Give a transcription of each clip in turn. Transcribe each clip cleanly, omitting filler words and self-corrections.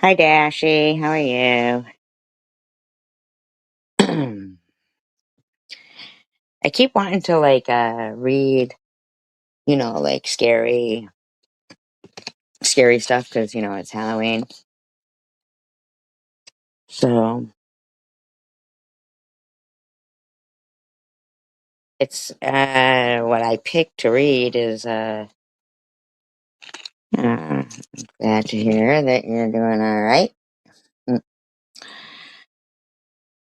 Hi, Dashy. How are you? I keep wanting to read, like scary stuff because it's Halloween. So it's what I picked to read is uh glad to hear that you're doing all right. Mm.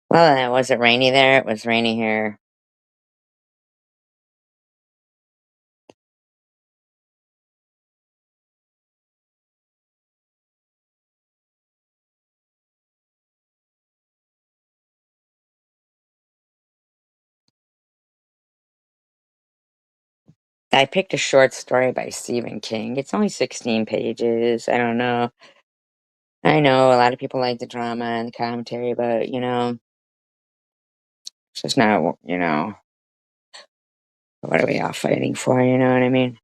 Well, it wasn't rainy there. It was rainy here. I picked a short story by Stephen King. It's only 16 pages. I don't know. I know a lot of people like the drama and the commentary, but it's just not, what are we all fighting for? You know what I mean?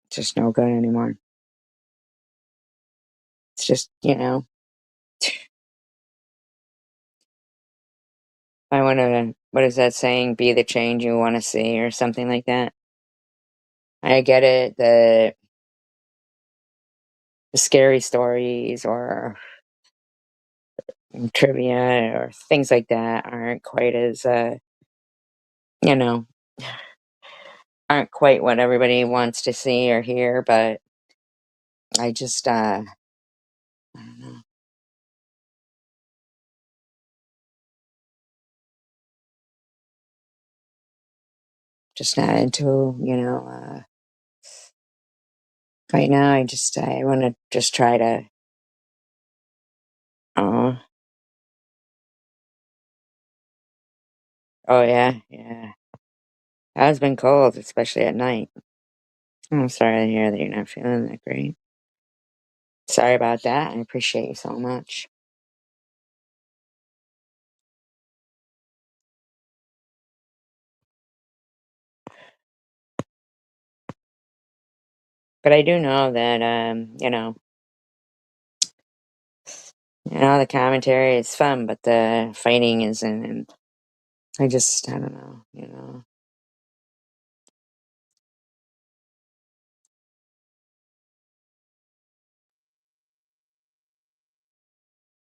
It's just no good anymore. It's just, I want to, what is that saying? Be the change you want to see or something like that. I get it. The scary stories or trivia or things like that aren't quite as, you know, aren't quite what everybody wants to see or hear, but I just, I don't know, just not into, right now. I want to just try to, oh, oh yeah, yeah. It has been cold, especially at night. I'm sorry to hear that you're not feeling that great. Sorry about that. I appreciate you so much. But I do know that, the commentary is fun, but the fighting isn't. And I don't know.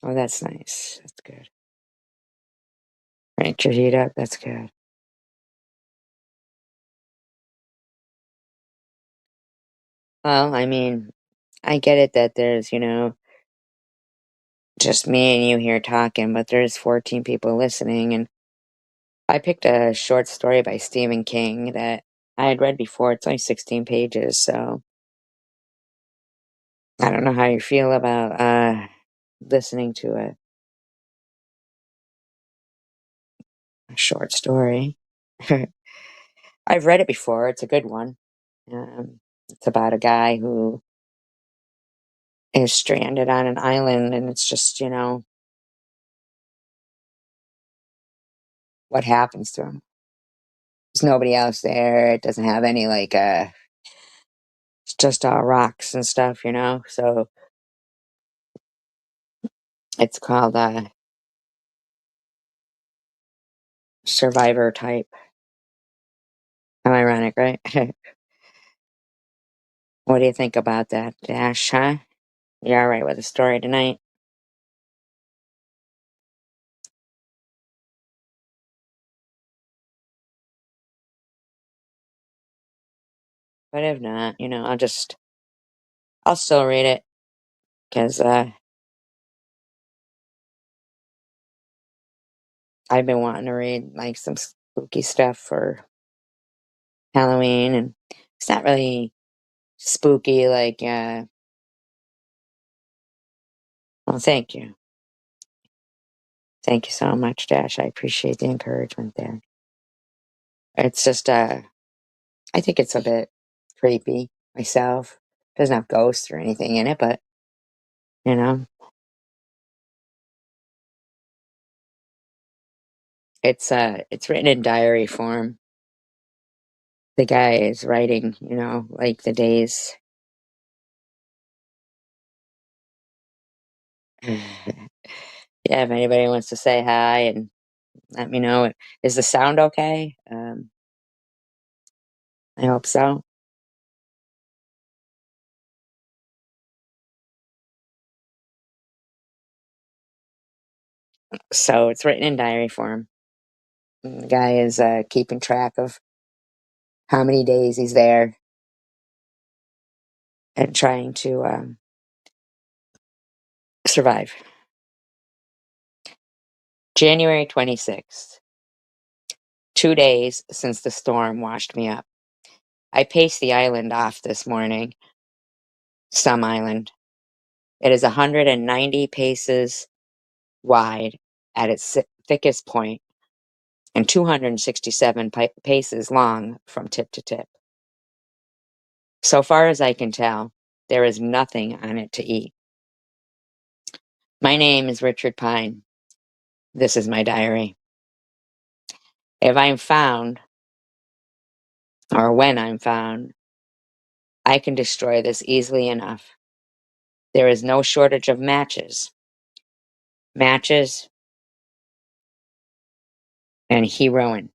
Oh, that's nice. That's good. Right, your heat up. That's good. Well, I mean, I get it that there's, just me and you here talking, but there's 14 people listening. And I picked a short story by Stephen King that I had read before. It's only 16 pages, so I don't know how you feel about listening to a short story. I've read it before. It's a good one. It's about a guy who is stranded on an island, and it's just what happens to him. There's nobody else there. It doesn't have any it's just all rocks and stuff, So it's called Survivor type. How ironic, right? What do you think about that, Dash? Huh? You all right with the story tonight? But if not, I'll still read it because I've been wanting to read like some spooky stuff for Halloween, and it's not really spooky. Well, thank you so much, Dash. I appreciate the encouragement there. It's just, I think it's a bit creepy myself. Doesn't have ghosts or anything in it, but you know, it's written in diary form. The guy is writing, like the days. Yeah, if anybody wants to say hi and let me know. Is the sound okay? I hope so. So it's written in diary form. And the guy is keeping track of how many days he's there and trying to survive. January 26th, 2 days since the storm washed me up. I paced the island off this morning, some island. It is 190 paces wide at its thickest point and 267 paces long from tip to tip. So far as I can tell, there is nothing on it to eat. My name is Richard Pine. This is my diary. If I'm found, or when I'm found, I can destroy this easily enough. There is no shortage of matches. Matches and heroin.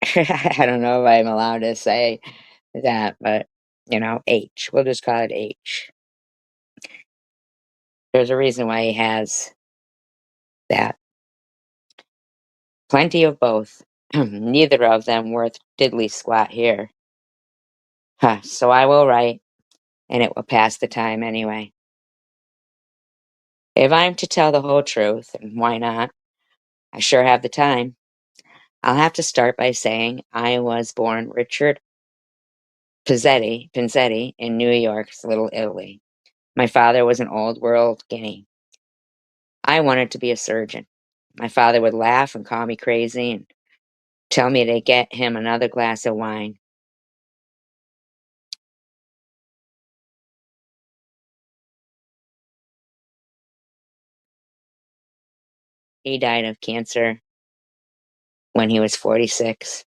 I don't know if I'm allowed to say that, but H. We'll just call it H. There's a reason why he has that. Plenty of both. Neither of them worth diddly squat here. Huh, so I will write, and it will pass the time anyway. If I'm to tell the whole truth, and why not? I sure have the time. I'll have to start by saying I was born Richard Pinzetti in New York's Little Italy. My father was an old world guinea. I wanted to be a surgeon. My father would laugh and call me crazy and tell me to get him another glass of wine. He died of cancer when he was 46.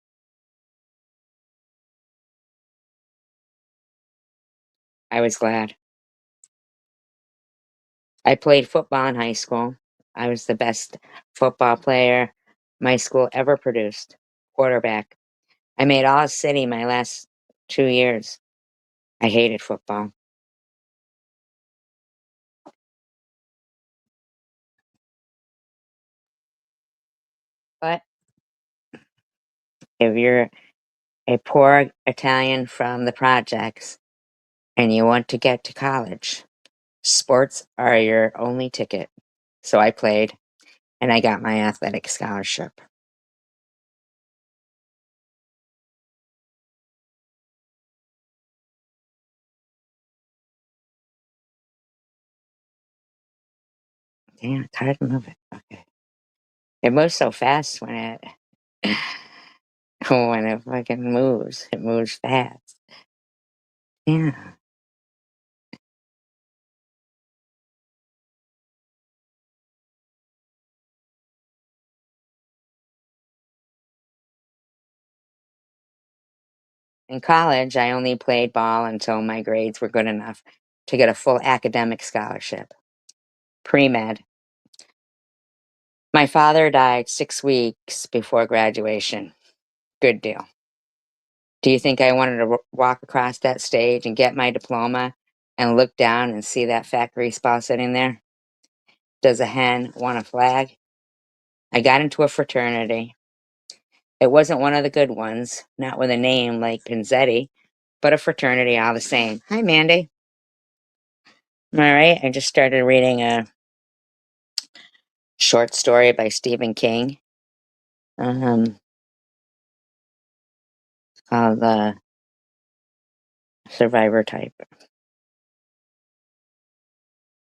I was glad. I played football in high school. I was the best football player my school ever produced. Quarterback. I made all city my last 2 years. I hated football. But if you're a poor Italian from the projects and you want to get to college, sports are your only ticket. So I played and I got my athletic scholarship. Damn, it's hard to move it. Okay. It moves so fast when it when it fucking moves. It moves fast. Yeah. In college, I only played ball until my grades were good enough to get a full academic scholarship. Pre-med. My father died 6 weeks before graduation. Good deal. Do you think I wanted to walk across that stage and get my diploma and look down and see that fat greaseball sitting there? Does a hen want a flag? I got into a fraternity. It wasn't one of the good ones, not with a name like Pinzetti, but a fraternity all the same. Hi, Mandy. All right, I just started reading a short story by Stephen King, um, called The Survivor Type.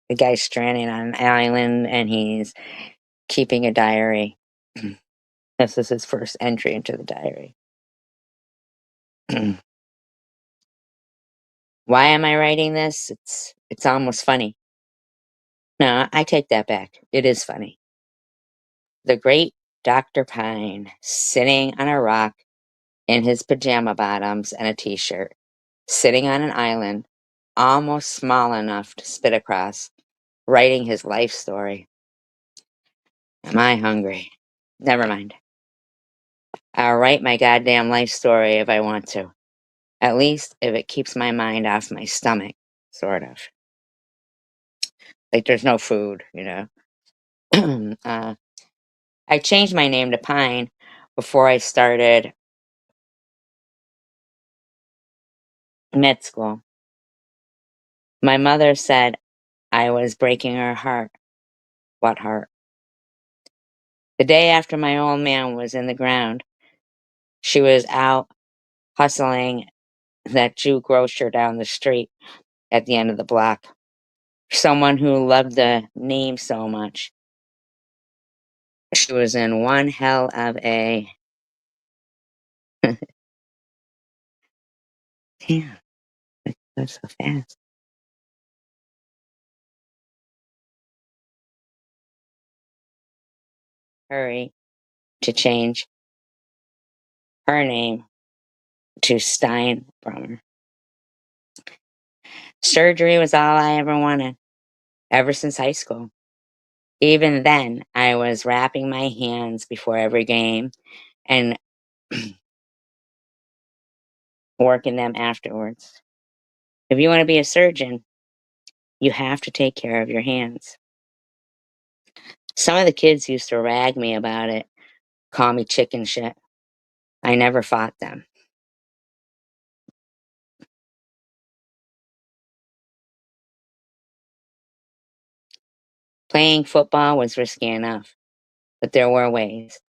The guy's stranded on an island and he's keeping a diary. This is his first entry into the diary. Why am I writing this? It's almost funny. No, I take that back. It is funny. The great Dr. Pine, sitting on a rock in his pajama bottoms and a t-shirt, sitting on an island, almost small enough to spit across, writing his life story. Am I hungry? Never mind. I'll write my goddamn life story if I want to. At least if it keeps my mind off my stomach, sort of. Like there's no food, you know. I changed my name to Pine before I started med school. My mother said I was breaking her heart. What heart? The day after my old man was in the ground, she was out hustling that Jew grocer down the street at the end of the block. Someone who loved the name so much. She was in one hell of a damn, that's so fast. Hurry to change her name to Steinbrummer. Surgery was all I ever wanted, ever since high school. Even then, I was wrapping my hands before every game and working them afterwards. If you want to be a surgeon, you have to take care of your hands. Some of the kids used to rag me about it, call me chicken shit. I never fought them. Playing football was risky enough, but there were ways.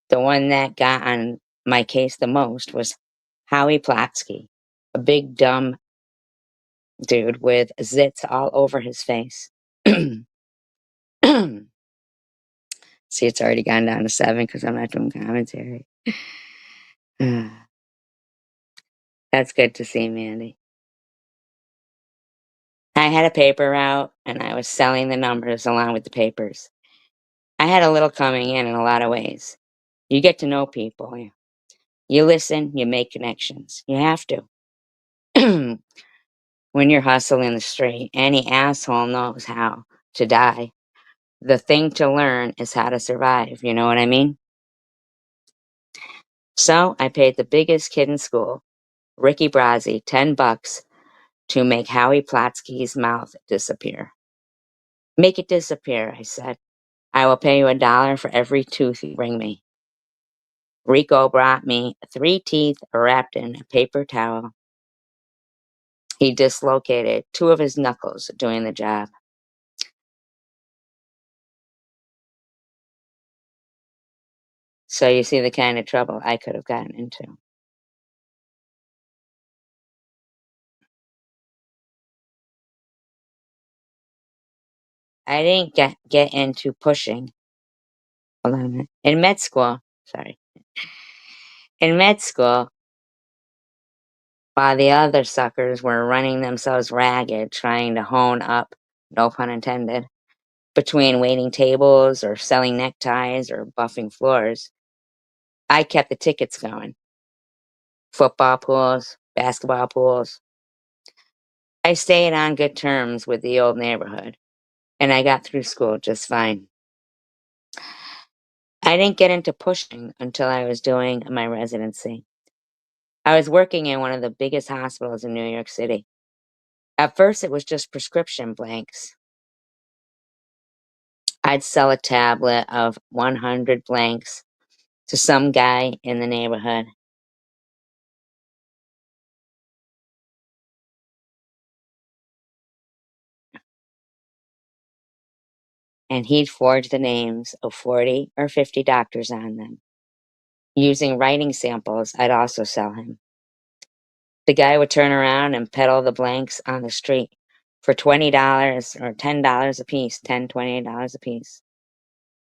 The one that got on my case the most was Howie Platsky, a big dumb dude with zits all over his face. See, it's already gone down to 7 because I'm not doing commentary. That's good to see, Mandy. I had a paper route and I was selling the numbers along with the papers. I had a little coming in a lot of ways. You get to know people. You listen, you make connections. You have to. When you're hustling the street, any asshole knows how to die. The thing to learn is how to survive. You know what I mean? So I paid the biggest kid in school, Ricky Brazzi, $10 to make Howie Platsky's mouth disappear. Make it disappear, I said. I will pay you $1 for every tooth you bring me. Rico brought me 3 teeth wrapped in a paper towel. He dislocated 2 of his knuckles doing the job. So you see the kind of trouble I could have gotten into. I didn't get into pushing. Hold on a minute. In med school, sorry. In med school, while the other suckers were running themselves ragged trying to hone up, no pun intended, between waiting tables or selling neckties or buffing floors, I kept the tickets going. Football pools, basketball pools. I stayed on good terms with the old neighborhood, and I got through school just fine. I didn't get into pushing until I was doing my residency. I was working in one of the biggest hospitals in New York City. At first, it was just prescription blanks. I'd sell a tablet of 100 blanks to some guy in the neighborhood. And he'd forge the names of 40 or 50 doctors on them. Using writing samples, I'd also sell him. The guy would turn around and peddle the blanks on the street for $20 or $10 a piece, $28 a piece.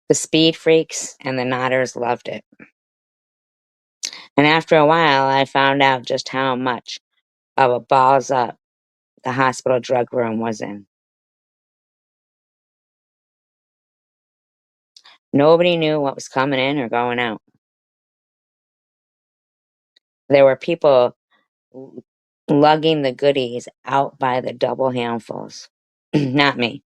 The speed freaks and the nodders loved it. And after a while, I found out just how much of a balls up the hospital drug room was in. Nobody knew what was coming in or going out. There were people l lugging the goodies out by the double handfuls. Not me.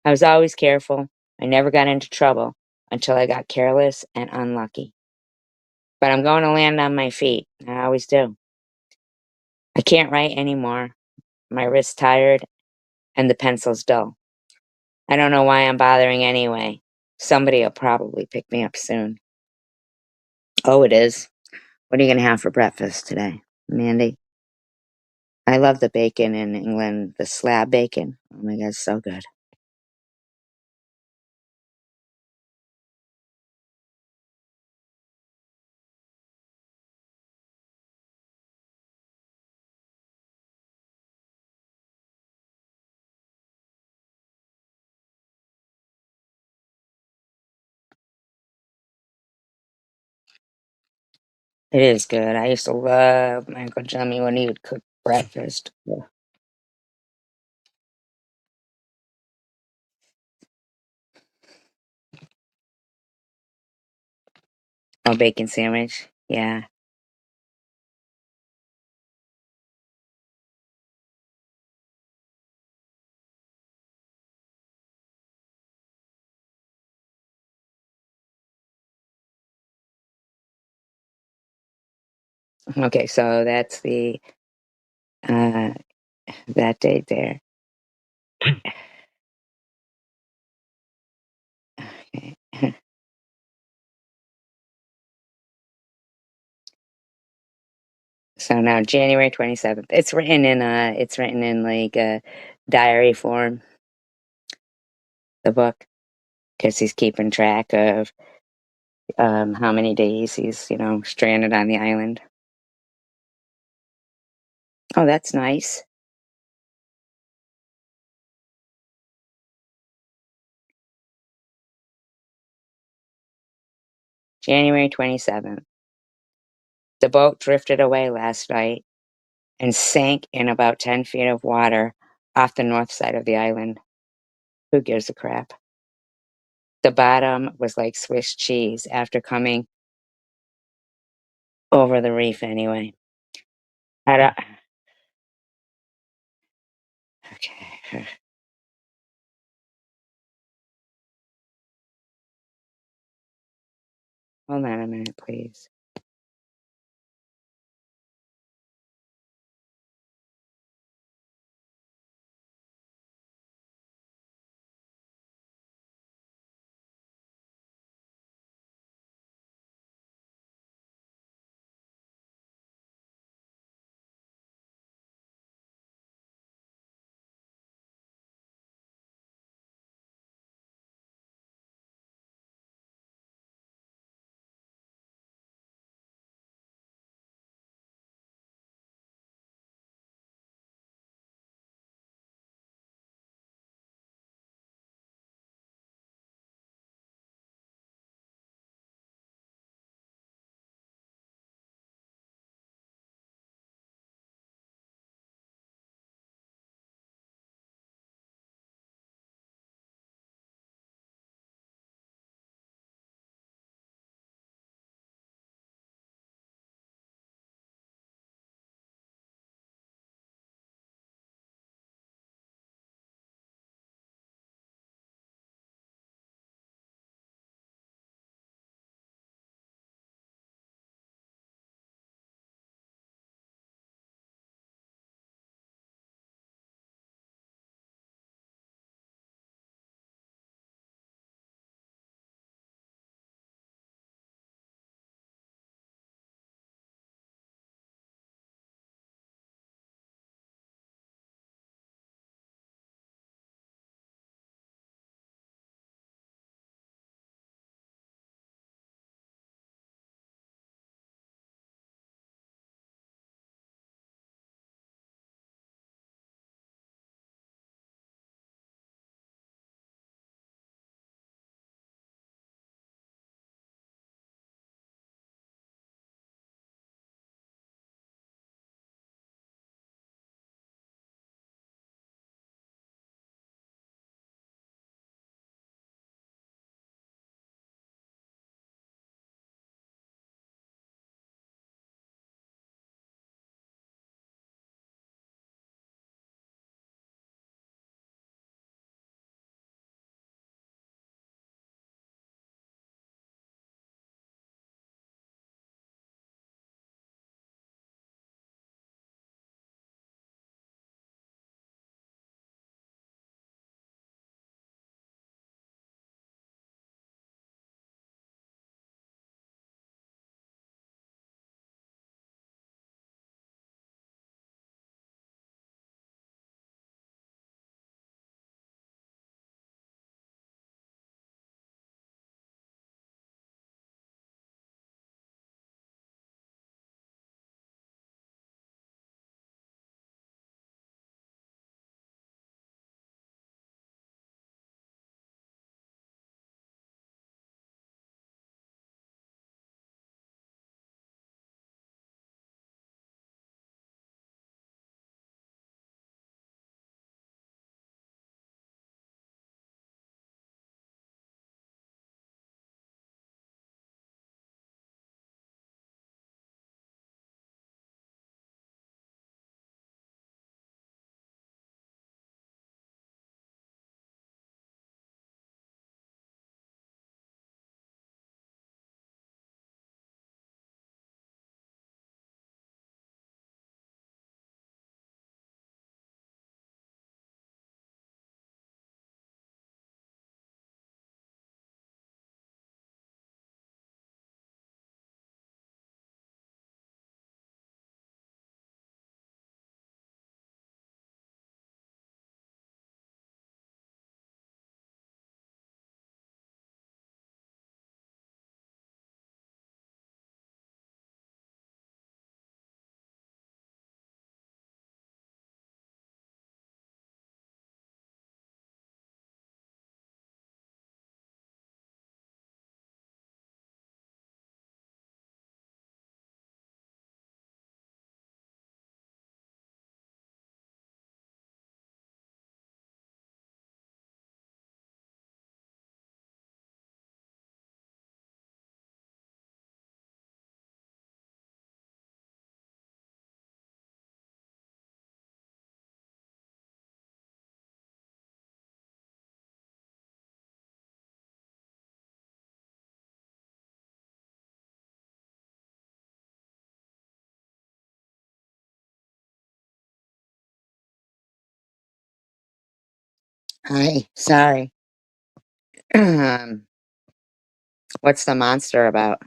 I was always careful. I never got into trouble until I got careless and unlucky. But I'm going to land on my feet. I always do. I can't write anymore. My wrist's tired and the pencil's dull. I don't know why I'm bothering anyway. Somebody'll probably pick me up soon. Oh, it is. What are you gonna have for breakfast today, Mandy? I love the bacon in England, the slab bacon. Oh my god, it's so good. It is good. I used to love my Uncle Jimmy when he would cook breakfast. Yeah. Oh, bacon sandwich. Yeah. Okay, so that's the uh that date there. Okay. So now January 27th. It's written in like diary form, the book, because he's keeping track of how many days he's, stranded on the island. Oh, that's nice. January 27th. The boat drifted away last night and sank in about 10 feet of water off the north side of the island. Who gives a crap? The bottom was like Swiss cheese after coming over the reef anyway. I don't, okay. Hold on a minute, please. Hi, sorry. Um, what's the monster about?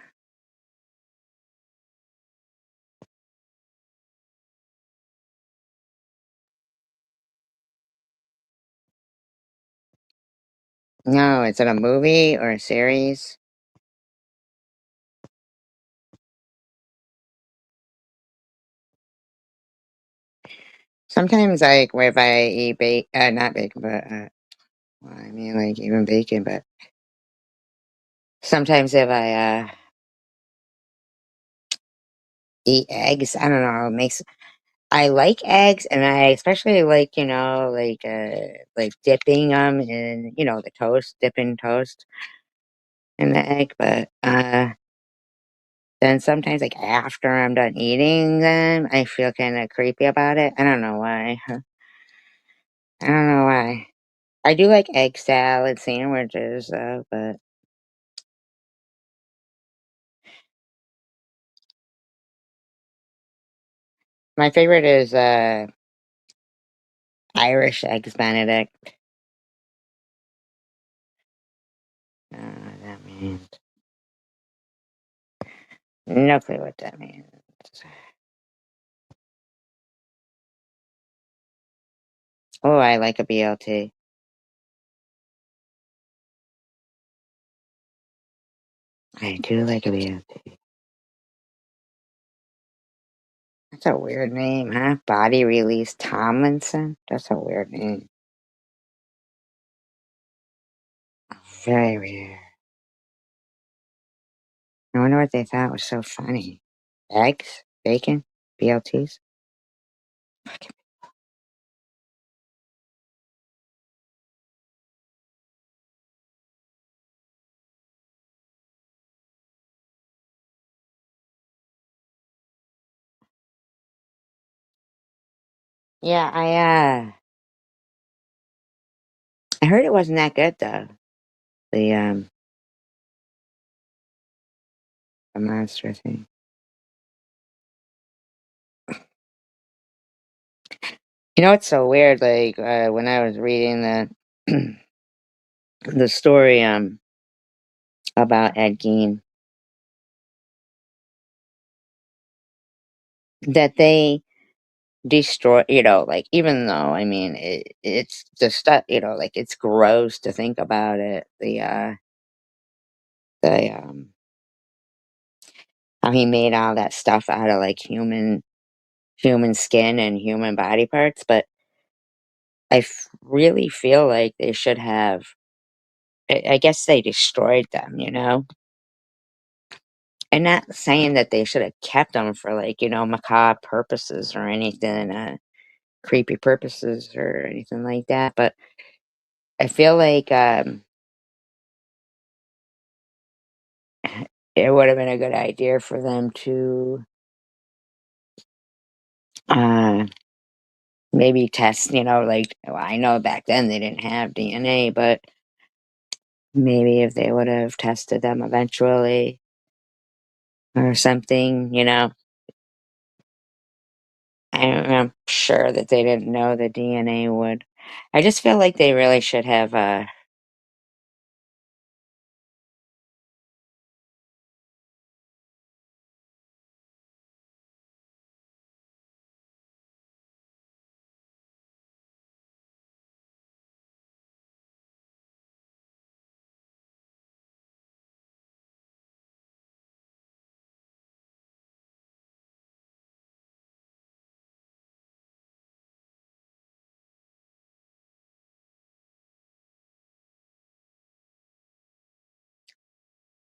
No, is it a movie or a series? Sometimes, like, if I eat not bacon, but, well, I mean, like, even bacon, but sometimes if I, eat eggs, I don't know, it makes I like eggs, and I especially like, like dipping them in, the toast, dipping toast in the egg, but, then sometimes, like, after I'm done eating them, I feel kinda creepy about it. I don't know why. I don't know why. I do like egg salad sandwiches, though, but my favorite is, Irish eggs Benedict. That means no clue what that means. Oh, I like a BLT. I do like a BLT. That's a weird name, huh? Body Release Tomlinson? That's a weird name. Very weird. I wonder what they thought was so funny. Eggs? Bacon? BLTs? Fucking- Yeah, I heard it wasn't that good though. The the monster thing. You know, it's so weird. Like when I was reading the the story about Ed Gein, that they destroy. Like even though I mean it's the stuff. Like it's gross to think about it. The how he made all that stuff out of like human skin and human body parts, but really feel like they should have. I guess they destroyed them. And not saying that they should have kept them for, like, macabre purposes or anything, creepy purposes or anything like that, but I feel like, it would have been a good idea for them to, uh, maybe test, like well, I know back then they didn't have DNA, but maybe if they would have tested them eventually or something, I'm sure that they didn't know the DNA would I just feel like they really should have, I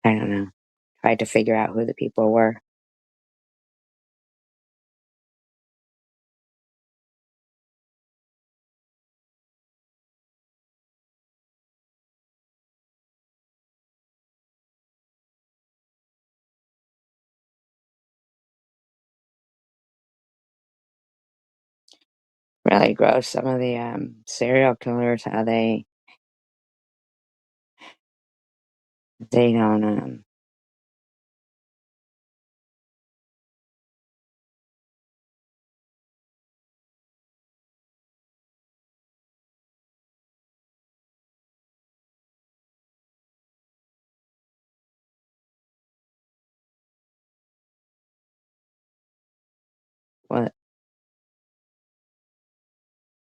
don't know, tried to figure out who the people were. Really gross, some of the, serial killers, how they don't,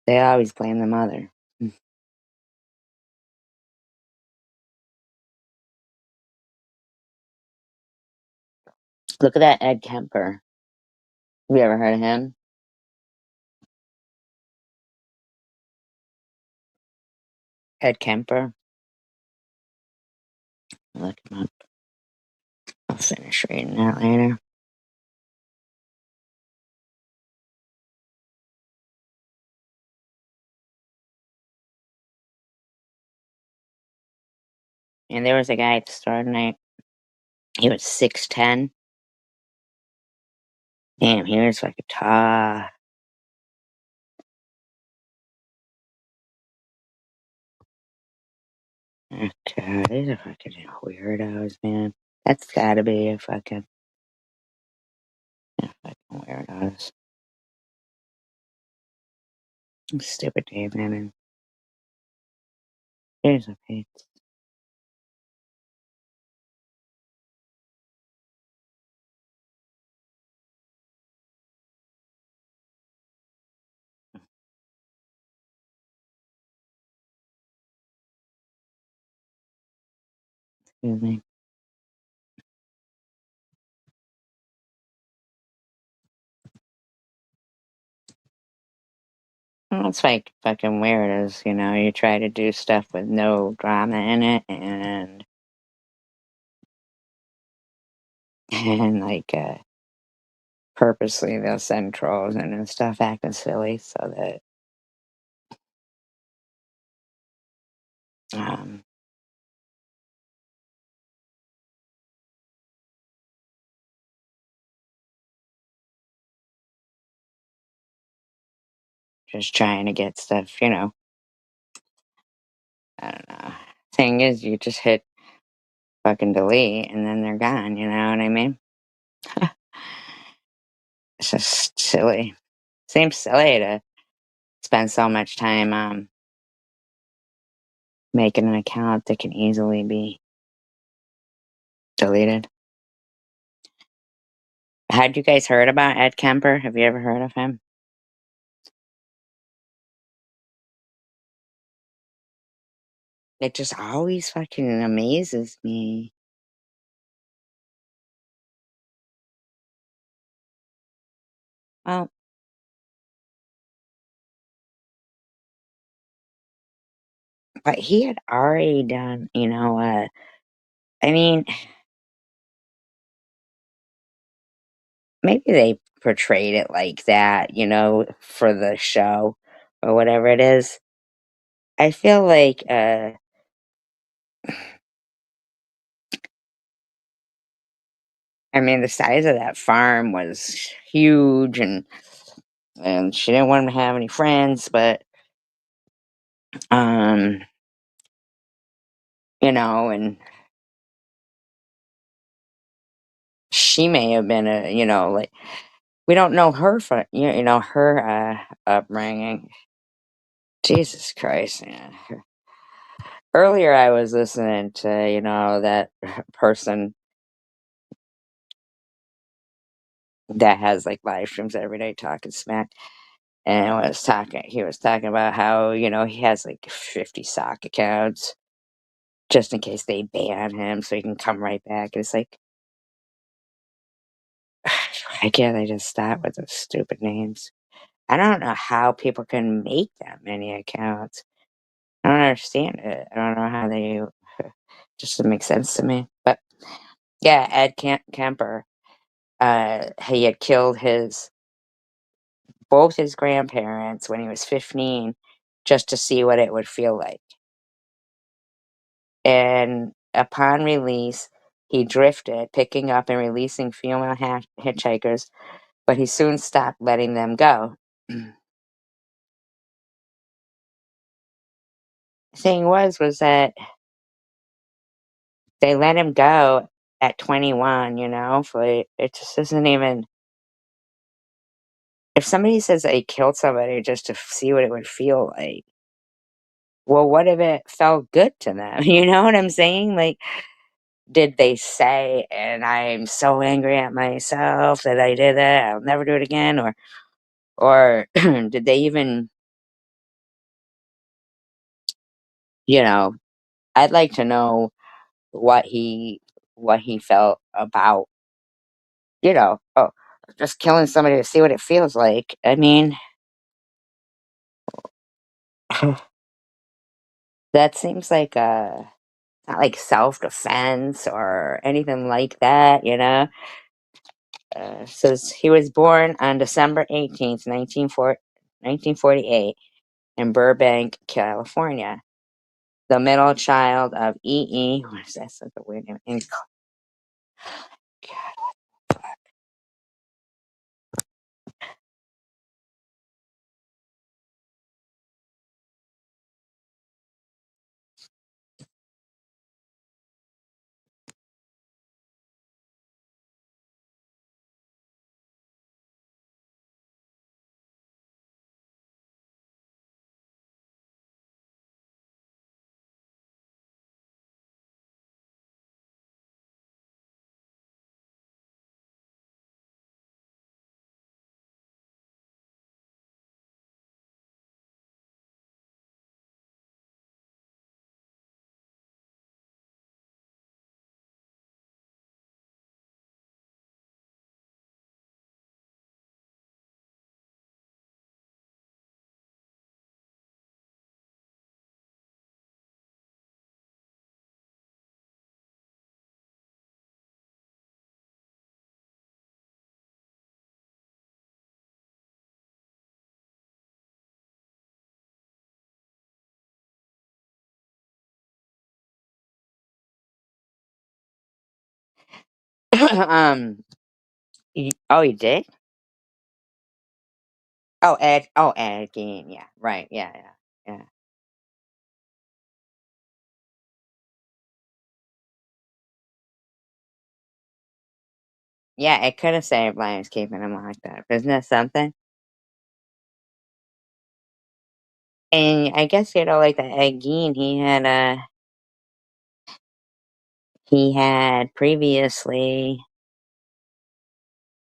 They always blame the mother. Look at that Ed Kemper. Have you ever heard of him? Ed Kemper? Look him up. I'll finish reading that later. And there was a guy at the store tonight. He was 6'10". Damn, he was like a tall. Oh, God, these are fucking weirdos, man. That's gotta be a fucking, fucking weirdos. Stupid Dave man. Here's a page. Excuse me. Well, it's like fucking weirdos, you know. You try to do stuff with no drama in it, and like purposely they'll send trolls in and stuff acting silly so that um just trying to get stuff, you know. I don't know. Thing is, you just hit fucking delete and then they're gone, you know what I mean? It's just silly. Seems silly to spend so much time making an account that can easily be deleted. Had you guys heard about Ed Kemper? Have you ever heard of him? It just always fucking amazes me. Well, but he had already done, you know, I mean, maybe they portrayed it like that, you know, for the show or whatever it is. I feel like, I mean, the size of that farm was huge, and she didn't want him to have any friends, but, um, you know, and she may have been a, you know, like, we don't know her for, you know, her, upbringing. Jesus Christ, man. Earlier, I was listening to, you know, that person that has like live streams every day talking smack, and he was talking about how, you know, he has like 50 sock accounts just in case they ban him so he can come right back. And it's like, why can't they just stop with those stupid names? I don't know how people can make that many accounts. I don't understand it. I don't know how they just doesn't make sense to me. But yeah, Kemper, he had killed his both his grandparents when he was 15 just to see what it would feel like. And upon release, he drifted, picking up and releasing female hitchhikers, but he soon stopped letting them go. The thing was that they let him go at 21, you know? For it just isn't even. If somebody says they killed somebody just to see what it would feel like, well, what if it felt good to them? You know what I'm saying? Like, did they say, and I'm so angry at myself that I did that, I'll never do it again? Or did they even you know, I'd like to know what he felt about, oh, just killing somebody to see what it feels like. I mean, that seems like not like self-defense or anything like that, you know? Says he was born on December 18th, 1948 in Burbank, California. The middle child of E.E. What is that? Such a weird name. um. Oh, he did. Oh, Ed. Oh, Ed Gein. Yeah. Right. Yeah. Yeah. Yeah. Yeah. It could have saved lives keeping him locked up. Isn't that something? And I guess like the Ed Gein, he had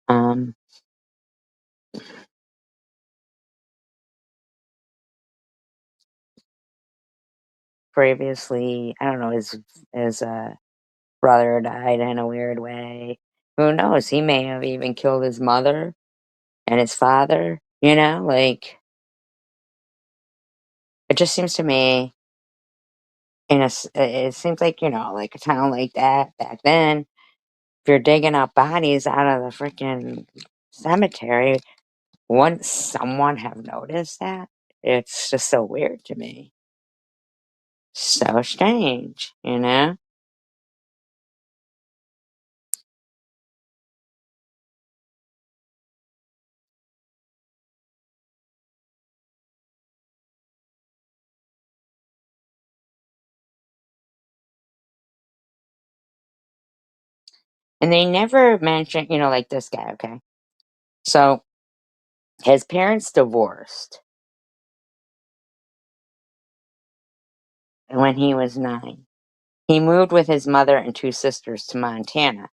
um previously, I don't know, his brother died in a weird way. Who knows? He may have even killed his mother and his father. Like it just seems to me, it seems like like a town like that back then. If you're digging up bodies out of the freaking cemetery, wouldn't someone have noticed that? It's just so weird to me. So strange. And they never mention, like this guy, okay? So his parents divorced when he was 9. He moved with his mother and 2 sisters to Montana.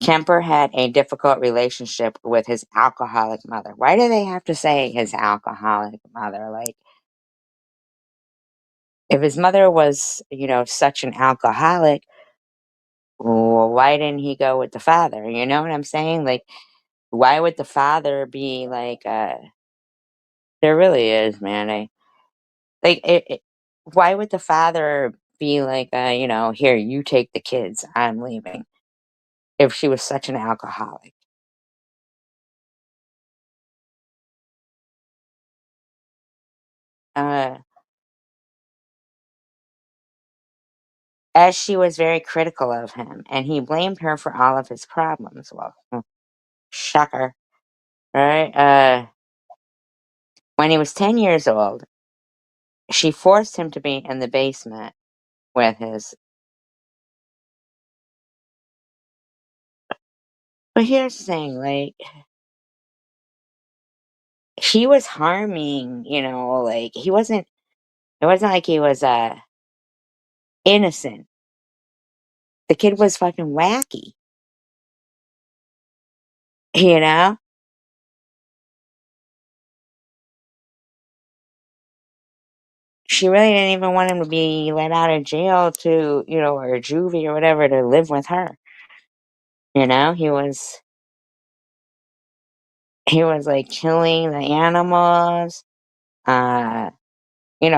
Kemper had a difficult relationship with his alcoholic mother. Why do they have to say his alcoholic mother? Like, if his mother was, such an alcoholic, well, why didn't he go with the father? You know what I'm saying? Like, why would the father be like, there really is, man. Why would the father be like, here, you take the kids, I'm leaving, if she was such an alcoholic? Uh, as she was very critical of him, and he blamed her for all of his problems. Well, shocker, right? When he was 10 years old, she forced him to be in the basement with his. But here's the thing, like, he was harming, like, it wasn't like he was, innocent. The kid was fucking wacky, you know? she really didn't even want him to be let out of jail to, or juvie or whatever to live with her. He was like killing the animals. Uh,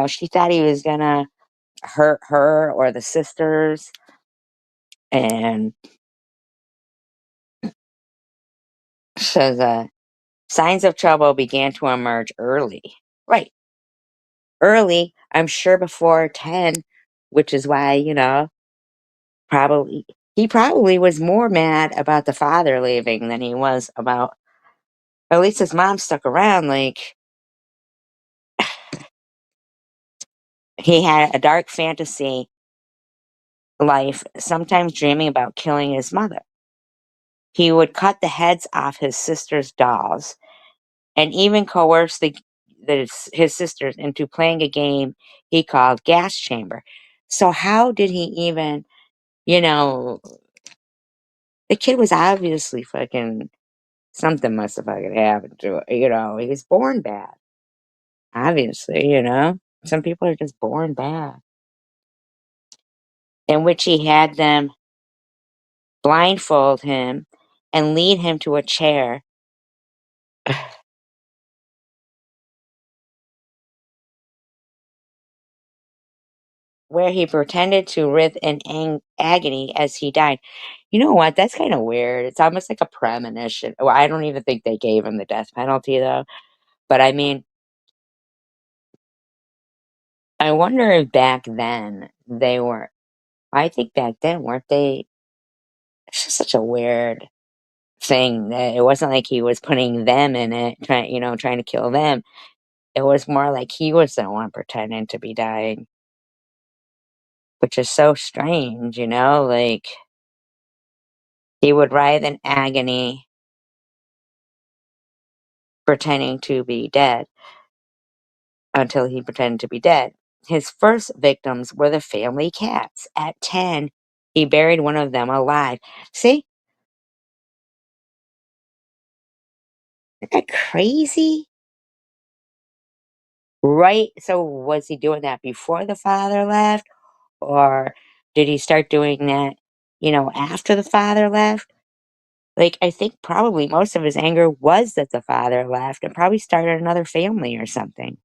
she thought he was gonna hurt her or the sisters, and so the signs of trouble began to emerge early. Right, early. I'm sure before 10, which is why, probably he probably was more mad about the father leaving than he was about, at least his mom stuck around. Like, he had a dark fantasy life, sometimes dreaming about killing his mother. He would cut the heads off his sister's dolls and even coerce his sisters into playing a game he called Gas Chamber. So how did he even, you know, the kid was obviously fucking, something must have fucking happened to it. He was born bad. Obviously, some people are just born bad. In which he had them blindfold him and lead him to a chair where he pretended to writhe in agony as he died. You know what? That's kind of weird. It's almost like a premonition. Well, I don't even think they gave him the death penalty, though. But I mean, I wonder if back then they were. I think back then, weren't they? It's just such a weird thing that it wasn't like he was putting them in it, trying to kill them. It was more like he was the one pretending to be dying, which is so strange, like he would writhe in agony pretending to be dead until he pretended to be dead. His first victims were the family cats. At 10, he buried one of them alive. See? Isn't that crazy? Right? So was he doing that before the father left? Or did he start doing that, after the father left? Like, I think probably most of his anger was that the father left and probably started another family or something.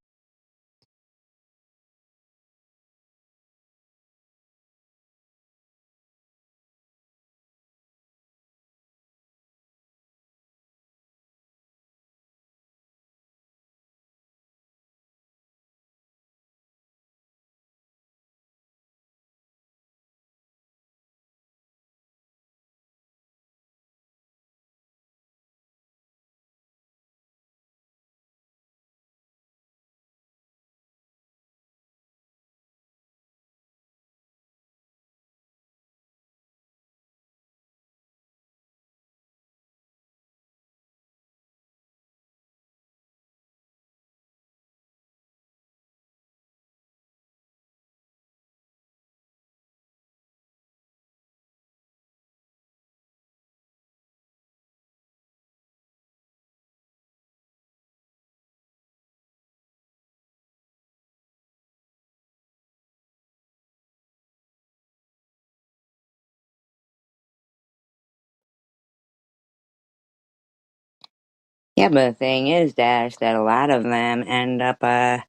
Yeah, but the thing is, Dash, that a lot of them end up, they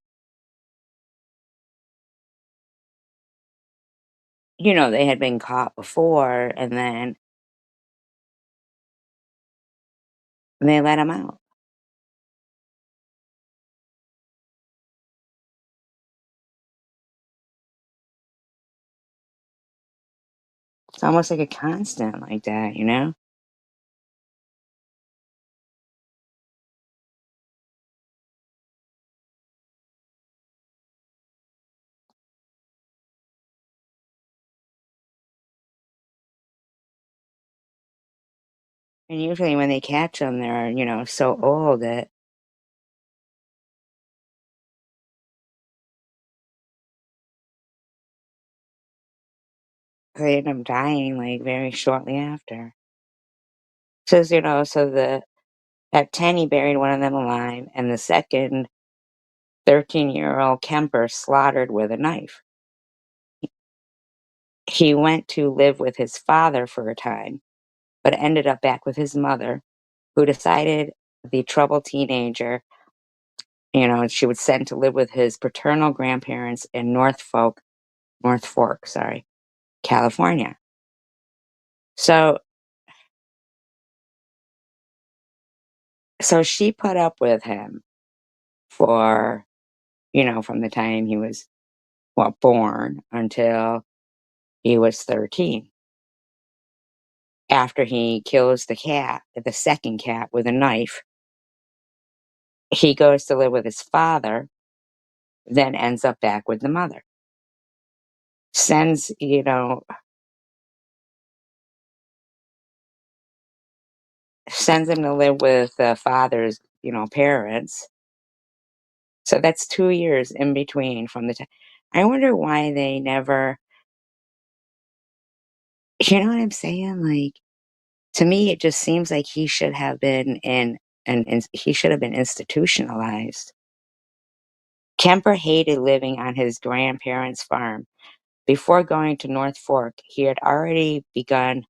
had been caught before and then they let them out. It's almost like a constant like that. And usually when they catch them, they're, so old that they end up dying like very shortly after. Says, so at 10 he buried one of them alive, and the second 13-year-old Kemper slaughtered with a knife. He went to live with his father for a time, but ended up back with his mother, who decided the troubled teenager, she was sent to live with his paternal grandparents in North Fork, sorry, California. So so she put up with him for, from the time he was, well, born until he was 13. After he kills the second cat with a knife, he goes to live with his father, then ends up back with the mother. Sends, sends him to live with the father's, parents. So that's 2 years in between from the time. I wonder why they never, you know what I'm saying? Like, to me, it just seems like he should have been he should have been institutionalized. Kemper hated living on his grandparents' farm. Before going to North Fork, he had already begun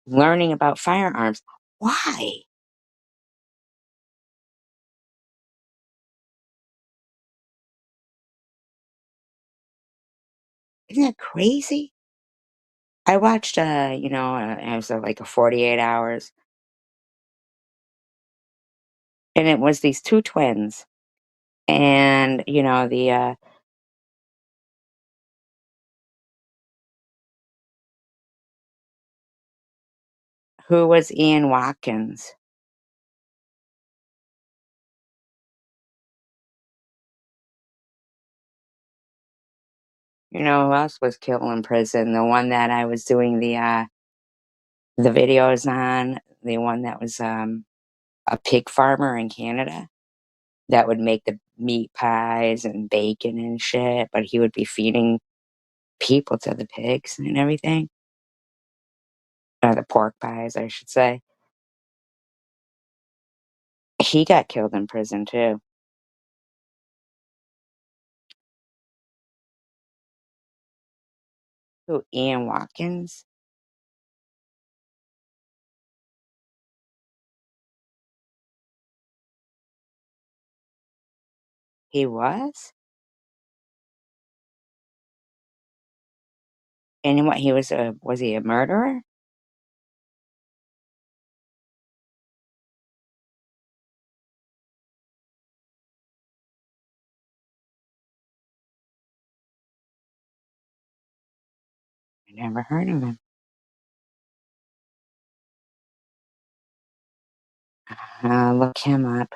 learning about firearms. Why? Isn't that crazy? I watched, it was like a 48 hours, and it was these two twins. And, who was Ian Watkins? You know who else was killed in prison? The one that I was doing the videos on, the one that was a pig farmer in Canada that would make the meat pies and bacon and shit, but he would be feeding people to the pigs and everything. The pork pies, I should say. He got killed in prison too. Who, Ian Watkins? He was? And what, was he a murderer? I never heard of him. Look him up.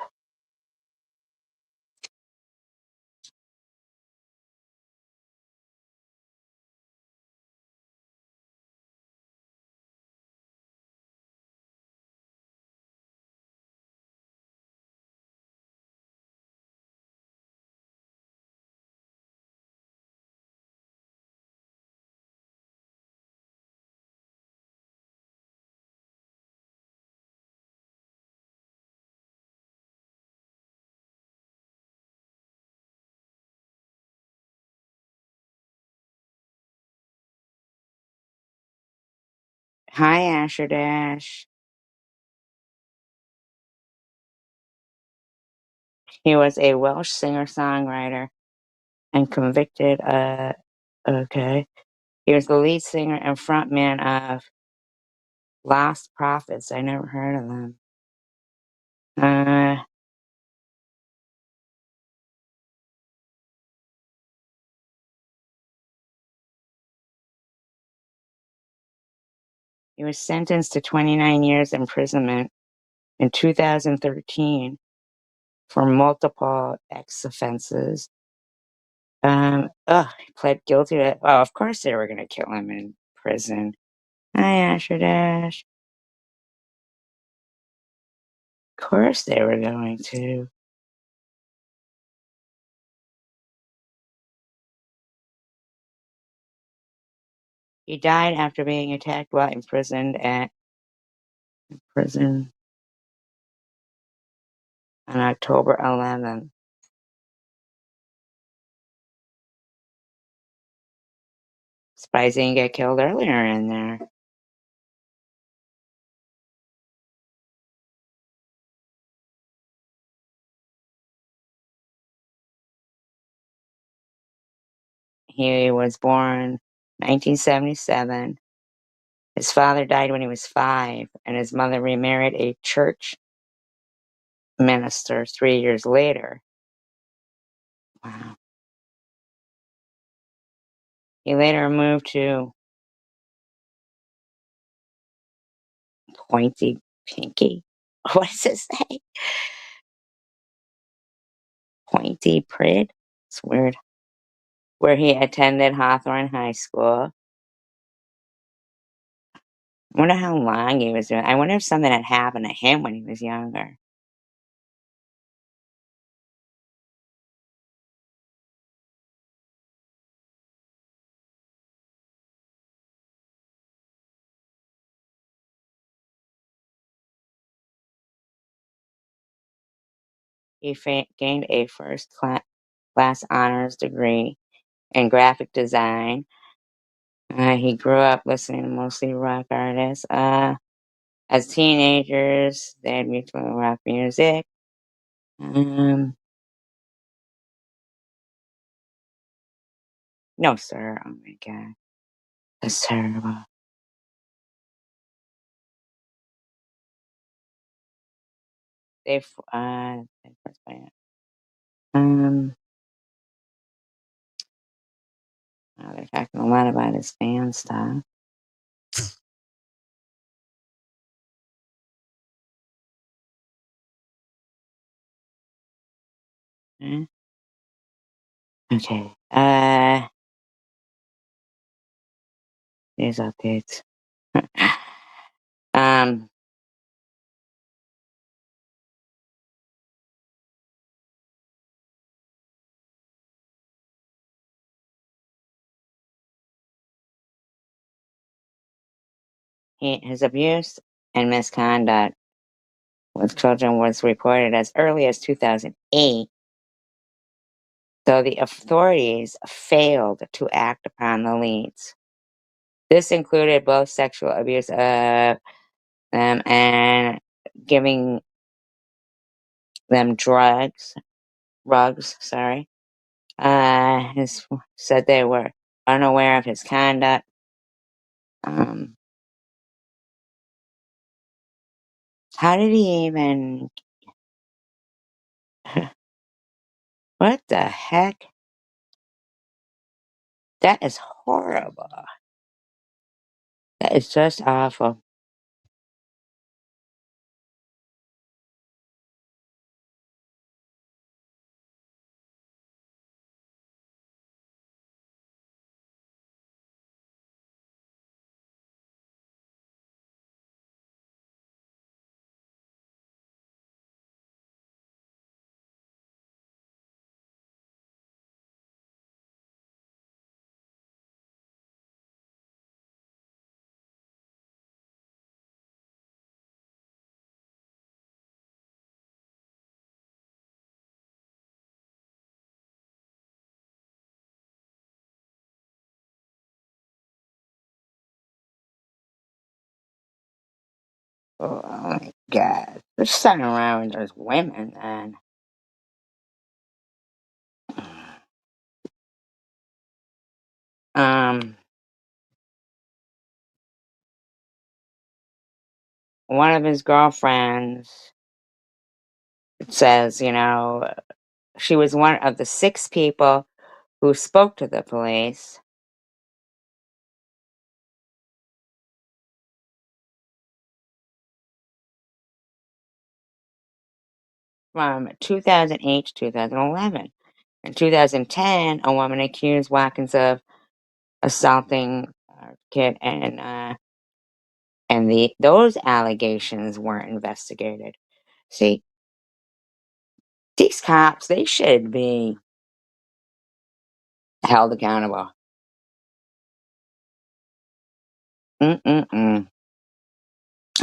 Hi, Asher Dash. He was a Welsh singer-songwriter and convicted, okay. He was the lead singer and frontman of Lost Prophets. I never heard of them. Uh, he was sentenced to 29 years imprisonment in 2013 for multiple ex offenses. He pled guilty to. Oh, of course they were going to kill him in prison. Hi, Asher Dash. Of course they were going to. He died after being attacked while imprisoned at prison on October 11th. Surprised he didn't get killed earlier in there. He was born 1977. His father died when he was 5, and his mother remarried a church minister 3 years later. Wow. He later moved to Pointy Pinky. What does it say? Pointy Prid? It's weird. Where he attended Hawthorne High School. I wonder how long he was doing. I wonder if something had happened to him when he was younger. He gained a first class honors degree in graphic design. He grew up listening to mostly rock artists. As teenagers, they had mutual rock music. Um, no, sir. Oh my god, that's terrible. They first band. Um, they're talking a lot about his fan stuff. Eh, Okay. These updates. um, his abuse and misconduct with children was reported as early as 2008, though the authorities failed to act upon the leads. This included both sexual abuse of them and giving them rugs, sorry. His said they were unaware of his conduct. Um, how did he even? What the heck? That is horrible. That is just awful. Oh my god. There's something around with those women, man. Um, one of his girlfriends says, she was one of the 6 people who spoke to the police from 2008 to 2011. In 2010, a woman accused Watkins of assaulting a kid, and those allegations weren't investigated. See, these cops, they should be held accountable. Mm-mm-mm.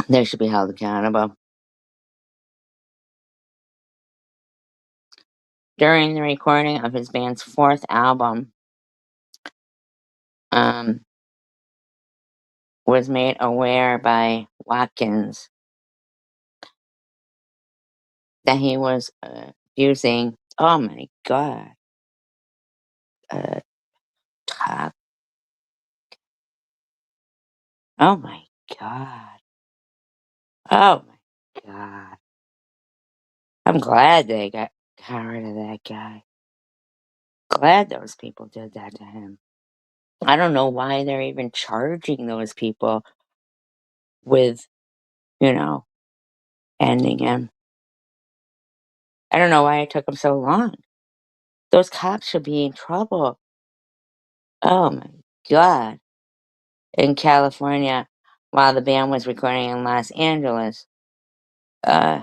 They should be held accountable. During the recording of his band's 4th album, was made aware by Watkins that he was abusing, oh my god, uh, top, oh my god, oh my god. I'm glad they got rid of that guy. Glad those people did that to him. I don't know why they're even charging those people with, you know, ending him. I don't know why it took them so long. Those cops should be in trouble. Oh my god. In California, while the band was recording in Los Angeles, uh,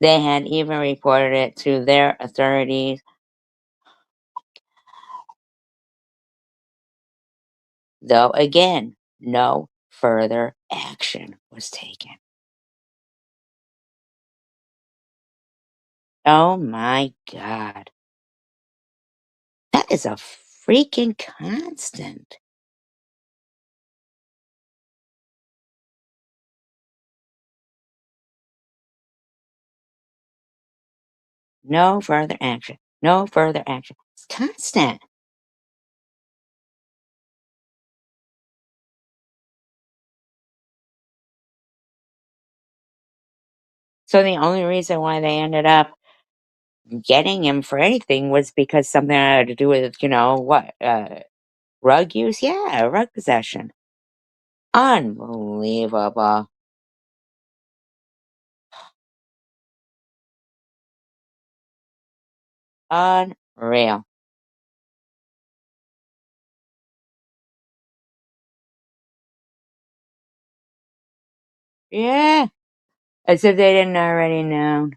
they had even reported it to their authorities, though again, no further action was taken. Oh my god. That is a freaking constant. No further action. No further action. It's constant. So the only reason why they ended up getting him for anything was because something had to do with, what, rug use? Yeah, rug possession. Unbelievable. Unreal. Yeah, as if they didn't already know.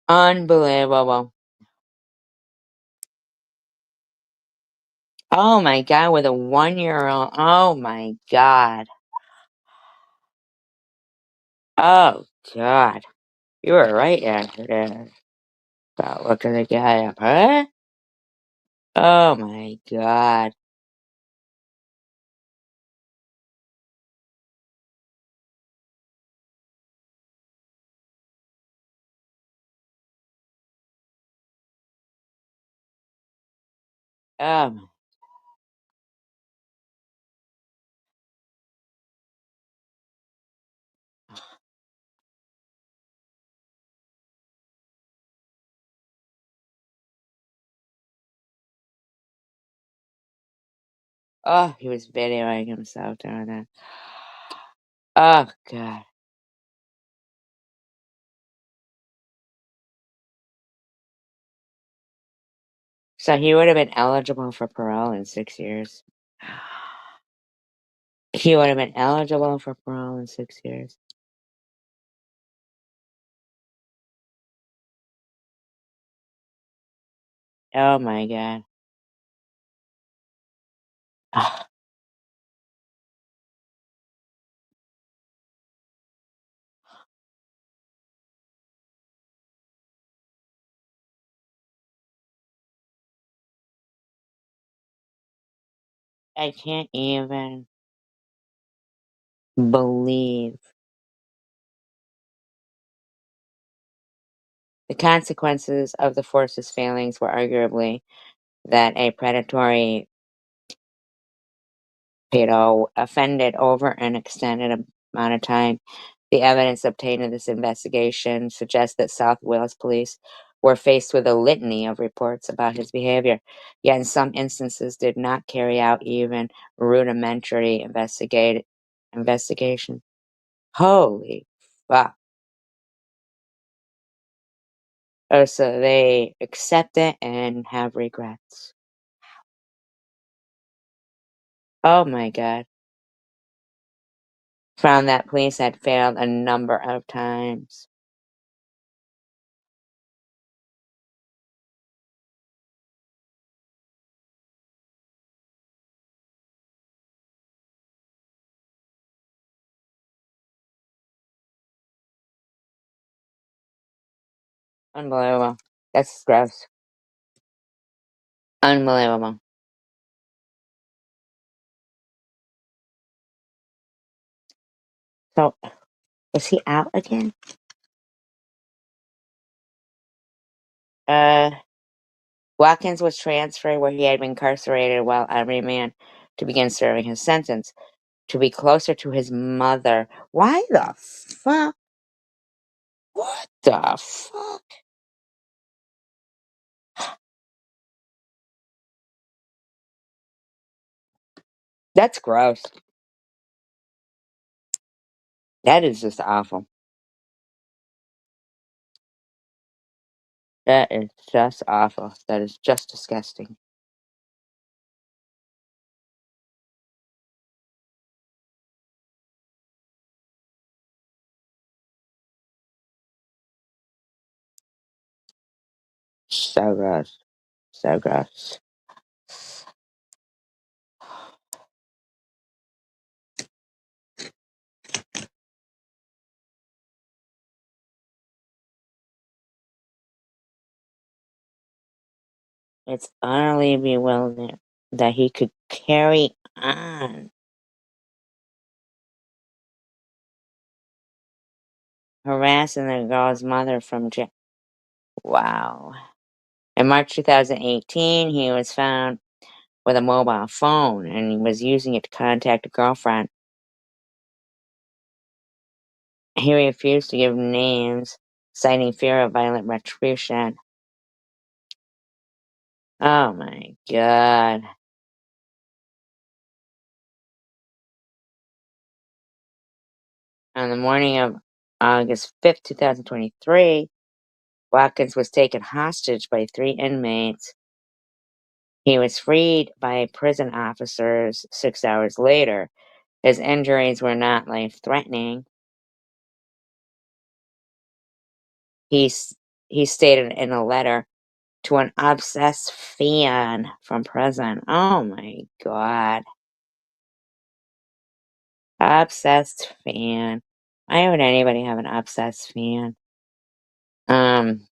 Unbelievable. Oh my god, with a 1-year-old. Oh my god. Oh god. You were right after that. About looking the guy up, huh? Oh my god. Um, oh, he was videoing himself doing that. Oh god. So he would have been eligible for parole in 6 years. He would have been eligible for parole in 6 years. Oh my god. Ah, I can't even believe the consequences of the force's failings were arguably that a predatory pedo offended over an extended amount of time. The evidence obtained in this investigation suggests that South Wales police were faced with a litany of reports about his behavior, yet in some instances did not carry out even rudimentary investigation. Holy fuck. Oh, so they accept it and have regrets. Oh my god. Found that police had failed a number of times. Unbelievable. That's gross. Unbelievable. So, is he out again? Uh, Watkins was transferred where he had been incarcerated while on remand to begin serving his sentence, to be closer to his mother. Why the fuck? What the fuck? That's gross. That is just awful. That is just awful. That is just disgusting. So gross. So gross. It's utterly bewildering that he could carry on harassing the girl's mother from jail. Wow. In March 2018, he was found with a mobile phone and he was using it to contact a girlfriend. He refused to give names, citing fear of violent retribution. Oh my god. On the morning of August 5th, 2023, Watkins was taken hostage by 3 inmates. He was freed by prison officers 6 hours later. His injuries were not life-threatening. He, s- he stated in a letter to an obsessed fan from prison. Oh my god. Obsessed fan. Why would anybody have an obsessed fan? Um,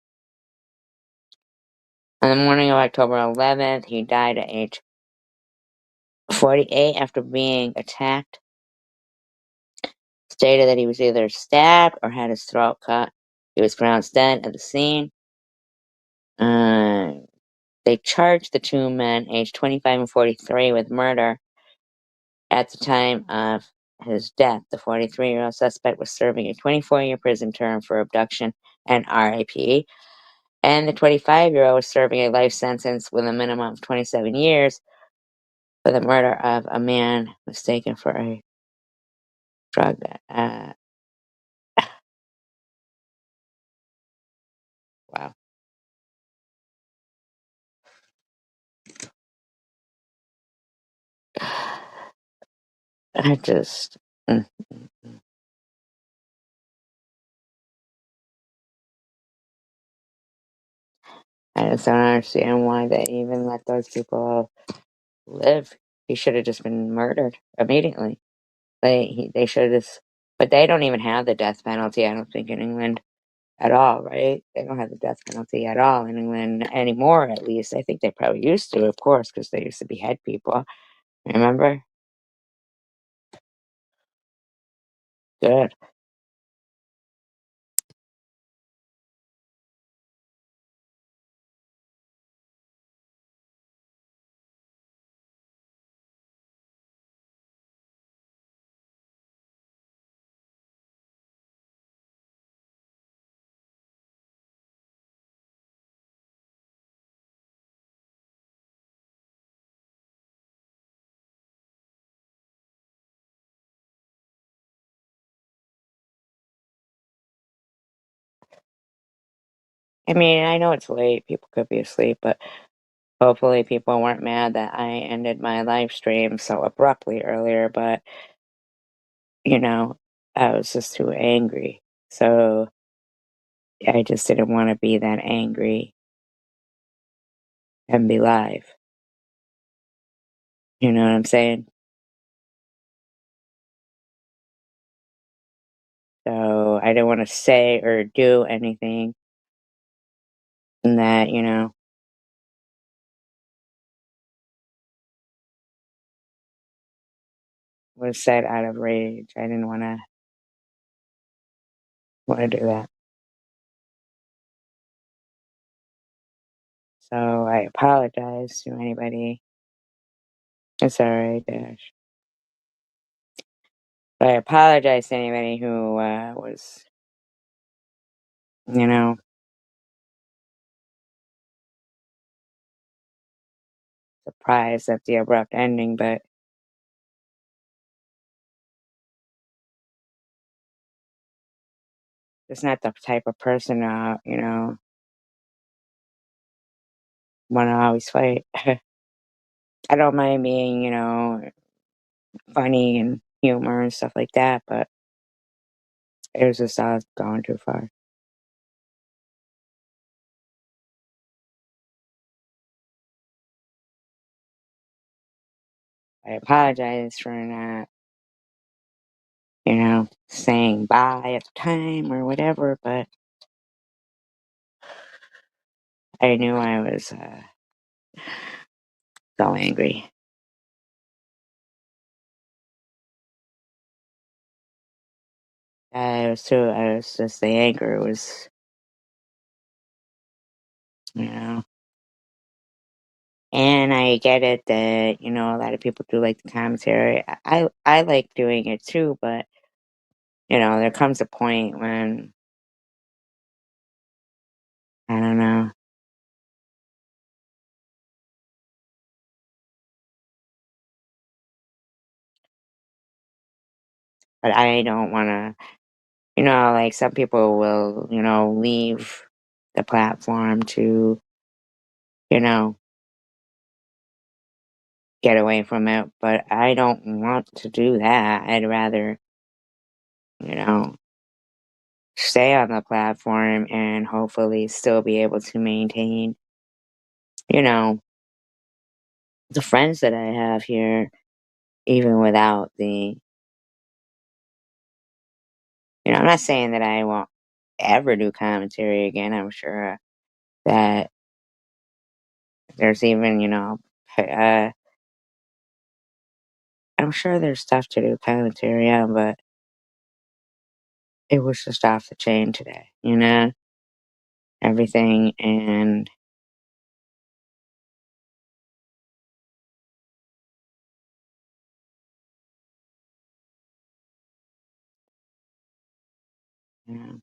on the morning of October 11th, he died at age 48 after being attacked. Stated that he was either stabbed or had his throat cut. He was pronounced dead at the scene. Uh, they charged the two men, aged 25 and 43, with murder at the time of his death. The 43-year-old suspect was serving a 24-year prison term for abduction and RIP, and the 25-year-old was serving a life sentence with a minimum of 27 years for the murder of a man mistaken for a drug. Wow. I just. mm, mm, mm. I just don't understand why they even let those people live. He should have just been murdered immediately. They should have just, but they don't even have the death penalty, I don't think, in England at all, right? They don't have the death penalty at all in England anymore, at least. I think they probably used to, of course, because they used to behead people. Remember? Good. I mean, I know it's late. People could be asleep, but hopefully people weren't mad that I ended my live stream so abruptly earlier, but, you know, I was just too angry. So I just didn't want to be that angry and be live. You know what I'm saying? So I didn't want to say or do anything that, was said out of rage. I didn't want to. wanna do that. So I apologize to anybody. It's alright, Dash. But I apologize to anybody who, was, you know, surprised at the abrupt ending, but it's not the type of person, wanna always fight. I don't mind being, funny and humor and stuff like that, but it was just I was going too far. I apologize for not, saying bye at the time or whatever, but I knew I was so angry. I was just the anger was, you know, and I get it that, a lot of people do like the commentary. I like doing it too, but, there comes a point when, I don't know, but I don't want to, like some people will, leave the platform to, you know, get away from it, but I don't want to do that. I'd rather, you know, stay on the platform and hopefully still be able to maintain, you know, the friends that I have here, even without I'm not saying that I won't ever do commentary again. I'm sure that there's even, uh, I'm sure there's stuff to do commentary on, but it was just off the chain today, everything. And, you know,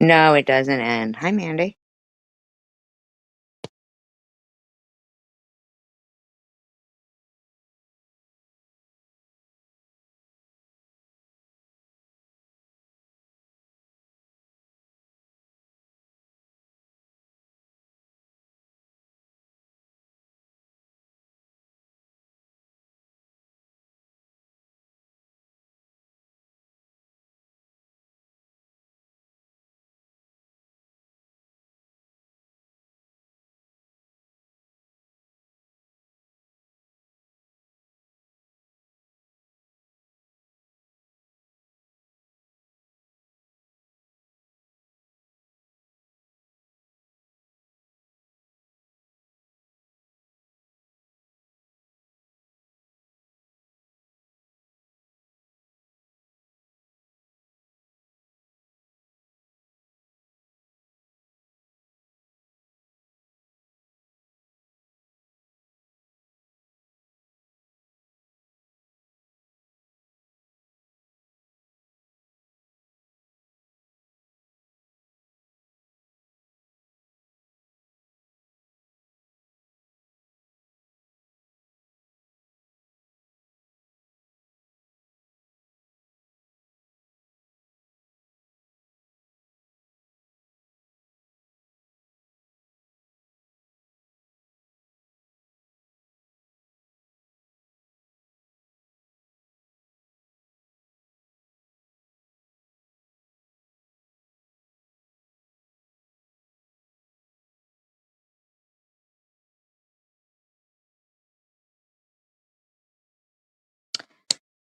no, it doesn't end. Hi, Mandy.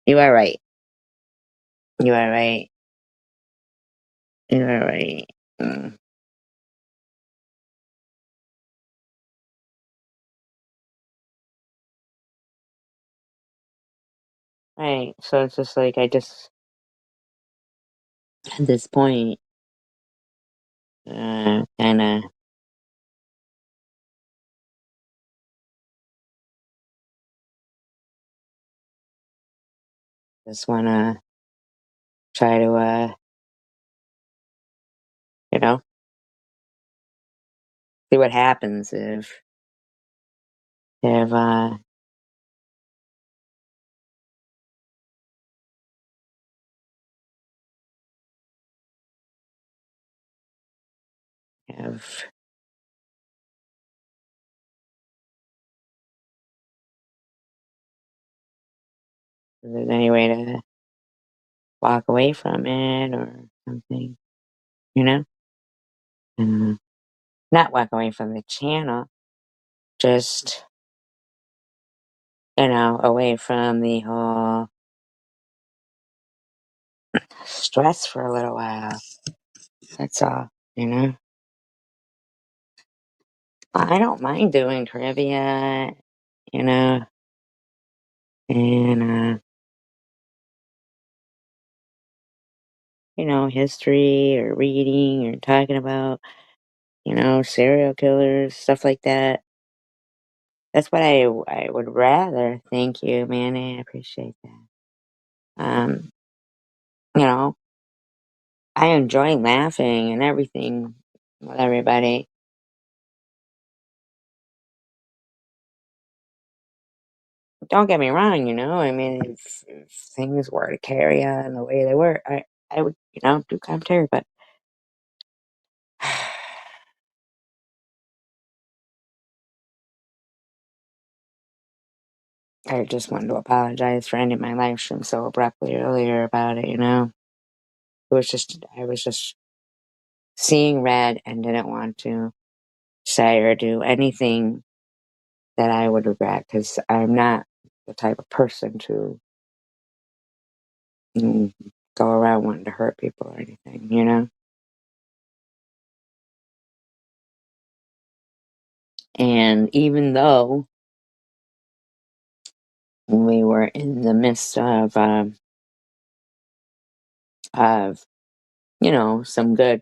You are right. You are right. You are right. Mm. Right. So it's just like I just at this point, kind of just want to try to, you know, see what happens if if there's any way to walk away from it or something, you know? Uh, Not walk away from the channel, just, away from the whole stress for a little while. That's all, you know? I don't mind doing trivia, you know, and, history or reading or talking about, serial killers, stuff like that. That's what I would rather. Thank you, Manny. I appreciate that. Um, you know, I enjoy laughing and everything with everybody. Don't get me wrong, I mean, if things were to carry on the way they were, I would, do commentary, but I just wanted to apologize for ending my live stream so abruptly earlier about it, you know? I was just seeing red and didn't want to say or do anything that I would regret because I'm not the type of person to mm, go around wanting to hurt people or anything, you know? And even though we were in the midst of some good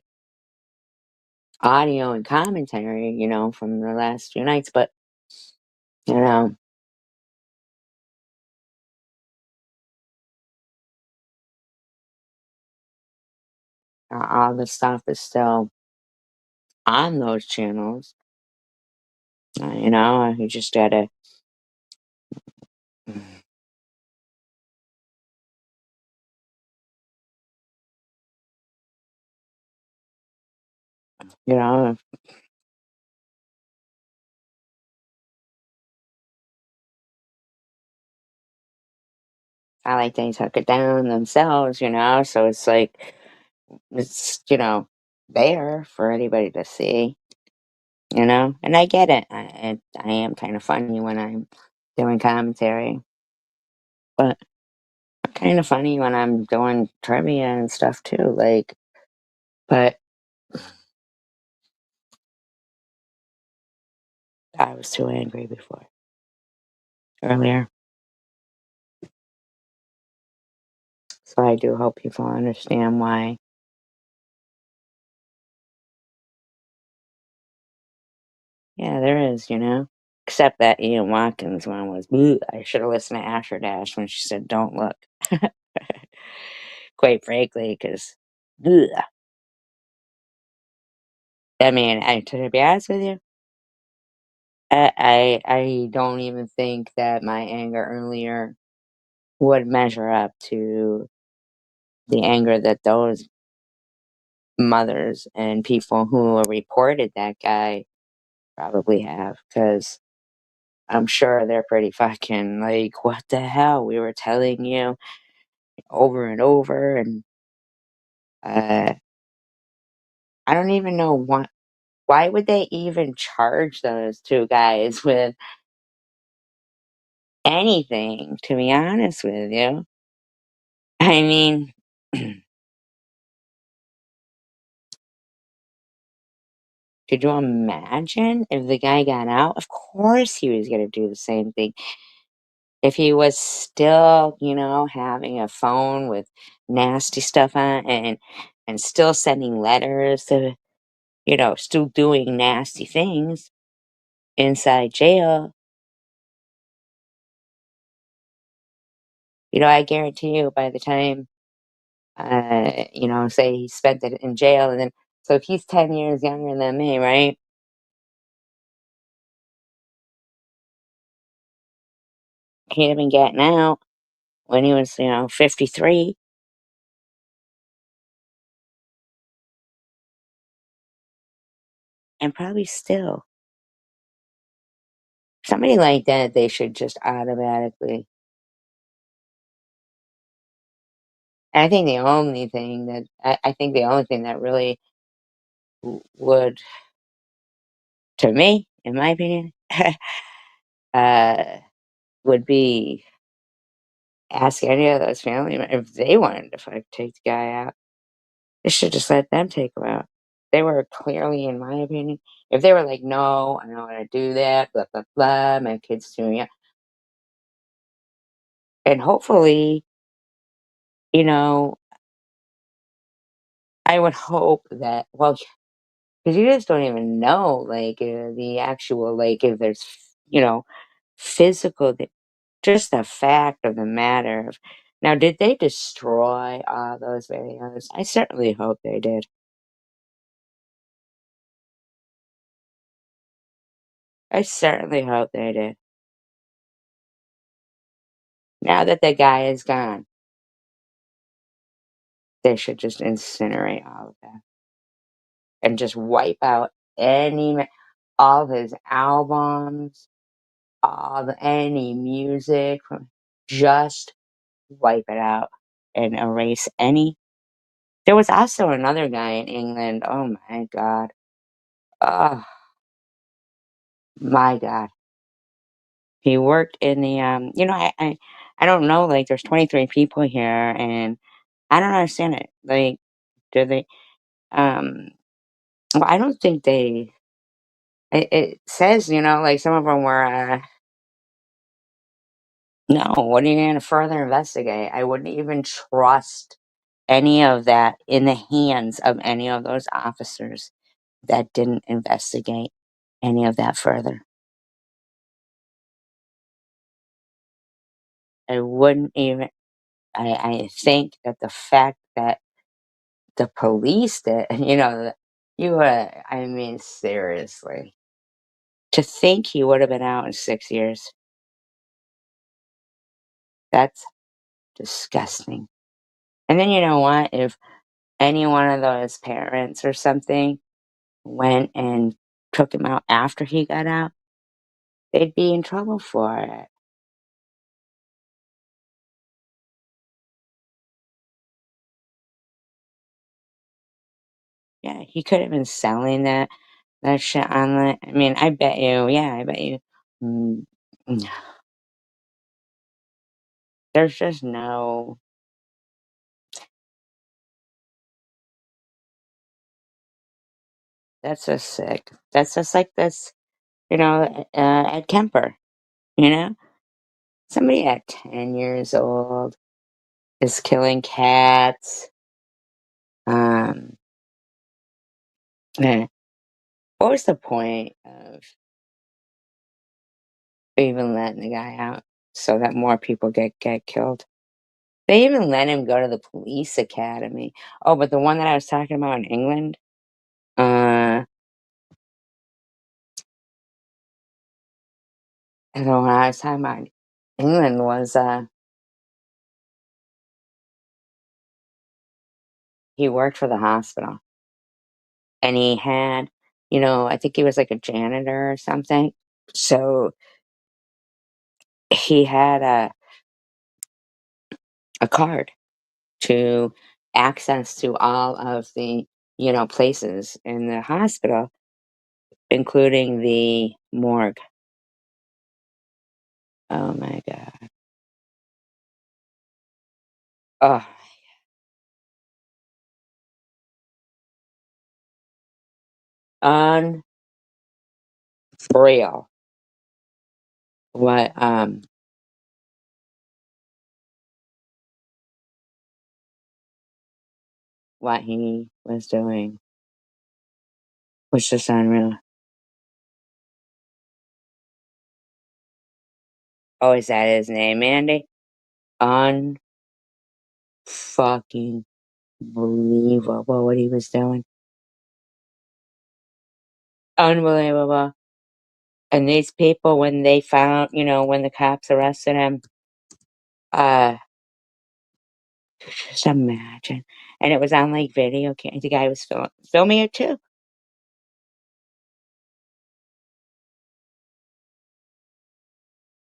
audio and commentary, from the last few nights, but you know, all the stuff is still on those channels. You just gotta, you know, I like they took it down themselves, so it's like it's there for anybody to see, and I get it. I am kind of funny when I'm doing commentary, but I'm kind of funny when I'm doing trivia and stuff too. Like, but I was too angry before earlier, so I do hope people understand why. Yeah, there is, except that Ian Watkins one was. Bleh. I should have listened to Asher Dash when she said, "Don't look." Quite frankly, because. I mean, to be honest with you, I don't even think that my anger earlier would measure up to the anger that those mothers and people who reported that guy probably have, because I'm sure they're pretty fucking like, what the hell? We were telling you over and over, and uh, I don't even know why would they even charge those two guys with anything, to be honest with you. I mean, could you imagine if the guy got out? Of course he was gonna do the same thing. If he was still, having a phone with nasty stuff on and still sending letters to, still doing nasty things inside jail, I guarantee you by the time, say he spent it in jail and then so if he's 10 years younger than me, right? He'd have been getting out when he was, 53 and probably still. Somebody like that, they should just automatically I think the only thing that really would to me, in my opinion, uh, would be ask any of those family if they wanted to take the guy out. They should just let them take him out. They were clearly, in my opinion, if they were like, "No, I don't wanna do that, blah, blah, blah, my kid's doing it," and hopefully, you know, I would hope that well, because you just don't even know, like, the actual, like, if there's, physical just the fact of the matter of now, did they destroy all those videos? I certainly hope they did. I certainly hope they did. Now that the guy is gone, they should just incinerate all of that and just wipe out all of his albums, any music from just wipe it out and erase any there was also another guy in England, oh my god. Oh my god. He worked in the, I don't know, like, there's 23 people here, and I don't understand it. Like, do they, um well, I don't think it says, like, some of them were, no, what are you gonna further investigate? I wouldn't even trust any of that in the hands of any of those officers that didn't investigate any of that further. I wouldn't even I think that the fact that the police did I mean, seriously. To think he would have been out in 6 years, that's disgusting. And then you know what? If any one of those parents or something went and took him out after he got out, they'd be in trouble for it. Yeah, he could have been selling that shit online. I mean, I bet you, mm, there's just no that's just sick. That's just like this, Ed Kemper, you know? Somebody at 10 years old is killing cats. Um, eh, what was the point of even letting the guy out so that more people get killed? They even let him go to the police academy. Oh, but the one that I was talking about in England, uh, the one I was talking about in England was, he worked for the hospital and he had, I think he was like a janitor or something. So he had a card to access to all of the, places in the hospital, including the morgue. Oh my god. Oh, unreal what, what he was doing was just unreal. Oh, is that his name, Andy? Unfucking believable what he was doing. Unbelievable. And these people, when they found, when the cops arrested him, uh, just imagine. And it was on like video. The guy was filming it too.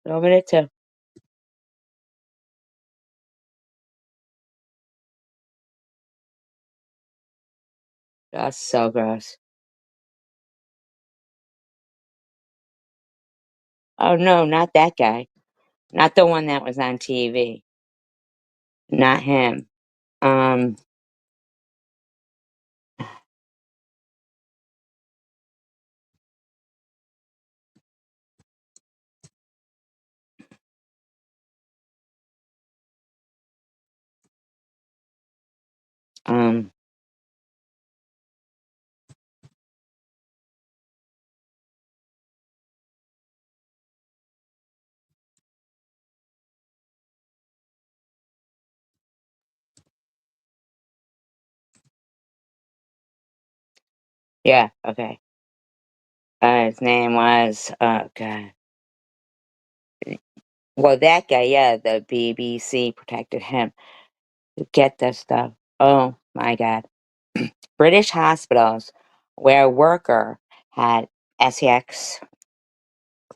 Filming it too. That's so gross. Oh no, not that guy. Not the one that was on TV. Not him. Um, um, yeah, okay. His name was, oh god. Well, that guy, yeah, the BBC protected him. Get this stuff. Oh my god. British hospitals where a worker had sex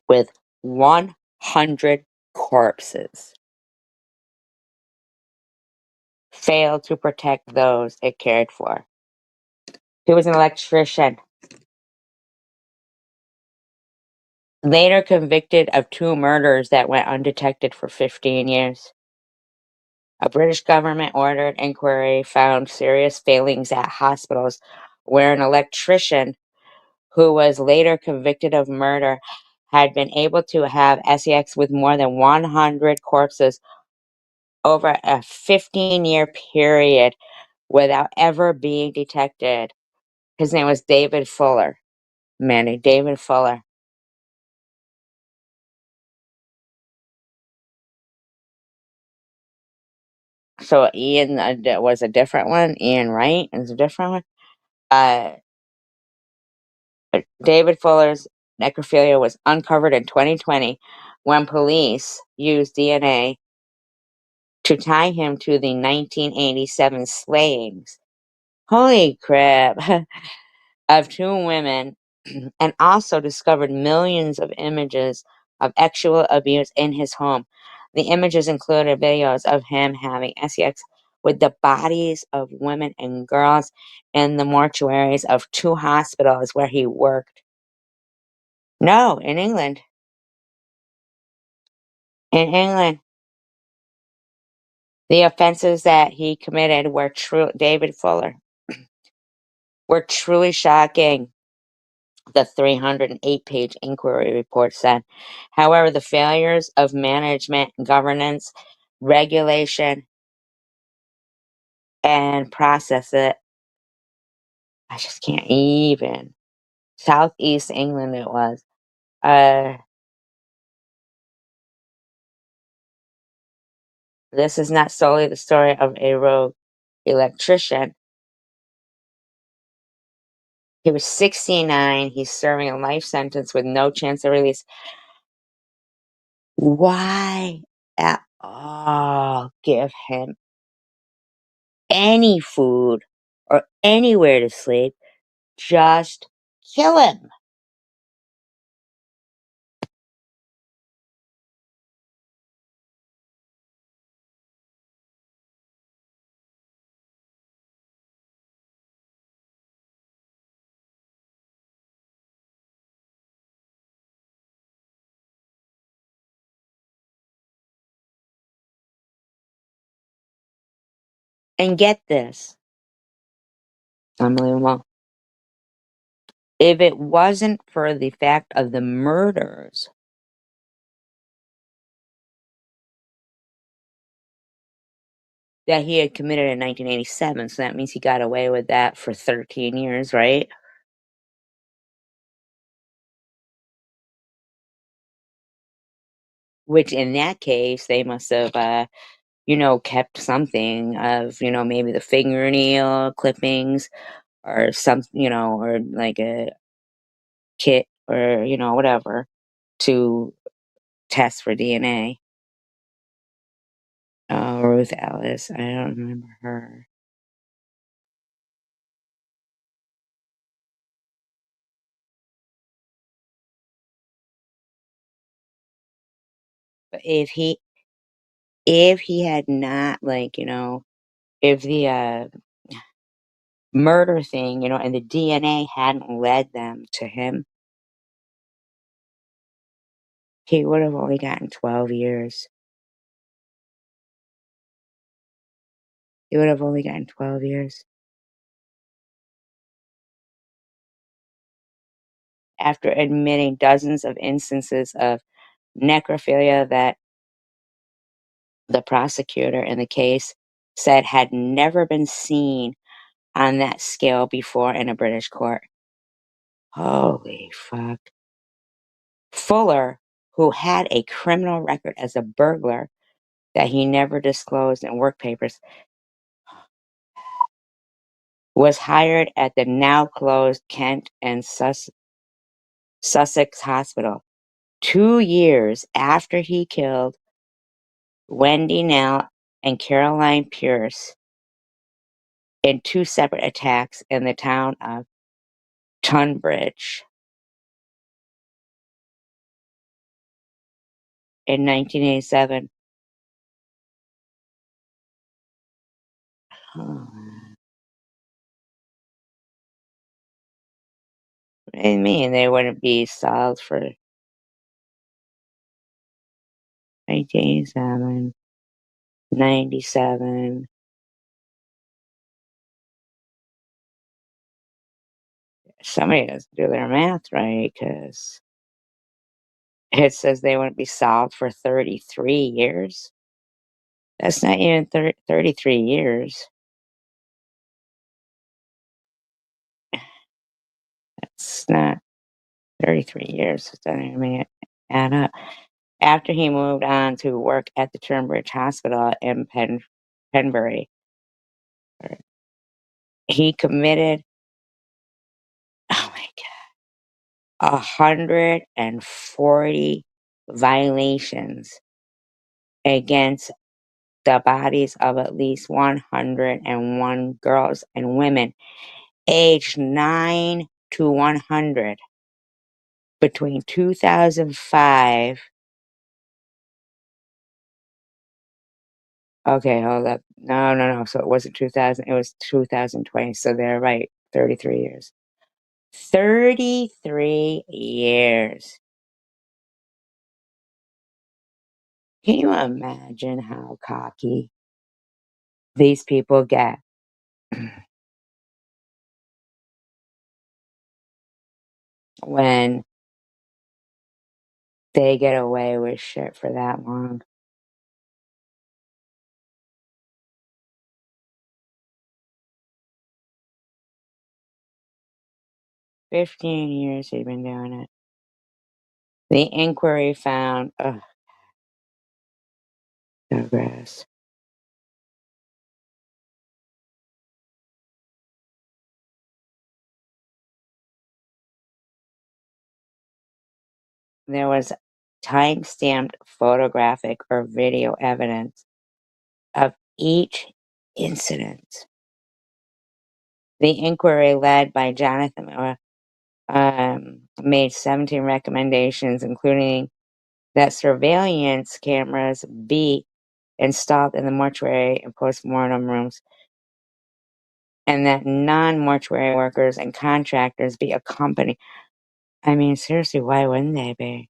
with 100 corpses failed to protect those it cared for. He was an electrician, later convicted of 2 murders that went undetected for 15 years. A British government ordered inquiry found serious failings at hospitals where an electrician who was later convicted of murder had been able to have sex with more than 100 corpses over a 15-year period without ever being detected. His name was David Fuller. Manny, David Fuller. So Ian was a different one. Ian Wright is a different one. Uh, David Fuller's necrophilia was uncovered in 2020 when police used DNA to tie him to the 1987 slayings. Holy crap. Of 2 women, and also discovered millions of images of sexual abuse in his home. The images included videos of him having sex with the bodies of women and girls in the mortuaries of 2 hospitals where he worked. No, in England. In England. The offenses that he committed were David Fuller, were truly shocking, the 308-page inquiry report said. However, the failures of management, governance, regulation, and process it, I just can't even. Southeast England it was. Uh, this is not solely the story of a rogue electrician. He was 69. He's serving a life sentence with no chance of release. Why at all give him any food or anywhere to sleep? Just kill him. And get this, unbelievable. If it wasn't for the fact of the murders that he had committed in 1987, so that means he got away with that for 13 years, right? Which in that case, they must have, kept something of, maybe the fingernail clippings or or like a kit or, whatever to test for DNA. Oh, Ruth Ellis, I don't remember her. But if he had not, like, if the murder thing, and the DNA hadn't led them to him, he would have only gotten 12 years. He would have only gotten 12 years. After admitting dozens of instances of necrophilia that the prosecutor in the case said had never been seen on that scale before in a British court. Holy fuck. Fuller, who had a criminal record as a burglar that he never disclosed in work papers, was hired at the now closed Kent and Sussex Hospital 2 years after he killed Wendy Nell and Caroline Pierce in two separate attacks in the town of Tunbridge in 1987. Oh, what do you mean they wouldn't be solved for 1987, 97? Somebody has to do their math right, because it says they wouldn't be solved for 33 years. That's not even 33 years. It's not 33 years. It doesn't even add up. After he moved on to work at the Tunbridge Hospital in Penbury, he committed, oh my God, 140 violations against the bodies of at least 101 girls and women aged 9 to 100 between 2005. Okay, hold up. No, no, no. So it wasn't 2000, it was 2020. So they're right. 33 years. 33 years. Can you imagine how cocky these people get when they get away with shit for that long? 15 years he'd been doing it. The inquiry found, oh, so gross. There was time-stamped photographic or video evidence of each incident. The inquiry, led by Jonathan Miller, made 17 recommendations, including that surveillance cameras be installed in the mortuary and postmortem rooms, and that non-mortuary workers and contractors be accompanied. I mean, seriously, why wouldn't they be?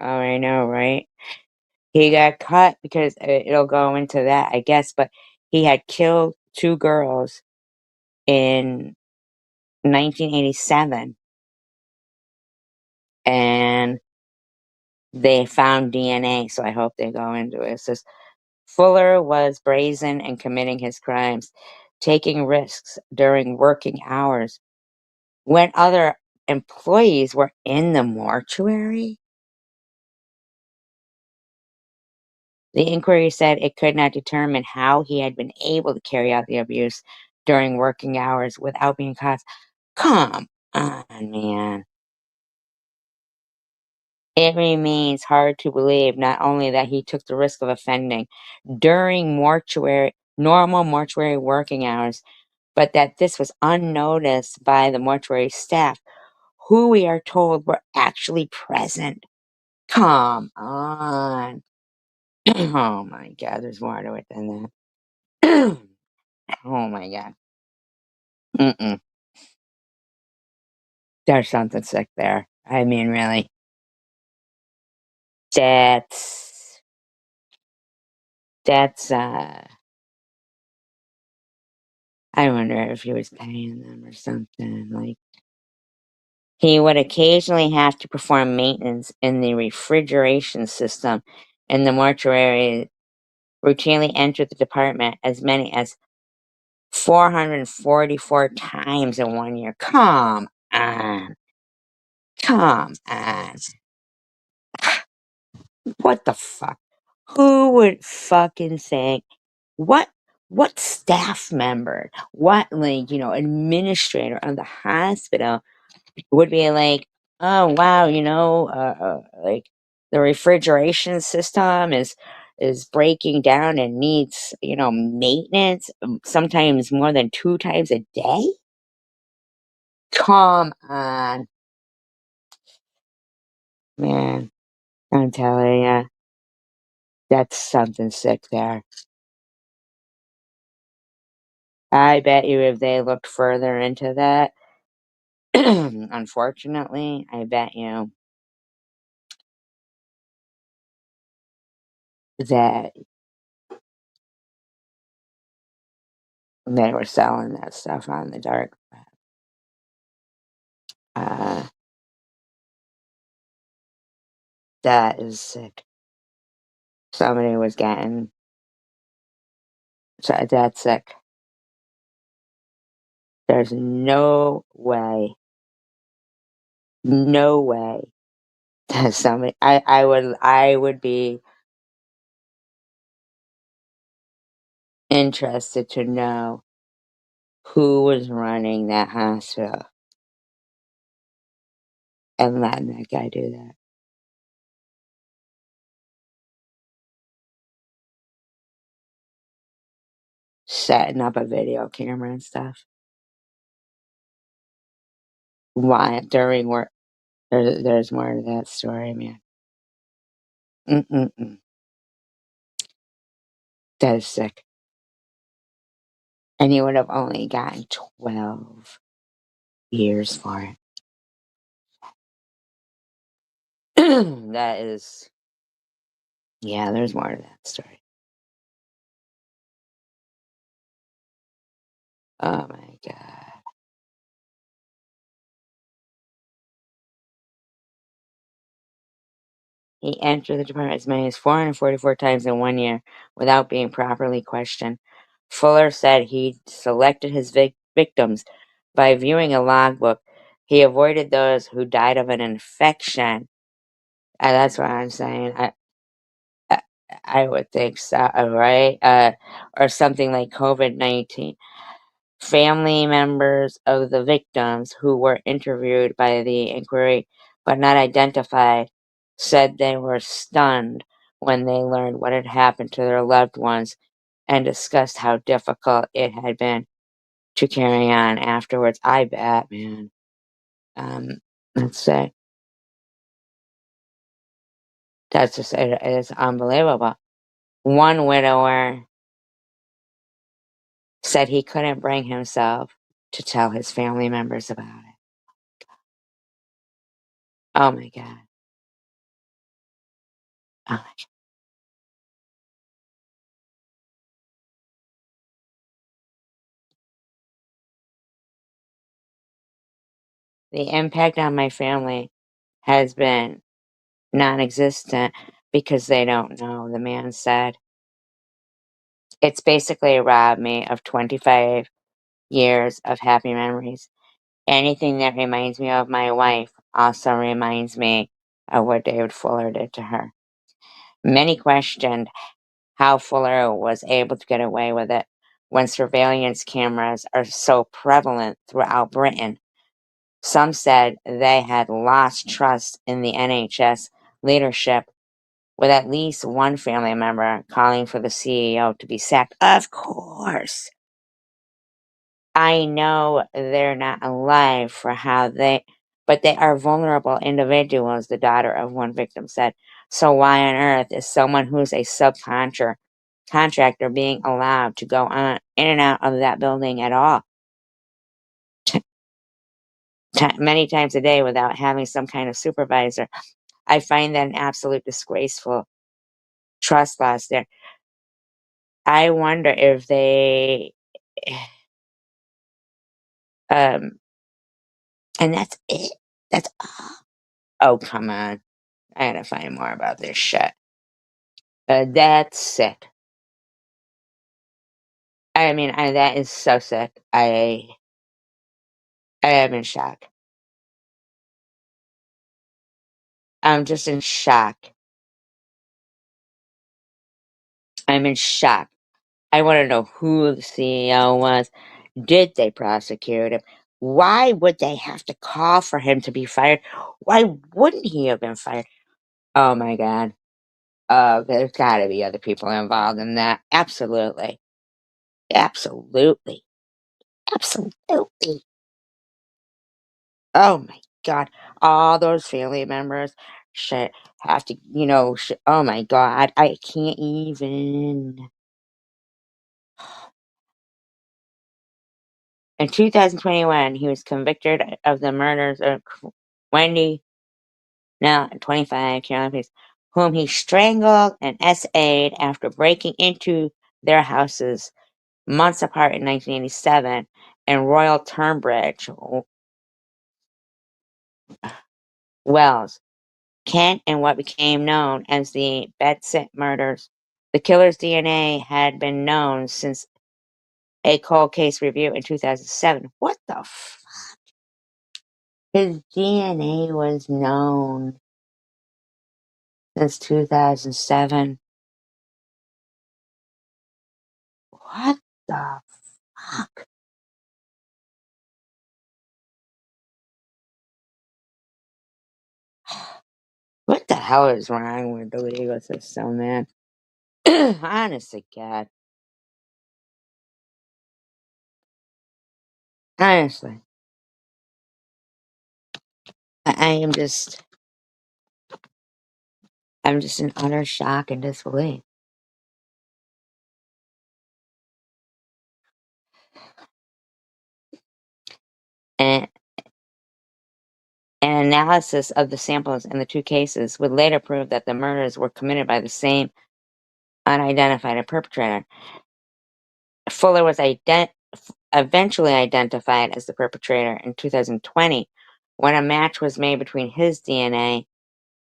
Oh, I know, right? He got caught because it'll go into that, I guess, but he had killed 2 girls in 1987, and they found DNA, so I hope they go into it. It says, "Fuller was brazen in committing his crimes, taking risks during working hours when other employees were in the mortuary." The inquiry said it could not determine how he had been able to carry out the abuse during working hours without being caught. Come on, man. It remains hard to believe not only that he took the risk of offending during normal mortuary working hours, but that this was unnoticed by the mortuary staff, who we are told were actually present. Come on. Oh my God, there's more to it than that. Oh my God. Mm-mm. There's something sick there. I mean, really. That's that's I wonder if he was paying them or something. Like, he would occasionally have to perform maintenance in the refrigeration system in the mortuary, routinely entered the department as many as 444 times in 1 year. Come on. Come on. What the fuck? Who would fucking think what what staff member, what, like, administrator of the hospital would be like, "Oh, wow, like, the refrigeration system is breaking down and needs, maintenance, sometimes more than 2 times a day?" Come on, man. I'm telling ya, that's something sick there. I bet you if they looked further into that, unfortunately, I bet you that they were selling that stuff on the dark web. Uh, that is sick. Somebody was getting that's sick. There's no way that somebody I would be interested to know who was running that hospital and letting that guy do that. Setting up a video camera and stuff. Why during work there's more to that story, man. Mm-mm-mm. That is sick. And he would have only gotten 12 years for it. That is yeah, there's more to that story. Oh my god. He entered the department as many as 444 times in 1 year without being properly questioned. Fuller said he selected his victims by viewing a logbook. He avoided those who died of an infection. That's what I'm saying. I I would think so, right? Or something like COVID-19. Family members of the victims who were interviewed by the inquiry but not identified said they were stunned when they learned what had happened to their loved ones and discussed how difficult it had been to carry on afterwards. I bet, man. Um, let's say that's just it's unbelievable. One widower said he couldn't bring himself to tell his family members about it. Oh my god. uh, the impact on my family has been non-existent because they don't know, the man said. It's basically robbed me of 25 years of happy memories. Anything that reminds me of my wife also reminds me of what David Fuller did to her. Many questioned how Fuller was able to get away with it when surveillance cameras are so prevalent throughout Britain. Some said they had lost trust in the NHS leadership, with at least one family member calling for the CEO to be sacked. Of course. I know they're not alive for how but they are vulnerable individuals, the daughter of one victim said. So why on earth is someone who's a contractor being allowed to go on in and out of that building at all, many times a day without having some kind of supervisor? I find that an absolute disgraceful trust loss there. I wonder if they, um, and that's it. That's all. Oh, come on. I gotta find more about this shit. That's it. I mean, that is so sick. I am in shock. I'm just in shock. I'm in shock. I wanna know who the CEO was. Did they prosecute him? Why would they have to call for him to be fired? Why wouldn't he have been fired? Oh my god. Oh, there's gotta be other people involved in that. Absolutely. Absolutely. Absolutely. Oh my god. All those family members should have to, oh my god, I can't even. In 2021, he was convicted of the murders of Wendy, now 25, Carolyn Pierce, whom he strangled and SA'd after breaking into their houses months apart in 1987 and Royal Turnbridge, Wells, Kent, and what became known as the Betsit murders. The killer's DNA had been known since a cold case review in 2007. What the His DNA was known since 2007. What the fuck? What the hell is wrong with the legal system, man? Honest to God. Honestly. I am just I'm just in utter shock and disbelief. And an analysis of the samples in the two cases would later prove that the murders were committed by the same unidentified perpetrator. Fuller was eventually identified as the perpetrator in 2020 when a match was made between his DNA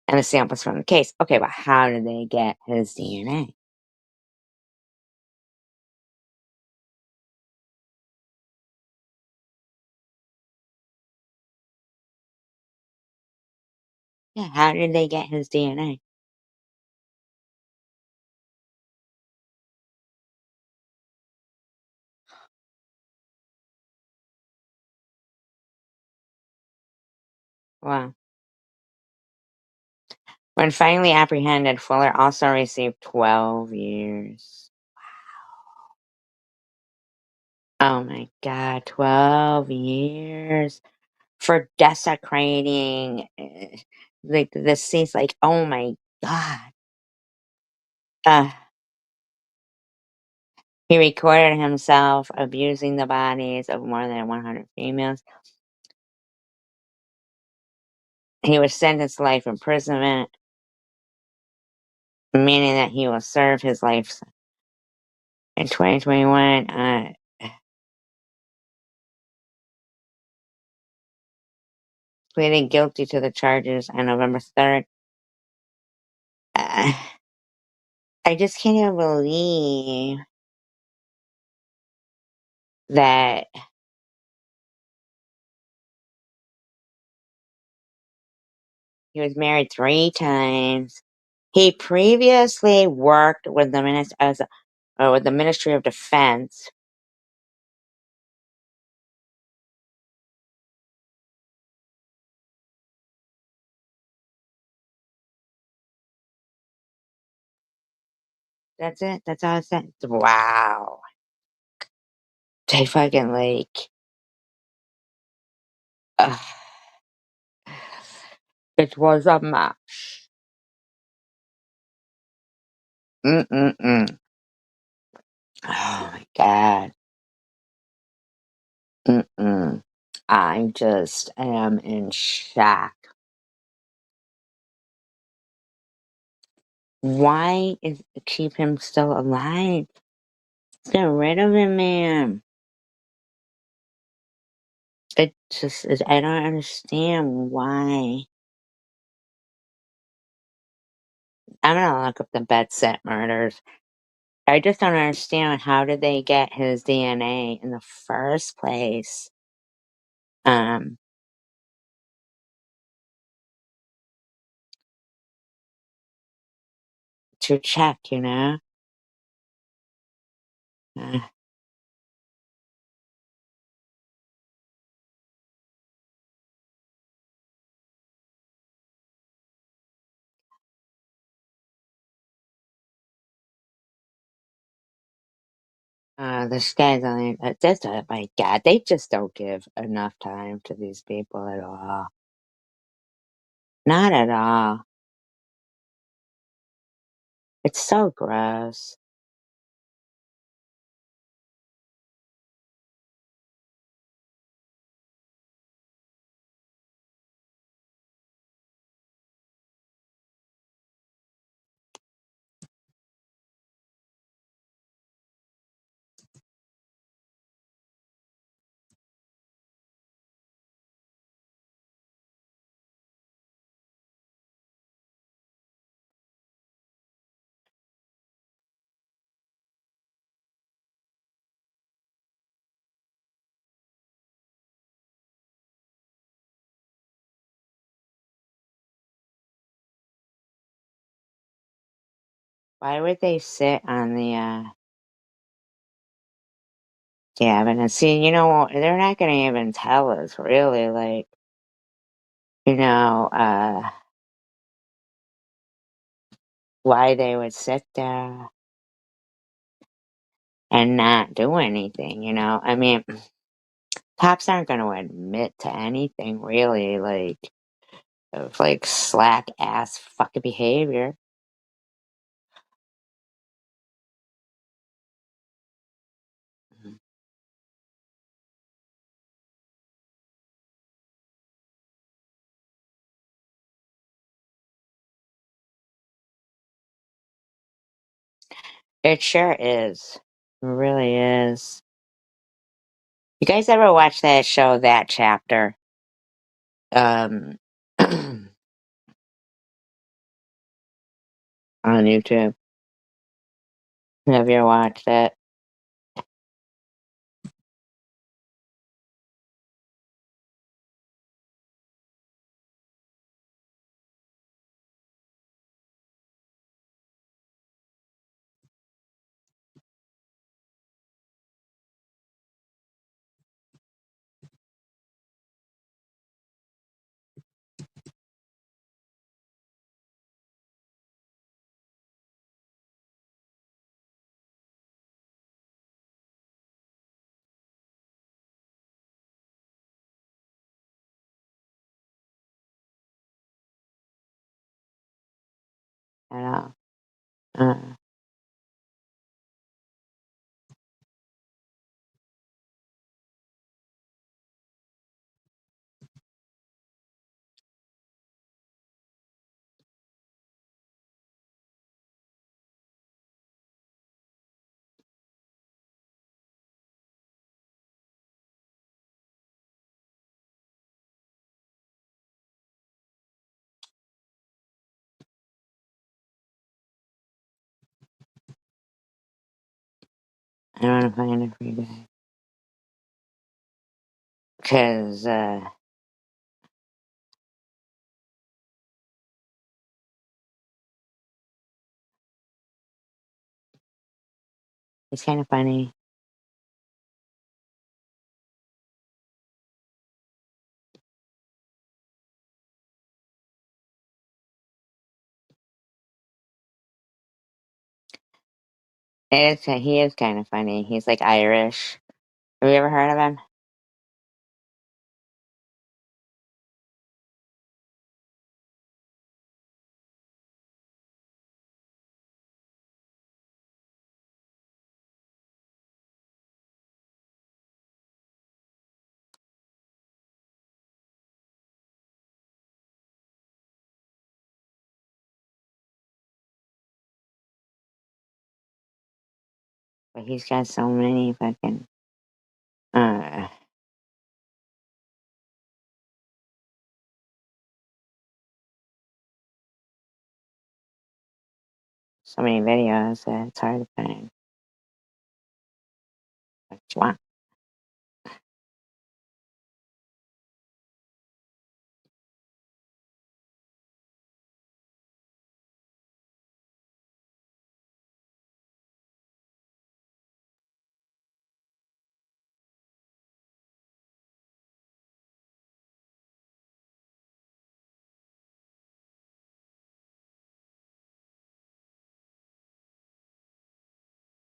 and the samples from the case. Okay, but how did they get his DNA? Yeah, how did they get his DNA? Wow. When finally apprehended, Fuller also received 12 years. Oh my god, 12 years for desecrating, like, the scenes, like, oh my god. Uh, he recorded himself abusing the bodies of more than 100 females. He was sentenced to life imprisonment. meaning that he will serve his life in 2021, pleaded guilty to the charges on November 3rd. Uh, I just can't even believe that he was married 3 times. He previously worked with the with the Ministry of Defense. That's it. That's all it said. Wow. They fucking like, ugh, it was a match. Mm-mm-mm. Oh my god. Mm-mm. I just am in shock. Why is keep him still alive? Get rid of him, man. It just is, I don't understand why. I'm gonna look up the Bedsit murders. I just don't understand how did they get his DNA in the first place? Um, to check, you know? Uh, this guy's only, my god, they just don't give enough time to these people at all. Not at all. It's so gross. Why would they sit on the, cabin and see, you know, they're not gonna even tell us really, like, you know, why they would sit there and not do anything, you know? I mean, cops aren't gonna admit to anything really, like, of, like, slack ass fucking behavior. Mhm. It sure is. It really is. You guys ever watch that show, That Chapter? Um, on YouTube? Have you ever watched it? At all? Uh, I want to find it for you guys. Because, it's kind of funny. He is kind of funny. He's like Irish. Have you ever heard of him? But he's got so many fucking, uh, so many videos that it's hard to find what you want.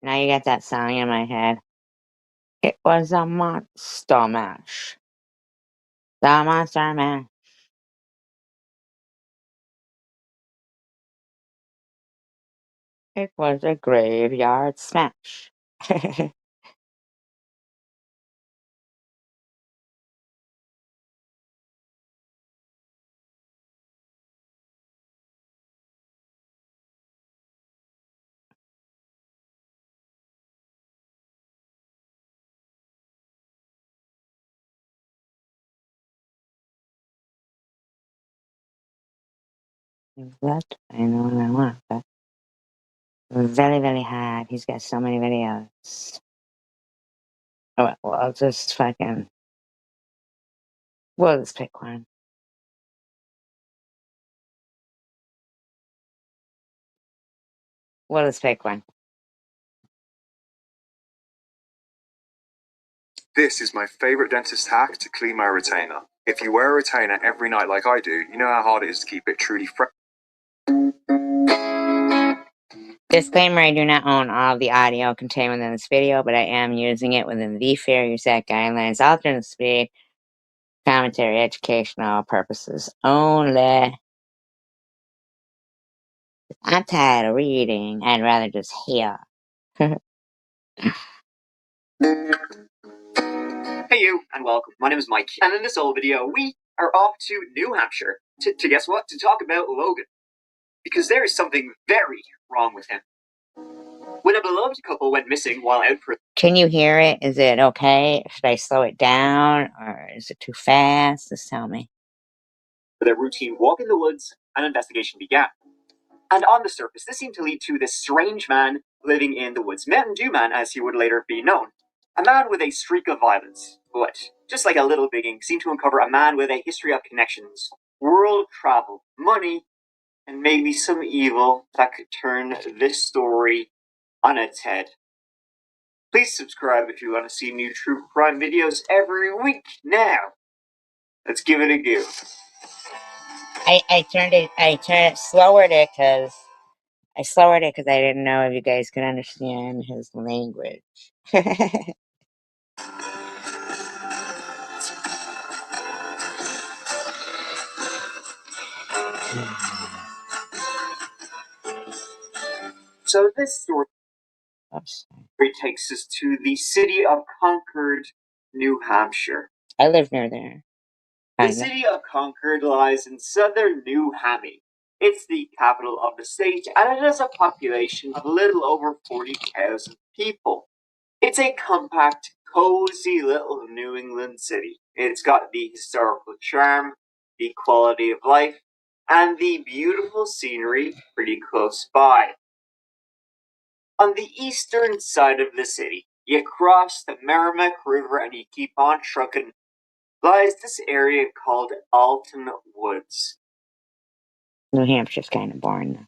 Now you got that song in my head. It was a monster mash. The monster mash. It was a graveyard smash. What? I know what I want, but very, very hard. He's got so many videos. Oh, well, I'll just fucking. We'll just pick one. We'll just pick one. This is my favourite dentist hack to clean my retainer. If you wear a retainer every night like I do, you know how hard it is to keep it truly fresh. Disclaimer, I do not own all of the audio contained within this video, but I am using it within the Fair Use Act guidelines, alternate speed, commentary, educational purposes only. I'm tired of reading. I'd rather just hear. Hey you, and welcome. My name is Mike, and in this old video, we are off to New Hampshire to guess what? To talk about Logan. Because there is something very wrong with him. When a beloved couple went missing while out for Can you hear it? Is it okay? Should I slow it down, or is it too fast? Just tell me. their routine walk in the woods, an investigation began. And on the surface, this seemed to lead to this strange man living in the woods. Mountain Dew Man, as he would later be known. A man with a streak of violence, but just like a little digging, seemed to uncover a man with a history of connections, world travel, money, and maybe some evil that could turn this story on its head. Please subscribe if you want to see new true crime videos every week. Now, let's give it a go. I turned it slower because I didn't know if you guys could understand his language. So this story Oops. takes us to the city of Concord, New Hampshire. I live near there. The city of Concord lies in southern New Hampshire. It's the capital of the state, and it has a population of a little over 40,000 people. It's a compact, cozy little New England city. It's got the historical charm, the quality of life, and the beautiful scenery pretty close by. On the eastern side of the city, You cross the Merrimack River and you keep on trucking, lies this area called Alton Woods. New Hampshire's kind of boring, though.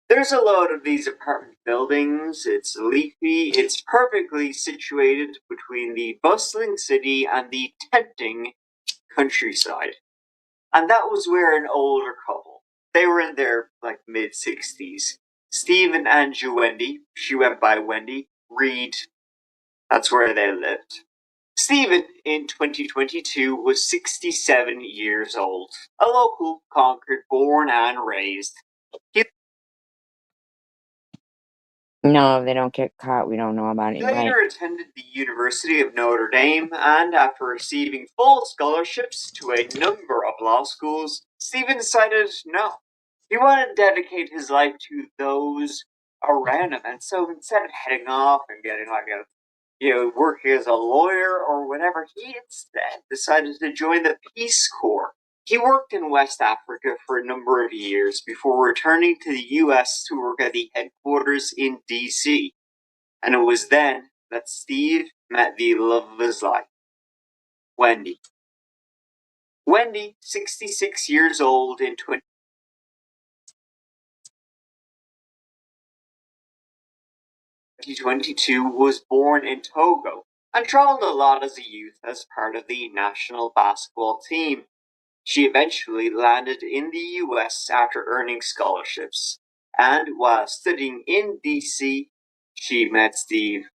There's a lot of these apartment buildings. It's leafy. It's perfectly situated between the bustling city and the tempting countryside. And that was where an older couple, they were in their mid-60s. Stephen and Wendy, she went by Wendy, Reed, that's where they lived. Stephen, in 2022, was 67 years old. A local Concord, born and raised. No, if they don't get caught, we don't know about He it, right? later attended the University of Notre Dame, and after receiving full scholarships to a number of law schools, Stephen decided no. He wanted to dedicate his life to those around him, and so instead of heading off and getting working as a lawyer or whatever, he instead decided to join the Peace Corps. He worked in West Africa for a number of years before returning to the US to work at the headquarters in DC. And it was then that Steve met the love of his life, Wendy. Wendy, 66 years old in 2022, was born in Togo and traveled a lot as a youth as part of the national basketball team. She eventually landed in the US after earning scholarships, and while studying in DC, she met Steve.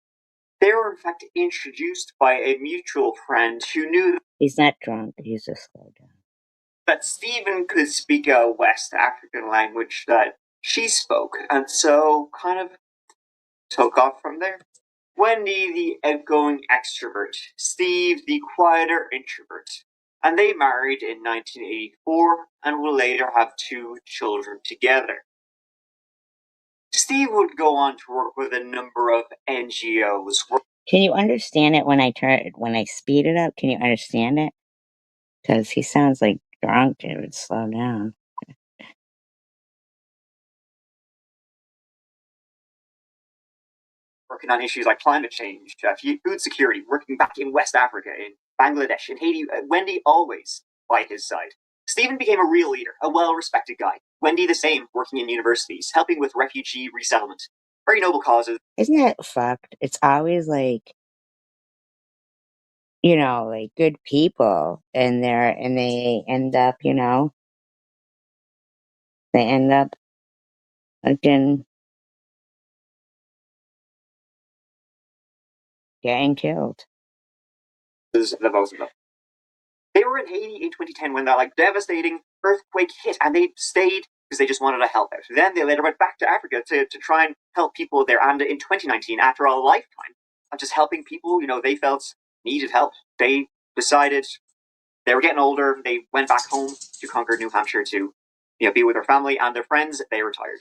They were in fact introduced by a mutual friend who knew He's not drunk, he's just slowed down. that Stephen could speak a West African language that she spoke, and so kind of took off from there. Wendy, the outgoing extrovert, Steve, the quieter introvert. And they married in 1984 and will later have 2 children together. Steve would go on to work with a number of NGOs. Can you understand it when I speed it up? Can you understand it? Because he sounds like drunk. It would slow down. Working on issues like climate change, food security, working back in West Africa, in Bangladesh, in Haiti. Wendy always by his side. Stephen became a real leader, a well-respected guy. Wendy the same, working in universities, helping with refugee resettlement. Very noble causes. Isn't that fucked? It's always like good people in there, and they end up, again getting killed. The most of them. They were in Haiti in 2010 when that devastating earthquake hit, and they stayed because they just wanted to help out. Then they later went back to Africa to try and help people there. And in 2019, after a lifetime of just helping people, they felt needed help, they decided they were getting older. They went back home to Concord, New Hampshire to be with their family and their friends. They retired.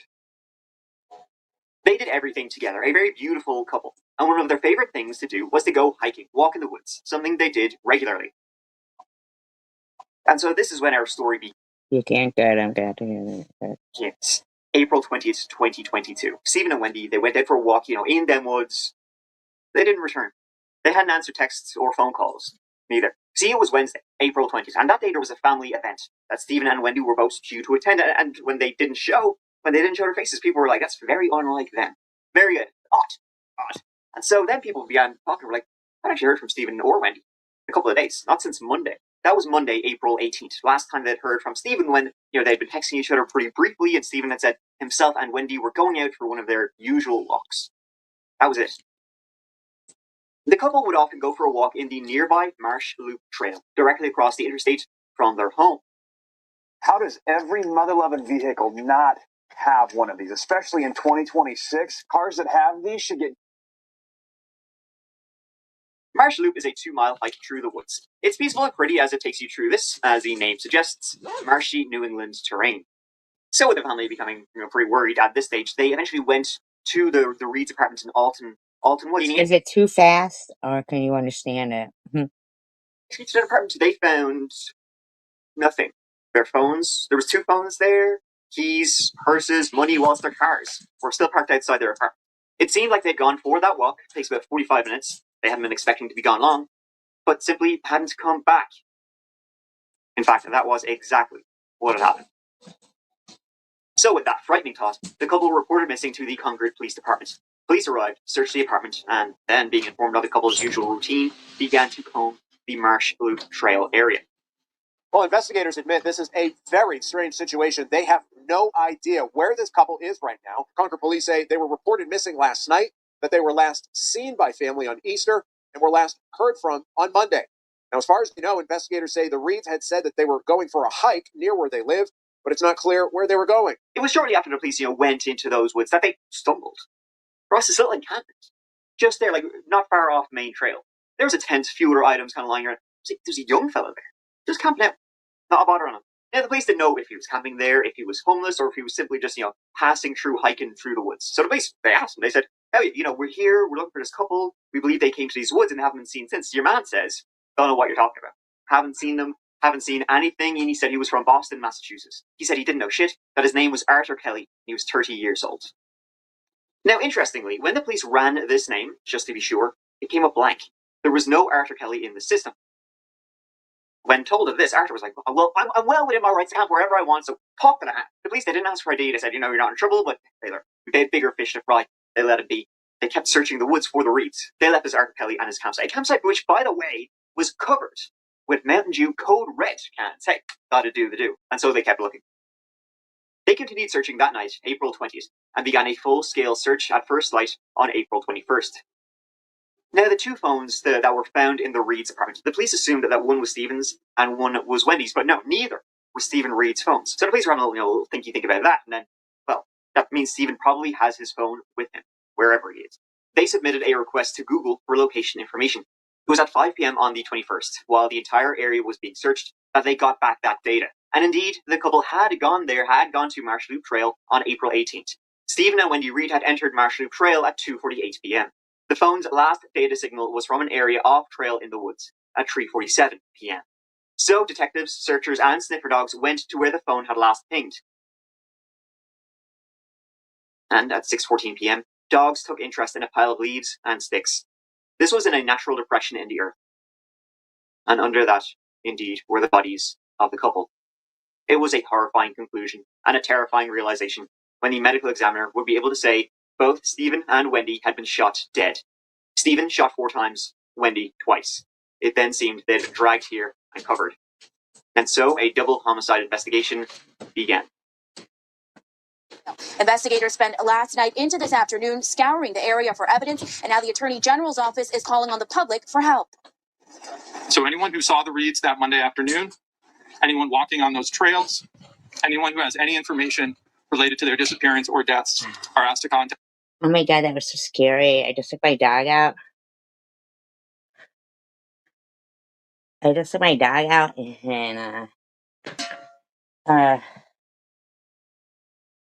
They did everything together, a very beautiful couple. And one of their favorite things to do was to go hiking, walk in the woods, something they did regularly. And so this is when our story began. You can't get I'm glad to hear that. Yes. April 20th, 2022. Stephen and Wendy, they went out for a walk, in them woods. They didn't return. They hadn't answered texts or phone calls. Neither. See, it was Wednesday, April 20th, and that day there was a family event that Stephen and Wendy were both due to attend, and when they didn't show their faces, people were like, that's very unlike them. Very odd. And so then people began talking, were like, I haven't actually heard from Stephen or Wendy in a couple of days, not since Monday. That was Monday, April 18th, last time they'd heard from Stephen when, they'd been texting each other pretty briefly, and Stephen had said himself and Wendy were going out for one of their usual walks. That was it. The couple would often go for a walk in the nearby Marsh Loop Trail, directly across the interstate from their home. How does every mother-loving vehicle not have one of these, especially in 2026? Cars that have these should get... Marsh Loop is a 2-mile hike through the woods. It's peaceful and pretty as it takes you through this, as the name suggests, marshy New England terrain. So with the family becoming pretty worried at this stage, they eventually went to the Reed's apartment in Alton Woods. Is it too fast, or can you understand it? To their apartment, they found nothing. Their phones, there was 2 phones there, keys, purses, money, wallets, their cars were still parked outside their apartment. It seemed like they'd gone for that walk. It takes about 45 minutes. They hadn't been expecting to be gone long, but simply hadn't come back. In fact, that was exactly what had happened. So with that frightening thought, the couple were reported missing to the Concord Police Department. Police arrived, searched the apartment, and then, being informed of the couple's usual routine, began to comb the Marsh Loop Trail area. Well, investigators admit this is a very strange situation. They have no idea where this couple is right now. Concord police say they were reported missing last night, that they were last seen by family on Easter, and were last heard from on Monday. Now, as far as you know, investigators say the Reeds had said that they were going for a hike near where they live, but it's not clear where they were going. It was shortly after the police, went into those woods that they stumbled across this little encampment. Just there, like, not far off the main trail. There was a tent, few other items kind of lying around. There's a young fella there, just camping out. Not a bother on him. Now, the police didn't know if he was camping there, if he was homeless, or if he was simply just, passing through, hiking through the woods. So the police, they asked him, they said, "Hey, we're here, we're looking for this couple. We believe they came to these woods and haven't been seen since." Your man says, "Don't know what you're talking about. Haven't seen them, haven't seen anything." And he said he was from Boston, Massachusetts. He said he didn't know shit, that his name was Arthur Kelly. He was 30 years old. Now, interestingly, when the police ran this name, just to be sure, it came up blank. There was no Arthur Kelly in the system. When told of this, Arthur was like, "Well, I'm well within my rights to camp wherever I want, so talk to that." The police, they didn't ask for ID. They said, you're not in trouble, but they had bigger fish to fry. They let it be. They kept searching the woods for the Reeds. They left this Arthur Kelly and his campsite. A campsite which, by the way, was covered with Mountain Dew Code Red cans. Hey, gotta do the do. And so they kept looking. They continued searching that night, April 20th, and began a full-scale search at first light on April 21st. Now, the two phones that were found in the Reeds' apartment, the police assumed that one was Stephen's and one was Wendy's, but no, neither were Stephen Reed's phones. So the police were having a little thinky about that, and then, well, that means Stephen probably has his phone with him, wherever he is. They submitted a request to Google for location information. It was at 5 p.m. on the 21st, while the entire area was being searched, that they got back that data. And indeed, the couple had gone to Marsh Loop Trail on April 18th. Stephen and Wendy Reed had entered Marsh Loop Trail at 2:48 p.m. The phone's last data signal was from an area off trail in the woods at 3:47 p.m. So detectives, searchers, and sniffer dogs went to where the phone had last pinged. And at 6:14 p.m., dogs took interest in a pile of leaves and sticks. This was in a natural depression in the earth. And under that, indeed, were the bodies of the couple. It was a horrifying conclusion and a terrifying realization when the medical examiner would be able to say both Stephen and Wendy had been shot dead. Stephen shot 4 times, Wendy twice. It then seemed they'd been dragged here and covered. And so a double homicide investigation began. Investigators spent last night into this afternoon scouring the area for evidence, and now the Attorney General's office is calling on the public for help. So anyone who saw the Reeds that Monday afternoon, anyone walking on those trails, anyone who has any information related to their disappearance or deaths are asked to contact. Oh my God, that was so scary. I just took my dog out. And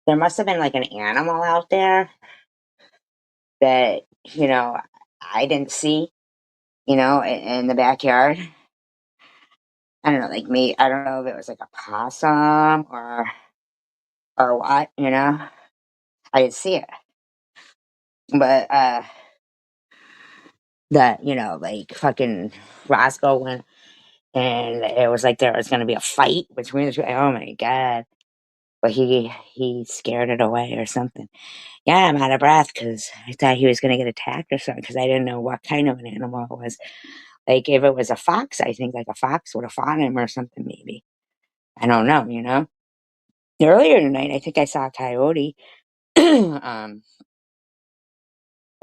there must have been like an animal out there that, I didn't see, in the backyard. I don't know, like me, I don't know if it was like a possum or what, I didn't see it. But, that, like fucking Roscoe went, and it was like there was going to be a fight between the two. Oh my God. But he scared it away or something. Yeah, I'm out of breath because I thought he was going to get attacked or something because I didn't know what kind of an animal it was. Like, if it was a fox, I think like a fox would have fought him or something, maybe. I don't know, Earlier tonight, I think I saw a coyote.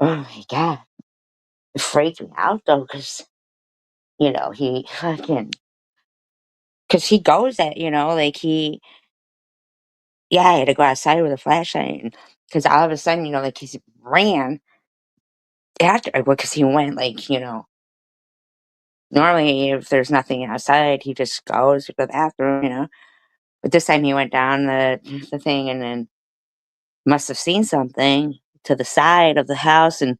Oh my God. It freaked me out, though, because, he fucking... Because he goes at, I had to go outside with a flashlight because all of a sudden, he ran after, because he went, normally if there's nothing outside, he just goes to the bathroom, but this time he went down the thing and then must have seen something to the side of the house, and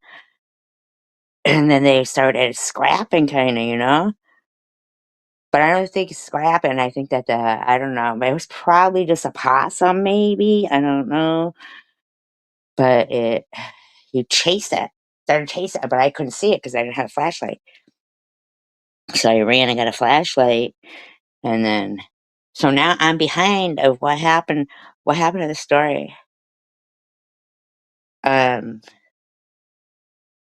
then they started scrapping kind of, but I don't think scrapping. I think that I don't know, it was probably just a possum, maybe, I don't know. But he started chasing it, but I couldn't see it because I didn't have a flashlight. So I ran and got a flashlight, and then, so now I'm behind of what happened to the story. Well,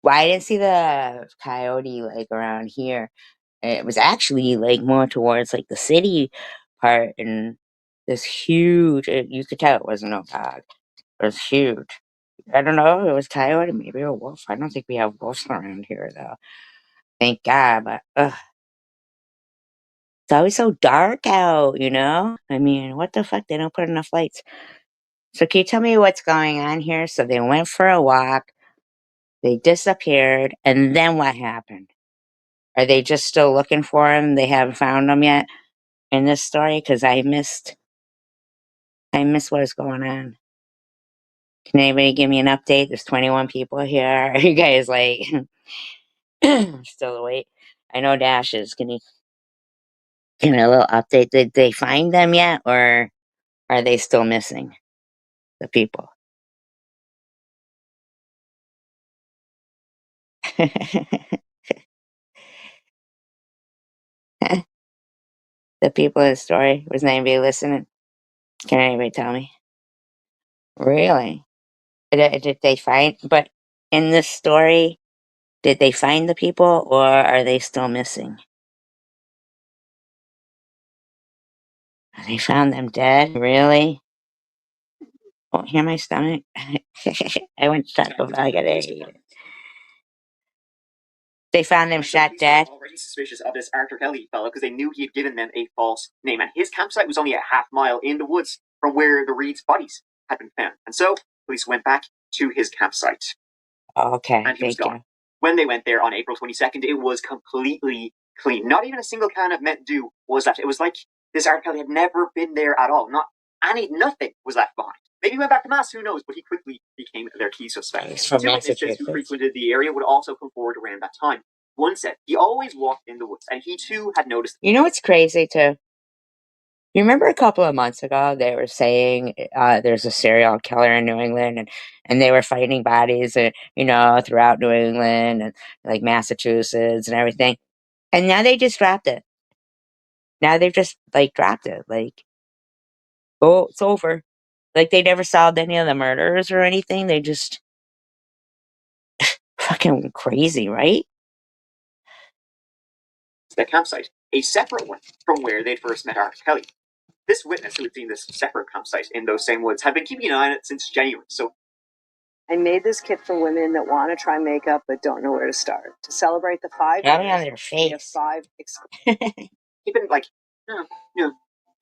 I didn't see the coyote, like, around here. It was actually, like, more towards, like, the city part, and this huge, you could tell it wasn't no dog. It was huge. I don't know, it was coyote, maybe a wolf. I don't think we have wolves around here, though. Thank God, but, ugh. It's always so dark out, you know? I mean, what the fuck? They don't put enough lights. So can you tell me what's going on here? So they went for a walk, they disappeared, and then what happened? Are they just still looking for him? They haven't found him yet in this story? Because I missed what is going on. Can anybody give me an update? There's 21 people here. Are you guys, like, still awake? I know Dash is. Can you give me a little update? Did they find them yet, or are they still missing the people? The people in the story. Was anybody listening? Can anybody tell me? Really? Did they find? But in this story, did they find the people, or are they still missing? They found them dead. Really? Oh, hear my stomach? I went to Taco Bell. I gotta eat it. They found them shot dead. Already suspicious of this Arthur Kelly fellow because they knew he had given them a false name, and his campsite was only a half-mile in the woods from where the Reeds' bodies had been found. And so police went back to his campsite. Okay, and he was thank gone. you. When they went there on April 22nd, it was completely clean. Not even a single can of Mountain Dew was left. It was like this Arthur Kelly had never been there at all. Nothing was left behind. Maybe he went back to Mass, who knows? But he quickly became their key suspect. He's from Two witnesses Massachusetts. who frequented the area would also come forward around that time. One said he always walked in the woods, and he too had noticed. You know what's crazy too? You remember a couple of months ago they were saying there's a serial killer in New England, and they were finding bodies, throughout New England and like Massachusetts and everything. And now they just dropped it. Now they've just like dropped it. Like, oh, it's over. Like they never solved any of the murders or anything. They just fucking crazy, right? The campsite, a separate one from where they'd first met Arthur Kelly. This witness who had seen this separate campsite in those same woods had been keeping an eye on it since January. So I made this kit for women that want to try makeup but don't know where to start. To celebrate the 5 Got it years, on their we have face. 5 he'd been like,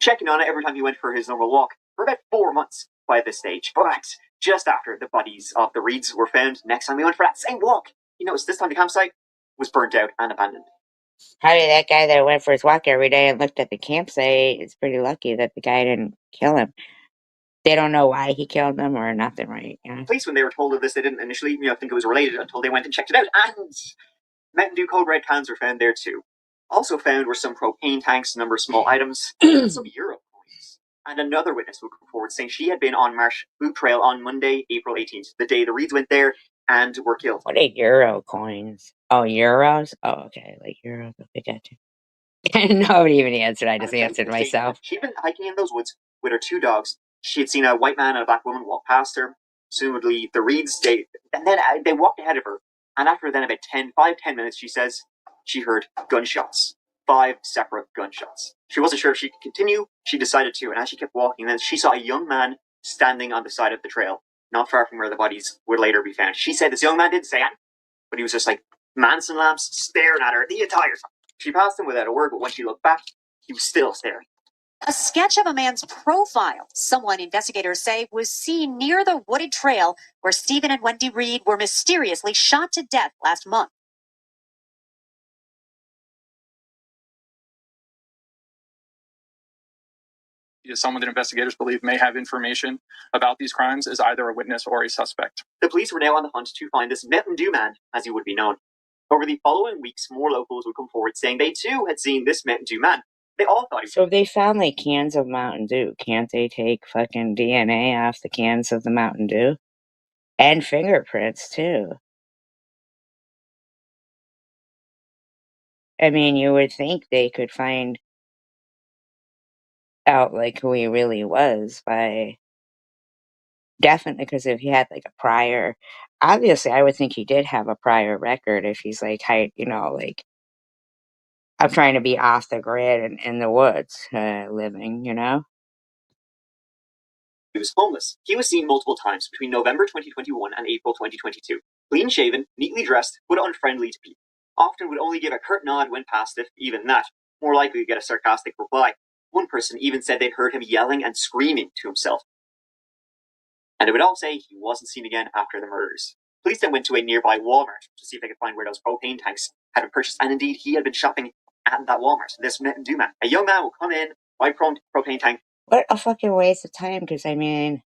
checking on it every time he went for his normal walk for about 4 months by this stage. But just after the bodies of the Reeds were found, next time he went for that same walk, he noticed this time the campsite was burnt out and abandoned. How did that guy that went for his walk every day and looked at the campsite is pretty lucky that the guy didn't kill him. They don't know why he killed them or nothing, right? Yeah. Police, when they were told of this, they didn't initially think it was related until they went and checked it out. And Mountain Dew Code Red cans were found there too. Also found were some propane tanks, a number of small items, and some euro coins. And another witness would come forward saying she had been on Marsh Boot Trail on Monday, April 18th, the day the Reeds went there and were killed. What are euro coins? Oh, euros? Oh, okay, like euros. Okay, gotcha. Nobody even answered. I just answered myself. She'd been hiking in those woods with her 2 dogs. She had seen a white man and a black woman walk past her. Presumably, the Reeds, they walked ahead of her. And after then about 10 minutes, she says she heard gunshots. 5 separate gunshots. She wasn't sure if she could continue. She decided to, and as she kept walking, then she saw a young man standing on the side of the trail, not far from where the bodies would later be found. She said this young man didn't say anything, but he was just like Manson lamps staring at her the entire time. She passed him without a word, but when she looked back, he was still staring. A sketch of a man's profile, someone investigators say was seen near the wooded trail where Stephen and Wendy Reed were mysteriously shot to death last month. Is someone that investigators believe may have information about these crimes as either a witness or a suspect. The police were now on the hunt to find this Mountain Dew man, as he would be known. Over the following weeks, more locals would come forward saying they too had seen this Mountain Dew man. They all thought he was. So if they found like cans of Mountain Dew, can't they take fucking DNA off the cans of the Mountain Dew? And fingerprints, too. I mean, you would think they could find out, like, who he really was by... Definitely, because if he had, like, a prior... Obviously, I would think he did have a prior record if he's, like, like... I'm trying to be off the grid and in the woods, living, you know? He was homeless. He was seen multiple times between November 2021 and April 2022. Clean shaven, neatly dressed, but unfriendly to people. Often would only give a curt nod when past, if even that. More likely to get a sarcastic reply. One person even said they'd heard him yelling and screaming to himself. And it would all say he wasn't seen again after the murders. Police then went to a nearby Walmart to see if they could find where those propane tanks had been purchased, and indeed he had been shopping at that Walmart. This do man. A young man will come in, buy propane tank. What a fucking waste of time, because, I mean...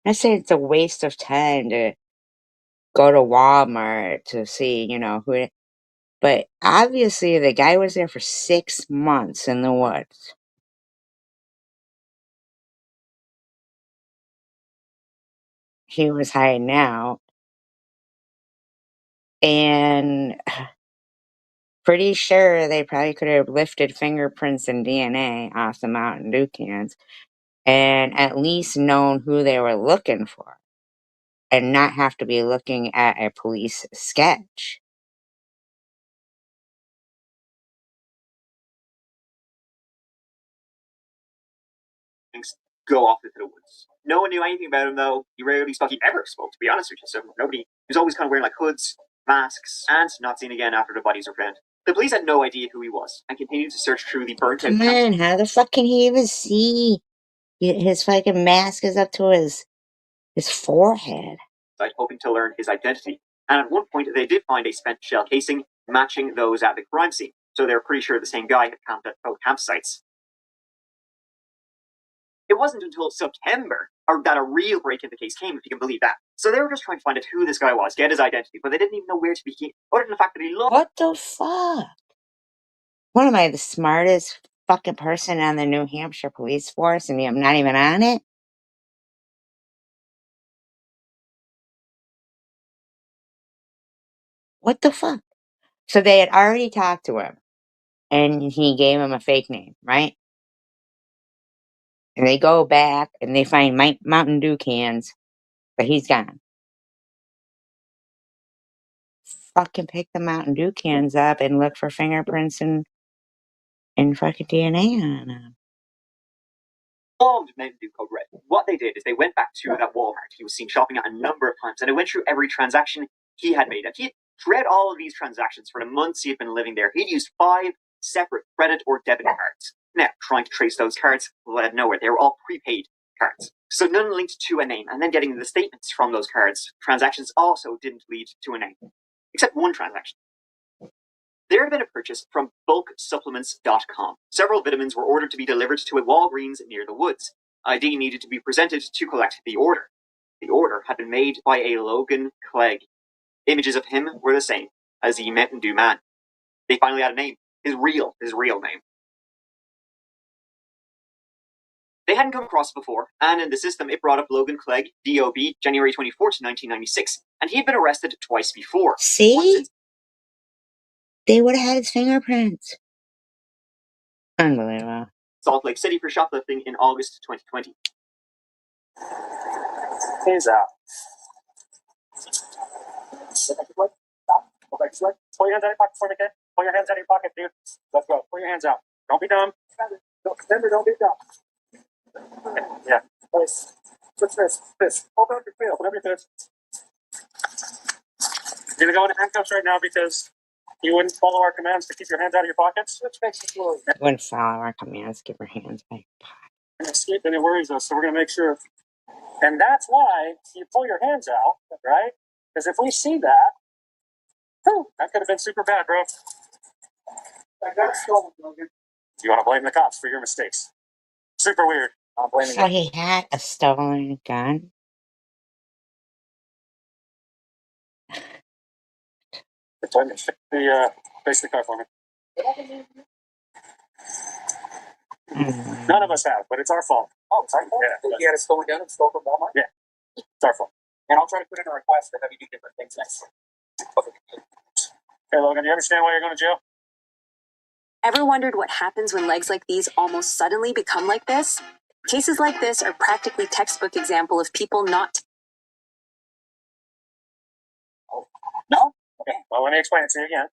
I say it's a waste of time to go to Walmart to see, you know, who... But obviously, the guy was there for 6 months in the woods. He was hiding out. And pretty sure they probably could have lifted fingerprints and DNA off the Mountain Dew cans and at least known who they were looking for and not have to be looking at a police sketch. Go off into the woods. No one knew anything about him, though. He rarely spoke. He ever spoke, to be honest with you. So nobody. He was always kind of wearing like hoods, masks, and not seen again after the bodies were found. The police had no idea who he was and continued to search through the burnt out. Come on, how the fuck can he even see? His fucking mask is up to his forehead. Hoping to learn his identity. And at one point, they did find a spent shell casing matching those at the crime scene. So they're pretty sure the same guy had camped at both campsites. It wasn't until September that a real break in the case came, if you can believe that. So they were just trying to find out who this guy was, get his identity, but they didn't even know where to begin, other than the fact that he looked. What the fuck? What am I, the smartest fucking person on the New Hampshire police force, and I'm not even on it? What the fuck? So they had already talked to him, and he gave him a fake name, right? And they go back, and they find Mountain Dew cans, but he's gone. Fucking pick the Mountain Dew cans up and look for fingerprints and fucking DNA on them. Mountain Dew Code Red. What they did is they went back to that Walmart he was seen shopping at a number of times, and it went through every transaction he had made. And he had read all of these transactions for the months he had been living there. He'd used 5 separate credit or debit cards. Now, trying to trace those cards led nowhere. They were all prepaid cards. So none linked to a name, and then getting the statements from those cards. Transactions also didn't lead to a name, except one transaction. There had been a purchase from bulksupplements.com. Several vitamins were ordered to be delivered to a Walgreens near the woods. ID needed to be presented to collect the order. The order had been made by a Logan Clegg. Images of him were the same as the Mountain Dew man. They finally had a name. His real name. They hadn't come across it before, and in the system it brought up Logan Clegg, DOB, January 24th, 1996, and he had been arrested twice before. See? They would have had his fingerprints. Unbelievable. Salt Lake City for shoplifting in August 2020. Hands out. Pull your hands out of your pocket for me, kid. Pull your hands out of your pocket, dude. Let's go. Pull your hands out. Don't be dumb. Remember, don't be dumb. Yeah. Nice. Switch this. Open up your fist. Open up your fist. You're gonna go into handcuffs right now because you wouldn't follow our commands to keep your hands out of your pockets. Which makes you worry. Wouldn't follow our commands. Keep your hands out of your pocket. And escape, and it worries us. So we're gonna make sure. And that's why you pull your hands out, right? Because if we see that, that could have been super bad, bro. I got stolen, Logan. You want to blame the cops for your mistakes? Super weird. I'm blaming So he had a stolen gun? The face the car for me. None of us have, but it's our fault. Oh, it's our fault? Yeah. He had a stolen gun and stole from Walmart? Yeah. It's our fault. And I'll try to put in a request to have you do different things next. Okay. Hey, Logan, do you understand why you're going to jail? Ever wondered what happens when legs like these almost suddenly become like this? Cases like this are practically textbook example of people not. No? Okay. Well, let me explain it to you again.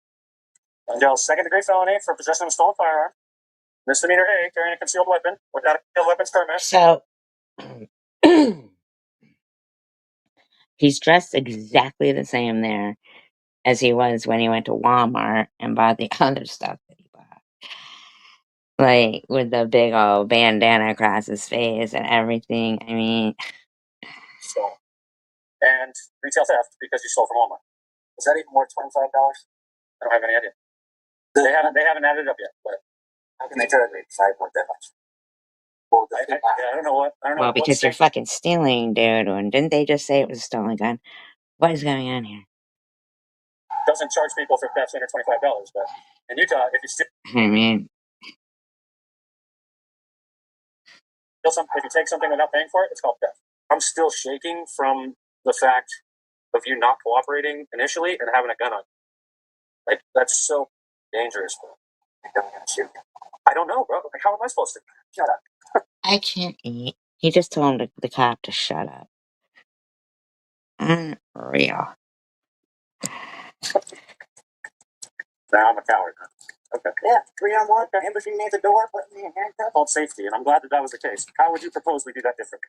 Lundell's second-degree felony for possession of a stolen firearm. Misdemeanor A, carrying a concealed weapon without a concealed weapons permit. So he's dressed exactly the same there as he was when he went to Walmart and bought the other stuff that he bought. Like, with the big old bandana across his face and everything. I mean, So, and retail theft because you stole from Walmart. Is that even more than $25? I don't have any idea. They haven't added it up yet, but How can they tell me it's not worth that much? Well, I don't know what. I don't know well, what because you're state- fucking stealing, dude. And didn't they just say it was a stolen gun? What is going on here? doesn't charge people for theft under $25, but in Utah, if you steal I mean, something, if you take something without paying for it, it's called theft. I'm still shaking from the fact of you not cooperating initially and having a gun on. Like, that's so dangerous, bro. They're gonna shoot you. I don't know, bro. Like, how am I supposed to? Shut up. I can't eat. He just told the cop to shut up. Unreal. Nah, I'm a coward. Okay. Yeah, 3-on-1, ambushing me at the door, putting me in handcuffs. Called safety, and I'm glad that was the case. How would you propose we do that differently?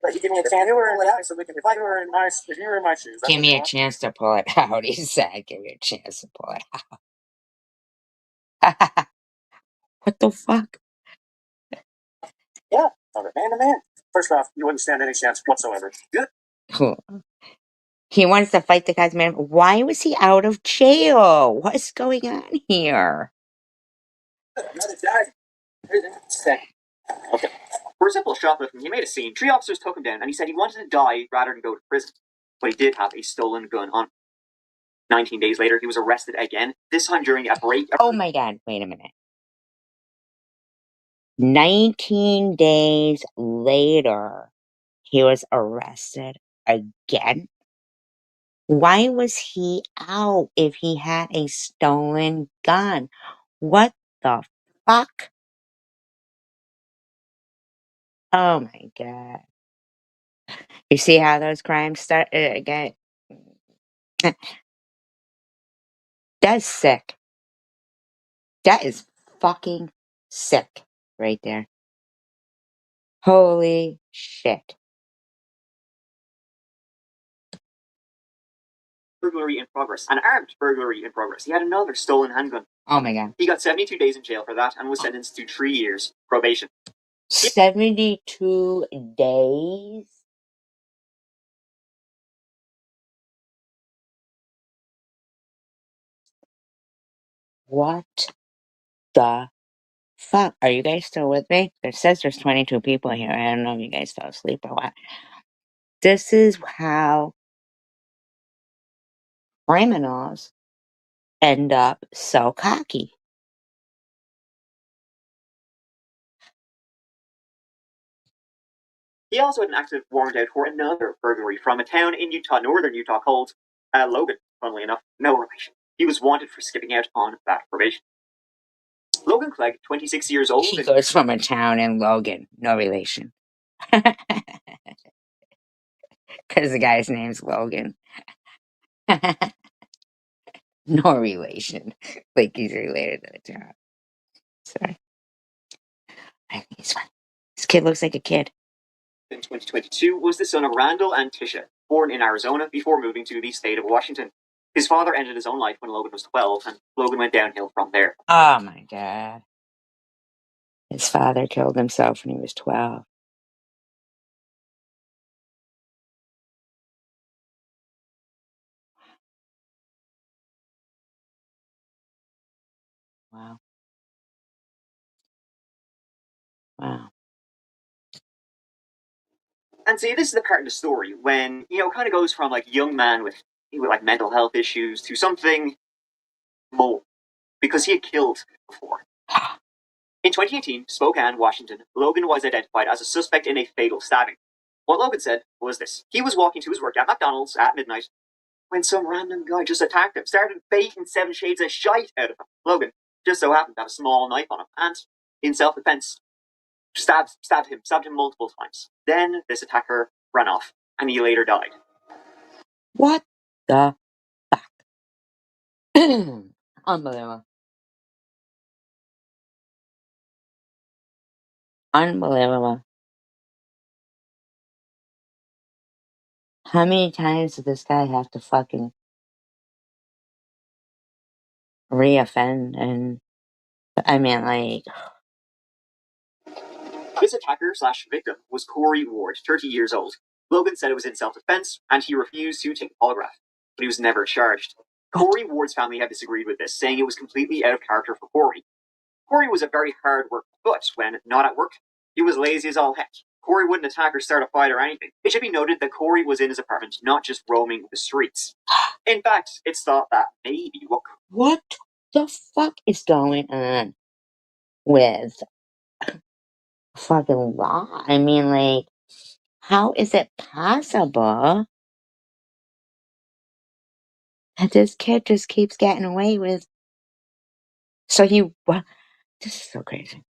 But you give me a If chance you to were pull it out so we can, if you were in my shoes, that's Give what me you a want? chance to pull it out, he said. Give me a chance to pull it out. What the fuck? Yeah, okay. Man to man. First off, you wouldn't stand any chance whatsoever. Good. Cool. He wants to fight the guy's man. Why was he out of jail? What's going on here? Another guy. Okay. For a simple shoplifting, he made a scene. 3 officers took him down, and he said he wanted to die rather than go to prison. But he did have a stolen gun on him. 19 days later, he was arrested again, this time during a break. Oh my god, wait a minute. 19 days later, he was arrested again? Why was he out if he had a stolen gun? What the fuck? Oh my god. You see how those crimes start again? That's sick. That is fucking sick right there. Holy shit. Burglary in progress. An armed burglary in progress. He had another stolen handgun. Oh my god. He got 72 days in jail for that and was sentenced to 3 years probation. 72 days? What the fuck? Are you guys still with me? It says there's 22 people here. I don't know if you guys fell asleep or what. This is how criminals end up so cocky. He also had an active warrant out for another burglary from a town in Utah, northern Utah, called Logan, funnily enough. No relation. He was wanted for skipping out on that probation. Logan Clegg, 26 years old. He goes from a town in Logan. No relation. Because the guy's name's Logan. No relation. Like he's related to the town. Sorry. I think he's fine. This kid looks like a kid. In 2022 was the son of Randall and Tisha, born in Arizona before moving to the state of Washington. His father ended his own life when Logan was 12, and Logan went downhill from there. Oh my god. His father killed himself when he was 12. Wow. Wow. And see, this is the part of the story when, kind of goes from like young man with like mental health issues to something more. Because he had killed before. In 2018, Spokane, Washington, Logan was identified as a suspect in a fatal stabbing. What Logan said was this: he was walking to his work at McDonald's at midnight when some random guy just attacked him, started baiting 7 shades of shite out of him. Logan just so happened to have a small knife on him, and in self-defense, stabbed him multiple times. Then this attacker ran off, and he later died. What the fuck? Unbelievable. Unbelievable. How many times did this guy have to fucking reoffend? And I mean, like, this attacker/victim was Corey Ward, 30 years old. Logan said it was in self-defense, and he refused to take a polygraph, but he was never charged. Corey Ward's family have disagreed with this, saying it was completely out of character for Corey. Corey was a very hard worker, but when not at work, he was lazy as all heck. Corey wouldn't attack or start a fight or anything. It should be noted that Corey was in his apartment, not just roaming the streets. In fact, it's thought that maybe what the fuck is going on with fucking law? I mean, like, how is it possible that this kid just keeps getting away with? So this is so crazy.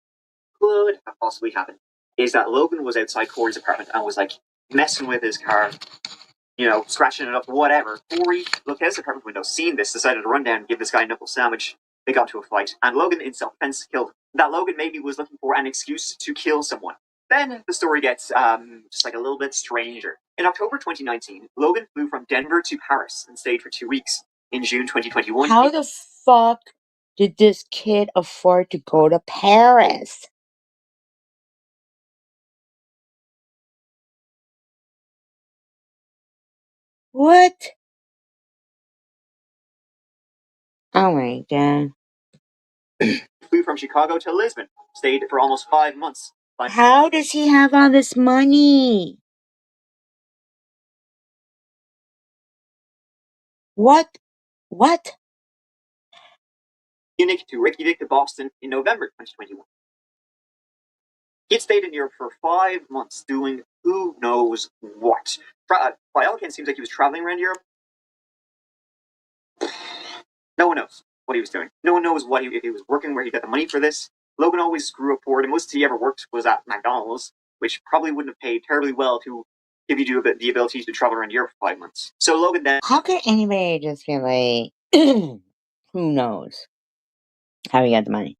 Could have possibly happened is that Logan was outside Corey's apartment and was like messing with his car, you know, scratching it up, whatever. Corey looked out his apartment window, seen this, decided to run down and give this guy a knuckle sandwich. They got into a fight, and Logan, in self-defense, killed him. That Logan maybe was looking for an excuse to kill someone. Then the story gets just like a little bit stranger. In October 2019, Logan flew from Denver to Paris and stayed for 2 weeks. In June 2021, How the fuck did this kid afford to go to Paris? What? Oh my god. Flew from Chicago to Lisbon, stayed for almost 5 months. How does he have all this money? What? Munich to Reykjavik to Boston in November 2021. He had stayed in Europe for 5 months doing who knows what. By all accounts, it seems like he was traveling around Europe. No one knows what he was doing. No one knows if he was working, where he got the money for this. Logan always grew up poor. The most he ever worked was at McDonald's, which probably wouldn't have paid terribly well to give you the ability to travel around Europe for 5 months. So Logan then... How could anybody just be like, who knows how he got the money?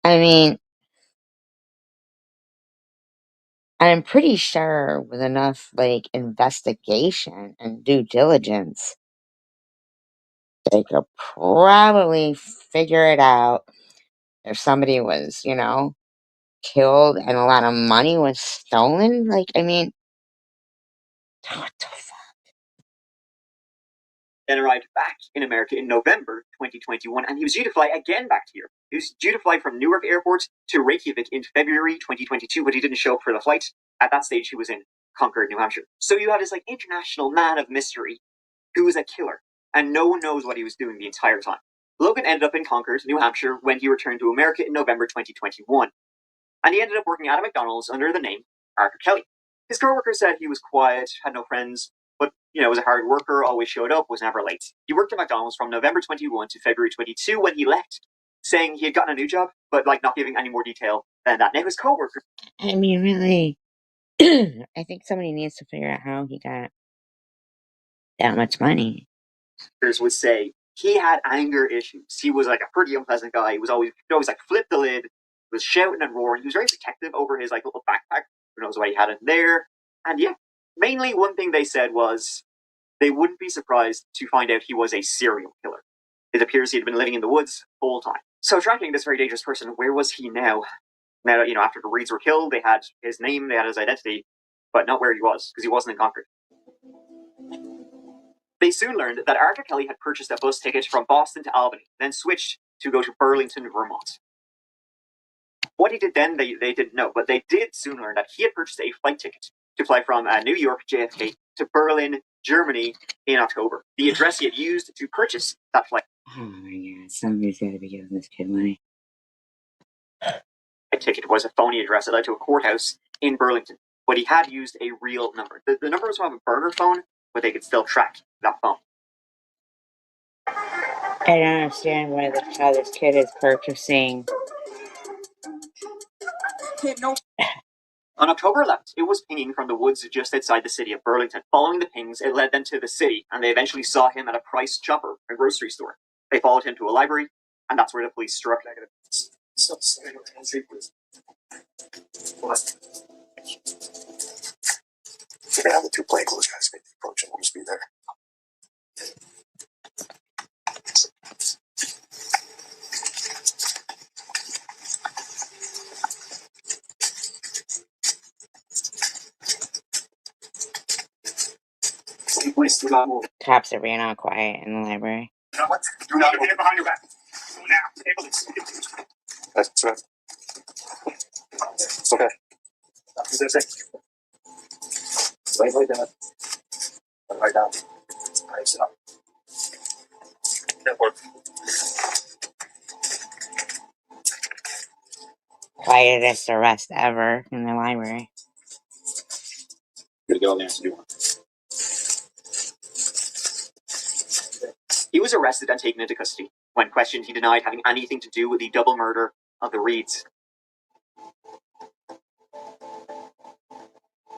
I mean, I'm pretty sure with enough, like, investigation and due diligence, they could probably figure it out if somebody was, you know, killed and a lot of money was stolen. Like, I mean, what the fuck? Then arrived back in America in November 2021, and he was due to fly again back to Europe. He was due to fly from Newark Airport to Reykjavik in February 2022, but he didn't show up for the flight. At that stage, he was in Concord, New Hampshire. So you have this like international man of mystery who is a killer, and no one knows what he was doing the entire time. Logan ended up in Concord, New Hampshire, when he returned to America in November 2021, and he ended up working at a McDonald's under the name Arthur Kelly. His coworkers said he was quiet, had no friends, but, you know, was a hard worker, always showed up, was never late. He worked at McDonald's from November 21 to February 22 when he left, saying he had gotten a new job, but, like, not giving any more detail than that. Now, his coworkers... I mean, really, I think somebody needs to figure out how he got that much money. Would say he had anger issues. He was, like, a pretty unpleasant guy. He was always like, flip the lid, was shouting and roaring. He was very protective over his, like, little backpack. Who knows why he had it there. And, yeah, mainly one thing they said was they wouldn't be surprised to find out he was a serial killer. It appears he had been living in the woods the whole time. So tracking this very dangerous person, where was he now? Now, you know, after the Reeds were killed, they had his name, they had his identity, but not where he was, because he wasn't in Concord. They soon learned that Arthur Kelly had purchased a bus ticket from Boston to Albany, then switched to go to Burlington, Vermont. What he did then, they didn't know, but they did soon learn that he had purchased a flight ticket to fly from New York JFK to Berlin, Germany in October. The address he had used to purchase that flight. Oh my somebody's got to be giving this kid money. A ticket was a phony address that led to a courthouse in Burlington, but he had used a real number. The number was from a burner phone, but they could still track that phone. I don't understand how this kid is purchasing. On October 11th, it was pinging from the woods just outside the city of Burlington. Following the pings, it led them to the city, and they eventually saw him at a Price Chopper, a grocery store. They followed him to a library, and that's where the police struck. You're gonna have the two plainclothes guys make the approach, and we'll just be there. Please do not move. Cops are being all quiet in the library. You know what? Do not get it behind your back. Now, hey, police. That's right. It's okay. That's what I'm saying. Lay down. Lay down. Sit up. That works. Quietest arrest ever in the library. You're gonna get all the answers you want. He was arrested and taken into custody. When questioned, he denied having anything to do with the double murder of the Reeds.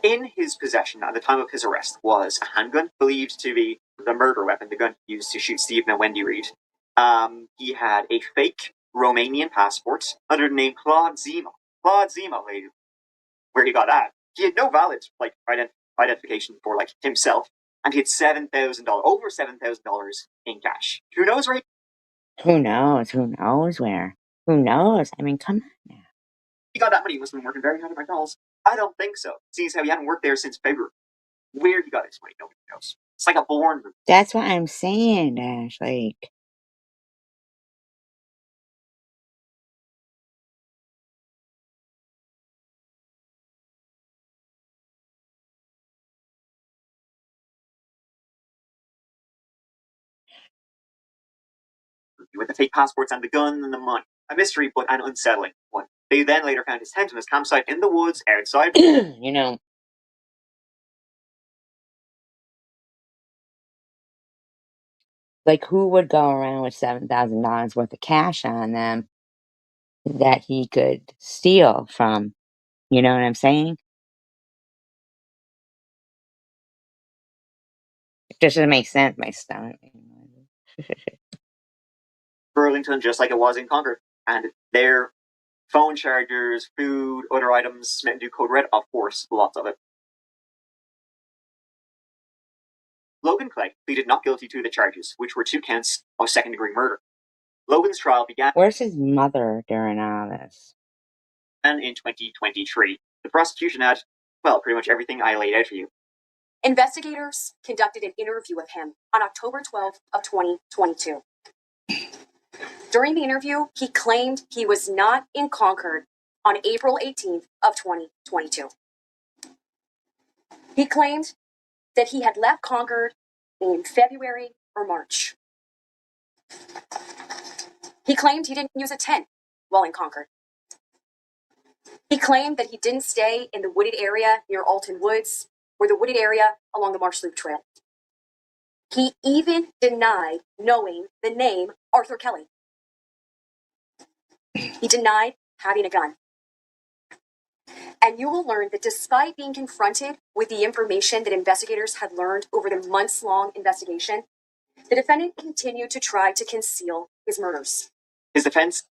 In his possession at the time of his arrest was a handgun, believed to be the murder weapon, the gun used to shoot Stephen and Wendy Reed. He had a fake Romanian passport under the name Claude Zemo. Claude Zemo, where he got that. He had no valid identification for himself, and he had over $7,000 in cash. Who knows where? Who knows? Who knows where? Who knows? I mean, come on now. He got that money. He must have been working very hard at McDonald's. I don't think so. Seems how he hadn't worked there since February. Where he got his money, nobody knows. It's like a born. That's what I'm saying, Dash. Like, with the fake passports and the gun and the money. A mystery, but an unsettling one. They then later found his tent and his campsite in the woods outside. you know, like who would go around with $7,000 worth of cash on them that he could steal from? You know what I'm saying? It just doesn't make sense. My stomach. Burlington, just like it was in Concord, and their phone chargers, food, other items, Mountain Dew Code Red, of course, lots of it. Logan Clegg pleaded not guilty to the charges, which were 2 counts of second-degree murder. Logan's trial began. Where's his mother during all this? In 2023. The prosecution had, well, pretty much everything I laid out for you. Investigators conducted an interview with him on October 12th of 2022. During the interview, he claimed he was not in Concord on April 18th of 2022. He claimed that he had left Concord in February or March. He claimed he didn't use a tent while in Concord. He claimed that he didn't stay in the wooded area near Alton Woods or the wooded area along the Marsh Loop Trail. He even denied knowing the name Arthur Kelly. He denied having a gun. And you will learn that despite being confronted with the information that investigators had learned over the months-long investigation, the defendant continued to try to conceal his murders. His defense.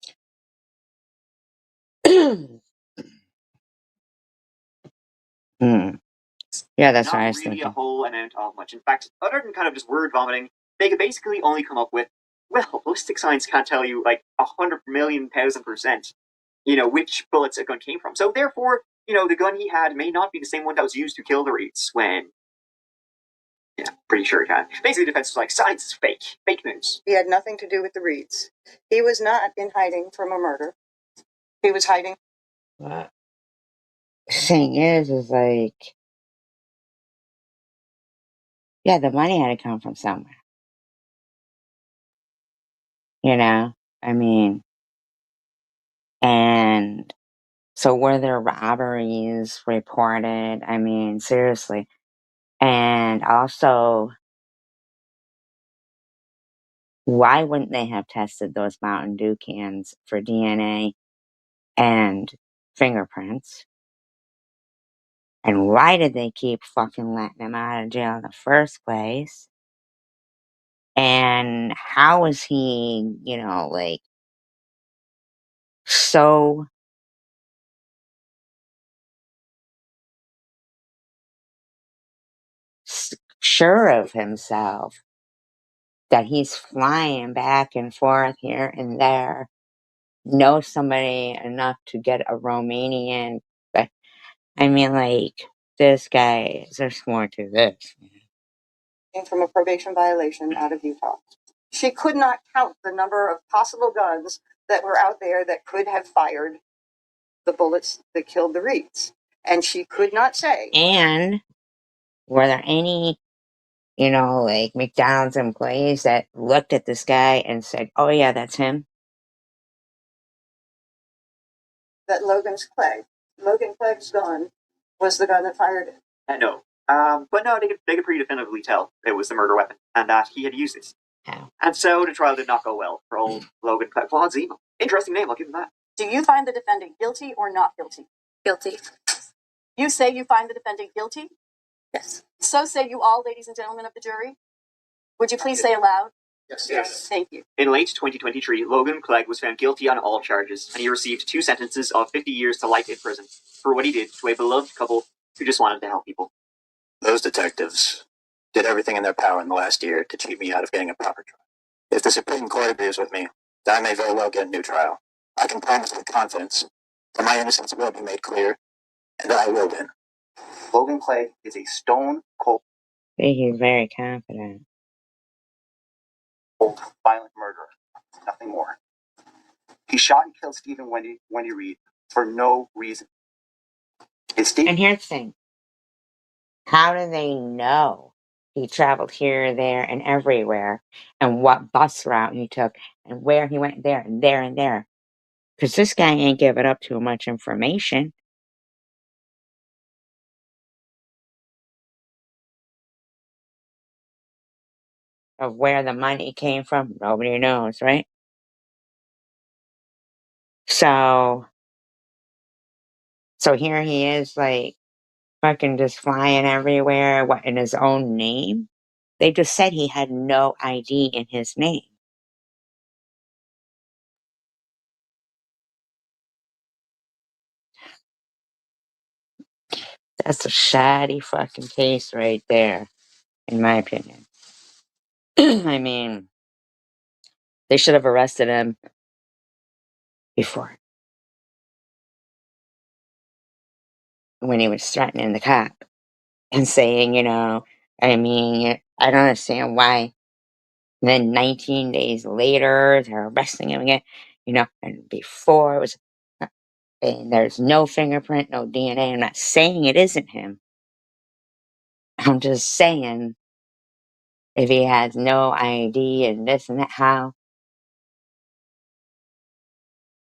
Yeah, that's what I was not really thinking. a whole amount of much. In fact, other than kind of just word vomiting, they could basically only come up with, well, ballistic science can't tell you 100,000,000%, which bullets a gun came from. So therefore, the gun he had may not be the same one that was used to kill the Reeds when, pretty sure it can. Basically, the defense was like, science is fake news. He had nothing to do with the Reeds. He was not in hiding from a murder. He was hiding. The thing is like, yeah, the money had to come from somewhere. You know? I mean, and so were there robberies reported? I mean, seriously. And also, why wouldn't they have tested those Mountain Dew cans for DNA and fingerprints? And why did they keep fucking letting him out of jail in the first place? And how is he, you know, like, so sure of himself that he's flying back and forth here and there, knows somebody enough to get a Romanian? But I mean, like, this guy, there's more to this. From a probation violation out of Utah. She could not count the number of possible guns that were out there that could have fired the bullets that killed the Reeds. And she could not say. And were there any, you know, like McDonald's employees that looked at this guy and said, oh yeah, that's him? That Logan Clegg's gun was the gun that fired it. No. But no, they could pretty definitively tell it was the murder weapon and that he had used it. How? And so the trial did not go well for old Logan Clegg. Well, Zemo. Interesting name, I'll give him that. Do you find the defendant guilty or not guilty? Guilty. You say you find the defendant guilty? Yes. So say you all, ladies and gentlemen of the jury. Would you please say aloud? Yes. Thank you. In late 2023, Logan Clegg was found guilty on all charges, and he received 2 sentences of 50 years to life in prison for what he did to a beloved couple who just wanted to help people. Those detectives did everything in their power in the last year to cheat me out of getting a proper trial. If the Supreme Court agrees with me, then I may very well get a new trial. I can promise with confidence that my innocence will be made clear, and that I will win. Logan Clegg is a stone cold He's very confident. violent murderer. Nothing more. He shot and killed Stephen Wendy Reed for no reason. And here's the thing. How do they know he traveled here, there, and everywhere, and what bus route he took, and where he went there, and there, and there? Because this guy ain't giving up too much information. Of where the money came from, nobody knows, right? So here he is, like, fucking just flying everywhere, what, in his own name? They just said he had no ID in his name. That's a shoddy fucking case right there, in my opinion. I mean, they should have arrested him before. When he was threatening the cop and saying, you know, I mean, I don't understand why. And then 19 days later, they're arresting him again, you know, and before it was, and there's no fingerprint, no DNA. I'm not saying it isn't him. I'm just saying, if he has no ID and this and that, how?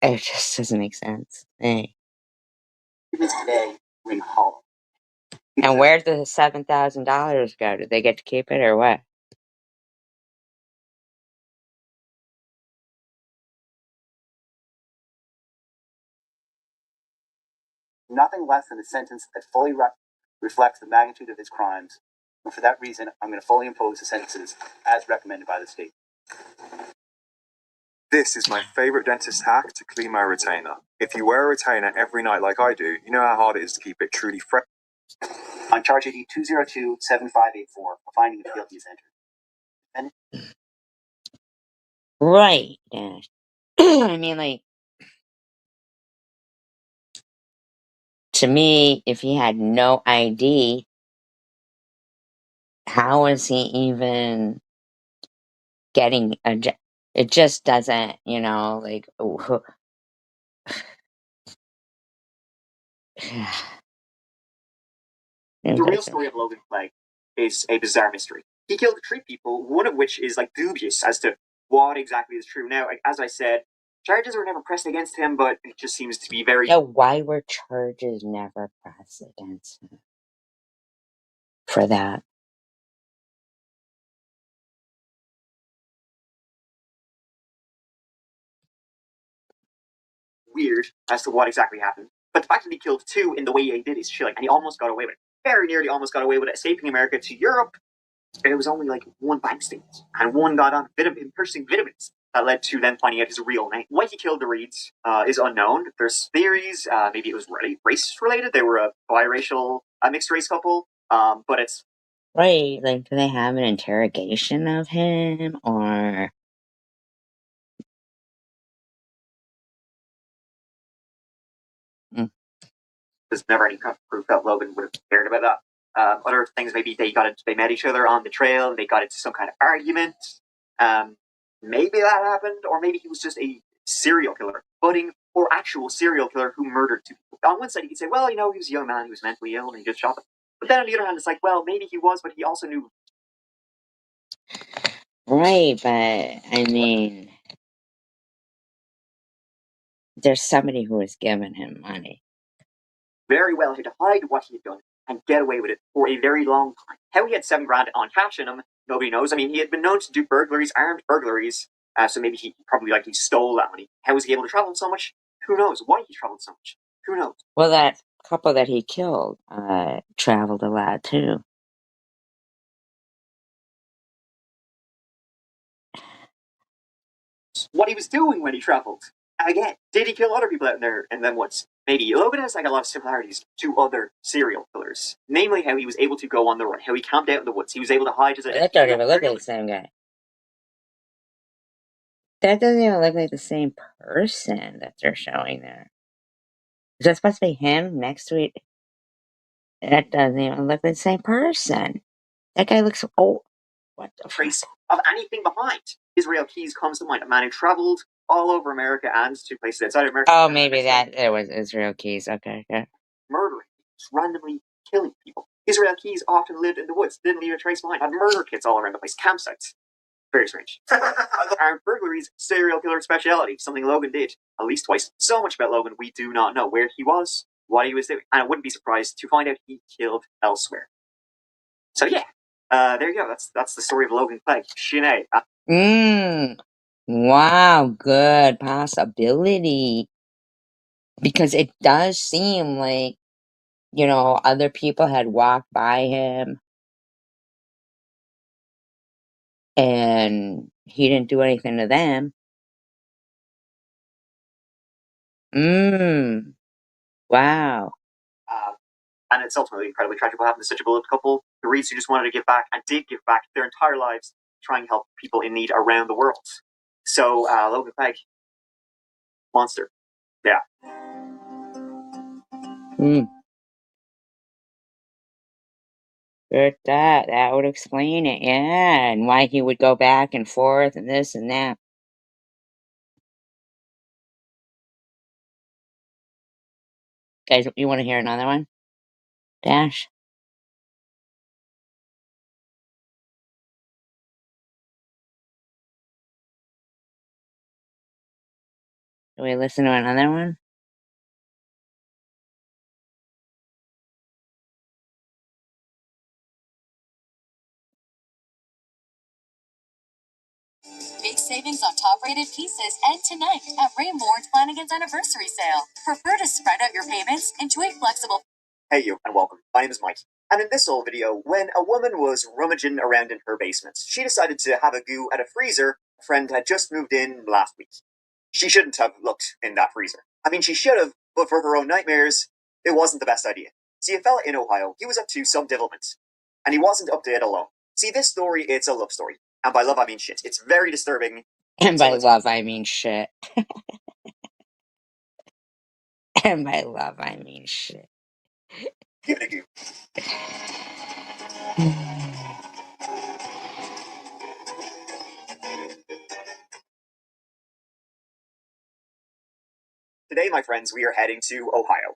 It just doesn't make sense. Hey. Today, in Hall. And where'd the $7,000 go? Did they get to keep it or what? nothing less than a sentence that fully reflects the magnitude of his crimes. And for that reason, I'm going to fully impose the sentences as recommended by the state. This is my favourite dentist hack to clean my retainer. If you wear a retainer every night like I do, you know how hard it is to keep it truly fresh. On charge ID 202-7584 for finding the guilty as entered. Right. Yeah. I mean, like, to me, if he had no ID, how is he even getting a job? It just doesn't, you know, like, The real story of Logan Clegg is a bizarre mystery. He killed 3 people, one of which is like dubious as to what exactly is true. Now, as I said, charges were never pressed against him, but it just seems to be very... Yeah, why were charges never pressed against him for that? weird as to what exactly happened. But the fact that he killed two in the way he did is chilling, and he almost got away with it. Very nearly almost got away with it, escaping America to Europe. It was only like one bank statement, and one got on purchasing vitamins that led to them finding out his real name. Why he killed the Reeds is unknown. There's theories, maybe it was race related. They were a biracial, mixed race couple, but it's... Right, like, do they have an interrogation of him, or... There's never any proof that Logan would have cared about that. Other things, maybe they met each other on the trail, and they got into some kind of argument. Maybe that happened, or maybe he was just a serial killer, budding or actual serial killer who murdered two people. On one side, you could say, well, he was a young man, he was mentally ill, and he just shot them. But then on the other hand, it's like, well, maybe he was, but he also knew. Right, but, I mean... There's somebody who has given him money. Very well had to hide what he had done and get away with it for a very long time. How he had $7 grand on cash in him, nobody knows. I mean, he had been known to do burglaries, armed burglaries, so maybe he probably likely stole that money. How was he able to travel so much? Who knows? Why he traveled so much? Who knows? Well, that couple that he killed traveled a lot, too. What he was doing when he traveled. Again, did he kill other people out there? And then what's... Maybe Logan has like a lot of similarities to other serial killers. Namely, how he was able to go on the run, how he camped out in the woods, he was able to hide his identity. That don't even look like the same guy. That doesn't even look like the same person that they're showing there. Is that supposed to be him next to it? That doesn't even look like the same person. That guy looks... Oh, what the trace of anything behind. Israel Keys comes to mind, a man who traveled all over America and to places outside of America. Oh, maybe it was Israel Keys. Okay, yeah. Murdering, just randomly killing people. Israel Keys often lived in the woods, didn't leave a trace behind, had murder kits all around the place, campsites. Very strange. Armed burglaries, serial killer speciality, something Logan did at least twice. So much about Logan we do not know where he was, what he was doing, and I wouldn't be surprised to find out he killed elsewhere. So yeah, there you go. That's the story of Logan Clegg. Sinead. Wow, good possibility. Because it does seem like, other people had walked by him and he didn't do anything to them. Wow. And it's ultimately incredibly tragic what happened to such a beloved couple. The Reeds who just wanted to give back and did give back their entire lives, trying to help people in need around the world. So, Logan Clegg, monster. Yeah. Good, that would explain it, yeah, and why he would go back and forth and this and that. Guys, you want to hear another one? Dash? Do we listen to another one? Big savings on top-rated pieces end tonight at Raymore Flanagan's anniversary sale. Prefer to spread out your payments into a flexible... Hey you, and welcome. My name is Mike. And in this old video, when a woman was rummaging around in her basement, she decided to have a go at a freezer a friend had just moved in last week. She shouldn't have looked in that freezer. I mean, she should have, but for her own nightmares, it wasn't the best idea. See, a fella in Ohio, he was up to some devilment, and he wasn't up to it alone. See, this story, it's a love story. And by love, I mean shit. It's very disturbing. And by love, I mean shit. And by love, I mean shit. Give it a go. Today, my friends, we are heading to Ohio.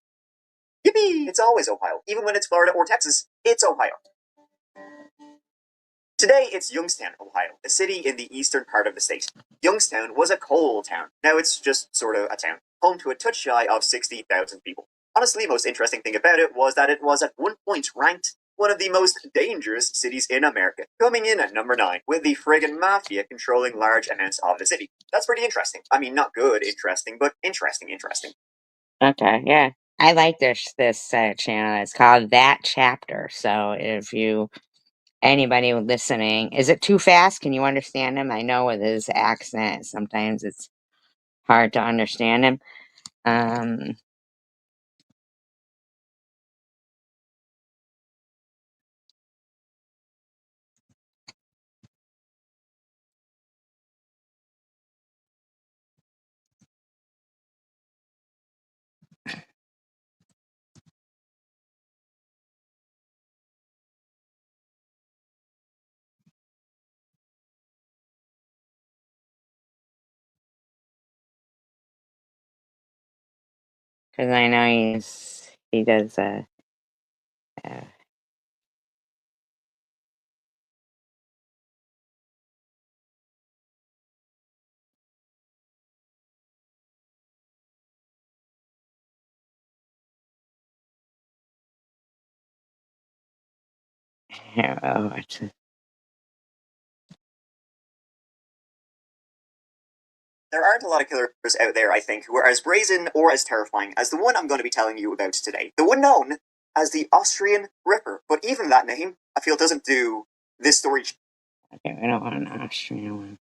Yippee! It's always Ohio. Even when it's Florida or Texas, it's Ohio. Today, it's Youngstown, Ohio, a city in the eastern part of the state. Youngstown was a coal town. Now it's just sort of a town, home to a touch shy of 60,000 people. Honestly, most interesting thing about it was that it was at one point ranked one of the most dangerous cities in America, coming in at number 9, with the friggin' mafia controlling large amounts of the city. That's pretty interesting. I mean, not good interesting, but interesting. Okay, yeah. I like this channel. It's called That Chapter. So if anybody listening, is it too fast? Can you understand him? I know with his accent, sometimes it's hard to understand him. Because I know he does There aren't a lot of killers out there, I think, who are as brazen or as terrifying as the one I'm going to be telling you about today. The one known as the Austrian Ripper. But even that name, I feel, doesn't do this story. Okay, I don't want an Austrian one.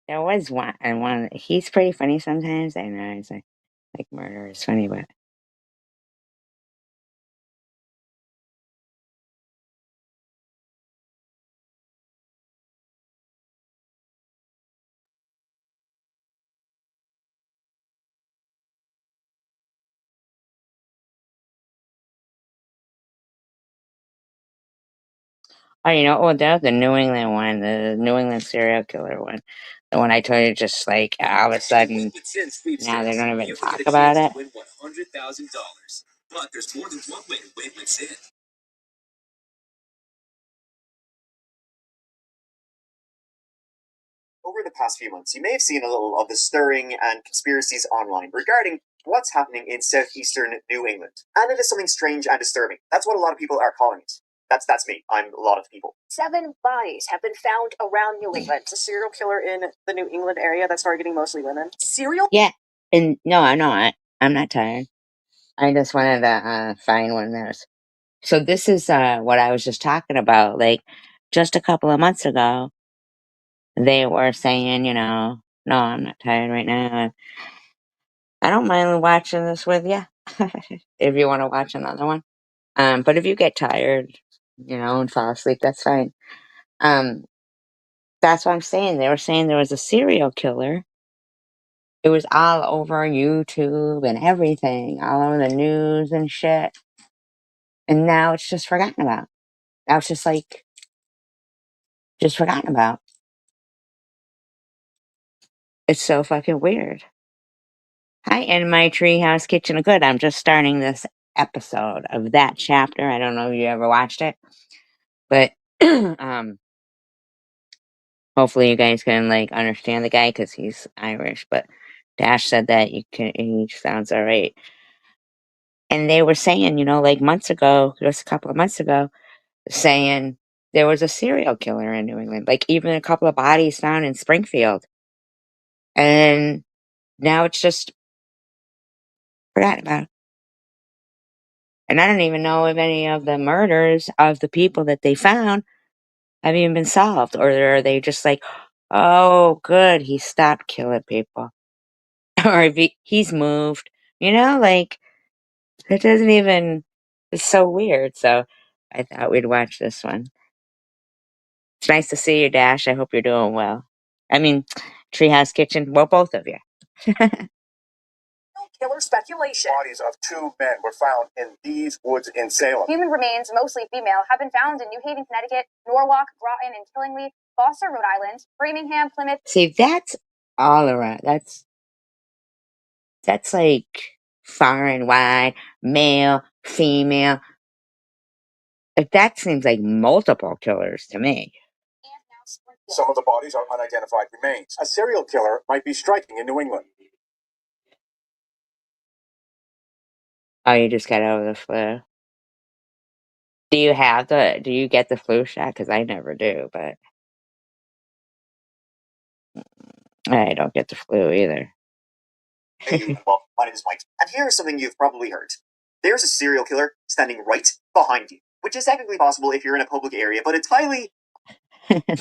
There was one, and he's pretty funny sometimes. I know he's like murder is funny, but oh, the New England one, the New England serial killer one, the one I told you, just like all of a sudden now they don't even talk about it. But there's more than one way to win with Sin. Over the past few months, you may have seen a little of the stirring and conspiracies online regarding what's happening in southeastern New England. And it is something strange and disturbing. That's what a lot of people are calling it. That's me. I'm a lot of people. 7 bodies have been found around New England. It's a serial killer in the New England area that's targeting mostly women. Serial? Yeah, and no, I'm not tired. I just wanted to find one of those. So this is what I was just talking about. Like just a couple of months ago, they were saying, no, I'm not tired right now. I don't mind watching this with you if you want to watch another one. But if you get tired, and fall asleep, that's fine. That's what I'm saying. They were saying there was a serial killer. It was all over YouTube and everything, all over the news and shit. And now it's just forgotten about. Now it's just forgotten about. It's so fucking weird. Hi, in my treehouse kitchen of good. I'm just starting this episode of That Chapter. I don't know if you ever watched it, but hopefully you guys can understand the guy because he's Irish. But Dash said that he sounds all right. And they were saying, months ago, just a couple of months ago, saying there was a serial killer in New England. Like even a couple of bodies found in Springfield, and now it's just forgotten about. And I don't even know if any of the murders of the people that they found have even been solved, or are they just like, oh, good, he stopped killing people, or if he's moved, it doesn't even. It's so weird. So I thought we'd watch this one. It's nice to see you, Dash. I hope you're doing well. I mean, Treehouse Kitchen. Well, both of you. Killer speculation. Bodies of 2 men were found in these woods in Salem. Human remains, mostly female, have been found in New Haven, Connecticut, Norwalk, Groton, and Killingly, Foster, Rhode Island, Framingham, Plymouth. See, that's all around. That's like far and wide, male, female. That seems like multiple killers to me. Some of the bodies are unidentified remains. A serial killer might be striking in New England. Oh, you just got over the flu. Do you get the flu shot? Because I never do, but I don't get the flu either. Hey, well, my name is Mike, and here's something you've probably heard. There's a serial killer standing right behind you, which is technically possible if you're in a public area, but it's highly...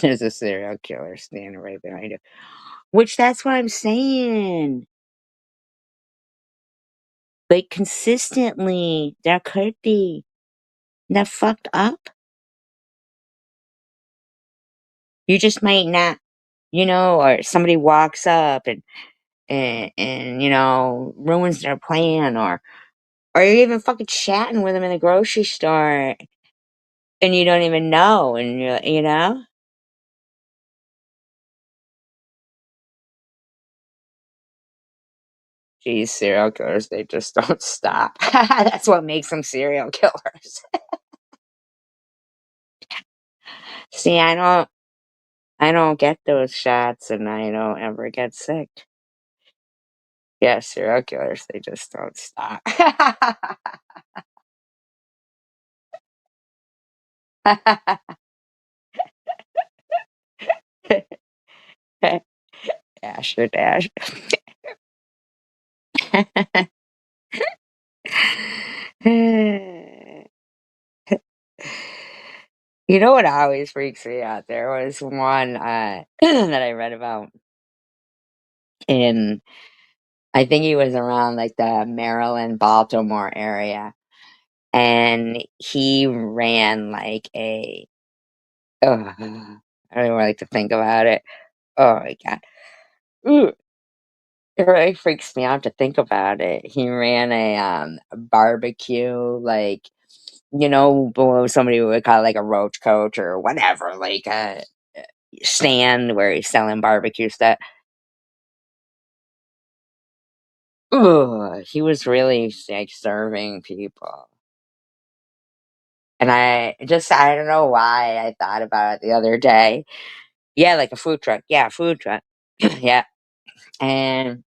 There's a serial killer standing right behind you. Which, that's what I'm saying. Like, consistently, there could be. That fucked up. You just might not, or somebody walks up and ruins their plan, or you're even fucking chatting with them in the grocery store and you don't even know, and Geez, serial killers, they just don't stop. That's what makes them serial killers. See, I don't get those shots and I don't ever get sick. Yeah, serial killers, they just don't stop. Asher Dash. You know what always freaks me out? There was one that I read about in, I think he was around like the Maryland, Baltimore area. And he ran like a, ugh, I don't even like to think about it. Oh my God. Ooh, it really freaks me out to think about it. He ran a barbecue, like, below somebody would call it like a roach coach or whatever, like a stand where he's selling barbecue stuff. Ugh, he was really like serving people. And I don't know why I thought about it the other day. Yeah, like a food truck. Yeah, food truck. Yeah. And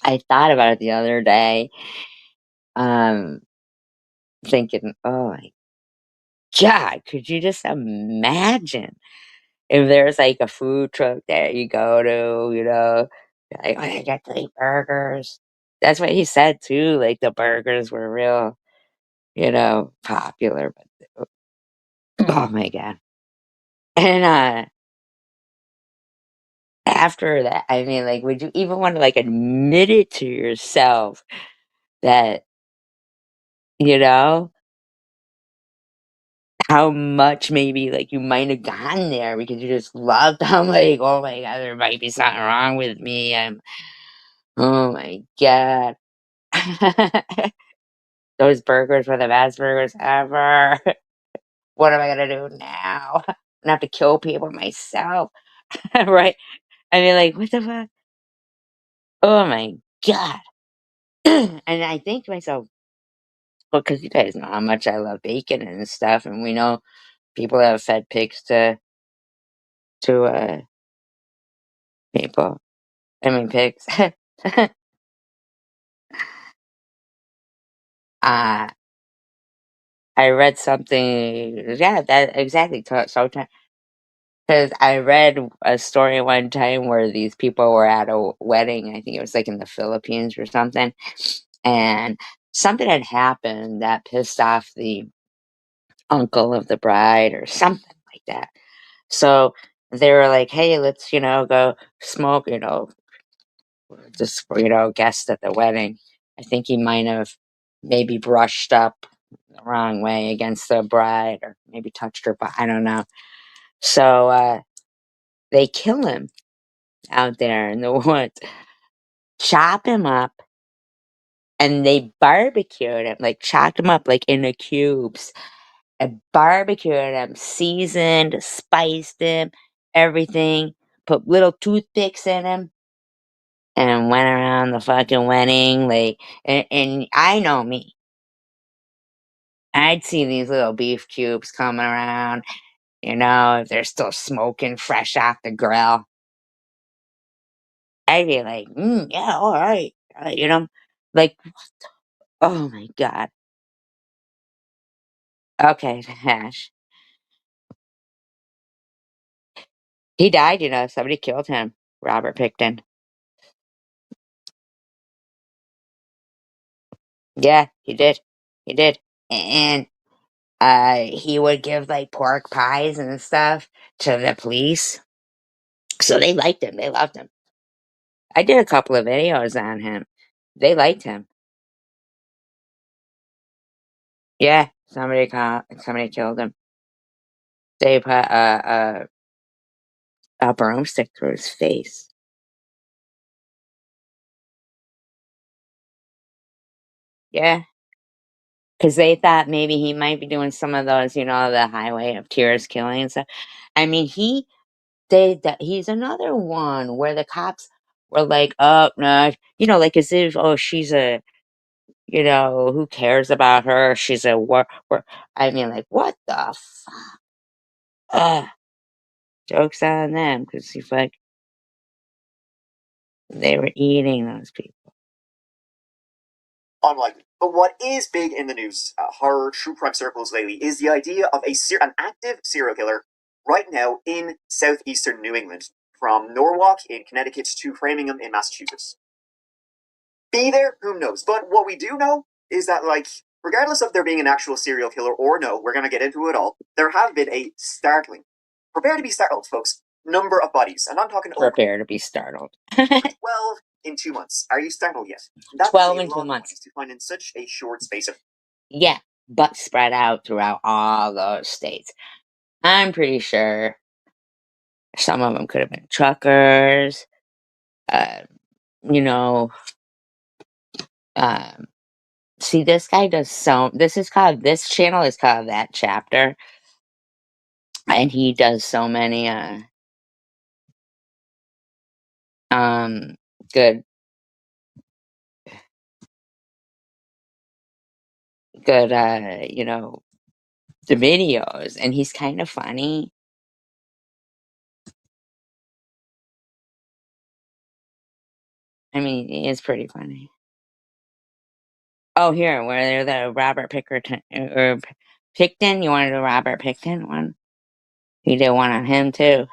I thought about it the other day, um, thinking, oh my God, could you just imagine if there's like a food truck that you go to, like, oh, I got 3 burgers. That's what he said too. Like the burgers were real, popular. But oh my God. And after that, I mean, like, would you even want to like admit it to yourself that, you know, how much maybe like you might have gotten there because you just loved I'm like, oh my God, there might be something wrong with me. Oh my God. Those burgers were the best burgers ever. What am I gonna do now? I'm gonna have to kill people myself. Right? I mean, like, what the fuck? Oh my God. And I think to myself, well, because you guys know how much I love bacon and stuff, and we know people have fed pigs to people. I mean pigs. uh I read something, yeah, that exactly. So, because I read a story one time where these people were at a wedding. I think it was like in the Philippines or something, and something had happened that pissed off the uncle of the bride or something like that. So they were like, "Hey, let's go smoke." Just guest at the wedding. I think he might have maybe brushed up the wrong way against the bride, or maybe touched her, but I don't know. So they kill him out there in the woods, chop him up, and they barbecued him, like chopped him up like into cubes, and barbecued him, seasoned, spiced him, everything, put little toothpicks in him, and went around the fucking wedding, like, and I know me. I'd see these little beef cubes coming around, you know, if they're still smoking fresh off the grill. I'd be like, yeah, all right, you know, like, oh my god. Okay, Hash. He died, you know, somebody killed him, Robert Pickton. Yeah, he did. He did. And he would give like pork pies and stuff to the police. So they liked him. They loved him. I did a couple of videos on him. They liked him. Yeah, somebody killed him. They put a broomstick through his face. Yeah. Because they thought maybe he might be doing some of those, you know, the Highway of Tears killing and stuff. I mean, he's another one where the cops were like, oh, no, you know, like as if, oh, she's a, you know, who cares about her? She's a I mean, like, what the fuck? Joke's on them, because they were eating those people. Unlikely. But what is big in the news, horror, true crime circles lately, is the idea of an active serial killer right now in southeastern New England, from Norwalk in Connecticut to Framingham in Massachusetts. Be there? Who knows? But what we do know is that, like, regardless of there being an actual serial killer or no, we're going to get into it all, there have been a startling, prepare to be startled, folks, number of bodies. And I'm talking Prepare to be startled. 12 in 2 months. Are you startled yet? That's 12 in 2 months. To find in such a short space of... Yeah, but spread out throughout all those states. I'm pretty sure some of them could have been truckers, you know, see, this guy does this channel is called That Chapter, and he does so many, good you know, the videos, and he's kind of funny. I mean, he is pretty funny. Oh, here, where the Robert Pickerton or Pickton. You wanted a Robert Pickton one? He did one on him too.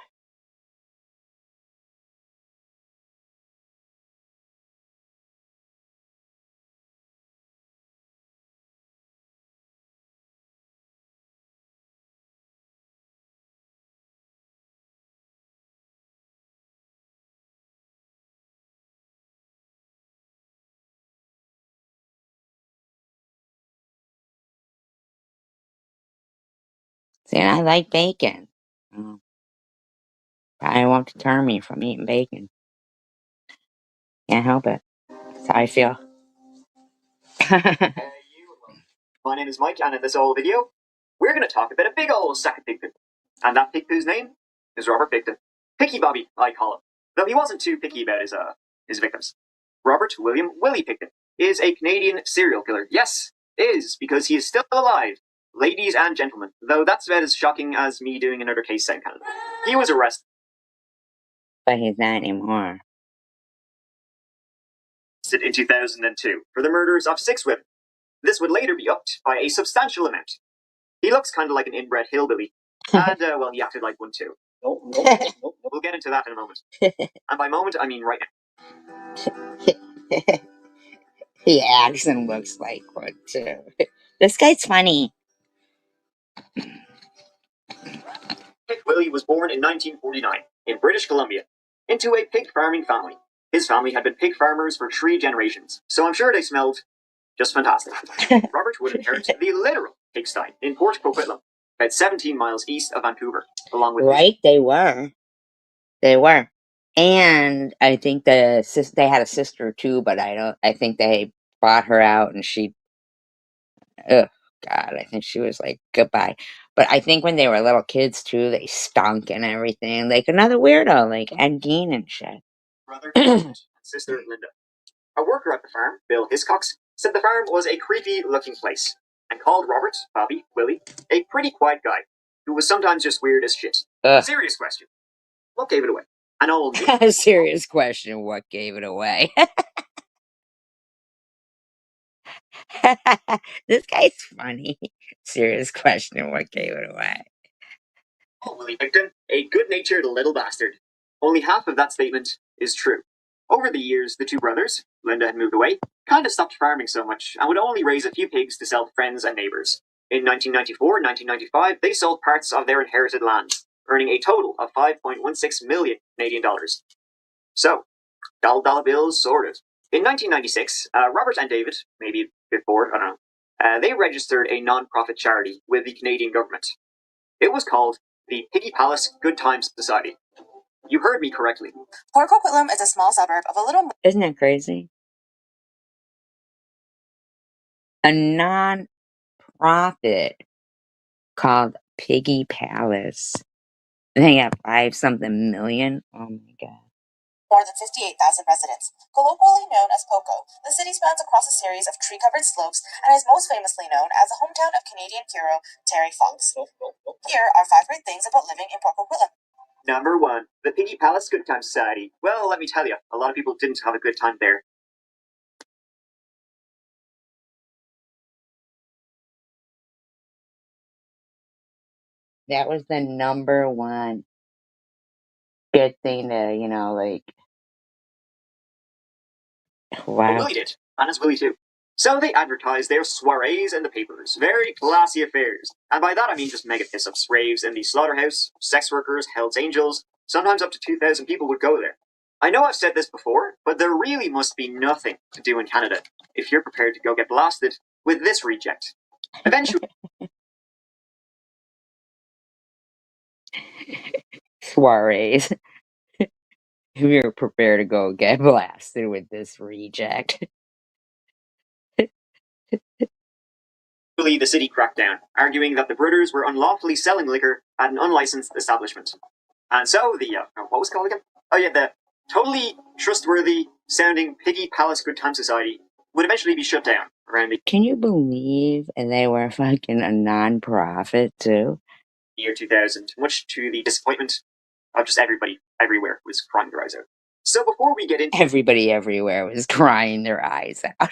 See, and I like bacon. Probably won't deter me from eating bacon. Can't help it. That's how I feel. My name is Mike, and in this old video, we're going to talk about a big old sack of pig poo. And that pig poo's name is Robert Pickton. Picky Bobby, I call him. Though he wasn't too picky about his victims. Robert William Willie Pickton is a Canadian serial killer. Yes, is, because he is still alive. Ladies and gentlemen, though that's about as shocking as me doing another case out in Canada. He was arrested. But he's not anymore. In 2002 for the murders of 6 women. This would later be upped by a substantial amount. He looks kind of like an inbred hillbilly. And, well, he acted like one too. Nope. We'll get into that in a moment. And by moment, I mean right now. He acts and looks like one too. This guy's funny. Pick Willie was born in 1949 in British Columbia into a pig farming family. His family had been pig farmers for 3 generations, so I'm sure they smelled just fantastic. Robert would inherit the literal pigsty in Port Coquitlam, about 17 miles east of Vancouver, along with they were. And I think they had a sister too, but I think they bought her out, and oh God, I think she was like goodbye. But I think when they were little kids too, they stunk and everything, like another weirdo, like Ed Gein and shit. Brother sister Linda. A worker at the farm, Bill Hiscox, said the farm was a creepy-looking place and called Robert, Bobby, Willie, a pretty quiet guy who was sometimes just weird as shit. Serious question. What gave it away? An old Serious question. What gave it away? This guy's funny. Serious question. What gave it away? Willie Picton, a good-natured little bastard. Only half of that statement is true. Over the years, the two brothers, Linda had moved away, kind of stopped farming so much and would only raise a few pigs to sell to friends and neighbours. In 1994 and 1995, they sold parts of their inherited land, earning a total of 5.16 million Canadian dollars. So, dollar bills sorted. In 1996, Robert and David, maybe before, I don't know, they registered a non-profit charity with the Canadian government. It was called the Piggy Palace Good Times Society. You heard me correctly. Port Coquitlam is a small suburb of a little... Isn't that crazy? A non-profit called Piggy Palace. They got 5-something million. Oh my god. More than 58,000 residents. Colloquially known as Poco, the city spans across a series of tree-covered slopes and is most famously known as the hometown of Canadian hero Terry Fox. Here are 5 great things about living in Port Coquitlam. Number 1, the Piggy Palace Good Time Society. Well, let me tell you, a lot of people didn't have a good time there. That was the number one good thing to, you know, like... Wow. Willie did, and as Willie too. So they advertised their soirees in the papers, very classy affairs. And by that I mean just mega piss-ups, raves in the slaughterhouse, sex workers, Hell's Angels, sometimes up to 2,000 people would go there. I know I've said this before, but there really must be nothing to do in Canada if you're prepared to go get blasted with this reject. Eventually... Soirees. You're prepared to go get blasted with this reject. The city cracked down, arguing that the brothers were unlawfully selling liquor at an unlicensed establishment. And so the, what was it called again? Oh yeah, the totally trustworthy sounding Piggy Palace Good Time Society would eventually be shut down around the... Can you believe they were fucking a non-profit too? Year 2000, much to the disappointment of just everybody everywhere was crying their eyes out. So before we get into... Everybody everywhere was crying their eyes out.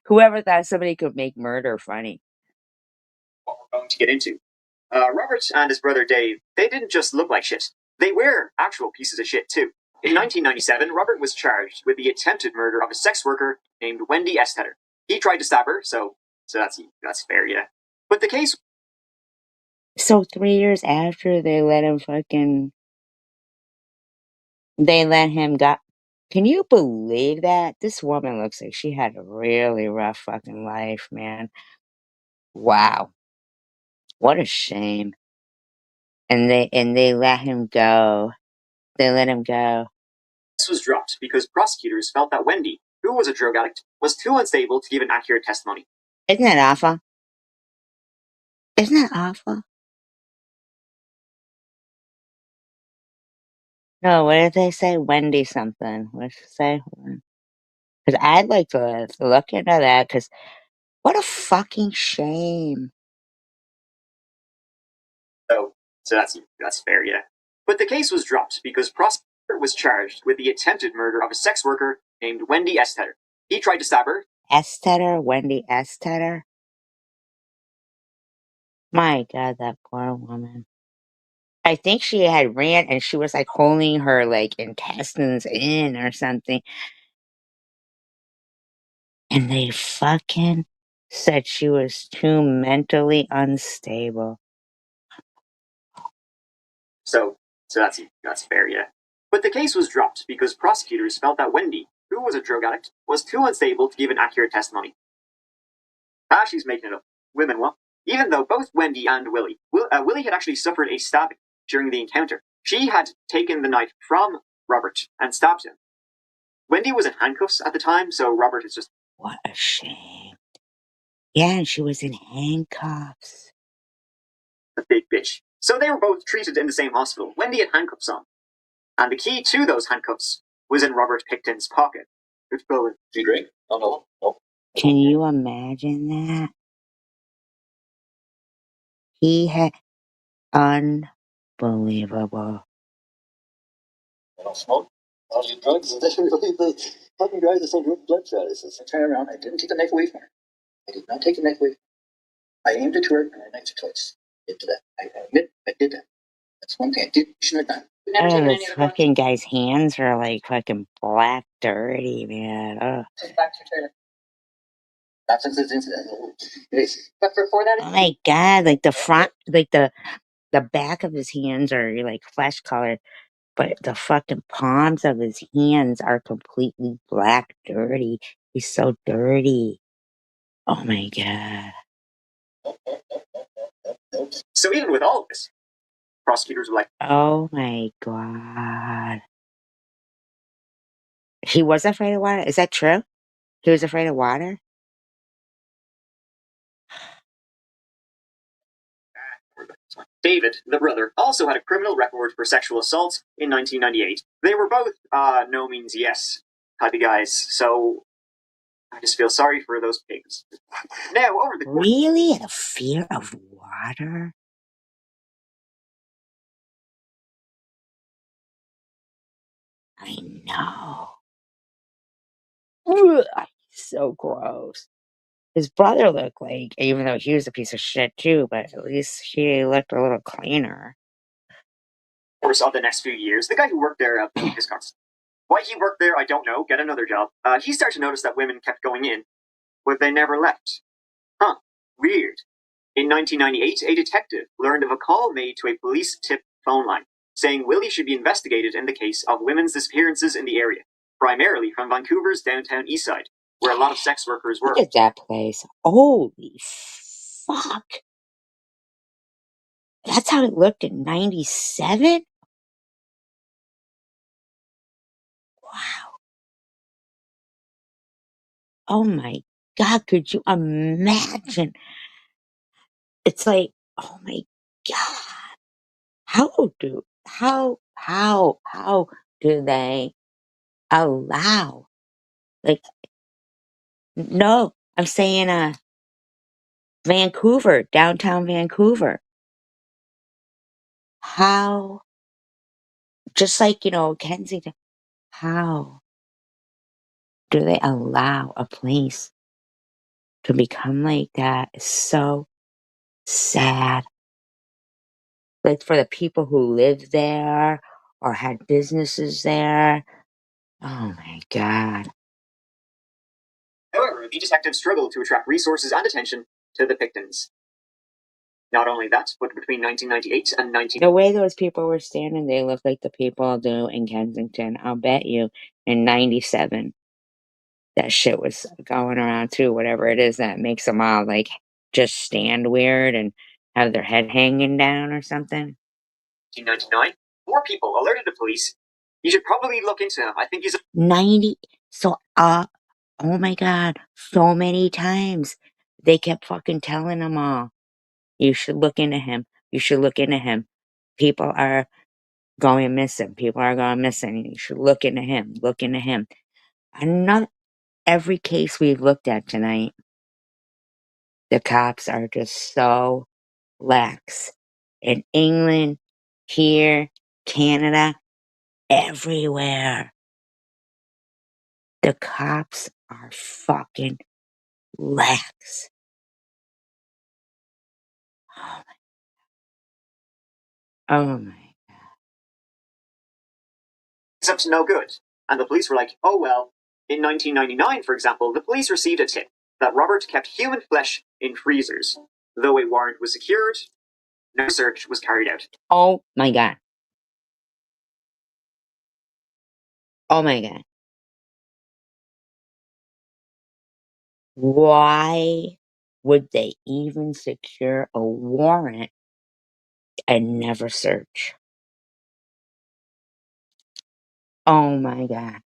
Whoever thought somebody could make murder funny. What we're going to get into. Robert and his brother Dave, they didn't just look like shit. They were actual pieces of shit too. In 1997, Robert was charged with the attempted murder of a sex worker named Wendy Estetter. He tried to stab her, so that's fair, yeah. But the case... So 3 years after they let him go. Can you believe that? This woman looks like she had a really rough fucking life, man. Wow. What a shame. And they let him go. They let him go. This was dropped because prosecutors felt that Wendy, who was a drug addict, was too unstable to give an accurate testimony. Isn't that awful? Isn't that awful? No, what did they say? Wendy something. What did they say? Because I'd like to look into that, because what a fucking shame. So that's fair, yeah. But the case was dropped because prosecutor was charged with the attempted murder of a sex worker named Wendy Estetter. He tried to stab her. Estetter? Wendy Estetter? My God, that poor woman. I think she had ran and she was like holding her like intestines in or something. And they fucking said she was too mentally unstable. So that's fair, yeah. But the case was dropped because prosecutors felt that Wendy, who was a drug addict, was too unstable to give an accurate testimony. She's making it up. Women, what? Even though both Wendy and Willie had actually suffered a stabbing during the encounter. She had taken the knife from Robert and stabbed him. Wendy was in handcuffs at the time, so Robert is just... What a shame. Yeah, and she was in handcuffs. A big bitch. So they were both treated in the same hospital. Wendy had handcuffs on. And the key to those handcuffs was in Robert Pickton's pocket. It's Bowen. Do you drink? Oh, no. Nope. Can you imagine that? He had unbelievable. I don't smoke. I don't use drugs. That's really the fucking guy that's so blood status. I turn around. I didn't take the knife away from her. I did not take the knife away. I aimed it to her and I knifed it twice. I did that. I admit I did that. That's one thing I did. Shouldn't have done. We've never taken Oh, any this other drugs. fucking guy's hands are like fucking black dirty, man. Ugh. Take back to your trailer. Not since this incident. It is. But before that, Oh my god, like the front, like the back of his hands are like flesh colored, but the fucking palms of his hands are completely black dirty. He's so dirty. Oh my god. So even with all of this, prosecutors were like, Oh my god. He was afraid of water? Is that true? He was afraid of water? David, the brother, also had a criminal record for sexual assault in 1998. They were both, no means yes type of guys, so I just feel sorry for those pigs. Now, over the course Really? A fear of water? I know. Ugh, so gross. His brother looked like, even though he was a piece of shit too, but at least he looked a little cleaner. of the next few years, the guy who worked there paid his costs. Why he worked there, I don't know. Get another job. He started to notice that women kept going in, but they never left. Huh. Weird. In 1998, a detective learned of a call made to a police tip phone line saying Willie should be investigated in the case of women's disappearances in the area, primarily from Vancouver's downtown east side, where a lot of sex workers were. Look at that place. Holy fuck. That's how it looked in 97? Wow. Oh my god, could you imagine? It's like, oh my god. How do they allow? Like, no, I'm saying Vancouver, downtown Vancouver. How, just like, Kensington, how do they allow a place to become like that? It's so sad. Like for the people who live there or had businesses there. Oh my god. However, the detective struggled to attract resources and attention to the Pictons. Not only that, but between 1998 and 19... The way those people were standing, they look like the people do in Kensington. I'll bet you in 97 that shit was going around too, whatever it is that makes them all like just stand weird and have their head hanging down or something. 1999, more people alerted the police. You should probably look into him. I think he's 90. So, oh my god, so many times they kept fucking telling them all, you should look into him. You should look into him. People are going missing. People are going missing. You should look into him. Look into him. And not every case we've looked at tonight, the cops are just so lax. In England, here, Canada, everywhere. The cops are fucking lax. Oh my up to no good. And the police were like, oh well. In 1999, for example, the police received a tip that Robert kept human flesh in freezers. Though a warrant was secured, no search was carried out. Oh my god. Oh my god. Why would they even secure a warrant and never search? Oh my god.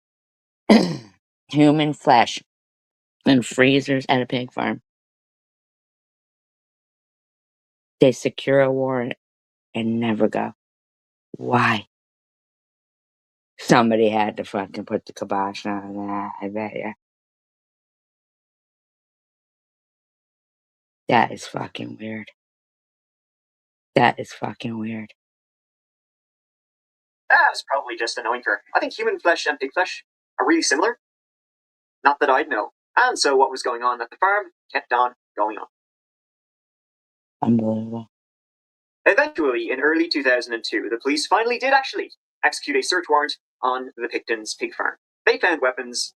Human flesh in freezers at a pig farm. They secure a warrant and never go. Why? Somebody had to fucking put the kibosh on that, I bet ya. That is fucking weird. That is fucking weird. That was probably just annoying her. I think human flesh and pig flesh are really similar. Not that I'd know. And so what was going on at the farm kept on going on. Unbelievable. Eventually, in early 2002, the police finally did actually execute a search warrant on the Picton's pig farm. They found weapons,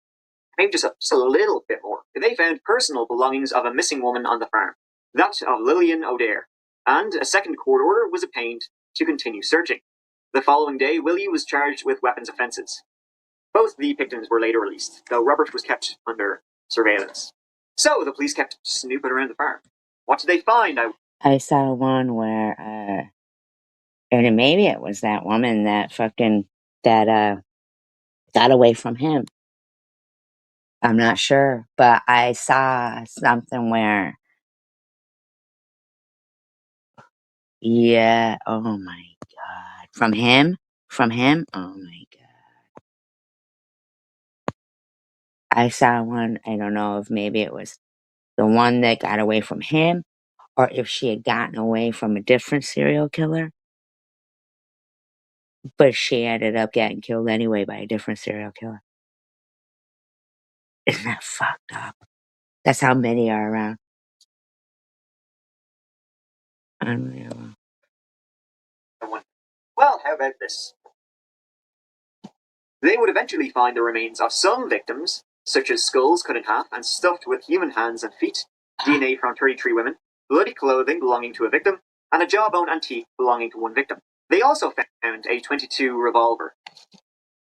maybe just a little bit more. They found personal belongings of a missing woman on the farm, that of Lillian O'Dare, and a second court order was obtained to continue searching. The following day, Willie was charged with weapons offences. Both the Pictons were later released, though Robert was kept under surveillance. So the police kept snooping around the farm. What did they find? I saw one where, and maybe it was that woman that got away from him. I'm not sure, but I saw something where, yeah, oh my God. From him, oh my God. I saw one, I don't know if maybe it was the one that got away from him, or if she had gotten away from a different serial killer, but she ended up getting killed anyway by a different serial killer. Isn't that fucked up? That's how many are around. Unreal. Well, how about this? They would eventually find the remains of some victims, such as skulls cut in half and stuffed with human hands and feet, DNA from 33 women, bloody clothing belonging to a victim, and a jawbone and teeth belonging to one victim. They also found a .22 revolver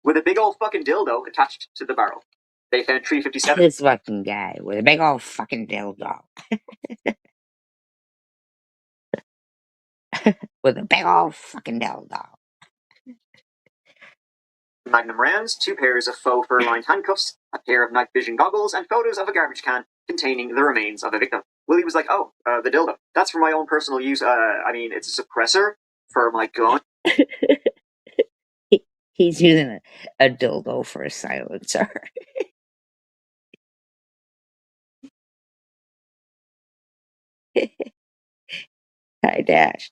with a big old fucking dildo attached to the barrel. They found 357. This fucking guy with a big old fucking dildo. With a big old fucking dildo. Magnum rounds, 2 pairs of faux fur-lined handcuffs, a pair of night vision goggles, and photos of a garbage can containing the remains of a victim. Willie was like, oh, the dildo. That's for my own personal use. I mean, it's a suppressor for my gun. He's using a dildo for a silencer. Hi, Dash.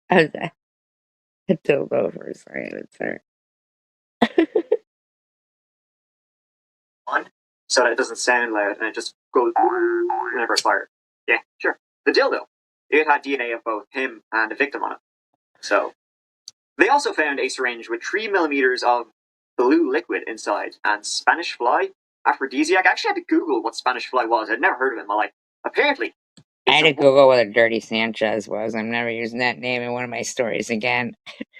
How's that? A dildo for a silencer. So that it doesn't sound loud and it just goes whenever it's fired. Yeah, sure. The dildo. It had DNA of both him and the victim on it. So they also found a syringe with 3 millimeters of blue liquid inside and Spanish fly aphrodisiac. I actually had to Google what Spanish fly was. I'd never heard of it in my life. Apparently, I had to Google what a dirty Sanchez was. I'm never using that name in one of my stories again.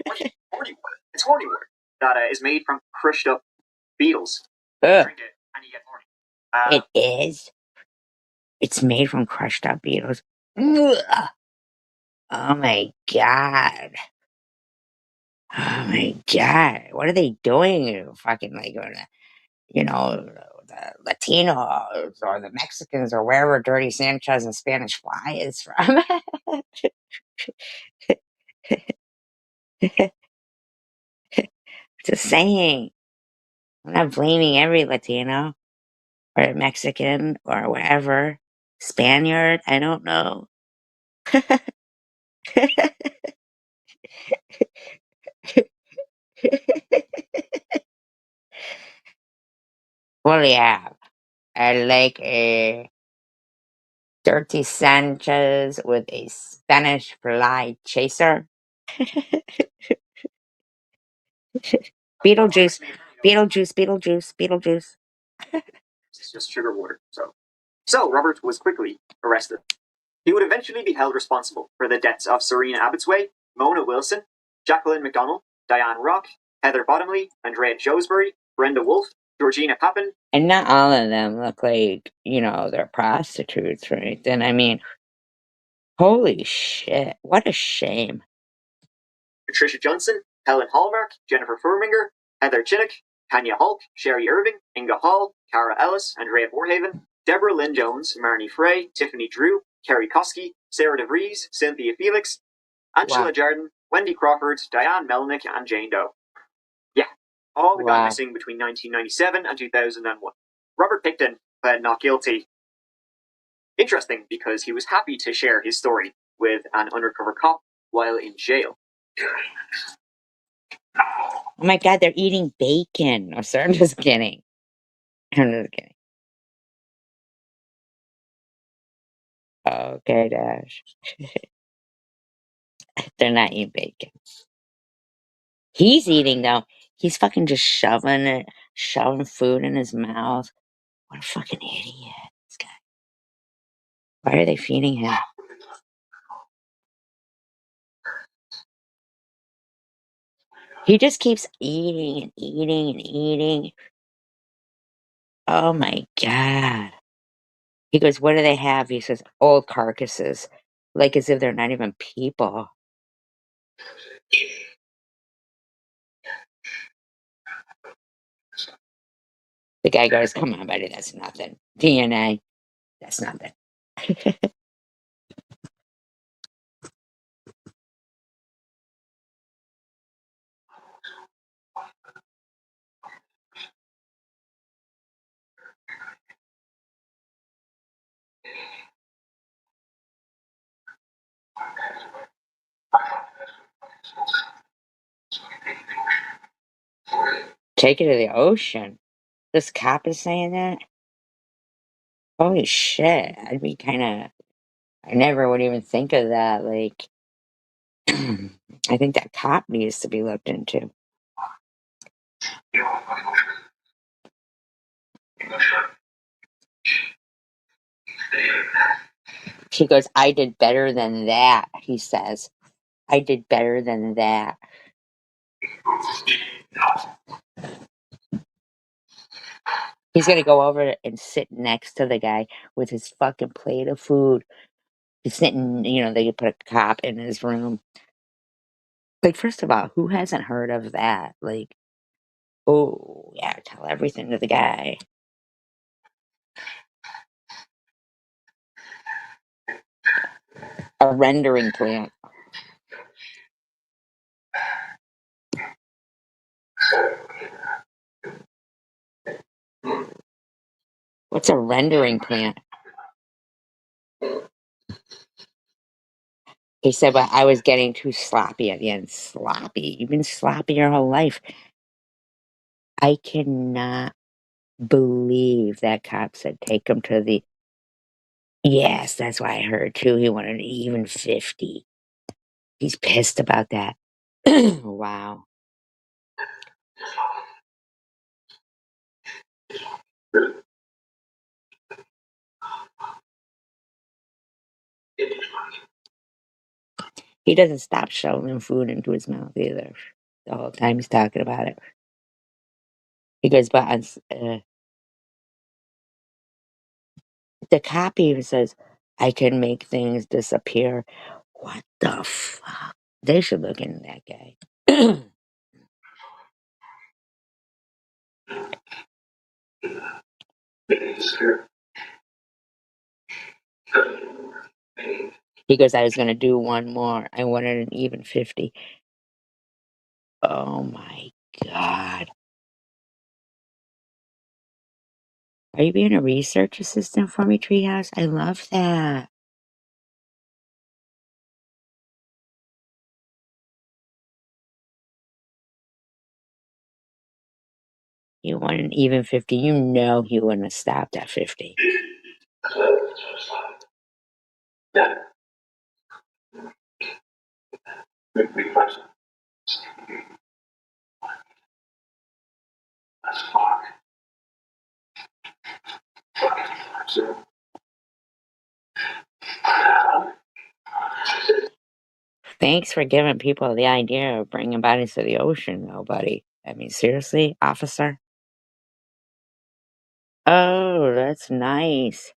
horny water. It's horny water that is made from crushed up beetles. Ugh. Drink it and you get horny. It is. It's made from crushed up beetles. Ugh. Oh my God. Oh my God. What are they doing? Fucking like, you know, the Latinos or the Mexicans or wherever Dirty Sanchez and Spanish Fly is from. Just saying. I'm not blaming every Latino or Mexican or whatever. Spaniard, I don't know. Well, yeah. I like a Dirty Sanchez with a Spanish Fly chaser. Beetlejuice. It's just sugar water. So Robert was quickly arrested. He would eventually be held responsible for the deaths of Serena Abbotsway, Mona Wilson, Jacqueline McDonald, Diane Rock, Heather Bottomley, Andrea Josbury, Brenda Wolfe, Georgina Pappen. And not all of them look like, they're prostitutes, right? Then, I mean, holy shit. What a shame. Patricia Johnson, Helen Hallmark, Jennifer Furminger, Heather Chinnock, Tanya Hulk, Sherry Irving, Inga Hall, Cara Ellis, Andrea Borhaven, Deborah Lynn Jones, Marnie Frey, Tiffany Drew, Carrie Koski, Sarah DeVries, Cynthia Felix, Angela Wow. Jardin, Wendy Crawford, Diane Melnick, and Jane Doe. Yeah, all had gone Wow. missing between 1997 and 2001. Robert Pickton pled not guilty. Interesting, because he was happy to share his story with an undercover cop while in jail. Oh my God, they're eating bacon. Oh, sorry, I'm just kidding. I'm just kidding. Okay, Dash. They're not eating bacon. He's eating, though. He's fucking just shoving food in his mouth. What a fucking idiot, this guy. Why are they feeding him? He just keeps eating and eating and eating. Oh my God. He goes, what do they have? He says, old carcasses. Like as if they're not even people. The guy goes, come on, buddy, that's nothing. DNA, that's nothing. Take it to the ocean. This cop is saying that? Holy shit. I'd be I never would even think of that. Like, I think that cop needs to be looked into. He goes, I did better than that, he says. I did better than that. He's gonna go over and sit next to the guy with his fucking plate of food. He's sitting, they put a cop in his room. Like, first of all, who hasn't heard of that? Like, oh, yeah, tell everything to the guy. A rendering plant. What's a rendering plant? He said, but I was getting too sloppy at the end. Sloppy? You've been sloppy your whole life. I cannot believe that cop said take him to the... Yes, that's why I heard too. He wanted even 50. He's pissed about that. Wow. He doesn't stop shoveling food into his mouth either. The whole time he's talking about it. He goes, but the cop even says, I can make things disappear. What the fuck? They should look into that guy. He goes, I was going to do one more. I wanted an even 50. Oh my God. Are you being a research assistant for me, Treehouse? I love that. You want an even 50. You know he wouldn't have stopped at 50. Thanks for giving people the idea of bringing bodies to the ocean, though, buddy. I mean, seriously, officer? Oh, that's nice.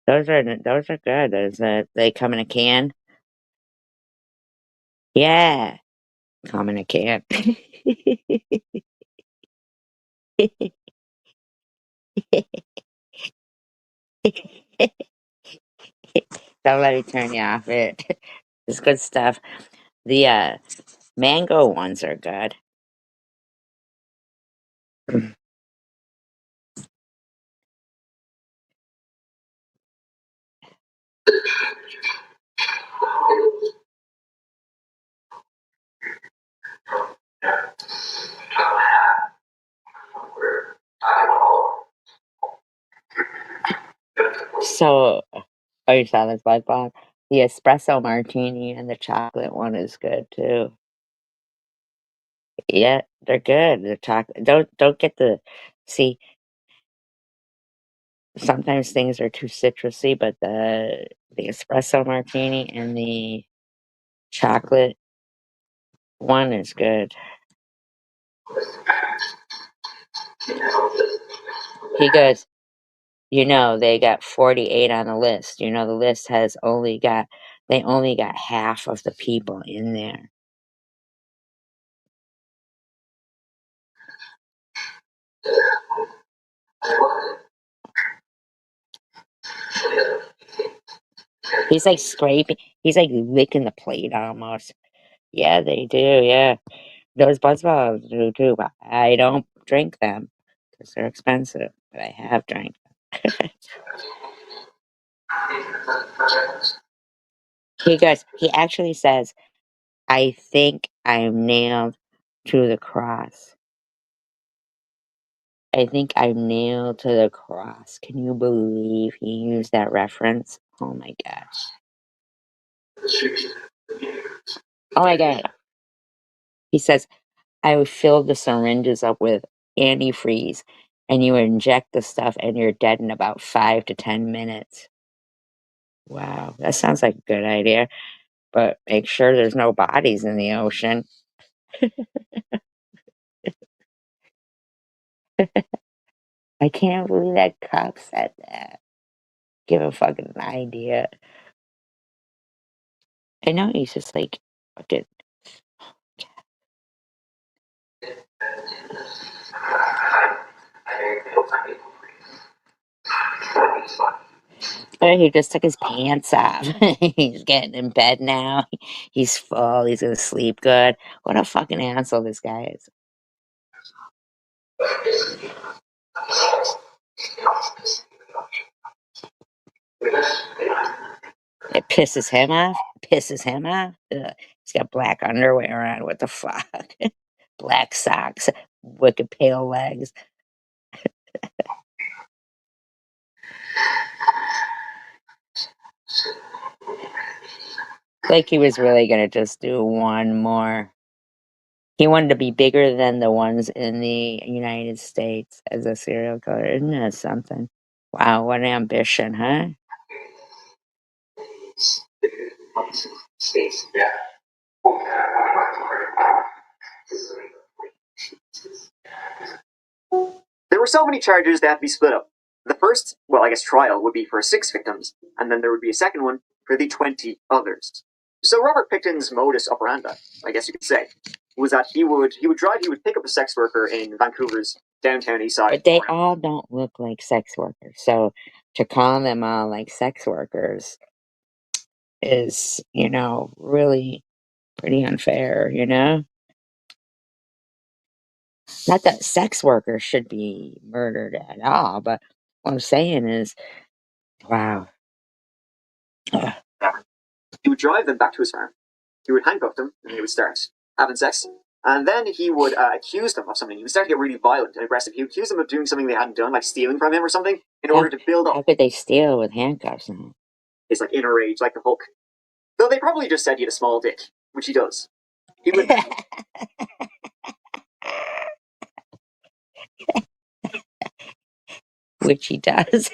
Those are good. They come in a can? Yeah, come in a can. Don't let me turn you off it. It's good stuff. The mango ones are good. So, oh, you saw this bug bug? The espresso martini and the chocolate one is good too. Yeah, they're good. The chocolate. Don't get the. See, sometimes things are too citrusy, but the espresso martini and the chocolate one is good. He goes, they got 48 on the list. The list has they only got half of the people in there. He's like scraping, he's like licking the plate almost. Yeah, they do, yeah. Those BuzzBalls do too, but I don't drink them because they're expensive, but I have drank them. He actually says, I think I'm nailed to the cross. I think I'm nailed to the cross. Can you believe he used that reference? Oh my gosh. Oh my god. He says, I would fill the syringes up with antifreeze and you inject the stuff and you're dead in about 5 to 10 minutes. Wow, that sounds like a good idea. But make sure there's no bodies in the ocean. I can't believe that cop said that. Give a fucking idea. I know he's just like fucking. He just took his pants off. He's getting in bed now. He's full. He's gonna sleep good. What a fucking asshole this guy is. It pisses him off. Ugh. He's got black underwear on. What the fuck? Black socks. Wicked pale legs. Like he was really gonna just do one more. He wanted to be bigger than the ones in the United States as a serial killer. Isn't that something? Wow, what ambition, huh? There were so many charges that had to be split up. The first, trial would be for 6 victims, and then there would be a second one for the 20 others. So Robert Pickton's modus operandi, I guess you could say, was that he would pick up a sex worker in Vancouver's downtown east side. But they all don't look like sex workers. So to call them all like sex workers is, really pretty unfair, Not that sex workers should be murdered at all, but what I'm saying is, wow. Ugh. He would drive them back to his farm. He would handcuff them, and they would start having sex. And then he would accuse them of something. He would start to get really violent and aggressive. He would accuse them of doing something they hadn't done, like stealing from him or something, in order to build How up could they steal with handcuffs on? his inner rage, like the Hulk. Though they probably just said he had a small dick, which he does. He would Which he does.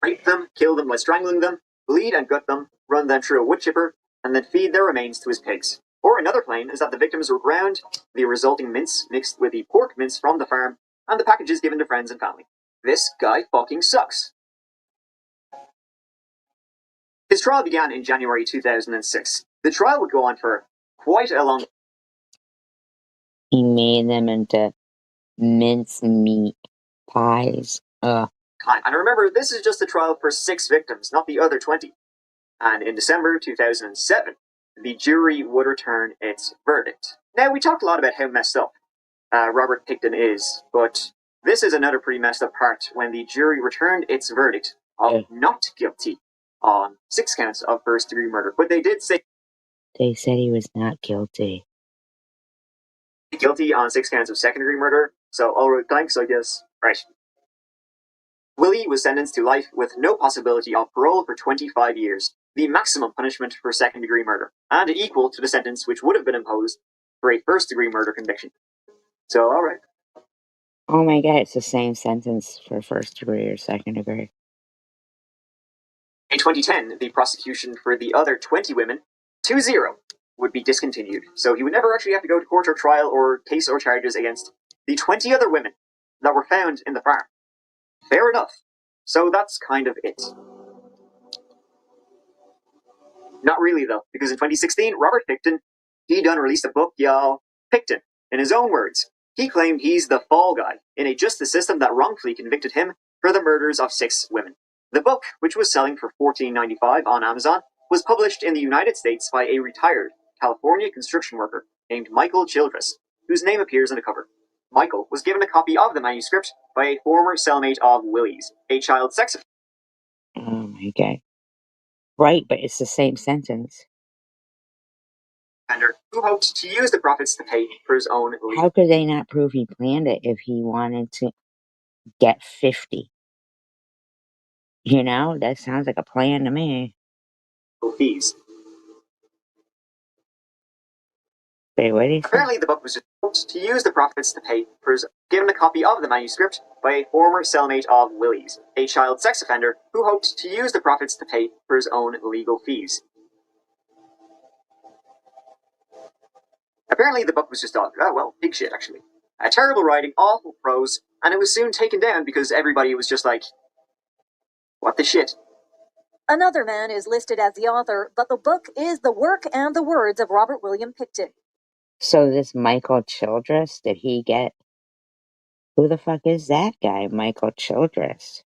rape them, kill them by strangling them, bleed and gut them, run them through a wood chipper, and then feed their remains to his pigs. Or another claim is that the victims were ground, the resulting mince mixed with the pork mince from the farm, and the packages given to friends and family. This guy fucking sucks. His trial began in January 2006. The trial would go on for quite a long. He made them into mincemeat pies. Ugh. time. And remember, this is just a trial for 6 victims, not the other 20. And in December 2007, the jury would return its verdict. Now, we talked a lot about how messed up Robert Pickton is, but this is another pretty messed up part when the jury returned its verdict of not guilty on 6 counts of first-degree murder. But they did say They said he was not guilty. Guilty on 6 counts of second-degree murder. So, alright, thanks, I guess. Right. Willie was sentenced to life with no possibility of parole for 25 years, the maximum punishment for second-degree murder, and equal to the sentence which would have been imposed for a first-degree murder conviction. So, alright. Oh my god, it's the same sentence for first degree or second degree. In 2010, the prosecution for the other 20 women, 2-0, would be discontinued. So he would never actually have to go to court or trial or case or charges against the 20 other women that were found in the farm. Fair enough. So that's kind of it. Not really, though, because in 2016, Robert Pickton, he done released a book, y'all. Pickton, in his own words, he claimed he's the fall guy in a justice system that wrongfully convicted him for the murders of 6 women. The book, which was selling for $14.95 on Amazon, was published in the United States by a retired California construction worker named Michael Childress, whose name appears on the cover. Michael was given a copy of the manuscript by a former cellmate of Willie's, a child sex offender. Oh my god. Right, but it's the same sentence. Who hoped to use the profits to pay for his own legal How could they not prove he planned it if he wanted to get 50? You know, that sounds like a plan to me. fees. Wait, what did he say? Apparently, the book was just hoped to use the profits to pay for his given a copy of the manuscript by a former cellmate of Willie's, a child sex offender who hoped to use the profits to pay for his own legal fees. Apparently, the book was just big shit, actually. Terrible writing, awful prose, and it was soon taken down because everybody was just like, what the shit? Another man is listed as the author, but the book is the work and the words of Robert William Pickton. So this Michael Childress, did he get... Who the fuck is that guy, Michael Childress?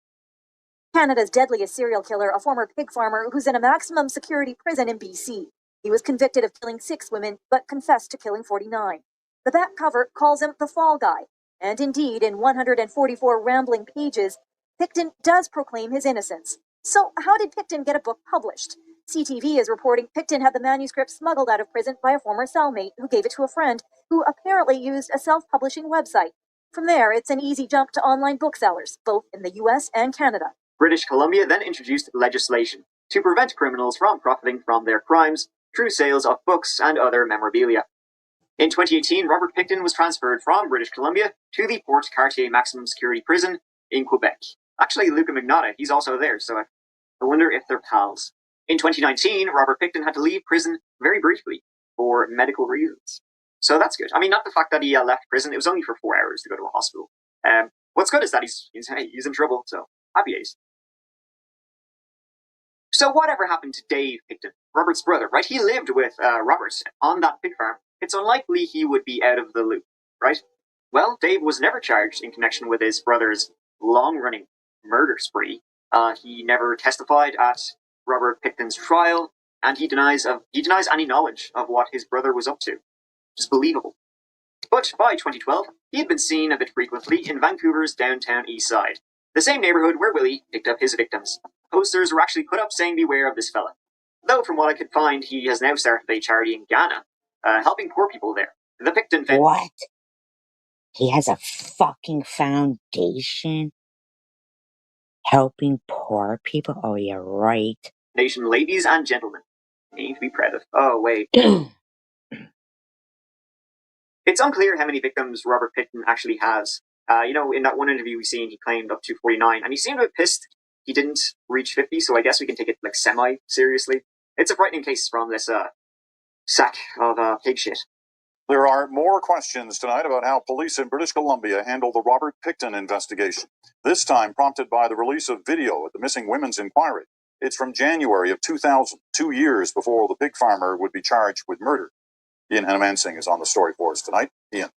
Canada's deadliest serial killer, a former pig farmer who's in a maximum security prison in BC. He was convicted of killing 6 women, but confessed to killing 49. The back cover calls him the Fall Guy, and indeed, in 144 rambling pages, Pickton does proclaim his innocence. So how did Pickton get a book published? CTV is reporting Pickton had the manuscript smuggled out of prison by a former cellmate who gave it to a friend, who apparently used a self-publishing website. From there, it's an easy jump to online booksellers, both in the US and Canada. British Columbia then introduced legislation to prevent criminals from profiting from their crimes through sales of books and other memorabilia. In 2018, Robert Pickton was transferred from British Columbia to the Port Cartier Maximum Security Prison in Quebec. Actually, Luca Magnotta, he's also there, so I wonder if they're pals. In 2019, Robert Pickton had to leave prison very briefly for medical reasons. So that's good. I mean, not the fact that he left prison, it was only for 4 hours to go to a hospital. What's good is that he's in trouble, so happy days. So whatever happened to Dave Pickton, Robert's brother, right? He lived with Robert on that pig farm. It's unlikely he would be out of the loop, right? Well, Dave was never charged in connection with his brother's long-running murder spree. He never testified at Robert Pickton's trial, and he denies any knowledge of what his brother was up to, which is believable. But by 2012, he had been seen a bit frequently in Vancouver's downtown east side, the same neighborhood where Willie picked up his victims. Posters were actually put up saying beware of this fella. Though from what I could find, he has now started a charity in Ghana, helping poor people there. The Pickton Foundation. What? He has a fucking foundation helping poor people? Oh, yeah, right. Nation ladies and gentlemen. Ain't to be proud of. Oh, wait. It's unclear how many victims Robert Pickton actually has. In that one interview we seen, he claimed up to 49, and he seemed a bit pissed he didn't reach 50, so I guess we can take it like semi-seriously. It's a frightening case from this sack of pig shit. There are more questions tonight about how police in British Columbia handle the Robert Pickton investigation, this time prompted by the release of video at the Missing Women's Inquiry. It's from January of 2000, 2 years before the pig farmer would be charged with murder. Ian Henemansing is on the story for us tonight. Ian.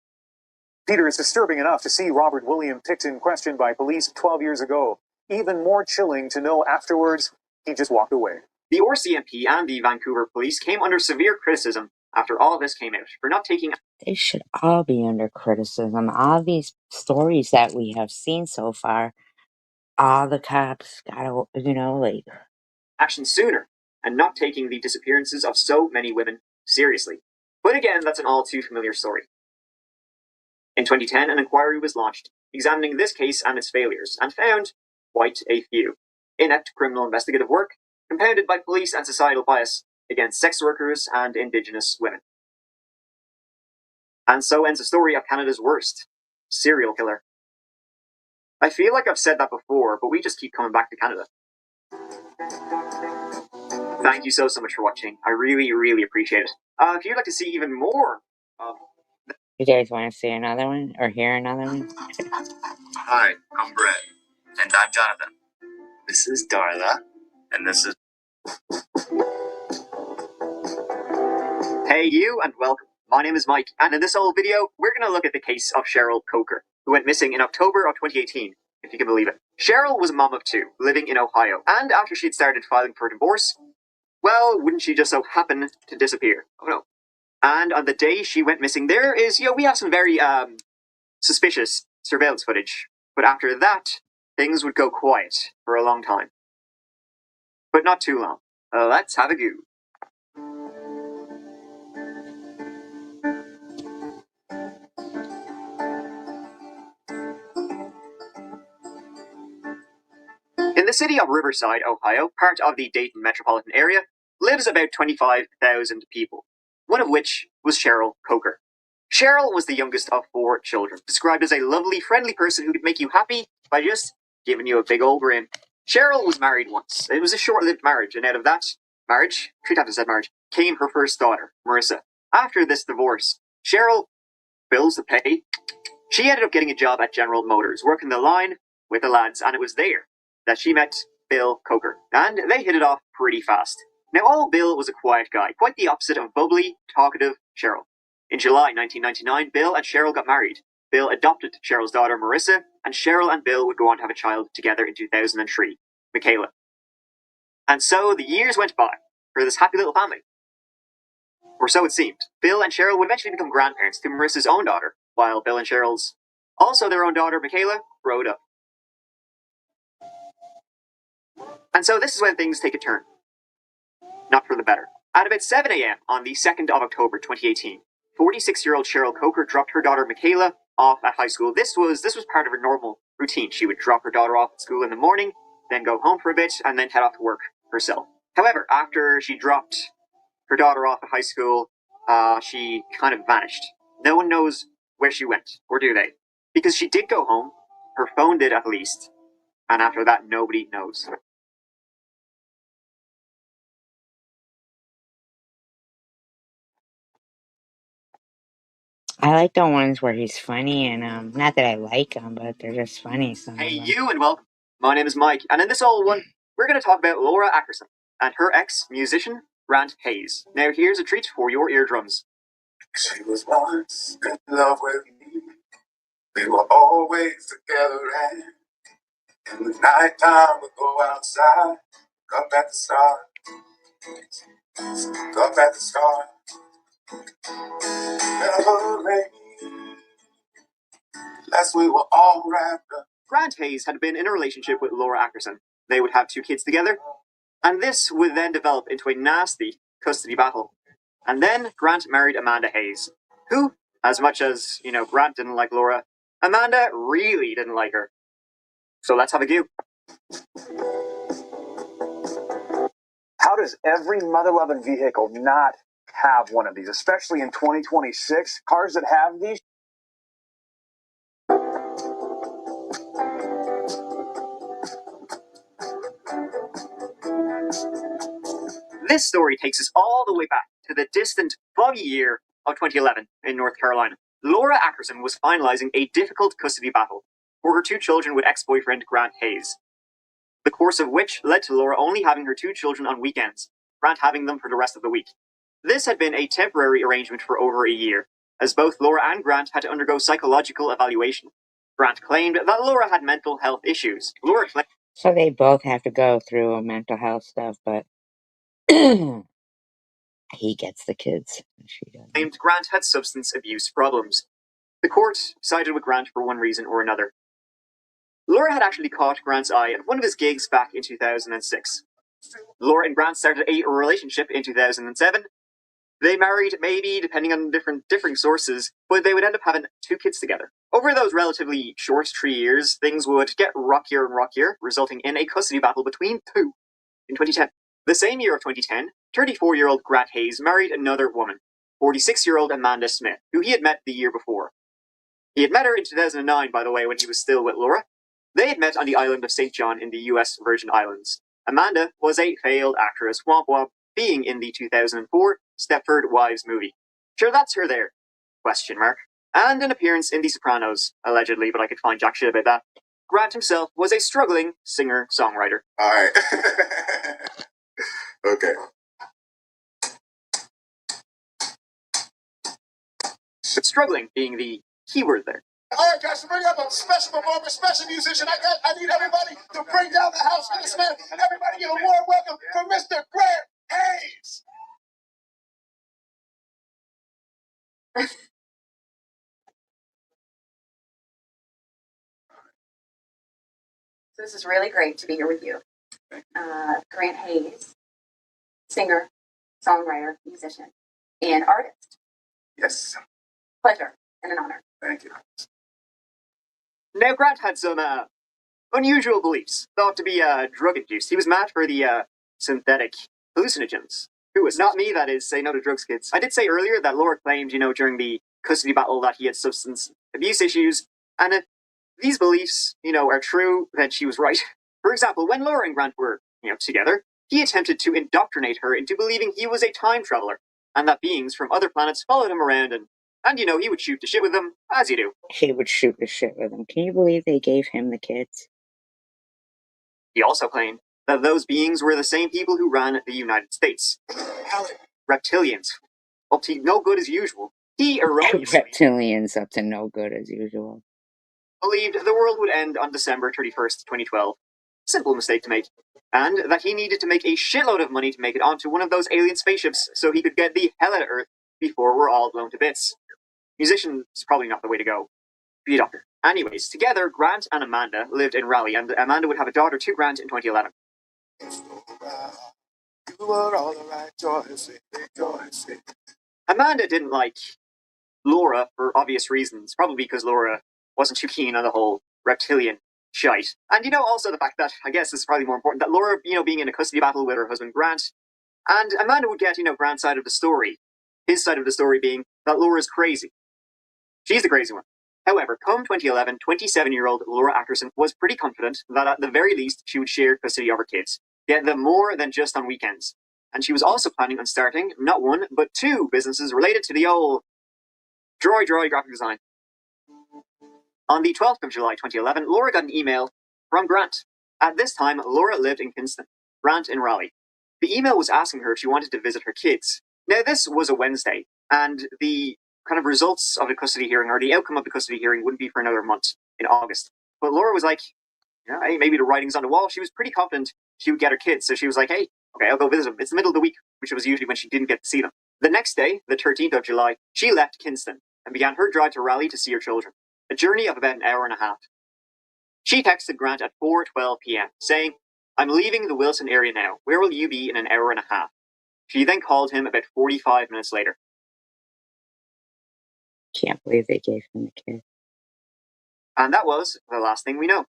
Peter, it's disturbing enough to see Robert William Pickton questioned by police 12 years ago. even more chilling to know afterwards he just walked away. The RCMP and the Vancouver police came under severe criticism after all this came out for not taking. They should all be under criticism. All these stories that we have seen so far, all the cops gotta, like. Action sooner and not taking the disappearances of so many women seriously. But again, that's an all too familiar story. In 2010, an inquiry was launched examining this case and its failures, and found quite a few. Inept criminal investigative work, compounded by police and societal bias against sex workers and Indigenous women. And so ends the story of Canada's worst serial killer. I feel like I've said that before, but we just keep coming back to Canada. Thank you so much for watching. I really, really appreciate it. If you'd like to see even more of... You guys want to see another one or hear another one? Hi, I'm Brett. And I'm Jonathan. This is Darla. And this is... Hey you, and welcome. My name is Mike, and in this old video, we're going to look at the case of Cheryl Coker, who went missing in October of 2018, if you can believe it. Cheryl was a mom of two, living in Ohio, and after she'd started filing for divorce, well, wouldn't she just so happen to disappear? Oh no. And on the day she went missing, there is, we have some very, suspicious surveillance footage. But after that, things would go quiet for a long time. But not too long. Let's have a go. In the city of Riverside, Ohio, part of the Dayton metropolitan area, lives about 25,000 people, one of which was Cheryl Coker. Cheryl was the youngest of 4 children, described as a lovely, friendly person who could make you happy by just giving you a big old grin. Cheryl was married once. It was a short-lived marriage, and out of that marriage, 3 times said marriage, came her first daughter, Marissa. After this divorce, Cheryl, bills to pay, she ended up getting a job at General Motors, working the line with the lads, and it was there that she met Bill Coker, and they hit it off pretty fast. Now, old Bill was a quiet guy, quite the opposite of bubbly, talkative Cheryl. In July 1999, Bill and Cheryl got married. Bill adopted Cheryl's daughter, Marissa, and Cheryl and Bill would go on to have a child together in 2003, Michaela. And so the years went by for this happy little family. Or so it seemed. Bill and Cheryl would eventually become grandparents to Marissa's own daughter, while Bill and Cheryl's, also their own daughter, Michaela, growed up. And so this is when things take a turn. Not for the better. At about 7 a.m. on the 2nd of October 2018, 46-year-old Cheryl Coker dropped her daughter Michaela off at high school. This was part of her normal routine. She would drop her daughter off at school in the morning, then go home for a bit, and then head off to work herself. However, after she dropped her daughter off at high school, she kind of vanished. No one knows where she went, or do they? Because she did go home, her phone did at least, and after that, nobody knows. I like the ones where he's funny, and not that I like them, but they're just funny. Hey you, and welcome. My name is Mike, and in this old one, we're going to talk about Laura Ackerson and her ex-musician, Grant Hayes. Now here's a treat for your eardrums. She was once in love with me. We were always together, and in the nighttime we'd go outside, up at the stars, up at the stars. Last we were all wrapped up. Grant Hayes had been in a relationship with Laura Ackerson. They would have 2 kids together, and this would then develop into a nasty custody battle. And then Grant married Amanda Hayes, who, as much as, Grant didn't like Laura, Amanda really didn't like her. So let's have a go. How does every mother-loving vehicle not have one of these, especially in 2026? Cars that have these. This story takes us all the way back to the distant, foggy year of 2011 in North Carolina. Laura Ackerson was finalizing a difficult custody battle for her 2 children with ex-boyfriend Grant Hayes, the course of which led to Laura only having her 2 children on weekends, Grant having them for the rest of the week. This had been a temporary arrangement for over a year, as both Laura and Grant had to undergo psychological evaluation. Grant claimed that Laura had mental health issues. Laura claimed So they both have to go through mental health stuff, but he gets the kids and she doesn't. Claimed Grant had substance abuse problems. The court sided with Grant for one reason or another. Laura had actually caught Grant's eye at one of his gigs back in 2006. Laura and Grant started a relationship in 2007. They married, maybe, depending on differing sources, but they would end up having 2 kids together. Over those relatively short 3 years, things would get rockier and rockier, resulting in a custody battle between 2 in 2010. The same year of 2010, 34-year-old Grant Hayes married another woman, 46-year-old Amanda Smith, who he had met the year before. He had met her in 2009, by the way, when he was still with Laura. They had met on the island of St. John in the US Virgin Islands. Amanda was a failed actress, womp womp, being in the 2004 Stepford Wives movie. Sure, that's her there? Question mark. And an appearance in The Sopranos, allegedly, but I could find jack shit about that. Grant himself was a struggling singer-songwriter. Alright. Okay. Struggling being the keyword there. Alright, guys, to bring up a special performer, special musician, I need everybody to bring down the house for this man. Everybody give a warm welcome for Mr. Grant Hayes. So this is really great to be here with you. Grant Hayes, singer, songwriter, musician, and artist. Yes. Pleasure and an honor. Thank you. Now, Grant had some unusual beliefs, thought to be drug-induced. He was mad for the synthetic hallucinogens. Who was? Not me, that is. Say no to drugs, kids. I did say earlier that Laura claimed, during the custody battle that he had substance abuse issues, and if these beliefs, are true, then she was right. For example, when Laura and Grant were, together, he attempted to indoctrinate her into believing he was a time traveler, and that beings from other planets followed him around and he would shoot the shit with them, as you do. He would shoot the shit with them. Can you believe they gave him the kids? He also claimed that those beings were the same people who ran the United States. Reptilians. Up to no good as usual. He erroneously Reptilians up to no good as usual. Believed the world would end on December 31st, 2012. Simple mistake to make. And that he needed to make a shitload of money to make it onto one of those alien spaceships so he could get the hell out of Earth before we're all blown to bits. Musician is probably not the way to go. Be a doctor. Anyways, together, Grant and Amanda lived in Raleigh, and Amanda would have a daughter to Grant in 2011. Amanda didn't like Laura for obvious reasons, probably because Laura wasn't too keen on the whole reptilian shite. And also the fact that, I guess this is probably more important, that Laura, being in a custody battle with her husband Grant, and Amanda would get, Grant's side of the story. His side of the story being that Laura's crazy. She's the crazy one. However, come 2011, 27-year-old Laura Ackerson was pretty confident that at the very least she would share custody of her kids, get them more than just on weekends. And she was also planning on starting not one, but 2 businesses related to the old droid graphic design. On the 12th of July 2011, Laura got an email from Grant. At this time, Laura lived in Kinston, Grant in Raleigh. The email was asking her if she wanted to visit her kids. Now, this was a Wednesday, and the kind of results of the custody hearing, or the outcome of the custody hearing, wouldn't be for another month in August. But Laura was like, hey, maybe the writing's on the wall. She was pretty confident she would get her kids, so she was like, hey, okay, I'll go visit them. It's the middle of the week, which was usually when she didn't get to see them. The next day, the 13th of July, she left Kinston and began her drive to Raleigh to see her children, a journey of about an hour and a half. She texted Grant at 4:12 p.m., saying, I'm leaving the Wilson area now. Where will you be in an hour and a half? She then called him about 45 minutes later. Can't believe they gave him the kid. And that was the last thing we know.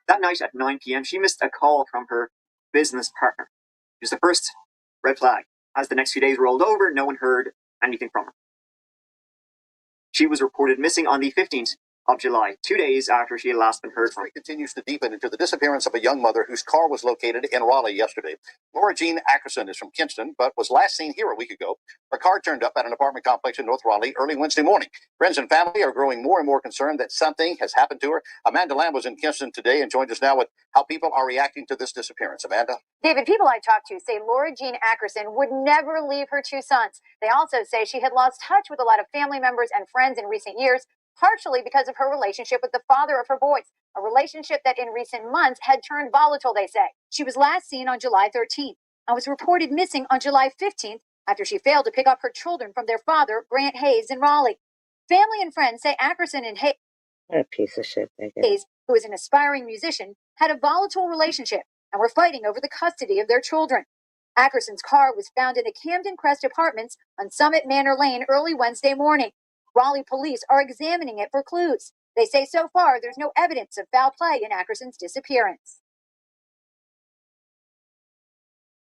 That night at 9 p.m., she missed a call from her business partner. It was the first red flag. As the next few days rolled over, no one heard anything from her. She was reported missing on the 15th of July, 2 days after she had last been heard from. It continues to deepen into the disappearance of a young mother whose car was located in Raleigh yesterday. Laura Jean Ackerson is from Kinston, but was last seen here a week ago. Her car turned up at an apartment complex in North Raleigh early Wednesday morning. Friends and family are growing more and more concerned that something has happened to her. Amanda Lamb was in Kinston today and joined us now with how people are reacting to this disappearance. Amanda? David, people I talked to say Laura Jean Ackerson would never leave her 2 sons. They also say she had lost touch with a lot of family members and friends in recent years. partially because of her relationship with the father of her boys, a relationship that in recent months had turned volatile, they say. She was last seen on July 13th and was reported missing on July 15th after she failed to pick up her children from their father, Grant Hayes, in Raleigh. Family and friends say Ackerson and What a piece of shit they get. Hayes, who is an aspiring musician, had a volatile relationship and were fighting over the custody of their children. Ackerson's car was found in the Camden Crest Apartments on Summit Manor Lane early Wednesday morning. Raleigh police are examining it for clues. They say so far there's no evidence of foul play in Ackerson's disappearance.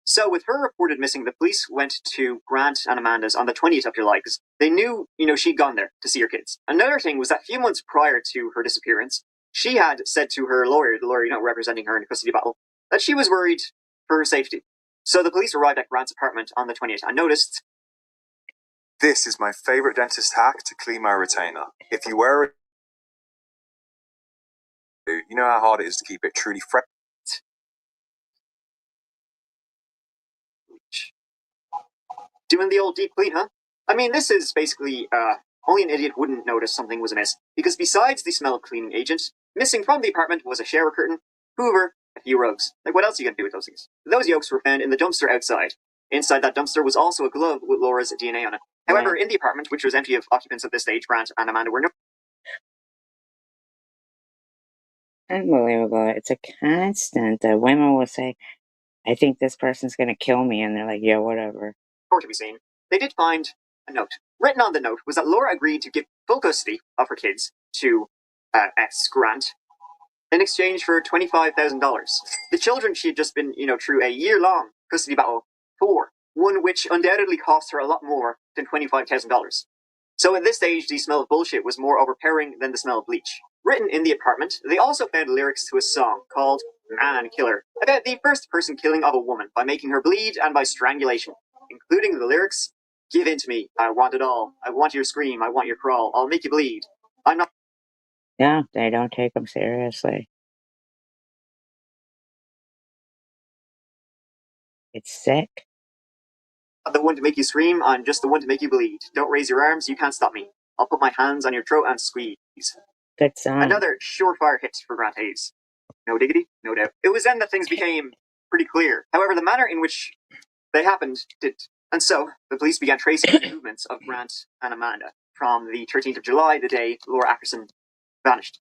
So with her reported missing, the police went to Grant and Amanda's on the 20th of July because they knew, she'd gone there to see her kids. Another thing was that a few months prior to her disappearance, she had said to her lawyer, the lawyer, representing her in a custody battle, that she was worried for her safety. So the police arrived at Grant's apartment on the 20th and noticed, "This is my favorite dentist hack to clean my retainer. If you wear it, you know how hard it is to keep it truly fresh." Doing the old deep clean, huh? I mean, this is basically, only an idiot wouldn't notice something was amiss. Because besides the smell of cleaning agent, missing from the apartment was a shower curtain, Hoover, a few rugs. Like, what else are you gonna do with those things? Those yolks were found in the dumpster outside. Inside that dumpster was also a glove with Laura's DNA on it. However, in the apartment, which was empty of occupants at this stage, Grant and Amanda were no. Unbelievable. It's a constant. Women will say, I think this person's going to kill me. And they're like, yeah, whatever. Or to be seen. They did find a note. Written on the note was that Laura agreed to give full custody of her kids to S. Grant in exchange for $25,000. The children she had just been, through a year-long custody battle for, one which undoubtedly cost her a lot more than $25,000. So at this stage, the smell of bullshit was more overpowering than the smell of bleach. Written in the apartment, they also found lyrics to a song called Man Killer, about the first-person killing of a woman by making her bleed and by strangulation, including the lyrics, "Give in to me, I want it all. I want your scream, I want your crawl. I'll make you bleed. I'm not..." Yeah, they don't take them seriously. It's sick. The one to make you scream, I'm just the one to make you bleed. Don't raise your arms, you can't stop me. I'll put my hands on your throat and squeeze. Good song. Another surefire hit for Grant Hayes. No diggity, no doubt. It was then that things became pretty clear. However, the manner in which they happened didn't. And so, the police began tracing the movements of Grant and Amanda from the 13th of July, the day Laura Ackerson vanished.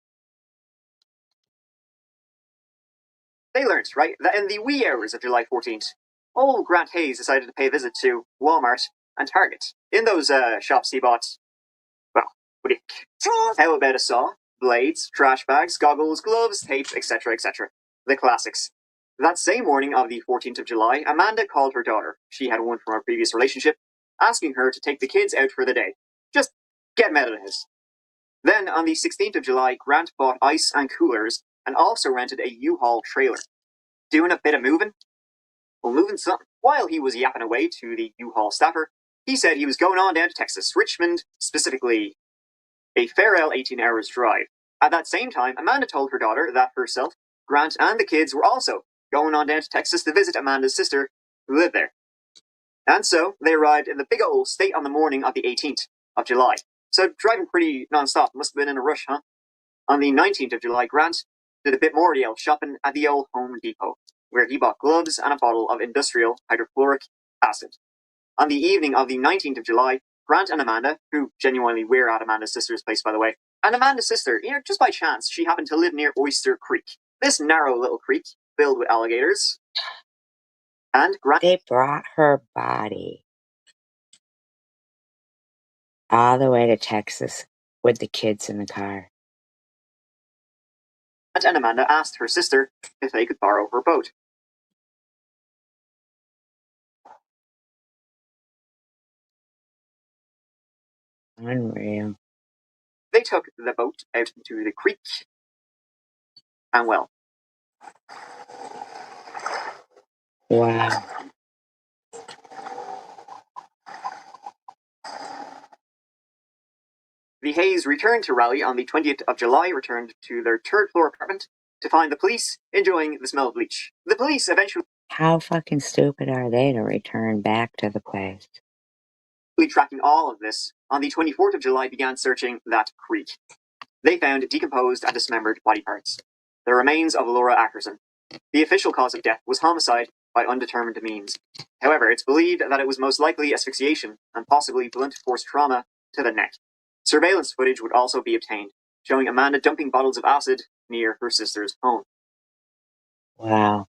They learned, right, that in the wee hours of July 14th, old Grant Hayes decided to pay a visit to Walmart and Target. In those shops he bought, well, how about a saw, blades, trash bags, goggles, gloves, tapes, etc., etc. The classics. That same morning of the 14th of July, Amanda called her daughter, she had one from her previous relationship, asking her to take the kids out for the day. Just get them out of the house. Then, on the 16th of July, Grant bought ice and coolers and also rented a U-Haul trailer. Doing a bit of moving? Well, moving something. While he was yapping away to the U-Haul staffer, he said he was going on down to Texas, Richmond, specifically a fair 18 hours drive. At that same time, Amanda told her daughter that herself, Grant, and the kids were also going on down to Texas to visit Amanda's sister, who lived there. And so, they arrived in the big old state on the morning of the 18th of July. So, driving pretty non-stop, must have been in a rush, huh? On the 19th of July, Grant did a bit more of the old shopping at the old Home Depot, where he bought gloves and a bottle of industrial hydrochloric acid. On the evening of the 19th of July, Grant and Amanda, who genuinely were at Amanda's sister's place, by the way, and Amanda's sister, just by chance, she happened to live near Oyster Creek. This narrow little creek, filled with alligators. And Grant... They brought her body all the way to Texas with the kids in the car. And Amanda asked her sister if they could borrow her boat. Unreal. They took the boat out into the creek, and well. Wow. The Hayes returned to Raleigh on the 20th of July, returned to their third-floor apartment to find the police enjoying the smell of bleach. The police eventually... How fucking stupid are they to return back to the place? Tracking all of this, on the 24th of July began searching that creek. They found decomposed and dismembered body parts, the remains of Laura Ackerson. The official cause of death was homicide by undetermined means. However, it's believed that it was most likely asphyxiation and possibly blunt force trauma to the neck. Surveillance footage would also be obtained, showing Amanda dumping bottles of acid near her sister's home. Wow.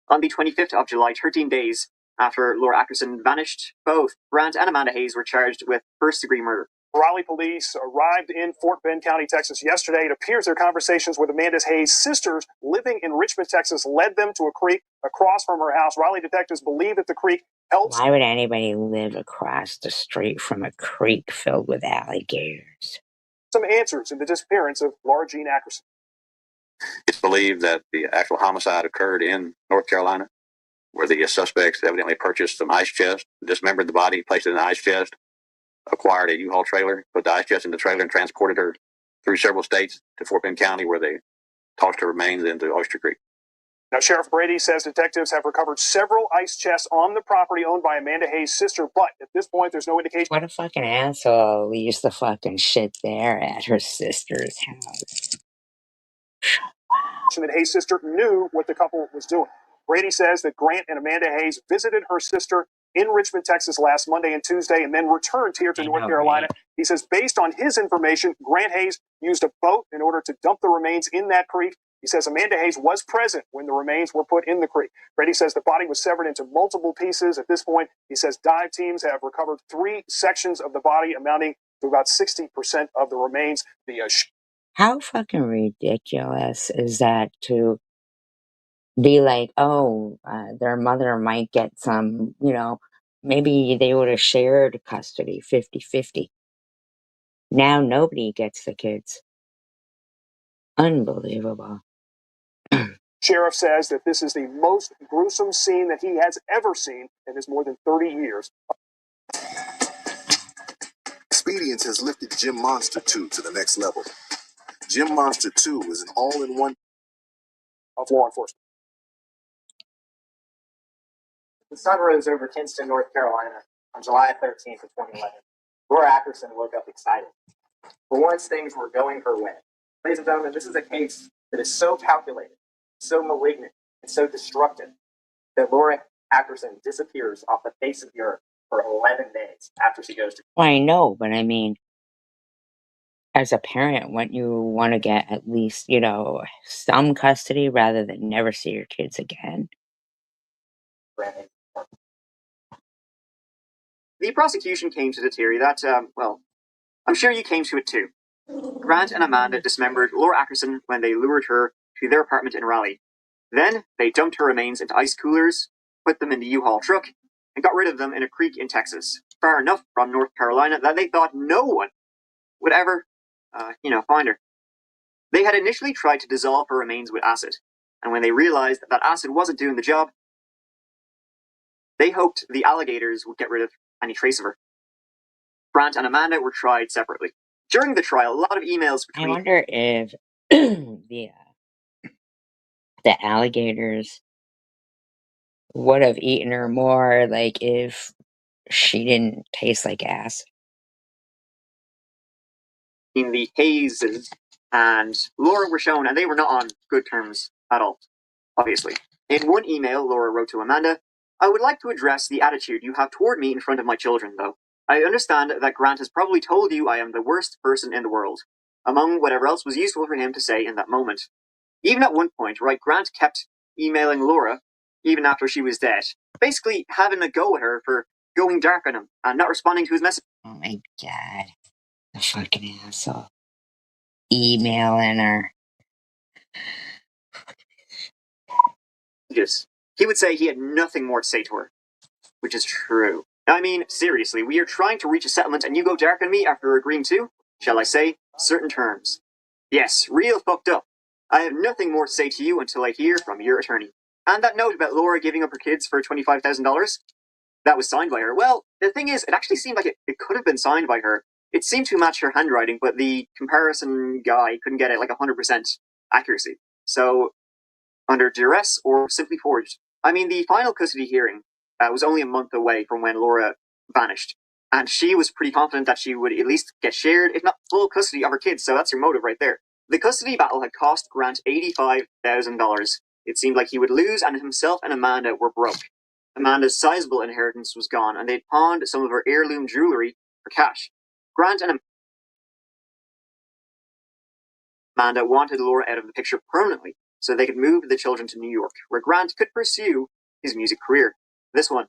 On the 25th of July, 13 days after Laura Ackerson vanished, both Grant and Amanda Hayes were charged with first-degree murder. Raleigh police arrived in Fort Bend County, Texas yesterday. It appears their conversations with Amanda Hayes' sisters living in Richmond, Texas, led them to a creek across from her house. Raleigh detectives believe that the creek helped. Why would anybody live across the street from a creek filled with alligators? Some answers in the disappearance of Laura Jean Ackerson. It's believed that the actual homicide occurred in North Carolina, where the suspects evidently purchased some ice chest, dismembered the body, placed it in an ice chest, acquired a U-Haul trailer, put the ice chest in the trailer, and transported her through several states to Fort Bend County, where they tossed her remains into Oyster Creek. Now, Sheriff Brady says detectives have recovered several ice chests on the property owned by Amanda Hayes' sister, but at this point, there's no indication. What a fucking asshole leaves the fucking shit there at her sister's house. That Hayes' sister knew what the couple was doing. Brady says that Grant and Amanda Hayes visited her sister in Richmond, Texas last Monday and Tuesday and then returned here to North Carolina. Right? He says based on his information, Grant Hayes used a boat in order to dump the remains in that creek. He says Amanda Hayes was present when the remains were put in the creek. Brady says the body was severed into multiple pieces. At this point, he says dive teams have recovered 3 sections of the body amounting to about 60% of the remains. How fucking ridiculous is that to be like, oh, their mother might get some, maybe they would have shared custody 50-50. Now nobody gets the kids. Unbelievable. Sheriff says that this is the most gruesome scene that he has ever seen in his more than 30 years. Expedience has lifted Gym Monster 2 to the next level. Gym Monster 2 is an all-in-one of law enforcement. The sun rose over Kinston, North Carolina on July 13th of 2011. Laura Ackerson woke up excited. For once, things were going her way. Ladies and gentlemen, this is a case that is so calculated, so malignant, and so destructive that Laura Ackerson disappears off the face of the earth for 11 days after she goes to... Well, I know, but I mean, as a parent, wouldn't you want to get at least, some custody rather than never see your kids again? The prosecution came to the theory that, I'm sure you came to it too. Grant and Amanda dismembered Laura Ackerson when they lured her to their apartment in Raleigh. Then they dumped her remains into ice coolers, put them in the U-Haul truck, and got rid of them in a creek in Texas, far enough from North Carolina that they thought no one would ever, find her. They had initially tried to dissolve her remains with acid, and when they realized that acid wasn't doing the job, they hoped the alligators would get rid of any trace of her. Grant and Amanda were tried separately. During the trial, a lot of emails between... I wonder if the alligators would have eaten her more, like, if she didn't taste like ass. In the Hayes and Laura were shown, and they were not on good terms at all, obviously. In one email, Laura wrote to Amanda, "I would like to address the attitude you have toward me in front of my children, though. I understand that Grant has probably told you I am the worst person in the world, among whatever else was useful for him to say in that moment. Even at one point, Grant kept emailing Laura, even after she was dead, basically having a go at her for going dark on him and not responding to his message." Oh my god. The fucking asshole. Emailing her. He would say he had nothing more to say to her, which is true. I mean, seriously, we are trying to reach a settlement and you go dark on me after agreeing to, shall I say, certain terms. Yes, real fucked up. I have nothing more to say to you until I hear from your attorney. And that note about Laura giving up her kids for $25,000, that was signed by her. Well, the thing is, it actually seemed like it could have been signed by her. It seemed to match her handwriting, but the comparison guy couldn't get it like 100% accuracy. So, under duress or simply forged. I mean, the final custody hearing was only a month away from when Laura vanished. And she was pretty confident that she would at least get shared, if not full custody of her kids, so that's your motive right there. The custody battle had cost Grant $85,000. It seemed like he would lose, and himself and Amanda were broke. Amanda's sizable inheritance was gone, and they'd pawned some of her heirloom jewelry for cash. Grant and Amanda wanted Laura out of the picture permanently, so they could move the children to New York, where Grant could pursue his music career. This one.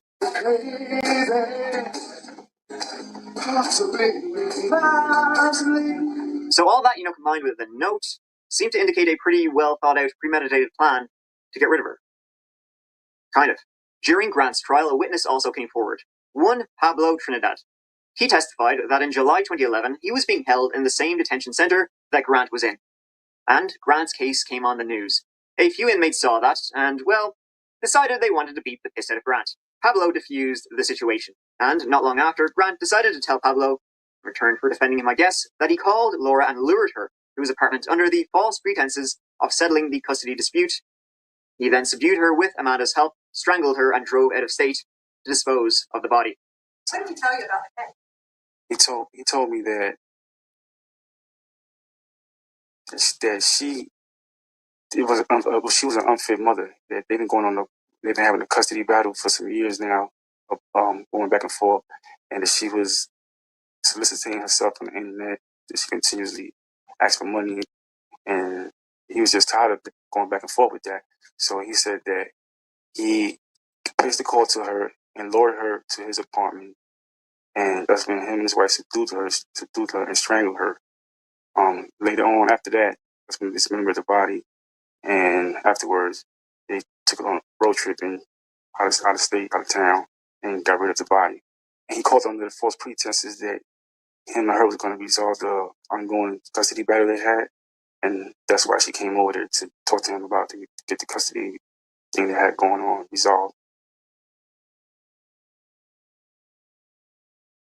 So all that, combined with the note, seemed to indicate a pretty well thought out, premeditated plan to get rid of her. Kind of. During Grant's trial, a witness also came forward. One Pablo Trinidad. He testified that in July 2011, he was being held in the same detention center that Grant was in. And Grant's case came on the news. A few inmates saw that and, well, decided they wanted to beat the piss out of Grant. Pablo diffused the situation. And not long after, Grant decided to tell Pablo, in return for defending him, I guess, that he called Laura and lured her to his apartment under the false pretenses of settling the custody dispute. He then subdued her with Amanda's help, strangled her, and drove out of state to dispose of the body. What did he tell you about the case? He told me that she was an unfit mother. That they've been having a custody battle for some years now, going back and forth, and that she was soliciting herself on the internet. That she continuously asked for money, and he was just tired of going back and forth with that. So he said that he placed the call to her and lured her to his apartment, and that's when him and his wife subdued her and strangled her. Later on, after that, that's when they dismembered the body, and afterwards, they took it on a road trip and out of state, out of town, and got rid of the body. And he called under the false pretenses that him and her was going to resolve the ongoing custody battle they had, and that's why she came over there to talk to him about to get the custody thing they had going on resolved.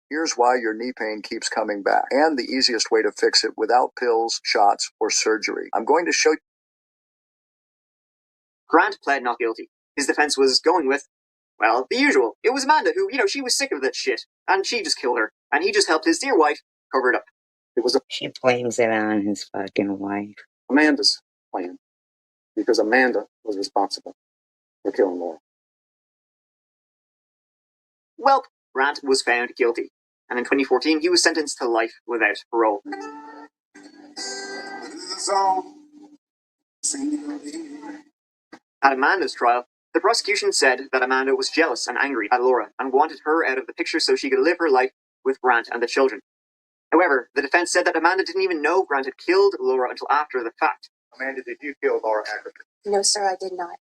Here's why your knee pain keeps coming back, and the easiest way to fix it without pills, shots, or surgery. I'm going to show you. Grant pled not guilty. His defense was going with, well, the usual. It was Amanda who, she was sick of that shit, and she just killed her, and he just helped his dear wife cover it up. She blames it on his fucking wife. Amanda's plan, because Amanda was responsible for killing Laura. Well, Grant was found guilty, and in 2014 he was sentenced to life without parole. At Amanda's trial, the prosecution said that Amanda was jealous and angry at Laura and wanted her out of the picture so she could live her life with Grant and the children. However, the defense said that Amanda didn't even know Grant had killed Laura until after the fact. Amanda, did you kill Laura Ackerson? No, sir, I did not.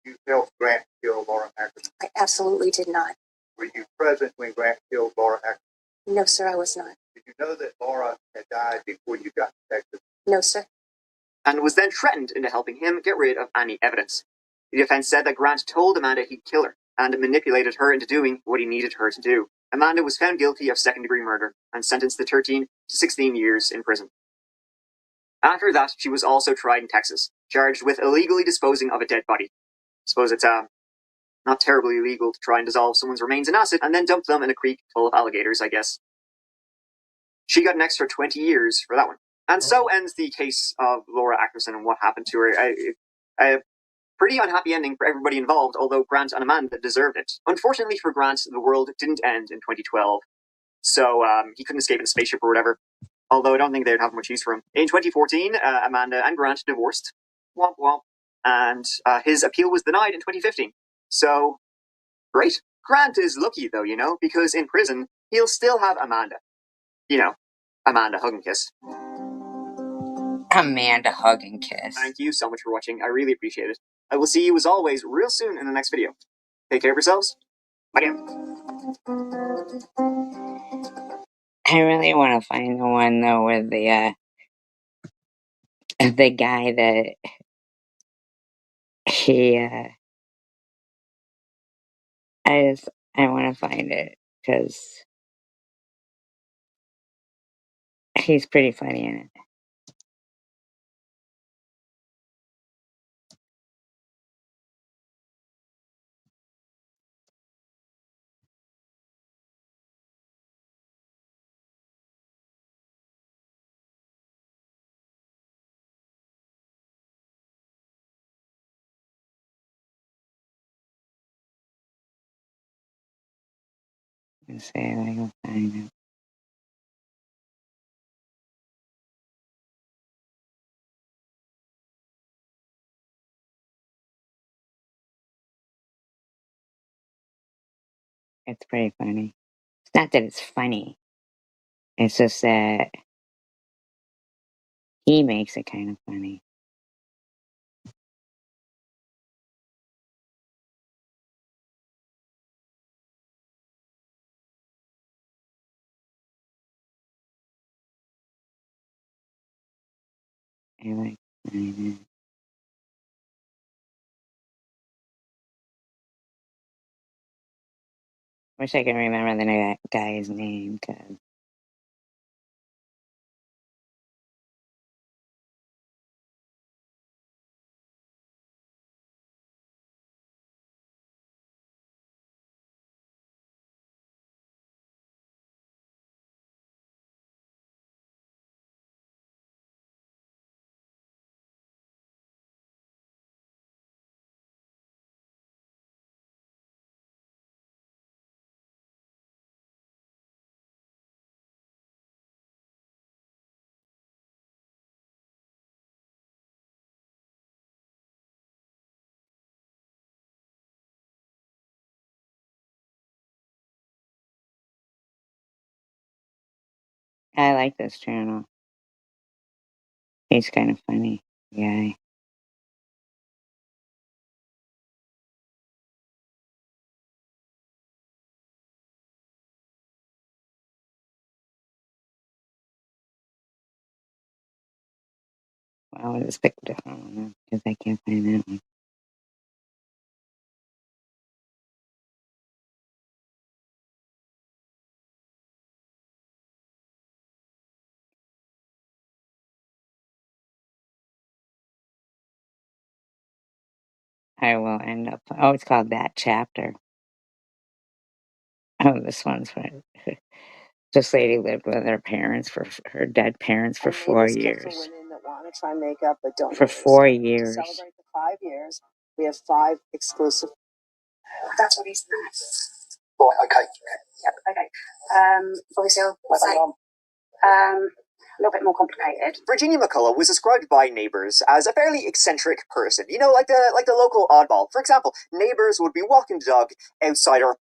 You helped Grant kill Laura Ackerson? I absolutely did not. Were you present when Grant killed Laura Ackerson? No, sir, I was not. Did you know that Laura had died before you got to Texas? No, sir. And was then threatened into helping him get rid of any evidence. The defense said that Grant told Amanda he'd kill her and manipulated her into doing what he needed her to do. Amanda was found guilty of second-degree murder and sentenced to 13 to 16 years in prison. After that, she was also tried in Texas, charged with illegally disposing of a dead body. Suppose it's not terribly illegal to try and dissolve someone's remains in acid and then dump them in a creek full of alligators, I guess. She got an extra 20 years for that one. And so ends the case of Laura Ackerson and what happened to her. A pretty unhappy ending for everybody involved, although Grant and Amanda deserved it. Unfortunately for Grant, the world didn't end in 2012, so he couldn't escape in a spaceship or whatever, although I don't think they'd have much use for him. In 2014, Amanda and Grant divorced, womp womp, and his appeal was denied in 2015. So, great. Grant is lucky, though, because in prison, he'll still have Amanda. Amanda hug and kiss. Amanda hug and kiss. Thank you so much for watching. I really appreciate it. I will see you as always real soon in the next video. Take care of yourselves. Bye now. I really want to find the one though with the guy that he I want to find it because he's pretty funny in it. Let's see if I can find it. It's pretty funny. It's not that it's funny. It's just that he makes it kind of funny. I like finding it. Wish I could remember the guy's name, cause I like this channel. He's kind of funny guy. Well, I'll just pick a different one because I can't find that one. I will end up. Oh, it's called That Chapter. Oh, this one's for this lady lived with her parents her dead parents for 4 years. For women that want to try makeup but don't. For 4 years. To celebrate the 5 years, we have 5 exclusive. That's what he's doing. Right, okay. Yep, okay. Obviously, I'll say, a little bit more complicated. Virginia McCullough was described by neighbors as a fairly eccentric person. You know, like the local oddball. For example, neighbors would be walking the dog outside her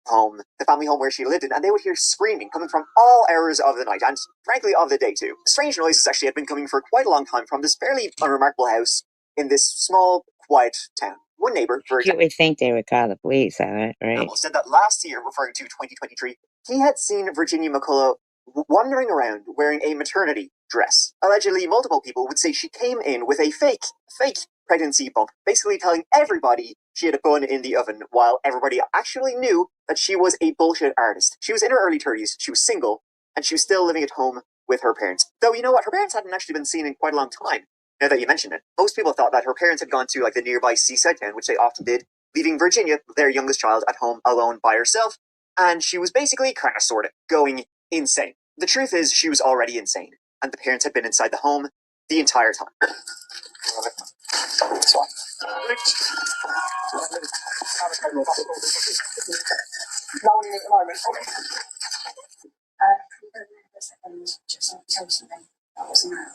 home, the family home where she lived in, and they would hear screaming coming from all hours of the night, and frankly of the day too. Strange noises actually had been coming for quite a long time from this fairly unremarkable house in this small, quiet town. One neighbor, for You would think they would call the police on it, right? said that last year, referring to 2023, he had seen Virginia McCullough wandering around wearing a maternity dress. Allegedly, multiple people would say she came in with a fake pregnancy bump, basically telling everybody she had a bun in the oven, while everybody actually knew that she was a bullshit artist. She was in her early 30s, she was single, and she was still living at home with her parents. Though, you know what, her parents hadn't actually been seen in quite a long time, now that you mention it. Most people thought that her parents had gone to like the nearby seaside town, which they often did, leaving Virginia, their youngest child, at home alone by herself, and she was basically, kind of, sort of, going insane. The truth is, she was already insane, and the parents had been inside the home the entire time. This one. No one in the moment. Just tell you something about what's in there.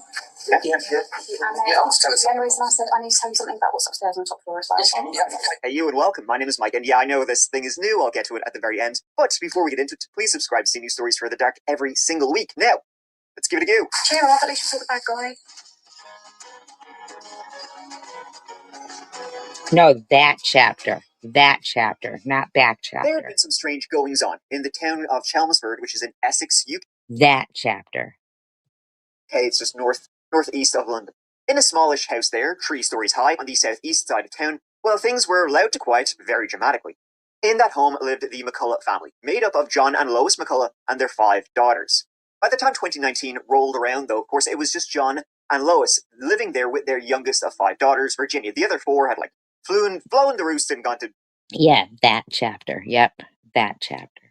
Yeah. The only reason I said I need to tell you something about what's upstairs on the top floor as well. Hey, you, and welcome. My name is Mike, and yeah, I know this thing is new. I'll get to it at the very end. But before we get into it, please subscribe to see new stories for the dark every single week. Now, let's give it a go. Cheer up, at least you saw the bad guy. No, That Chapter. That Chapter, not Back There had Chapter. been some strange goings on in the town of Chelmsford, which is in Essex, UK. That Chapter. Okay, it's just northeast of London. In a smallish house there, 3 stories high, on the southeast side of town, well, things were loud to quiet very dramatically. In that home lived the McCullough family, made up of John and Lois McCullough and their 5 daughters. By the time 2019 rolled around, though, of course, it was just John and Lois living there with their youngest of 5 daughters, Virginia. The other 4 had, flown the roost and gone to Yeah, That Chapter. Yep, That Chapter.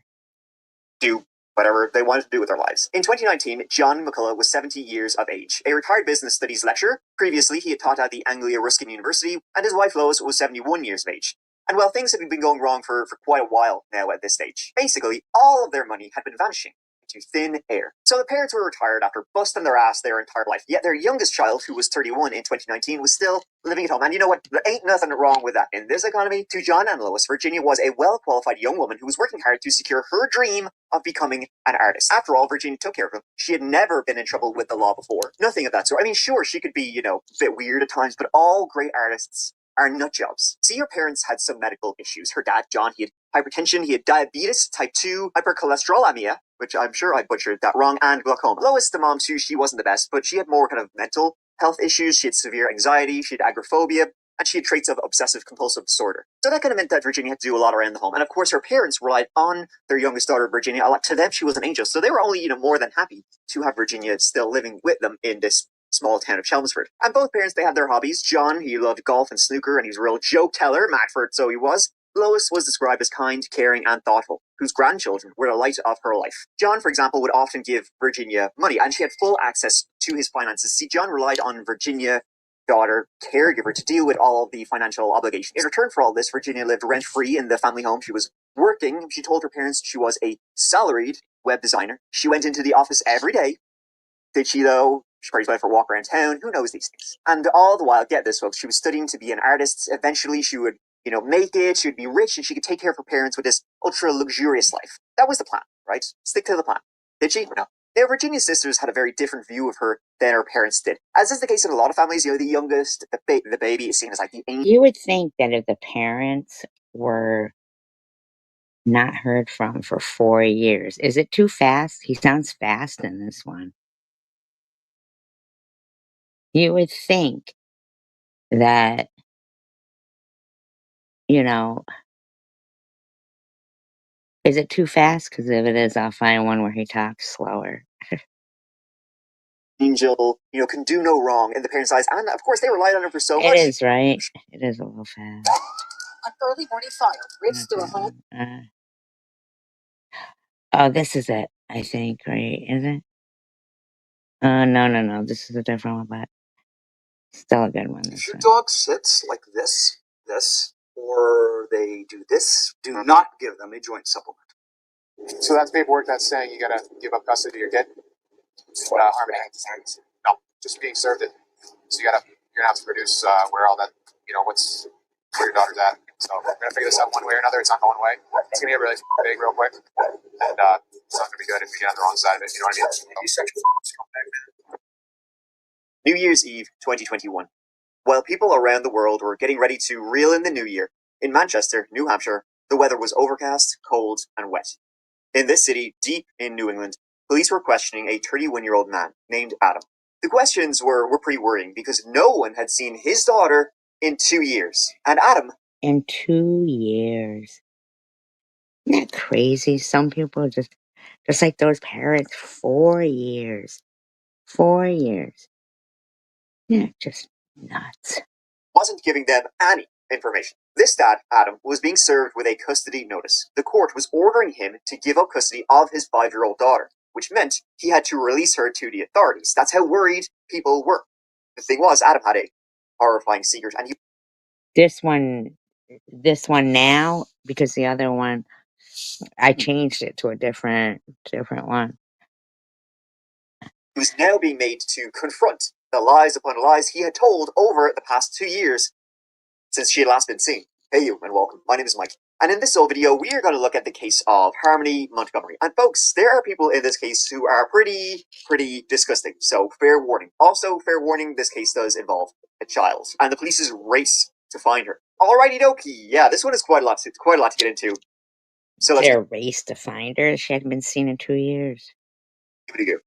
do whatever they wanted to do with their lives. In 2019, John McCullough was 70 years of age, a retired business studies lecturer. Previously, he had taught at the Anglia Ruskin University, and his wife Lois was 71 years of age. And well, things had been going wrong for quite a while now at this stage. Basically, all of their money had been vanishing into thin air. So the parents were retired after busting their ass their entire life. Yet their youngest child, who was 31 in 2019, was still living at home. And you know what? There ain't nothing wrong with that. In this economy, to John and Lois, Virginia was a well-qualified young woman who was working hard to secure her dream of becoming an artist. After all, Virginia took care of him. She had never been in trouble with the law before. Nothing of that sort. I mean, sure, she could be, a bit weird at times, but all great artists are nut jobs. See, your parents had some medical issues. Her dad, John, he had hypertension, he had diabetes, type 2, hypercholesterolemia, which I'm sure I butchered that wrong, and glaucoma. Lois, the mom too, she wasn't the best, but she had more kind of mental health issues. She had severe anxiety, she had agoraphobia, and she had traits of obsessive compulsive disorder. So that kind of meant that Virginia had to do a lot around the home. And of course, her parents relied on their youngest daughter, Virginia, a lot. To them, she was an angel. So they were only, more than happy to have Virginia still living with them in this small town of Chelmsford. And both parents, they had their hobbies. John, he loved golf and snooker, and he was a real joke teller, Matford, so he was. Lois was described as kind, caring, and thoughtful, whose grandchildren were the light of her life. John, for example, would often give Virginia money, and she had full access to his finances. See, John relied on Virginia, daughter, caregiver, to deal with all of the financial obligations. In return for all this, Virginia lived rent-free in the family home. She was working. She told her parents she was a salaried web designer. She went into the office every day. Did she, though? She probably went for a walk around town. Who knows these things? And all the while, get this, folks, she was studying to be an artist. Eventually, she would, make it. She would be rich, and she could take care of her parents with this ultra-luxurious life. That was the plan, right? Stick to the plan. Did she? No. Now, Virginia's sisters had a very different view of her than her parents did. As is the case in a lot of families, the youngest, the baby is seen as like the angel. You would think that if the parents were not heard from for 4 years, is it too fast? He sounds fast in this one. You would think that, is it too fast? Because if it is, I'll find one where he talks slower. Angel, can do no wrong in the parents' eyes. And of course, they relied on her for so much. It is, right? It is a little fast. An early morning fire rips through a home. Oh, this is it, I think, right? Is it? No. This is a different one, but still a good one. If your dog sits like this, or they do this, do not give them a joint supplement. So that's paperwork that's saying you gotta give up custody of your kid? Harmony. No, just being served it. So you're gonna have to produce where all that, where your daughter's at. So we're gonna figure this out one way or another. It's not going away. It's gonna get really big real quick, and it's not gonna be good if we get on the wrong side of it. You know what I mean? New Year's Eve, 2021. While people around the world were getting ready to reel in the new year, in Manchester, New Hampshire, the weather was overcast, cold, and wet. In this city, deep in New England, police were questioning a 31-year-old man named Adam. The questions were pretty worrying because no one had seen his daughter in 2 years. And Adam... In 2 years. Isn't that crazy? Some people just like those parents, 4 years. 4 years. Yeah, just nuts. Wasn't giving them any information. This dad, Adam, was being served with a custody notice. The court was ordering him to give up custody of his 5-year-old daughter, which meant he had to release her to the authorities. That's how worried people were. The thing was, Adam had a horrifying secret, and This one now, because the other one, I changed it to a different one. He was now being made to confront the lies upon lies he had told over the past 2 years since she had last been seen. Hey you, and welcome. My name is Mike. And in this video, we are going to look at the case of Harmony Montgomery. And folks, there are people in this case who are pretty disgusting. So fair warning. Also, fair warning, this case does involve a child. And the police's race to find her. Alrighty dokie. Yeah, this one is quite a lot to get into. So let's... Their race to find her? She hadn't been seen in 2 years. Give it a go.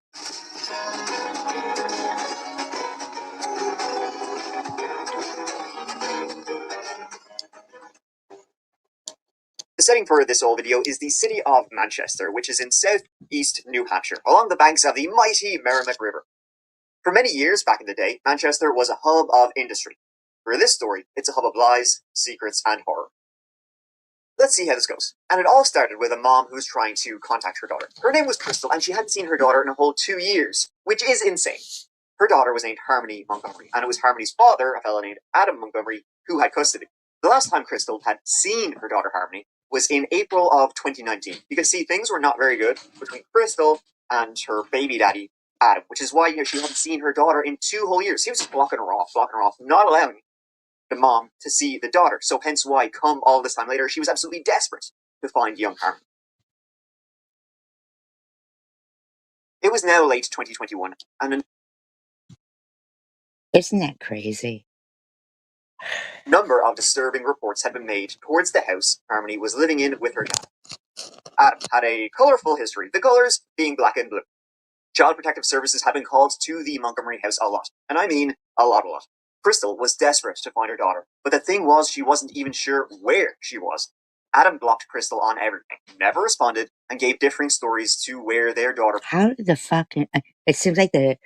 The setting for this whole video is the city of Manchester, which is in southeast New Hampshire, along the banks of the mighty Merrimack River. For many years back in the day, Manchester was a hub of industry. For this story, it's a hub of lies, secrets, and horror. Let's see how this goes. And it all started with a mom who was trying to contact her daughter. Her name was Crystal, and she hadn't seen her daughter in a whole 2 years, which is insane. Her daughter was named Harmony Montgomery, and it was Harmony's father, a fellow named Adam Montgomery, who had custody. The last time Crystal had seen her daughter Harmony was in April of 2019. You can see things were not very good between Crystal and her baby daddy, Adam, which is why she hadn't seen her daughter in 2 whole years. He was just blocking her off, not allowing the mom to see the daughter. So hence why, come all this time later, she was absolutely desperate to find young Harmony. It was now late 2021, and Isn't that crazy? a number of disturbing reports had been made towards the house Harmony was living in with her dad. Adam had a colourful history, the colours being black and blue. Child Protective Services had been called to the Montgomery house a lot, and I mean a lot. Crystal was desperate to find her daughter, but the thing was she wasn't even sure where she was. Adam blocked Crystal on everything, never responded, and gave differing stories to where their daughter How did the fucking... It seems like the...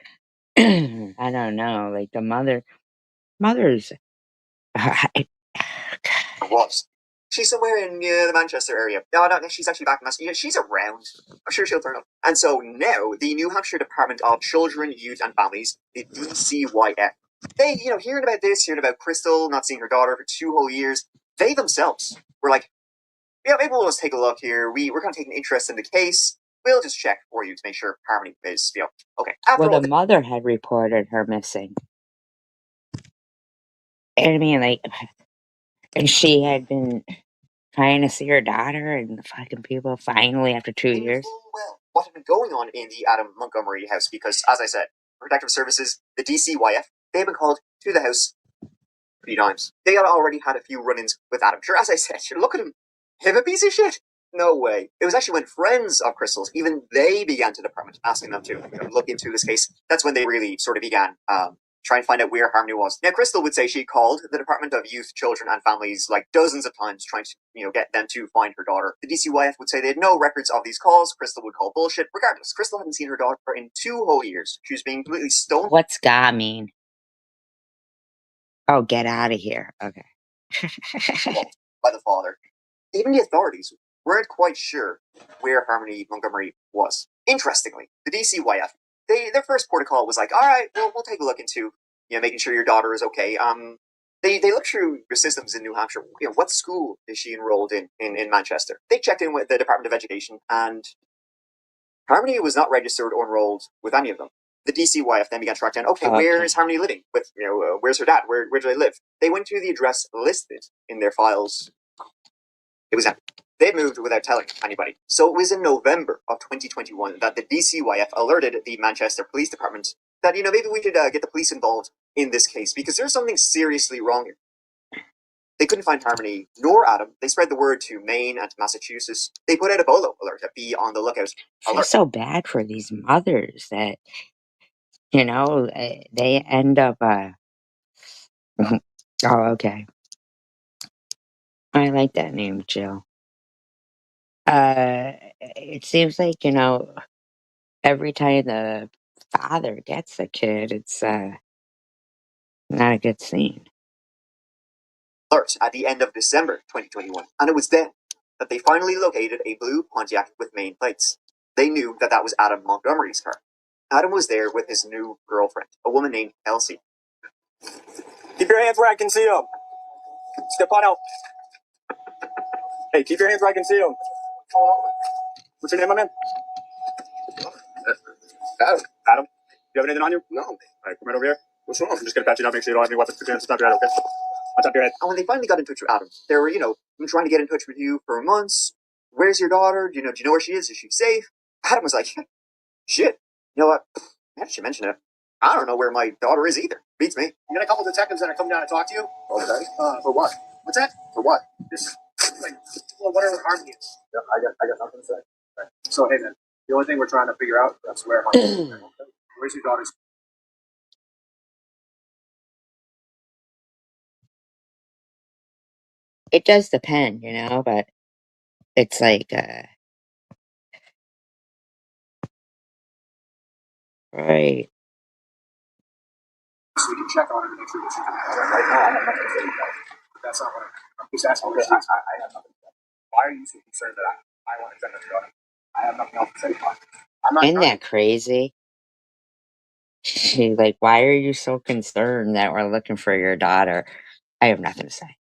I don't know, like the mother's... was. She's somewhere in the Manchester area. No, she's actually back in Massachusetts. She's around. I'm sure she'll turn up. And so now, the New Hampshire Department of Children, Youth and Families, the DCYF, they, hearing about Crystal not seeing her daughter for 2 whole years, they themselves were like, yeah, maybe we'll just take a look here. We're kind of taking interest in the case. We'll just check for you to make sure Harmony is, okay. Well, the mother had reported her missing. And I mean, like, and she had been trying to see her daughter, and the fucking people finally, after 2 years. Well, what had been going on in the Adam Montgomery house? Because, as I said, Protective Services, the DCYF, they had been called to the house 3 times. They had already had a few run-ins with Adam. Sure, as I said, look at him. Him a piece of shit. No way. It was actually when friends of Crystal's, even they began to the department, asking them to look into this case. That's when they really sort of began trying to find out where Harmony was. Now, Crystal would say she called the Department of Youth, Children and Families like dozens of times trying to, get them to find her daughter. The DCYF would say they had no records of these calls. Crystal would call bullshit. Regardless, Crystal hadn't seen her daughter in 2 whole years. She was being completely stoned. What's "ga" mean? Oh, get out of here. Okay. By the father. Even the authorities weren't quite sure where Harmony Montgomery was. Interestingly, the DCYF, their first protocol was like, all right, we'll take a look into, making sure your daughter is okay. They looked through your systems in New Hampshire. What school is she enrolled in Manchester? They checked in with the Department of Education, and Harmony was not registered or enrolled with any of them. The DCYF then began to track down, where is Harmony living? With, where's her dad? Where do they live? They went to the address listed in their files. It was empty. They moved without telling anybody. So it was in November of 2021 that the DCYF alerted the Manchester Police Department that, maybe we should get the police involved in this case because there's something seriously wrong here. They couldn't find Harmony nor Adam. They spread the word to Maine and to Massachusetts. They put out a bolo alert to be on the lookout. I feel so bad for these mothers that, they end up, oh, okay. I like that name, Jill. It seems like, every time the father gets the kid, it's, not a good scene. Alert at the end of December 2021, and it was then that they finally located a blue Pontiac with Maine plates. They knew that was Adam Montgomery's car. Adam was there with his new girlfriend, a woman named Elsie. Keep your hands where I can see them. Step on out. Hey, keep your hands where I can see them. What's your name, my man? Adam. Adam? You have anything on you? No. All right, come right over here. What's wrong? I'm just going to patch you up, make sure you don't have any weapons. Stop your head, okay? On top of your head. And when they finally got in touch with Adam, they were, been trying to get in touch with you for months. Where's your daughter? Do you know where she is? Is she safe? Adam was like, shit. You know what? Now that you mention it, I don't know where my daughter is either. Beats me. You got a couple detectives that are coming down to talk to you? Okay. For what? What's that? For what? Just, whatever Harmony is. Yeah, I got nothing to say. Right. So, hey, man, the only thing we're trying to figure out is where Harmony is. Where's your daughter's? It does depend, but it's like, right. So we can check on her and make sure that she's right now. I have nothing to say about it. But that's not what I'm just asking. Okay, I have nothing to say. Why are you so concerned that I want to send her daughter? I have nothing else to say about it. I'm not Isn't that crazy? She's like, why are you so concerned that we're looking for your daughter? I have nothing to say.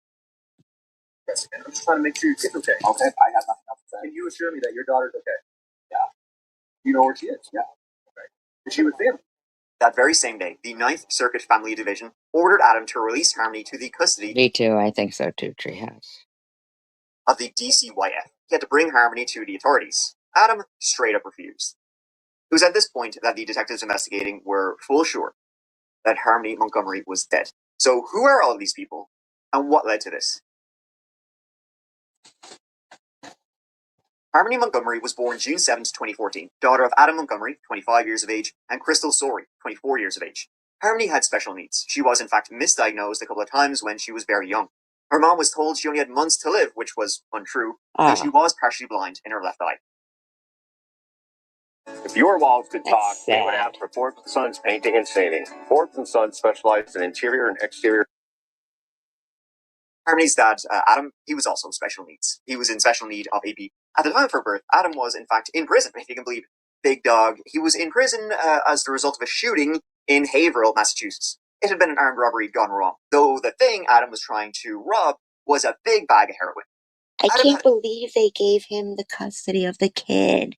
I'm just trying to make sure your kid's okay. Okay, I have nothing else to say. Can you assure me that your daughter's okay? Yeah. You know where she is? Yeah. Okay. Is she with family? That very same day, the Ninth Circuit Family Division ordered Adam to release Harmony to the custody Me too. I think so too, Treehouse. of the DCYF. He had to bring Harmony to the authorities. Adam straight up refused. It was at this point that the detectives investigating were full sure that Harmony Montgomery was dead. So who are all of these people, and what led to this? Harmony Montgomery was born June 7th, 2014, daughter of Adam Montgomery, 25 years of age, and Crystal Sorey, 24 years of age. Harmony had special needs. She was, in fact, misdiagnosed a couple of times when she was very young. Her mom was told she only had months to live, which was untrue, and she was partially blind in her left eye. If your walls could talk, That's they would sad. ask for Forbes & Sons Painting and Staining. Forbes & Sons specializes in interior and exterior. Harmony's dad, Adam, he was also special needs. He was in special need of AP. At the time of her birth, Adam was, in fact, in prison, if you can believe it. Big dog. He was in prison as the result of a shooting in Haverhill, Massachusetts. It had been an armed robbery gone wrong, though the thing Adam was trying to rob was a big bag of heroin. I can't believe they gave him the custody of the kid.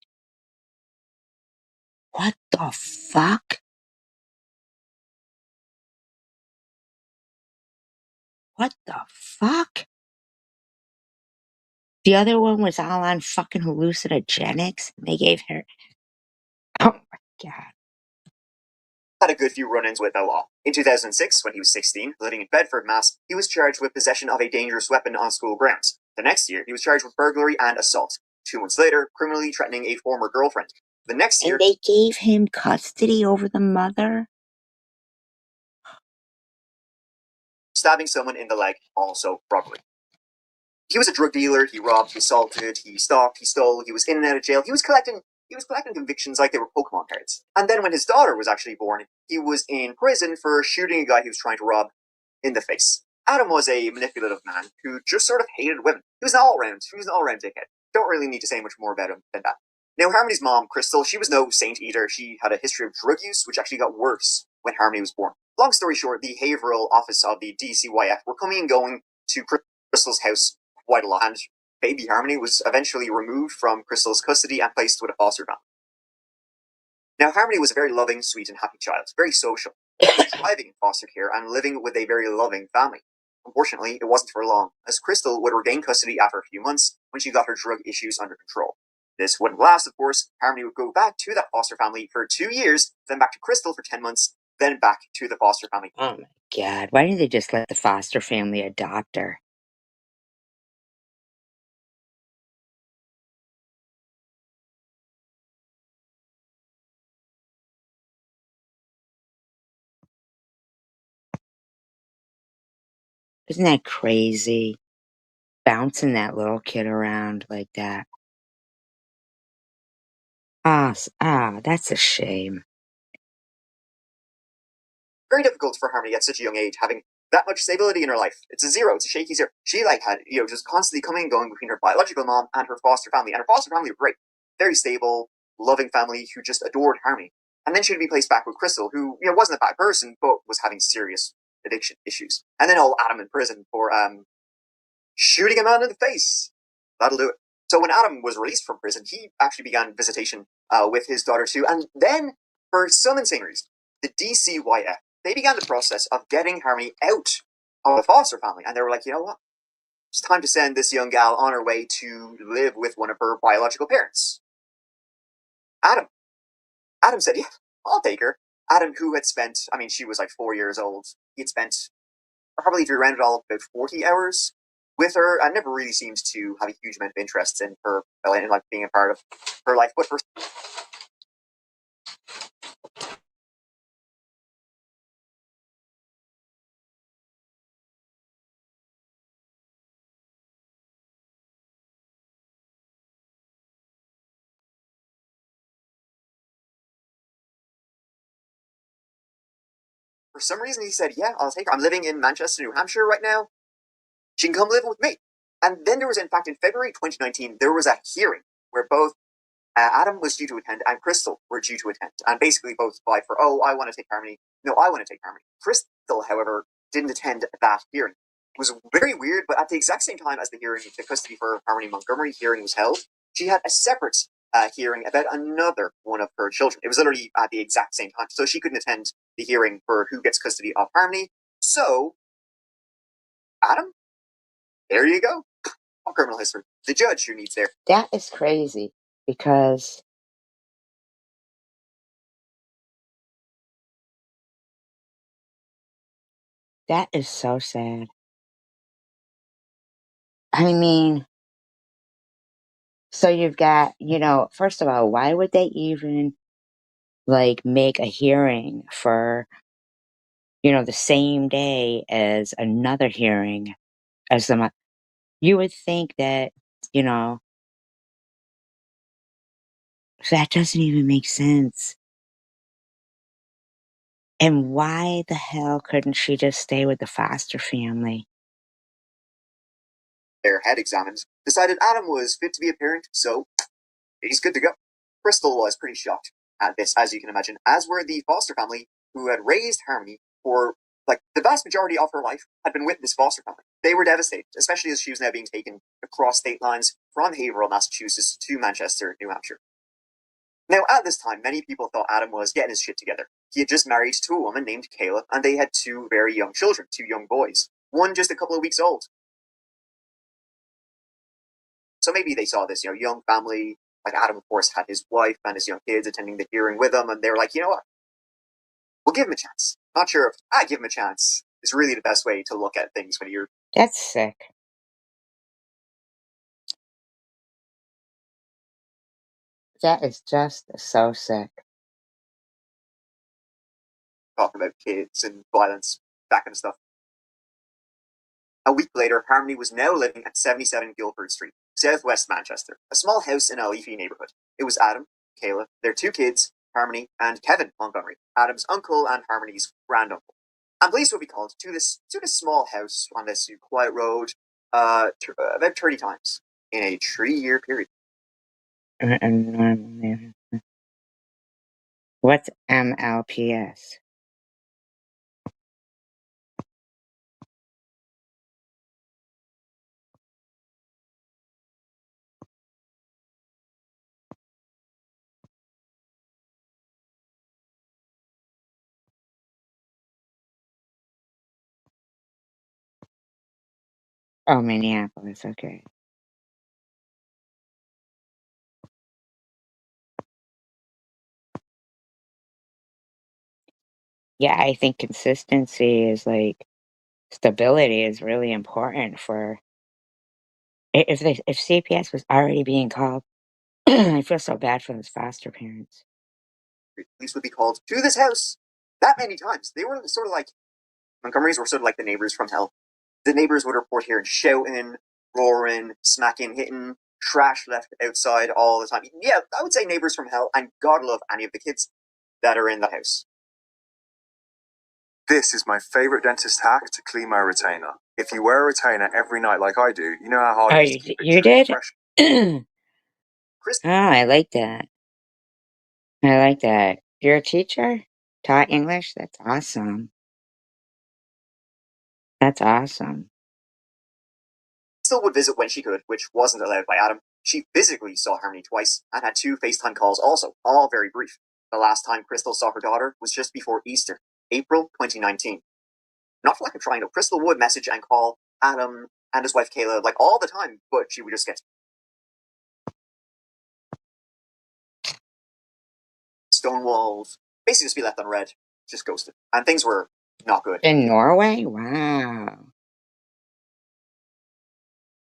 What the fuck? What the fuck? The other one was all on fucking hallucinogenics. And they gave her. Oh my god. Had a good few run-ins with the law. In 2006, when he was 16, living in Bedford, Mass., he was charged with possession of a dangerous weapon on school grounds. The next year, he was charged with burglary and assault. 2 months later, criminally threatening a former girlfriend. The next year, And they gave him custody over the mother? stabbing someone in the leg, also robbery. He was a drug dealer. He robbed, he assaulted, he stalked, he stole. He was in and out of jail. He was collecting convictions like they were Pokemon cards. And then when his daughter was actually born, he was in prison for shooting a guy he was trying to rob in the face. Adam was a manipulative man who just sort of hated women. He was an all-around dickhead. Don't really need to say much more about him than that. Now, Harmony's mom, Crystal, she was no saint either. She had a history of drug use, which actually got worse when Harmony was born. Long story short, the Haverhill office of the DCYF were coming and going to Crystal's house quite a lot, and baby Harmony was eventually removed from Crystal's custody and placed with a foster family. Now, Harmony was a very loving, sweet, and happy child, very social, thriving in foster care and living with a very loving family. Unfortunately, it wasn't for long, as Crystal would regain custody after a few months when she got her drug issues under control. This wouldn't last, of course. Harmony would go back to that foster family for 2 years, then back to Crystal for 10 months, then back to the foster family. Oh my god. Why didn't they just let the foster family adopt her? Isn't that crazy? Bouncing that little kid around like that. That's a shame. Very difficult for Harmony at such a young age, having that much stability in her life. It's a zero. It's a shaky zero. She had, just constantly coming and going between her biological mom and her foster family. And her foster family were great. Very stable, loving family who just adored Harmony. And then she would be placed back with Crystal, who, wasn't a bad person, but was having serious addiction issues. And then Adam in prison for, shooting a man in the face. That'll do it. So when Adam was released from prison, he actually began visitation with his daughter too. And then, for some insane reason, the DCYF, they began the process of getting Harmony out of the foster family. And they were like, you know what? It's time to send this young gal on her way to live with one of her biological parents. Adam said, yeah, I'll take her. Adam, who had spent, she was like 4 years old. He had spent, probably if you round it all up, about 40 hours with her, and never really seems to have a huge amount of interest in her, in like being a part of her life. But for some reason, he said, yeah, I'll take her. I'm living in Manchester, New Hampshire right now. She can come live with me. And then there was, in fact, in February 2019, there was a hearing where both Adam was due to attend and Crystal were due to attend. And basically both applied for, I want to take Harmony. No, I want to take Harmony. Crystal, however, didn't attend that hearing. was very weird, but at the exact same time as the hearing, the custody for Harmony Montgomery hearing was held, she had a separate hearing about another one of her children. It was literally at the exact same time. So she couldn't attend the hearing for who gets custody of Harmony. So, Adam, there you go. On criminal history. The judge who needs there. That is crazy because that is so sad. I mean, so you've got, first of all, why would they even like make a hearing for, the same day as another hearing as you would think that, that doesn't even make sense. And why the hell couldn't she just stay with the foster family? Their head examined, decided Adam was fit to be a parent, so he's good to go. Crystal was pretty shocked at this, as you can imagine, as were the foster family who had raised Harmony for, the vast majority of her life had been with this foster family. They were devastated, especially as she was now being taken across state lines from Haverhill, Massachusetts to Manchester, New Hampshire. Now, at this time, many people thought Adam was getting his shit together. He had just married to a woman named Kayla, and they had 2 very young children, 2 young boys. One just a couple of weeks old. So maybe they saw this, young family. Adam, of course, had his wife and his young kids attending the hearing with him, and they were like, you know what? We'll give him a chance. Not sure if I give him a chance is really the best way to look at things when you're... That's sick. That is just so sick. Talking about kids and violence, that kind of stuff. A week later, Harmony was now living at 77 Guildford Street, southwest Manchester, a small house in a leafy neighbourhood. It was Adam, Kayla, their 2 kids, Harmony, and Kevin Montgomery, Adam's uncle and Harmony's granduncle. And police would be called to this small house on this quiet road about 30 times in a 3-year period. What's MLPS? Oh, Minneapolis, okay. Yeah, I think consistency is stability is really important for if CPS was already being called. I feel so bad for those foster parents. Police would be called to this house that many times. They were sort of like Montgomerys were sort of like the neighbors from hell. The neighbors would report hearing shouting, roaring, smacking, hitting, trash left outside all the time. Yeah, I would say neighbors from hell, and God love any of the kids that are in the house. This is my favourite dentist hack to clean my retainer. If you wear a retainer every night like I do, you know how hard Oh, it is to keep it you truly did? fresh. Oh, I like that. I like that. You're a teacher? Taught English? That's awesome. That's awesome. Still would visit when she could, which wasn't allowed by Adam. She physically saw Harmony twice and had 2 FaceTime calls also, all very brief. The last time Crystal saw her daughter was just before Easter, April 2019. Not for lack of trying, though. Crystal would message and call Adam and his wife Kayla all the time, but she would just get stonewalled, basically just be left unread, just ghosted. And things were not good. In Norway? Wow.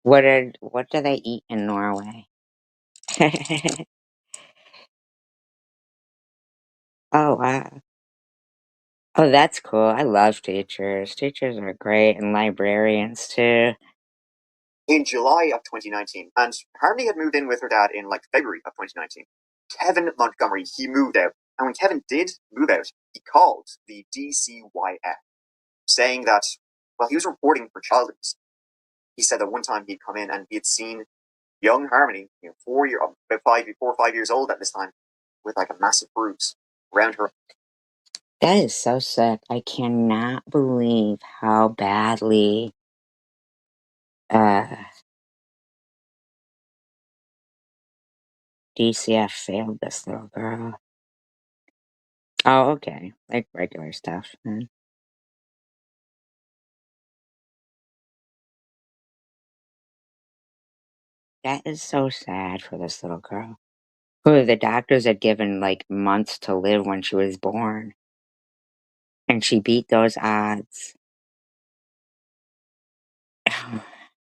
What do they eat in Norway? Oh, wow. Oh, that's cool. I love teachers. Teachers are great, and librarians too. In July of 2019, and Harmony had moved in with her dad in February of 2019. Kevin Montgomery, he moved out. And when Kevin did move out, he called the DCYF, saying that, he was reporting for child abuse. He said that one time he'd come in and he had seen young Harmony, 4 or 5 years old at this time, with a massive bruise around her. That is so sick. I cannot believe how badly DCF failed this little girl. Oh, okay. Like regular stuff, man. That is so sad for this little girl. Who the doctors had given, like, months to live when she was born. And she beat those odds.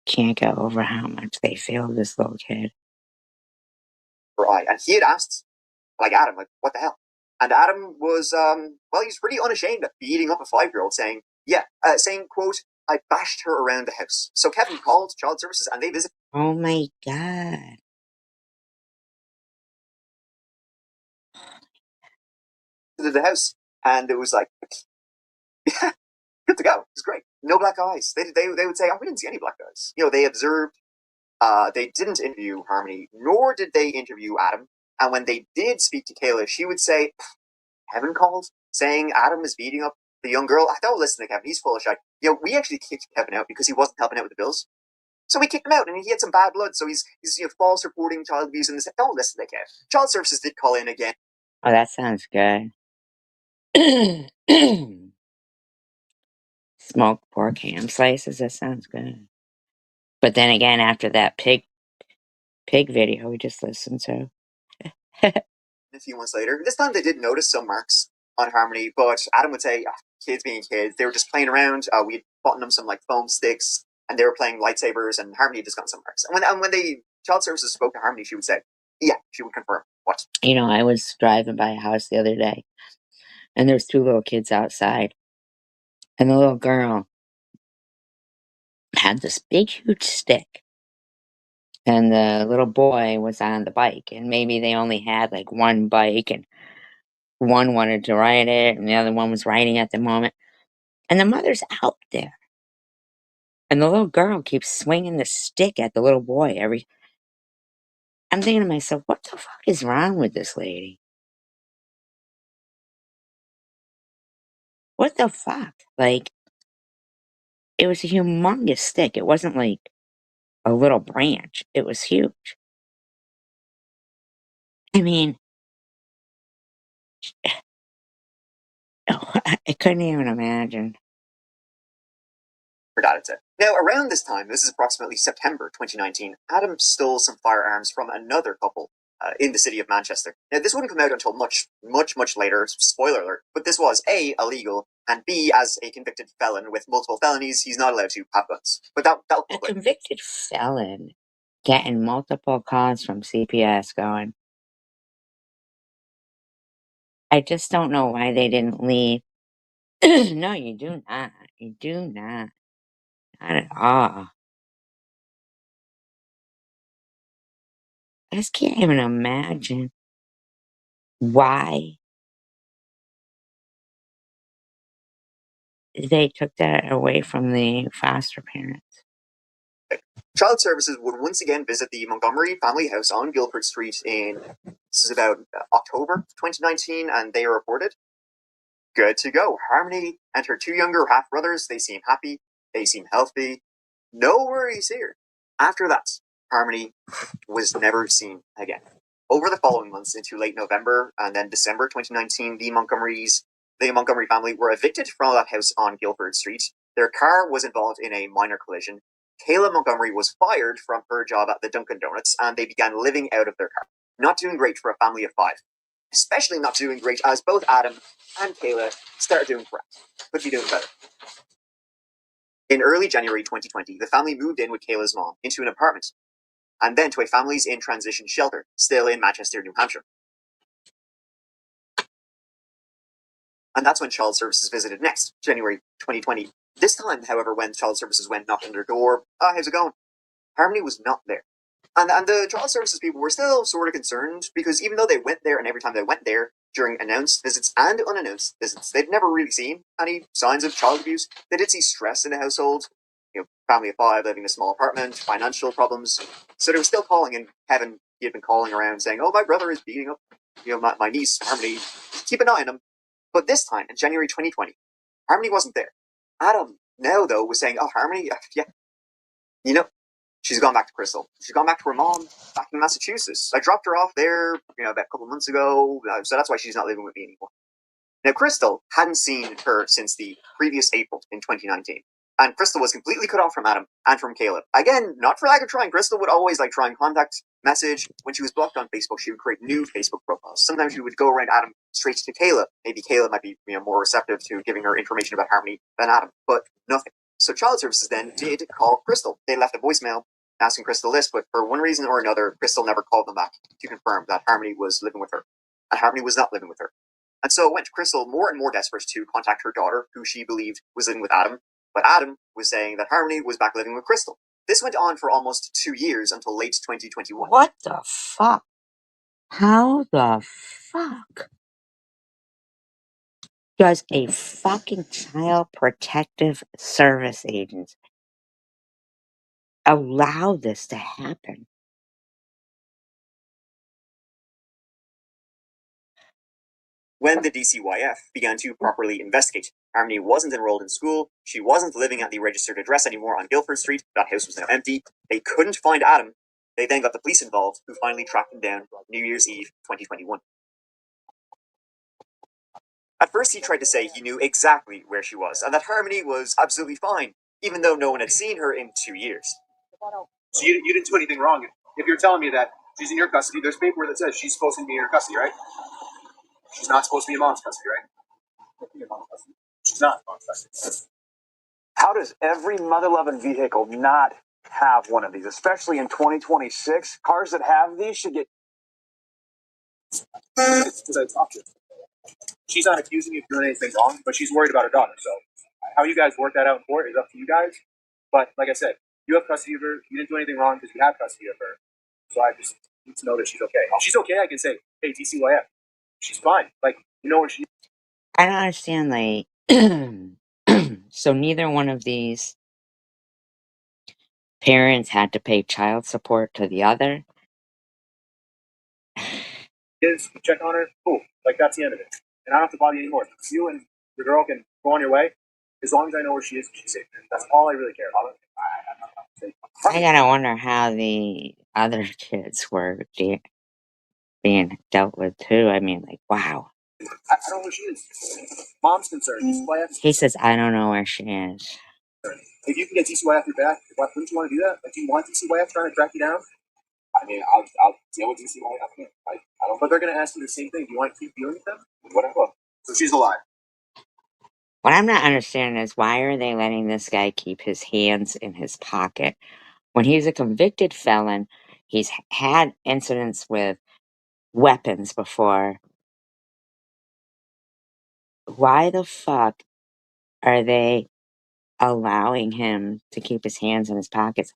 Can't get over how much they failed this little kid. Right, and he had asked, like, Adam, like, what the hell? And Adam was, well, he's pretty unashamed of beating up a 5-year-old, saying, saying, quote, I bashed her around the house. So Kevin called Child Services and they visited. Oh my god. The house, and it was like, yeah, good to go. It's great. No black eyes. They would say, oh, we didn't see any black eyes. You know, they observed. They didn't interview Harmony, nor did they interview Adam. And when they did speak to Kayla, she would say, Kevin called, saying Adam is beating up the young girl. Don't listen to Kevin. He's full of shit. You know, we actually kicked Kevin out because he wasn't helping out with the bills. So we kicked him out, and he had some bad blood. So he's false reporting child abuse. And don't listen to Kevin. Child Services did call in again. Oh, that sounds good. Smoked pork ham slices, that sounds good. But then again, after that pig video we just listened to. A few months later, this time they did notice some marks on Harmony, but Adam would say, kids being kids, they were just playing around. We'd bought them some like foam sticks, and they were playing lightsabers, and Harmony had just got some marks. And when the Child Services spoke to Harmony, she would say, yeah, she would confirm. What? You know, I was driving by a house the other day, and there's 2 little kids outside, and the little girl had this big, huge stick, and the little boy was on the bike, and maybe they only had, like, 1 bike, and one wanted to ride it, and the other one was riding at the moment, and the mother's out there. And the little girl keeps swinging the stick at the little boy I'm thinking to myself, what the fuck is wrong with this lady? What the fuck? Like, it was a humongous stick. It wasn't like a little branch. It was huge. I mean, I couldn't even imagine. Forgot it. Now, around this time, this is approximately September 2019, Adam stole some firearms from another couple in the city of Manchester. Now, this wouldn't come out until much, much, much later, spoiler alert, but this was A, illegal, and B, as a convicted felon with multiple felonies, he's not allowed to have guns. But that'll A convicted felon getting multiple calls from CPS going, I just don't know why they didn't leave. No, you do not. You do not. Not at all. I just can't even imagine why they took that away from the foster parents. Child Services would once again visit the Montgomery family house on Guildford Street this is about October 2019, and they reported, good to go. Harmony and her 2 younger half-brothers, they seem happy, they seem healthy, no worries here. After that, Harmony was never seen again. Over the following months into late November and then December 2019, the Montgomery family were evicted from that house on Guildford Street. Their car was involved in a minor collision. Kayla Montgomery was fired from her job at the Dunkin' Donuts, and they began living out of their car. Not doing great for a family of 5. Especially not doing great as both Adam and Kayla started doing crap. Could be doing better. In early January 2020, the family moved in with Kayla's mom into an apartment, and then to a families in transition shelter, still in Manchester, New Hampshire. And that's when Child Services visited next, January 2020. This time, however, when Child Services went knocking on their door, how's it going? Harmony was not there. And the Child Services people were still sort of concerned, because even though they went there, and every time they went there, during announced visits and unannounced visits, they'd never really seen any signs of child abuse. They did see stress in the household, you know, family of 5 living in a small apartment, financial problems. So they were still calling, and Kevin, he had been calling around saying, oh, my brother is beating up, you know, my niece, Harmony, keep an eye on him. But this time, in January 2020, Harmony wasn't there. Adam, now though, was saying, oh, Harmony, You know, she's gone back to Crystal. She's gone back to her mom back in Massachusetts. I dropped her off there, about a couple months ago, so that's why she's not living with me anymore. Now, Crystal hadn't seen her since the previous April in 2019. And Crystal was completely cut off from Adam and from Caleb. Again, not for lack of trying. Crystal would always try and contact, message. When she was blocked on Facebook, she would create new Facebook profiles. Sometimes she would go around Adam straight to Caleb. Maybe Caleb might be more receptive to giving her information about Harmony than Adam, but nothing. So Child Services then did call Crystal. They left a voicemail asking Crystal this, but for one reason or another, Crystal never called them back to confirm that Harmony was living with her. And Harmony was not living with her. And so it went to Crystal more and more desperate to contact her daughter, who she believed was living with Adam. But Adam was saying that Harmony was back living with Crystal. This went on for almost 2 years until late 2021. What the fuck? How the fuck does a fucking child protective service agency allow this to happen? When the DCYF began to properly investigate, Harmony wasn't enrolled in school, she wasn't living at the registered address anymore on Guildford Street, that house was now empty, they couldn't find Adam, they then got the police involved, who finally tracked him down New Year's Eve 2021. At first he tried to say he knew exactly where she was, and that Harmony was absolutely fine, even though no one had seen her in 2 years. So you didn't do anything wrong. If you're telling me that she's in your custody, there's paperwork that says she's supposed to be in your custody, right? She's not supposed to be in mom's custody, right? She's not in mom's custody. How does every mother-loving vehicle not have one of these, especially in 2026? Cars that have these should get... It's because I talked to her. She's not accusing you of doing anything wrong, but she's worried about her daughter. So how you guys work that out in court is up to you guys. But like I said, you have custody of her. You didn't do anything wrong because you have custody of her. So I just need to know that she's okay. If she's okay, I can say, hey, DCYF, she's fine. You know where she is. I don't understand, so neither one of these parents had to pay child support to the other? Check on her, cool. That's the end of it. And I don't have to bother you anymore. You and your girl can go on your way as long as I know where she is and she's safe. That's all I really care about. I gotta wonder how the other kids were being dealt with too. I mean, wow. I don't know where she is. Mom's concerned. He says, I don't know where she is. If you can get DCYF your back, wouldn't you want to do that? Do you want DCYF trying to track you down? I mean, I'll deal with DCYF. I don't. But they're going to ask you the same thing. Do you want to keep dealing with them? Whatever. So she's alive. What I'm not understanding is why are they letting this guy keep his hands in his pocket? When he's a convicted felon, he's had incidents with weapons before. Why the fuck are they allowing him to keep his hands in his pockets?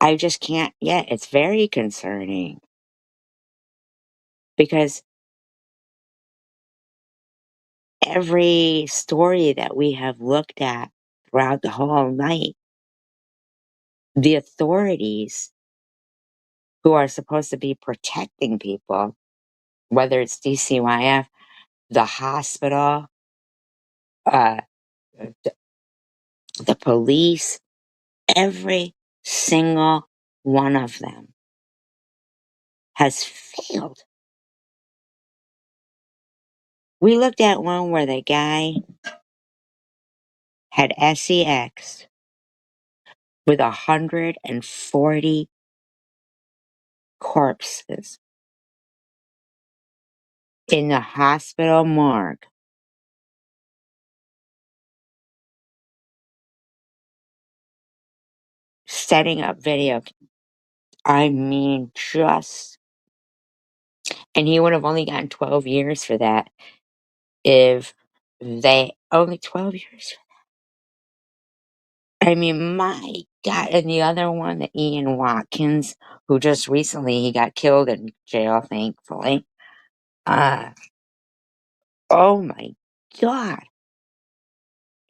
I just can't yet. It's very concerning. Because every story that we have looked at throughout the whole night, the authorities who are supposed to be protecting people, whether it's DCYF, the hospital, uh, the police, every single one of them has failed. We looked at one where the guy had SEX with 140 corpses in the hospital morgue. Setting up video. I mean, and he would have only gotten 12 years for that if they, only 12 years. I mean, my God. And the other one, the Ian Watkins, who just recently, he got killed in jail, thankfully. Oh my God.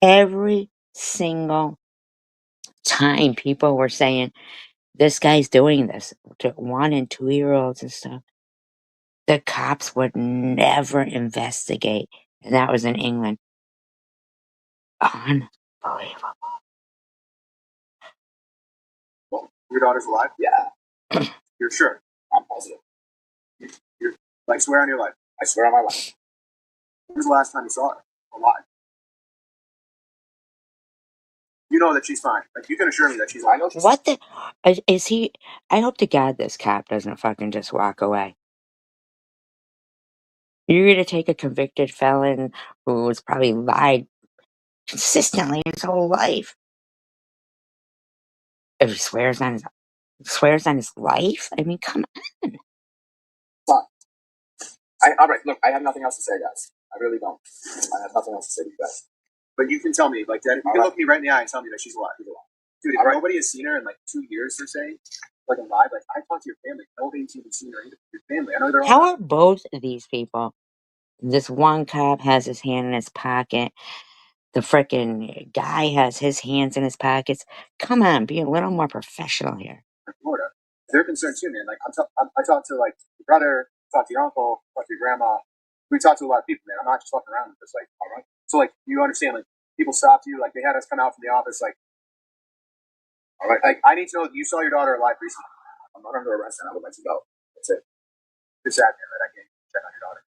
Every single time people were saying, this guy's doing this to 1 and 2 year olds and stuff, the cops would never investigate. And that was in England. Unbelievable. Your daughter's alive? Yeah, You're sure? I'm positive. You're like, swear on your life. I swear on my life. When was the last time you saw her alive? You know that she's fine. Like, you can assure me that she's alive. What the? Is he? I hope to God this cop doesn't fucking just walk away. You're gonna take a convicted felon who's probably lied consistently his whole life. If he swears on his life? I mean, come on. Fine. All right, look, I have nothing else to say, guys. I really don't. I have nothing else to say to you guys. But you can tell me, like, that. You can look me right in the eye and tell me that she's alive. Dude, if nobody has seen her in like 2 years, they're saying, like, alive, like, I talked to your family. Nobody's even seen her either. Your family. I know they're all. How are both of these people? This one cop has his hand in his pocket. The frickin' guy has his hands in his pockets. Come on, be a little more professional here. Florida. They're concerned too, man. Like, I talked to, like, your brother, talked to your uncle, talked to your grandma. We talked to a lot of people, man. I'm not just fucking around with this. Like, all right. So, like, you understand, like, people stopped you. Like, they had us come out from the office. Like, all right. Like, I need to know that you saw your daughter alive recently. I'm not under arrest and I would let you go. That's it. It's sad, man, that I can't check on your daughter.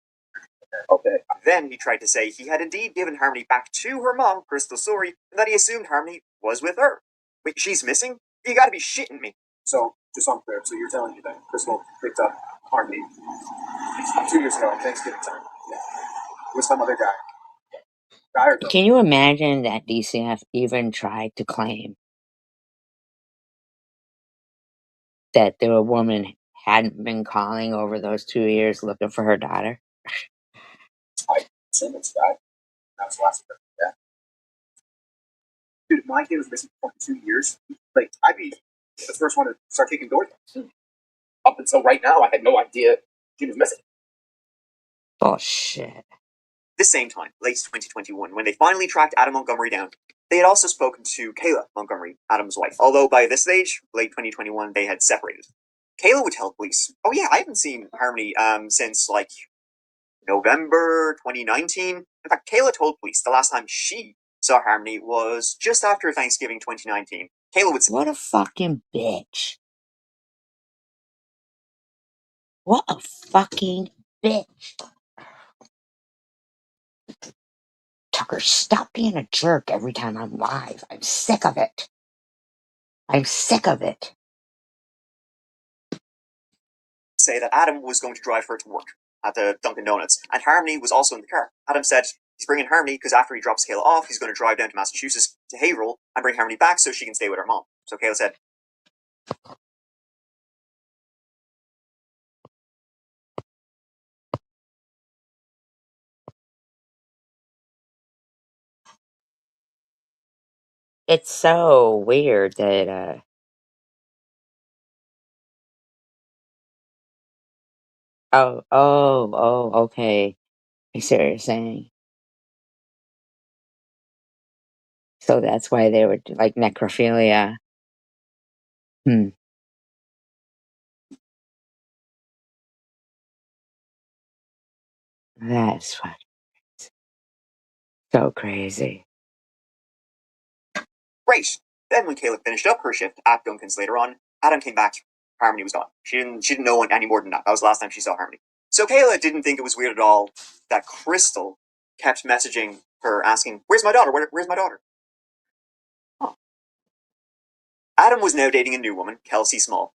Okay. Then he tried to say he had indeed given Harmony back to her mom, Crystal Sori, and that he assumed Harmony was with her. Wait, she's missing? You gotta be shitting me. So, just so I'm clear, so you're telling me that Crystal picked up Harmony 2 years ago at Thanksgiving time. Yeah. With some other guy. Can you imagine that DCF even tried to claim that the woman hadn't been calling over those 2 years looking for her daughter? I assume it's that. That was the last year. Yeah. Dude, if my kid was missing for 2 years, like, I'd be the first one to start taking Dorothy. Up until right now, I had no idea she was missing. Bullshit. This same time, late 2021, when they finally tracked Adam Montgomery down, they had also spoken to Kayla Montgomery, Adam's wife. Although by this stage, late 2021, they had separated. Kayla would tell police, "Oh yeah, I haven't seen Harmony since like November 2019. In fact, Kayla told police the last time she saw Harmony was just after Thanksgiving 2019. Kayla would say, What a fucking bitch. What a fucking bitch. Tucker, stop being a jerk every time I'm live. I'm sick of it. I'm sick of it. say that Adam was going to drive her to work at the Dunkin' Donuts, and Harmony was also in the car. Adam said he's bringing Harmony because after he drops Kayla off, he's going to drive down to Massachusetts to Haverhill and bring Harmony back so she can stay with her mom. So Kayla said, It's so weird that, okay. I see what you're saying. So that's why they would like necrophilia. That's fucking so crazy. great. Then when Kayla finished up her shift at Dunkin's later on, Adam came back. Harmony was gone. She didn't know any more than that. That was the last time she saw Harmony. So Kayla didn't think it was weird at all that Crystal kept messaging her asking, "Where's my daughter? Where's my daughter?" Adam was now dating a new woman, Kelsey Small,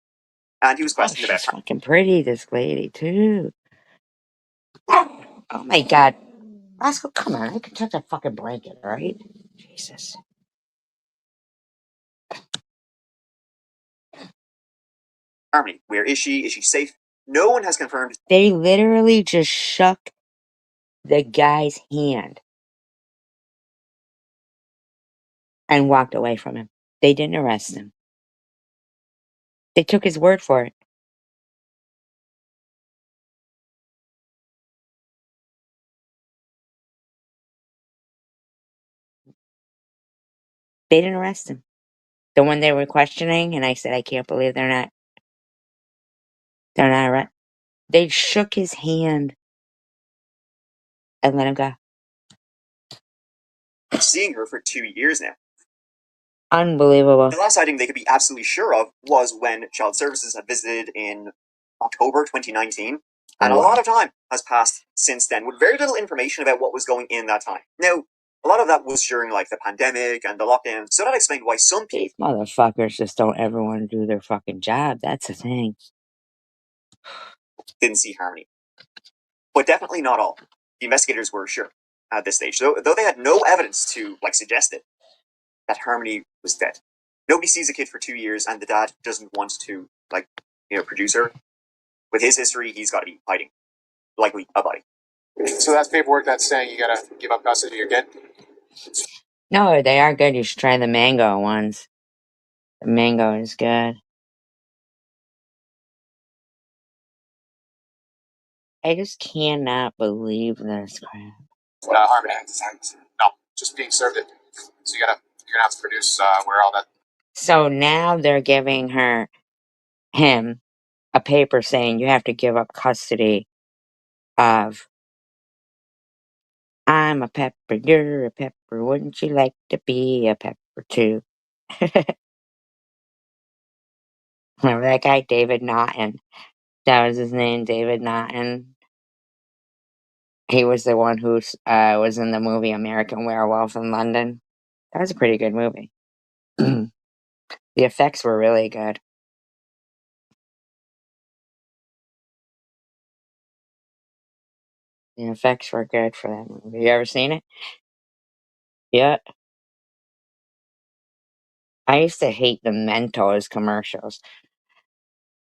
and he was questioned about She's fucking pretty, this lady, too. Oh my god. Roscoe, come on. I can touch that fucking blanket, alright? Jesus. Harmony. Where is she? Is she safe? No one has confirmed. They literally just shook the guy's hand and walked away from him. They didn't arrest him. They took his word for it. They didn't arrest him. The one they were questioning, and I said, I can't believe they're not arrested. They shook his hand and let him go. Seeing her for 2 years now. Unbelievable. The last sighting they could be absolutely sure of was when Child Services had visited in October 2019, and a lot of time has passed since then with very little information about what was going in that time. Now, a lot of that was during like the pandemic and the lockdown, so that explained why some people These motherfuckers just don't ever want to do their fucking job. That's the thing. didn't see Harmony. But definitely not all. The investigators were sure at this stage, though they had no evidence to like suggest it, that Harmony was dead. Nobody sees a kid for 2 years, and the dad doesn't want to produce her. With his history, he's got to be hiding, likely a body. So that's paperwork that's saying you gotta give up custody of your kid? No, they are good. You should try the mango ones. The mango is good. I just cannot believe this crap. Harmony. No, just being served it. So you're gonna have to produce where all that. So now they're giving him a paper saying you have to give up custody of I'm a pepper, you're a pepper, wouldn't you like to be a pepper too? Remember that guy, David Naughton? That was his name, David Naughton. He was the one who was in the movie American Werewolf in London. That was a pretty good movie. The effects were really good. The effects were good for that movie. You ever seen it? Yeah. I used to hate the Mentos commercials.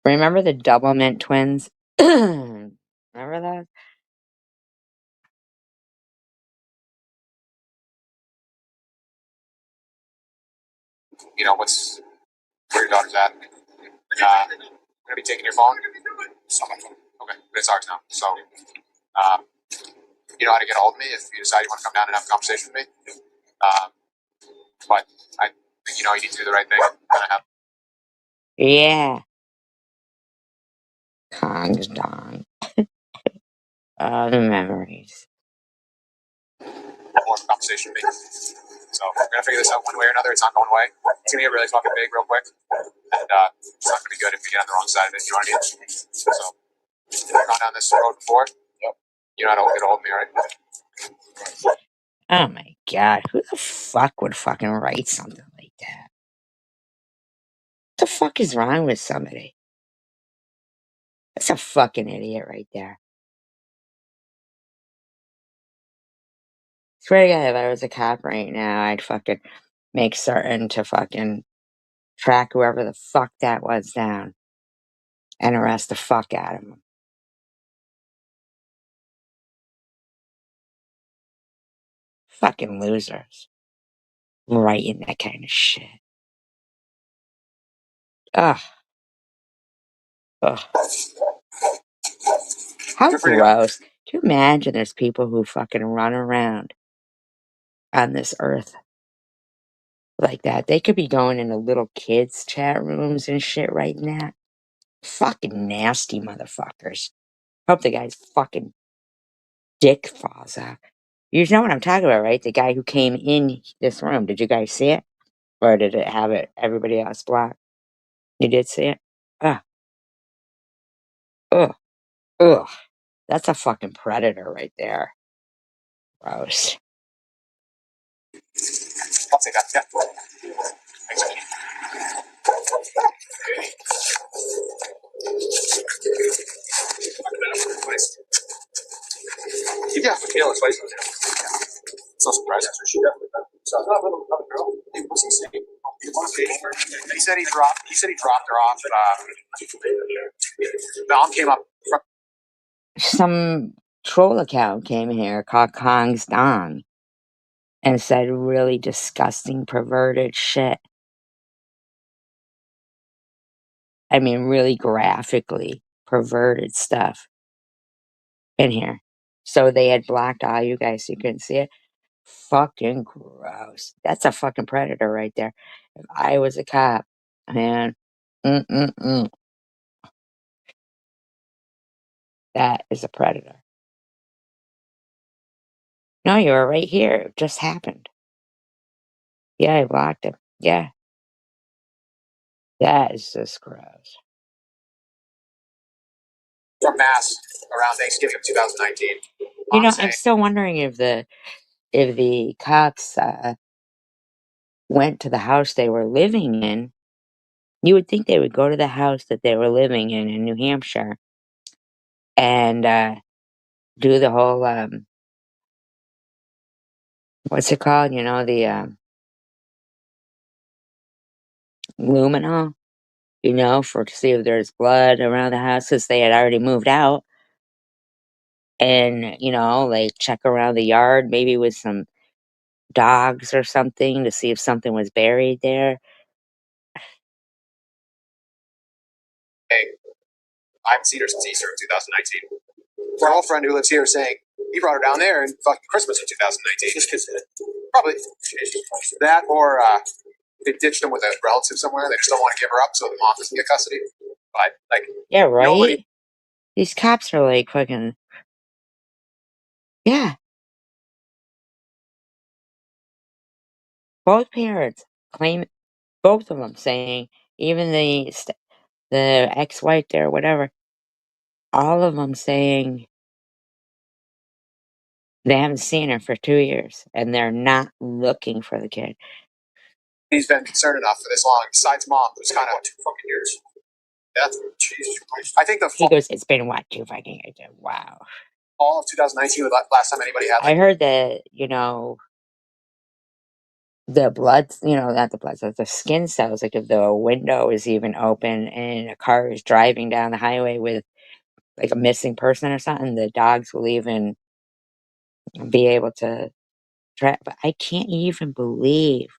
Remember the Double Mint Twins? Remember that? You know where your daughter's at. Gonna be taking your phone. Okay, but it's ours now. So, you know how to get a hold of me if you decide you want to come down and have a conversation with me. But I think you need to do the right thing. Yeah. Kong's Dong. The memories. Have more of a conversation with me. So we're gonna figure this out one way or another. It's not going away. It's gonna get really fucking big real quick, and it's not gonna be good if we get on the wrong side of it. You know what I mean? So I've gone down this road before. Yep. You know how to get a hold of me, right? Oh my god, who the fuck would fucking write something like that? What the fuck is wrong with somebody? That's a fucking idiot right there. Swear to God, if I was a cop right now, I'd fucking make certain to fucking track whoever the fuck that was down and arrest the fuck out of him. Fucking losers. Writing that kind of shit. Ugh. Ugh. How gross. Can you imagine there's people who fucking run around on this earth like that? They could be going into little kids' chat rooms and shit right now. Fucking nasty motherfuckers. Hope the guy's fucking dick falls out. You know what I'm talking about, right? The guy who came in this room. Did you guys see it? Or did it have everybody else blocked? You did see it? Ugh. Ugh. Ugh. That's a fucking predator right there. Gross. I'll take that. Yeah. Thanks. Yeah, Michaela's place. It's no surprise. She definitely done. So not little girl. What's he saying? He said he dropped her off. Val came up from Some troll account came here called Kong's Dong and said really disgusting, perverted shit. I mean, really graphically perverted stuff in here. So they had blocked all you guys so you couldn't see it. Fucking gross. That's a fucking predator right there. If I was a cop, man, that is a predator. No, you were right here. It just happened. Yeah, I blocked him. Yeah. That is just gross. From Mass around Thanksgiving of 2019. You know, I'm still wondering if the cops went to the house they were living in. You would think they would go to the house that they were living in New Hampshire and do the whole what's it called? You know, the luminol. You know, to see if there's blood around the house, since they had already moved out. And, you know, like, check around the yard, maybe with some dogs or something to see if something was buried there. Hey, I haven't seen her since Easter of 2019. For an old friend who lives here saying he brought her down there in fucking Christmas of 2019. Probably that, or they ditched him with a relative somewhere. They just don't want to give her up, so the mom doesn't get custody. But like, Yeah, right? nobody. These cops are like fucking. Yeah. Both parents claim, both of them saying, even the ex-wife there, whatever, all of them saying they haven't seen her for 2 years and they're not looking for the kid. He's been concerned enough for this long. Besides mom, who's kind of 2 fucking years. Yeah, Jesus Christ. I think He goes, it's been what, 2 fucking years? Wow. All of 2019 was the last time anybody had. I heard that, you know, the blood, you know, not the blood cells, the skin cells, like if the window is even open and a car is driving down the highway with like a missing person or something, the dogs will even be able to track. But I can't even believe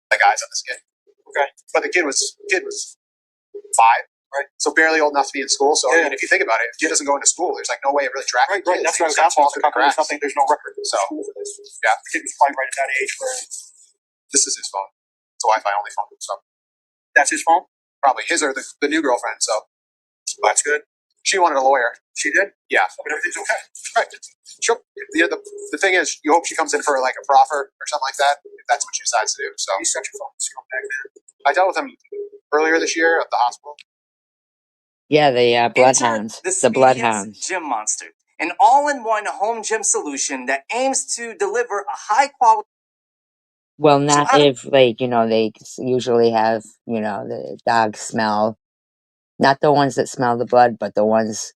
The guys on the skin. Okay. But the kid was 5, right? So barely old enough to be in school. So I mean, if you think about it, if the kid doesn't go into school, there's like no way of really tracking. Right. That's what I was asking. Something. There's no record. So yeah, the kid was probably right at that age where this is his phone. It's a Wi-Fi only phone. So that's his phone. Probably his or the new girlfriend. So that's good. She wanted a lawyer. She did. Yeah. But everything's okay. Right. She'll, the thing is, you hope she comes in for like a proffer or something like that. If that's what she decides to do. So he's such a phone scumbag, man. I dealt with him earlier this year at the hospital. Yeah, the bloodhounds. The bloodhounds. Gym Monster, an all-in-one home gym solution that aims to deliver a high-quality. Well, not if, like, you know, they usually have, you know, the dogs smell. Not the ones that smell the blood, but the ones,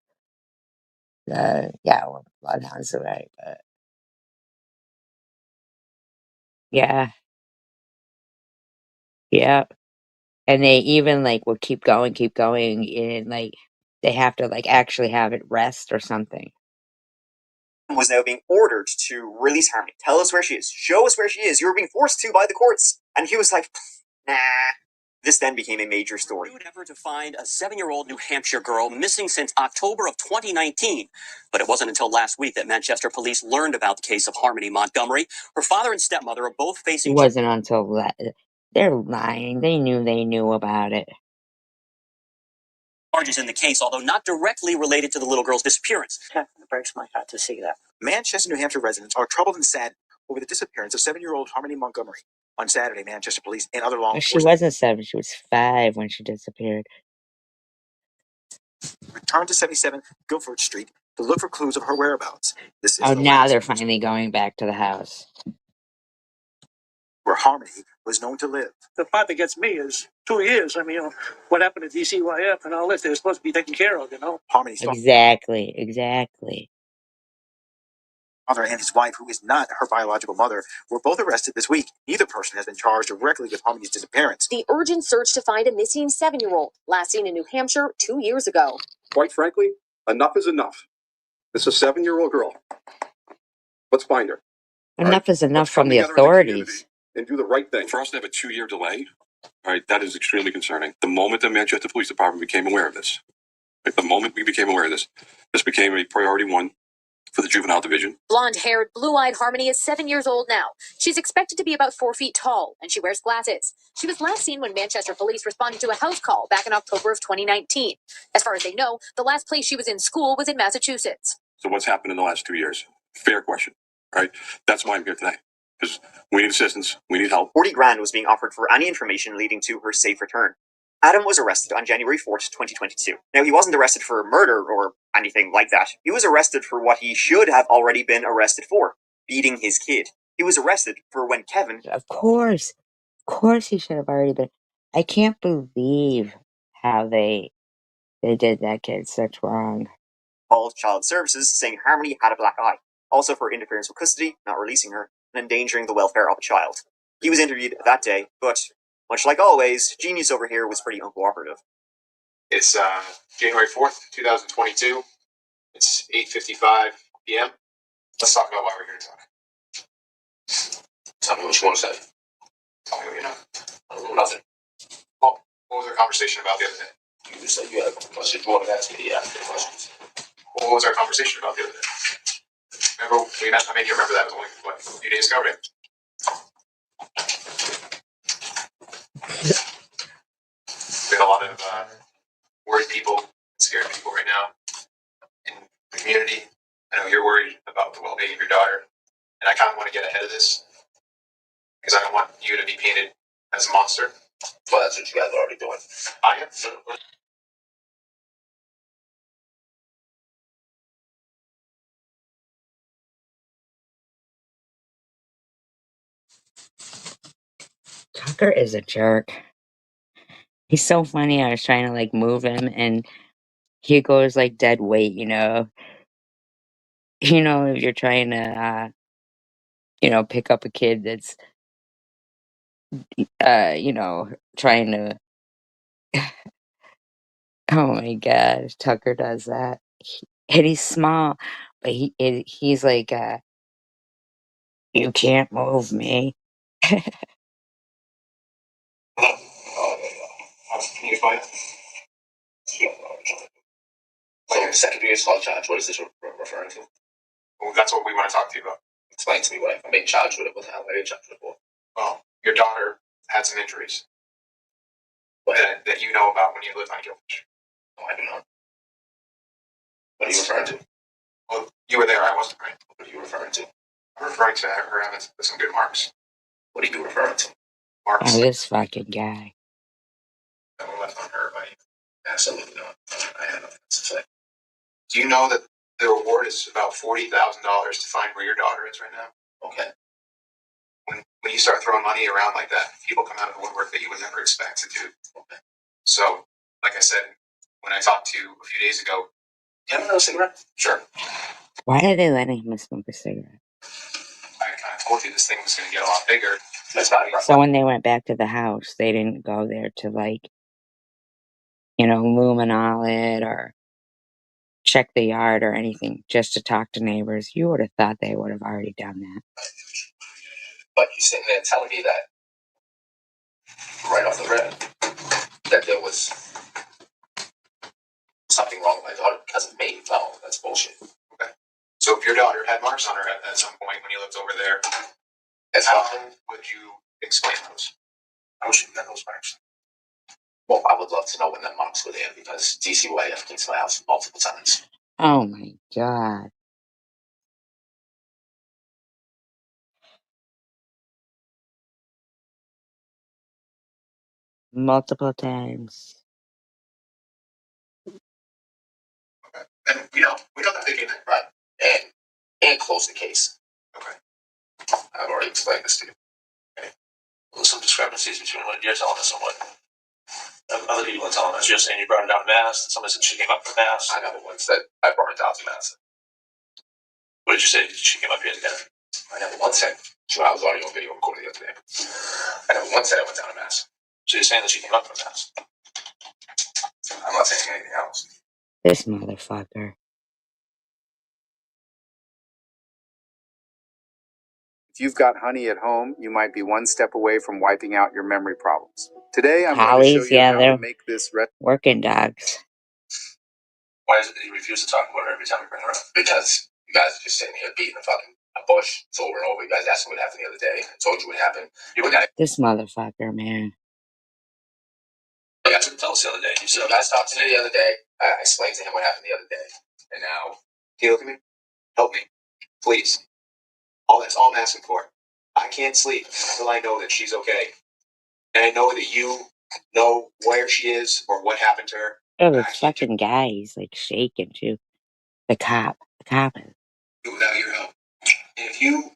yeah, well, bloodhounds are right, but. Yeah. Yeah. And they even, like, will keep going, and, like, they have to, like, actually have it rest or something. Was now being ordered to release Harmony. Tell us where she is. Show us where she is. You're being forced to by the courts. And he was like, nah. This then became a major story. New effort to find a 7-year-old New Hampshire girl missing since October of 2019. But it wasn't until last week that Manchester police learned about the case of Harmony Montgomery. Her father and stepmother are both It facing. wasn't until they're lying. They knew about it. Charges in the case, although not directly related to the little girl's disappearance. It breaks my heart to see that. Manchester, New Hampshire residents are troubled and sad over the disappearance of 7-year-old Harmony Montgomery. On Saturday, Manchester police and other law She enforcement wasn't 7, she was 5 when she disappeared. returned to 77 Guilford Street to look for clues of her whereabouts. This is Oh, the now last they're finally going back to the house. where Harmony was known to live. The part that gets me is 2 years. I mean, you know, what happened to DCYF and all this, they're supposed to be taken care of, you know? Harmony's Exactly. father and his wife, who is not her biological mother, were both arrested this week. Neither person has been charged directly with Harmony's disappearance. The urgent search to find a missing 7-year-old, last seen in New Hampshire 2 years ago. Quite frankly, enough is enough. This is a 7-year-old girl. Let's find her. Enough is enough from the authorities. And do the right thing. For us to have a 2-year delay, all right, that is extremely concerning. The moment the Manchester Police Department became aware of this, right, the moment we became aware of this became a priority 1 for the juvenile division. Blonde-haired, blue-eyed Harmony is 7 years old now. She's expected to be about 4 feet tall, and she wears glasses. She was last seen when Manchester police responded to a house call back in October of 2019. As far as they know, the last place she was in school was in Massachusetts. So what's happened in the last 2 years? Fair question, right? That's why I'm here today. Because we need assistance, we need help. 40 grand was being offered for any information leading to her safe return. Adam was arrested on January 4th, 2022. Now, he wasn't arrested for murder or anything like that. He was arrested for what he should have already been arrested for, beating his kid. He was arrested for when Kevin... Of course he should have already been. I can't believe how they did that kid such wrong. Called Child Services, saying Harmony had a black eye. Also for interference with custody, not releasing her, and endangering the welfare of a child. He was interviewed that day, but much like always, Genius over here was pretty uncooperative. It's January 4th, 2022. It's 8:55 p.m. Let's talk about why we're here to talk. Tell me what you want to say. Tell me what you know. I don't know nothing. Well, what was our conversation about the other day? You said you had a question. You wanted to ask me the questions. What was our conversation about the other day? Remember we met? I mean, you remember that was only what, a few days ago, right? We have a lot of worried people, scared people right now in the community. I know you're worried about the well-being of your daughter, and I kind of want to get ahead of this because I don't want you to be painted as a monster. Well, that's what you guys are already doing. I am. Tucker is a jerk. He's so funny. I was trying to like move him and he goes like dead weight, you know. If you're trying to pick up a kid that's trying to oh my gosh, Tucker does that. And he's small, but he's like you can't move me. Can you explain it? Like secondary assault charge, what is this referring to? Well, that's what we want to talk to you about. Explain to me what I'm being charged with it. What the hell am I being charged with it for? Well, your daughter had some injuries that you know about when you lived on Gilfish. No, I do not. What are you referring to? Well, you were there, I wasn't, right? What are you referring to? I'm referring to her having some good marks. What are you referring to? Marks. Oh, this fucking guy. That were left on her by you. Absolutely not. I have nothing to say. Do you know that the reward is about $40,000 to find where your daughter is right now? Okay. When you start throwing money around like that, people come out of the woodwork that you would never expect to do. Okay. So, like I said, when I talked to you a few days ago, you have another cigarette? Sure. Why are they letting him smoke a cigarette? I kind of told you this thing was going to get a lot bigger. That's not So when they went back to the house, they didn't go there to like, luminol it or check the yard or anything, just to talk to neighbors. You would have thought they would have already done that. But you're sitting there telling me that right off the rip that there was something wrong with my daughter because of me. No, that's bullshit. Okay. So if your daughter had marks on her at some point when you lived over there, how would you explain those? How should you get those marks? Well, I would love to know when the marks were there because DCYF came to my house multiple times. Oh my god. Multiple times. Okay. And we know that they came in, right? And close the case. Okay. I've already explained this to you. Okay. Well, there's some discrepancies between what you're telling us and what other people are telling us. You're saying you brought it down to Mass. Somebody said she came up from Mass. I never once said I brought it down to Mass. What did you say? She came up here together. I never once said. Sure, I was already on video recording the other day. I never once said I went down to Mass. So you're saying that she came up from Mass? I'm not saying anything else. This motherfucker. If you've got honey at home, you might be one step away from wiping out your memory problems. Today, I'm going to show you how to make this working dogs. Why is it that you refuse to talk about her every time you bring her up? Because you guys are just sitting here beating a bush. It's over and over. You guys asked me what happened the other day. I told you what happened. This motherfucker, man. You guys didn't tell us the other day. You guys talked to me the other day. I explained to him what happened the other day. And now, can you look at me? Help me. Please. That's all I'm asking for. I can't sleep until I know that she's okay. And I know that you know where she is or what happened to her. Oh, this fucking guy, he's like shaking too. The cop. The cop is. Without your help. And if you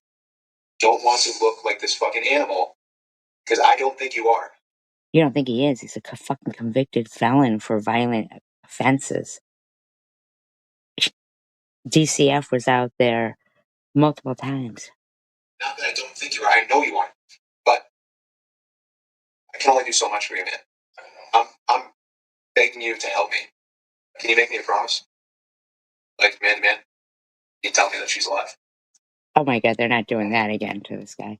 don't want to look like this fucking animal, because I don't think you are. You don't think he is? He's a fucking convicted felon for violent offenses. DCF was out there multiple times. Not that I don't think you are. I know you aren't. But I can only do so much for you, man. I'm begging you to help me. Can you make me a promise? Like, man to man, you tell me that she's alive. Oh my god, they're not doing that again to this guy.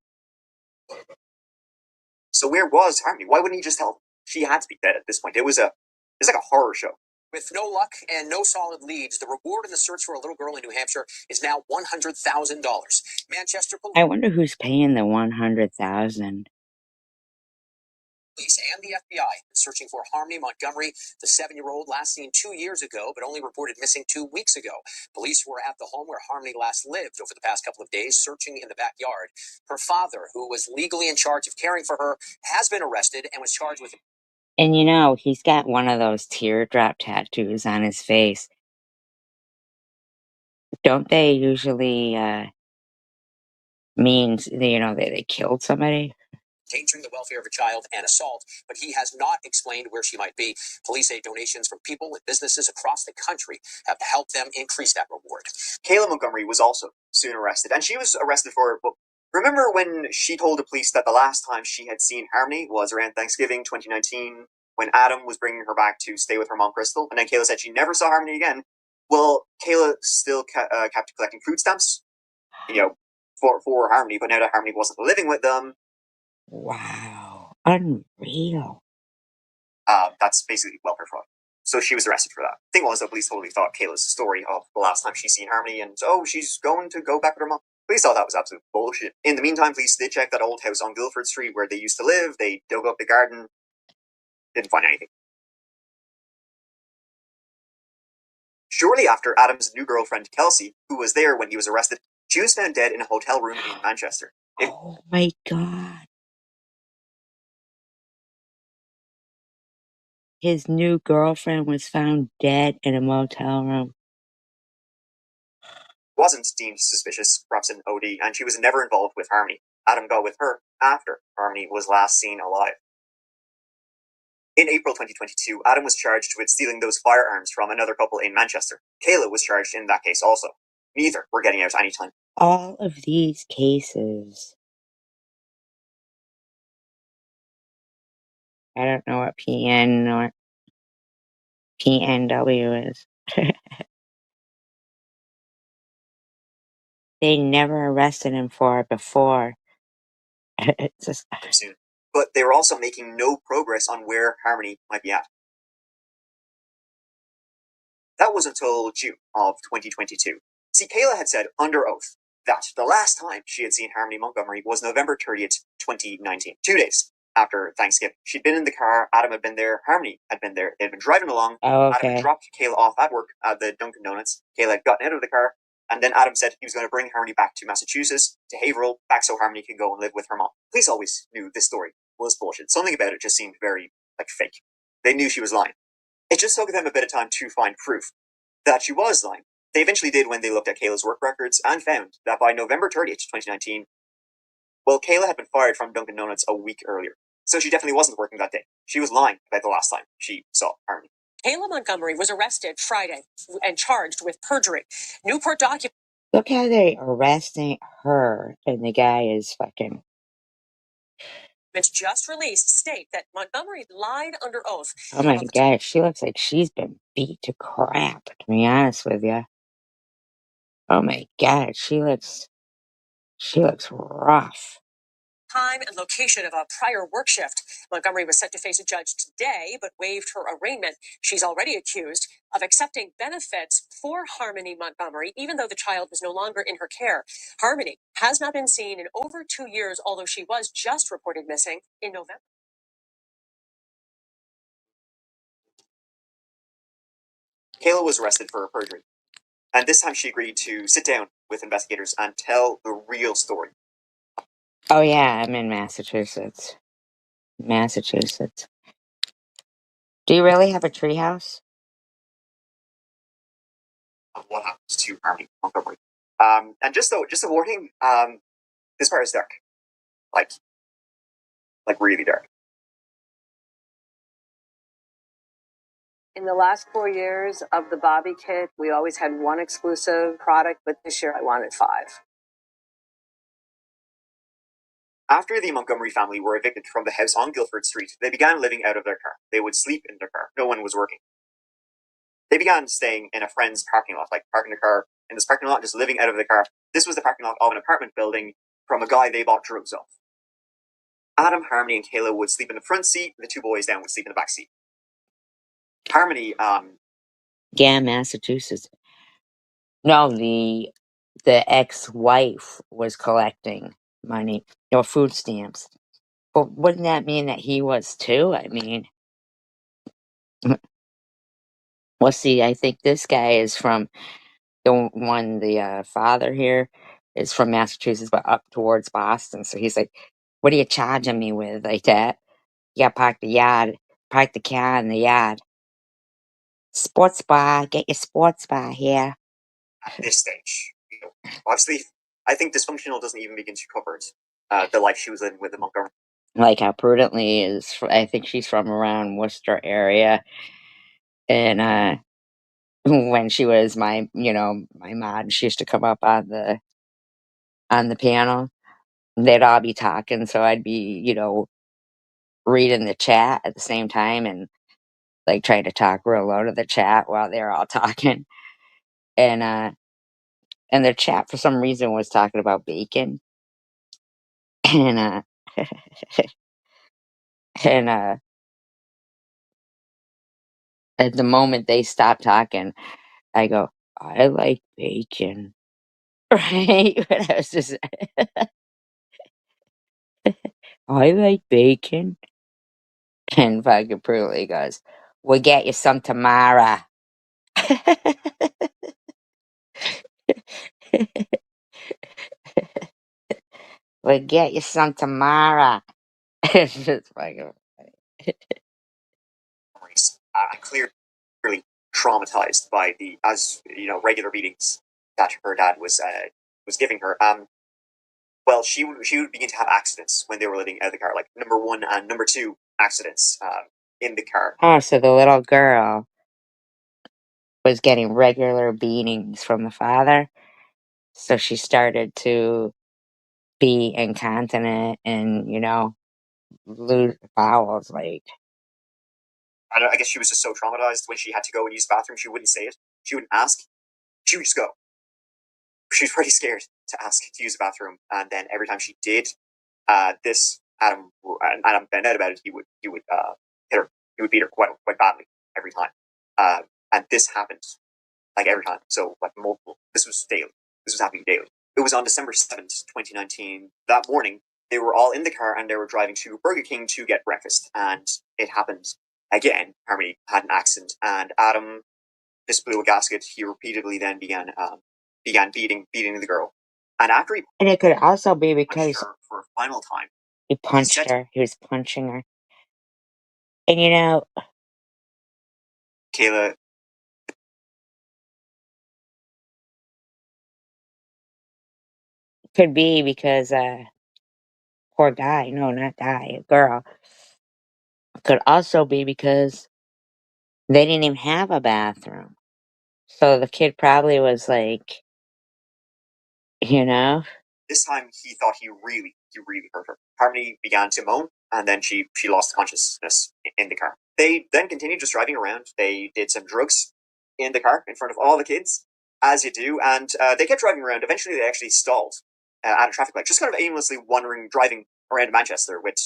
So where was Harmony? Why wouldn't he just help? She had to be dead at this point. It was like a horror show. With no luck and no solid leads, the reward in the search for a little girl in New Hampshire is now $100,000. Manchester I wonder who's paying the $100,000. Police and the FBI are searching for Harmony Montgomery, the 7-year-old last seen 2 years ago, but only reported missing 2 weeks ago. Police were at the home where Harmony last lived over the past couple of days, searching in the backyard. Her father, who was legally in charge of caring for her, has been arrested and was charged with... And you know, he's got one of those teardrop tattoos on his face. Don't they usually mean, you know, that they killed somebody? Endangering the welfare of a child and assault, but he has not explained where she might be. Police say donations from people and businesses across the country have helped them increase that reward. Kayla Montgomery was also soon arrested, and she was arrested for, well, remember when she told the police that the last time she had seen Harmony was around Thanksgiving 2019, when Adam was bringing her back to stay with her mom, Crystal, and then Kayla said she never saw Harmony again? Well, Kayla still kept collecting food stamps, you know, for Harmony, but now that Harmony wasn't living with them, wow, unreal. That's basically welfare fraud. So she was arrested for that. Thing was, the police totally thought Kayla's story of the last time she seen Harmony and, oh, she's going to go back with her mom. Police thought that was absolute bullshit. In the meantime, police did check that old house on Guilford Street where they used to live. They dug up the garden. Didn't find anything. Shortly after, Adam's new girlfriend, Kelsey, who was there when he was arrested, she was found dead in a hotel room in Manchester. Oh my god. His new girlfriend was found dead in a motel room. Wasn't deemed suspicious, perhaps an OD, and she was never involved with Harmony. Adam got with her after Harmony was last seen alive. In April 2022, Adam was charged with stealing those firearms from another couple in Manchester. Kayla was charged in that case also. Neither were getting out anytime. All of these cases. I don't know what PN or PNW is. They never arrested him for it before. It's just... soon. But they were also making no progress on where Harmony might be at. That was until June of 2022. See, Kayla had said under oath that the last time she had seen Harmony Montgomery was November 30th, 2019. 2 days after Thanksgiving. She'd been in the car, Adam had been there, Harmony had been there. They'd been driving along. Oh, okay. Adam had dropped Kayla off at work at the Dunkin' Donuts. Kayla had gotten out of the car, and then Adam said he was going to bring Harmony back to Massachusetts, to Haverhill, back so Harmony could go and live with her mom. Police always knew this story was bullshit. Something about it just seemed very, fake. They knew she was lying. It just took them a bit of time to find proof that she was lying. They eventually did when they looked at Kayla's work records and found that by November 30th, 2019, well, Kayla had been fired from Dunkin' Donuts a week earlier. So she definitely wasn't working that day. She was lying about the last time she saw Harmony. Kayla Montgomery was arrested Friday and charged with perjury. Newport documents. Look how they're arresting her, and the guy is fucking... Just released state that Montgomery lied under oath. Oh my god, she looks like she's been beat to crap, to be honest with you. Oh my god, she looks rough. Time and location of a prior work shift. Montgomery was set to face a judge today, but waived her arraignment. She's already accused of accepting benefits for Harmony Montgomery, even though the child was no longer in her care. Harmony has not been seen in over 2 years, although she was just reported missing in November. Kayla was arrested for perjury. And this time she agreed to sit down with investigators and tell the real story. Oh yeah, I'm in Massachusetts. Do you really have a treehouse? What happens to Harmony Montgomery? And just a warning, this part is dark, like really dark. In the last 4 years of the Bobby kit, we always had one exclusive product, but this year I wanted 5. After the Montgomery family were evicted from the house on Guilford Street, they began living out of their car. They would sleep in their car. No one was working. They began staying in a friend's parking lot, like parking the car in this parking lot, just living out of the car. This was the parking lot of an apartment building from a guy they bought drugs off. Adam, Harmony, and Kayla would sleep in the front seat. The 2 boys down would sleep in the back seat. Harmony, Yeah, Massachusetts. No, the ex-wife was collecting money or food stamps. But wouldn't that mean that he was too? I mean, well, see, I think this guy is from the father here is from Massachusetts, but up towards Boston. So he's like, what are you charging me with like that? You gotta park the car in the yard. Sports bar, get your sports bar here. at this stage, obviously, I think dysfunctional doesn't even begin to cover the life she was living with the Montgomery. Like how Prudently is, I think she's from around Worcester area. And when she was my mod, she used to come up on the panel. They'd all be talking, so I'd be, reading the chat at the same time and like trying to talk real low to the chat while they're all talking. And the chat for some reason was talking about bacon. And and at the moment they stopped talking, I go, I like bacon. Right? But I was just I like bacon. And fucking Prudently goes, we'll get you some tomorrow. We'll get you some tomorrow. It's just fucking Clearly traumatized by the regular beatings that her dad was giving her. Well, she would begin to have accidents when they were living out of the car, like number 1 and number 2 accidents in the car. Oh, so the little girl was getting regular beatings from the father. So she started to be incontinent and, lose bowels. Like, I guess she was just so traumatized when she had to go and use the bathroom, she wouldn't say it. She wouldn't ask. She would just go. She was pretty scared to ask to use the bathroom, and then every time she did, this Adam found out about it. He would hit her. He would beat her quite badly every time, and this happened like every time. So like multiple. This was daily. This was happening daily. It was on December 7th, 2019. That morning, they were all in the car and they were driving to Burger King to get breakfast, and it happened again. Harmony had an accident, and Adam just blew a gasket. He repeatedly then began beating the girl, and after and it could also be because her for a final time, he punched her. He was punching her, and Kayla. Could be because poor guy. No, not guy. Girl. Could also be because they didn't even have a bathroom. So the kid probably was like, This time he thought he really hurt her. Harmony began to moan, and then she lost consciousness in the car. They then continued just driving around. They did some drugs in the car in front of all the kids, as you do, and they kept driving around. Eventually, they actually stalled at a traffic light, just kind of aimlessly driving around Manchester with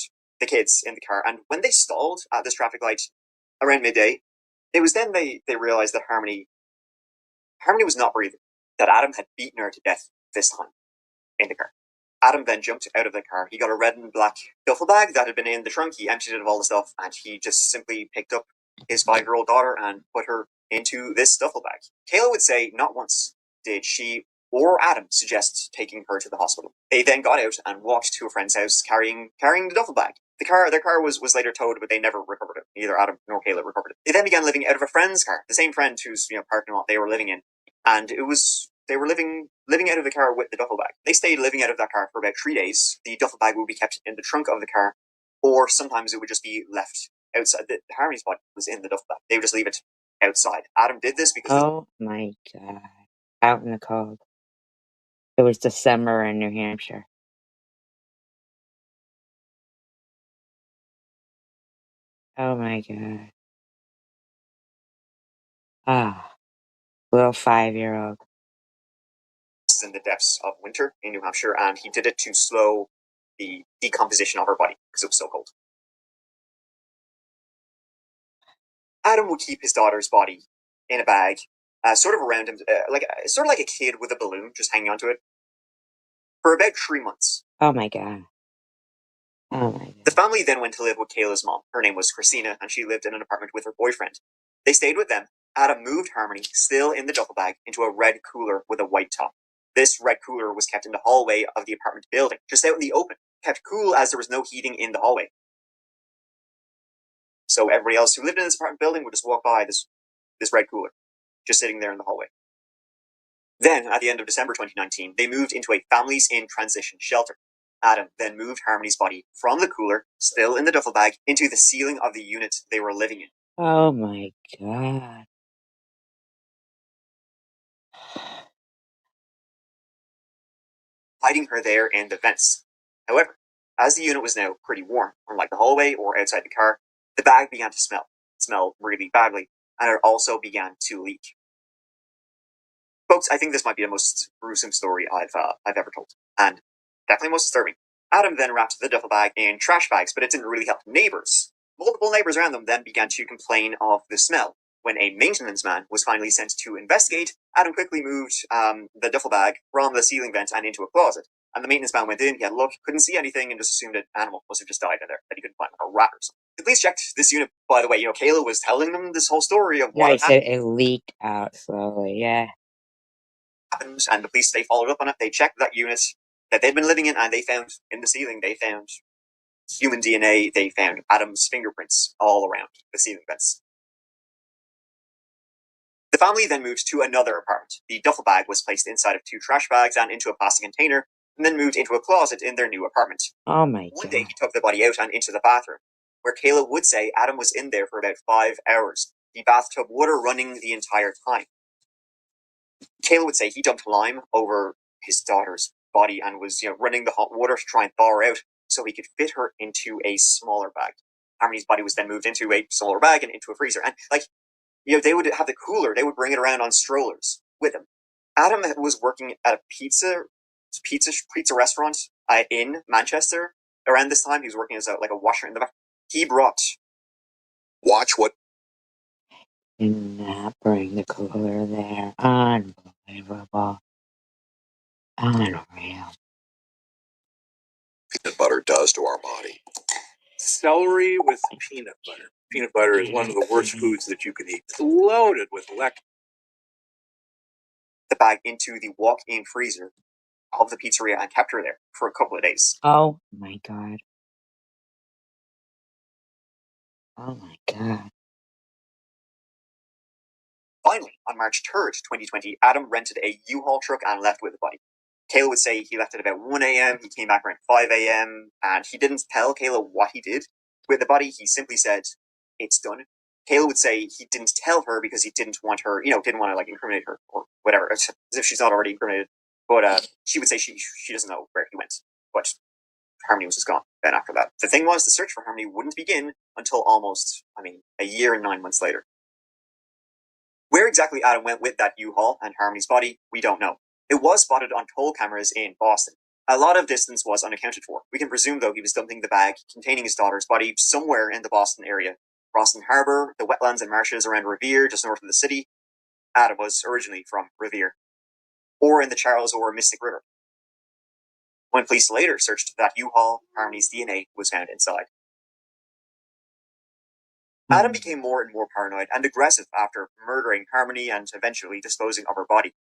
the kids in the car. And when they stalled at this traffic light around midday, it was then they realized that Harmony was not breathing, that Adam had beaten her to death this time in the car. Adam then jumped out of the car. He got a red and black duffel bag that had been in the trunk. He emptied it of all the stuff, and he just simply picked up his 5-year-old daughter and put her into this duffel bag. Kayla would say not once did she or Adam suggest taking her to the hospital. They then got out and walked to a friend's house carrying the duffel bag. Their car was later towed, but they never recovered it. Neither Adam nor Kayla recovered it. They then began living out of a friend's car, the same friend whose parking lot they were living in, and they were living out of the car with the duffel bag. They stayed living out of that car for about 3 days. The duffel bag would be kept in the trunk of the car, or sometimes it would just be left outside. Harmony's body was in the duffel bag. They would just leave it outside. Adam did this because Oh my god. Out in the cold. It was December in New Hampshire. Oh my god. Ah. Little 5-year-old. in the depths of winter in New Hampshire, and he did it to slow the decomposition of her body because it was so cold. Adam would keep his daughter's body in a bag, sort of around him, sort of like a kid with a balloon, just hanging onto it, for about 3 months. Oh my god. Oh my god. The family then went to live with Kayla's mom. Her name was Christina, and she lived in an apartment with her boyfriend. They stayed with them. Adam moved Harmony, still in the duffel bag, into a red cooler with a white top. This red cooler was kept in the hallway of the apartment building, just out in the open, kept cool as there was no heating in the hallway. So everybody else who lived in this apartment building would just walk by this red cooler, just sitting there in the hallway. Then, at the end of December 2019, they moved into a Families in Transition shelter. Adam then moved Harmony's body from the cooler, still in the duffel bag, into the ceiling of the unit they were living in. Oh my god. Hiding her there in the vents. However, as the unit was now pretty warm, unlike the hallway or outside the car, the bag began to smell really badly, and it also began to leak. Folks, I think this might be the most gruesome story I've ever told, and definitely most disturbing. Adam then wrapped the duffel bag in trash bags, but it didn't really help neighbors. Multiple neighbors around them then began to complain of the smell. When a maintenance man was finally sent to investigate, Adam quickly moved the duffel bag from the ceiling vent and into a closet. And the maintenance man went in, he had a look, couldn't see anything, and just assumed an animal must have just died in there, that he couldn't find, like a rat or something. The police checked this unit, by the way. Kayla was telling them this whole story of what I said it leaked out slowly, yeah. happened, and the police, they followed up on it. They checked that unit that they'd been living in, and they found in the ceiling, they found human DNA, they found Adam's fingerprints all around the ceiling vents. The family then moved to another apartment. The duffel bag was placed inside of 2 trash bags and into a plastic container, and then moved into a closet in their new apartment. Oh my god. One day he took the body out and into the bathroom, where Kayla would say Adam was in there for about 5 hours, the bathtub water running the entire time. Kayla would say he dumped lime over his daughter's body and was running the hot water to try and thaw her out so he could fit her into a smaller bag. Harmony's body was then moved into a smaller bag and into a freezer. And they would have the cooler, they would bring it around on strollers with them. Adam was working at a pizza restaurant in Manchester around this time. He was working as a washer in the back. He brought Watch what Did not bring the cooler there. Unbelievable. Unreal. peanut butter does to our body. Celery with peanut butter. Peanut butter is one of the worst foods that you can eat. It's loaded with lectins. the bag into the walk-in freezer of the pizzeria and kept her there for a couple of days. Oh my god. Oh my god. Finally, on March 3rd, 2020, Adam rented a U-Haul truck and left with the body. Kayla would say he left at about 1 a.m., he came back around 5 a.m., and he didn't tell Kayla what he did with the body. He simply said, it's done. Kayla would say he didn't tell her because he didn't want her, didn't want to incriminate her or whatever, as if she's not already incriminated. But she would say she doesn't know where he went. But Harmony was just gone then after that. The thing was, the search for Harmony wouldn't begin until almost, a year and 9 months later. Where exactly Adam went with that U-Haul and Harmony's body, we don't know. It was spotted on toll cameras in Boston. A lot of distance was unaccounted for. We can presume, though, he was dumping the bag containing his daughter's body somewhere in the Boston area. Boston Harbor, the wetlands and marshes around Revere, just north of the city. Adam was originally from Revere. Or in the Charles or Mystic River. When police later searched that U-Haul, Harmony's DNA was found inside. Adam became more and more paranoid and aggressive after murdering Harmony and eventually disposing of her body.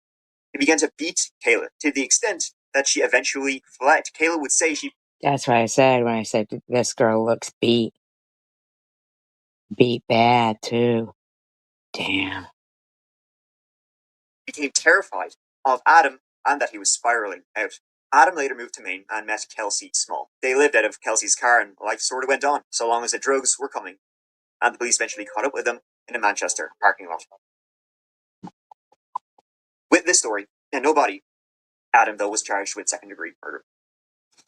He began to beat Kayla to the extent that she eventually fled. Kayla would say she That's what I said when I said this girl looks beat bad too. Damn. Became terrified of Adam and that he was spiraling out. Adam later moved to Maine and met Kelsey Small. They lived out of Kelsey's car and life sort of went on, so long as the drugs were coming. And the police eventually caught up with them in a Manchester parking lot. With this story, and no body, Adam, though, was charged with second-degree murder.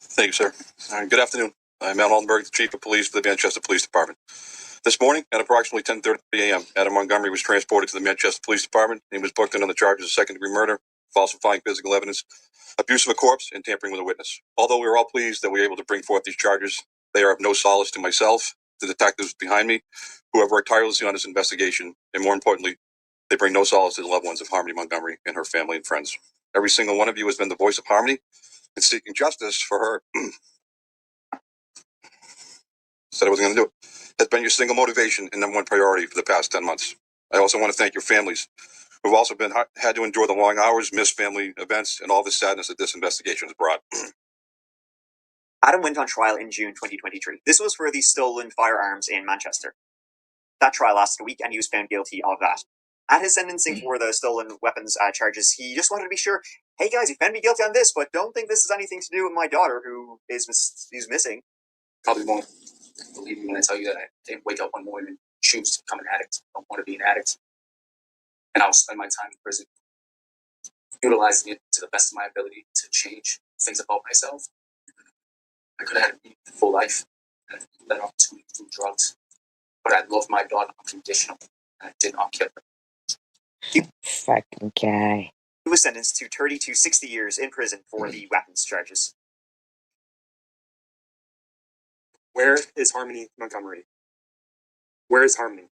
Thank you, sir. Good afternoon. I'm Matt Aldenberg, the Chief of Police for the Manchester Police Department. This morning, at approximately 10:30 a.m., Adam Montgomery was transported to the Manchester Police Department and was booked in on the charges of second-degree murder, falsifying physical evidence, abuse of a corpse, and tampering with a witness. Although we are all pleased that we were able to bring forth these charges, they are of no solace to myself, the detectives behind me, who have worked tirelessly on this investigation, and more importantly, they bring no solace to the loved ones of Harmony Montgomery and her family and friends. Every single one of you has been the voice of Harmony and seeking justice for her. Said I wasn't going to do it. Has been your single motivation and number one priority for the past 10 months. I also want to thank your families, who've also had to endure the long hours, missed family events, and all the sadness that this investigation has brought. Adam went on trial in June 2023. This was for the stolen firearms in Manchester. That trial lasted a week and he was found guilty of that. At his sentencing for the stolen weapons charges, he just wanted to be sure, hey guys, you found me guilty on this, but don't think this has anything to do with my daughter who's missing. Probably won't believe me when I tell you that I didn't wake up one morning and choose to become an addict. I don't want to be an addict. And I'll spend my time in prison utilizing it to the best of my ability to change things about myself. I could have had a full life and that opportunity through drugs. But I loved my daughter unconditionally and I did not kill her. Fucking guy. He was sentenced to 30 to 60 years in prison for the weapons charges. Where is Harmony Montgomery? Where is Harmony?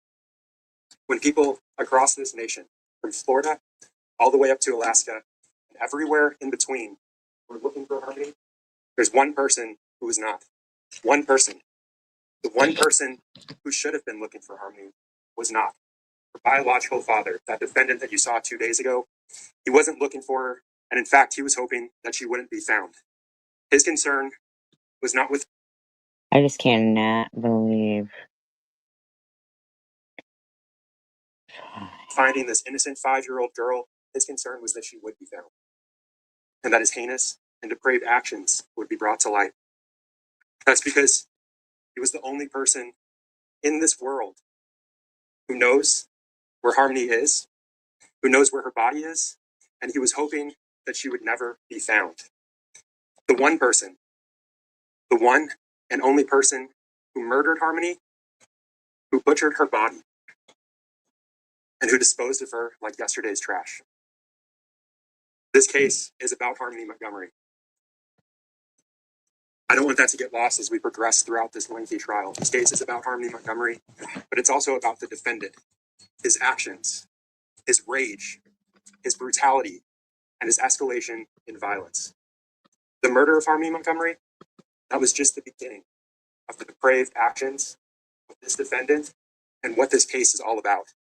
When people across this nation, from Florida all the way up to Alaska, and everywhere in between, were looking for Harmony, there's one person who is not. One person. The one person who should have been looking for Harmony was not. Her biological father, that defendant that you saw 2 days ago, he wasn't looking for her, and in fact, he was hoping that she wouldn't be found. His concern was not with... I just cannot believe finding this innocent 5-year-old girl. His concern was that she would be found, and that his heinous and depraved actions would be brought to light. That's because he was the only person in this world who knows where Harmony is, who knows where her body is, and he was hoping that she would never be found. The one person, the one and only person who murdered Harmony, who butchered her body, and who disposed of her like yesterday's trash. This case is about Harmony Montgomery. I don't want that to get lost as we progress throughout this lengthy trial. This case is about Harmony Montgomery, but it's also about the defendant, his actions, his rage, his brutality, and his escalation in violence. The murder of Harmony Montgomery, that was just the beginning of the depraved actions of this defendant and what this case is all about.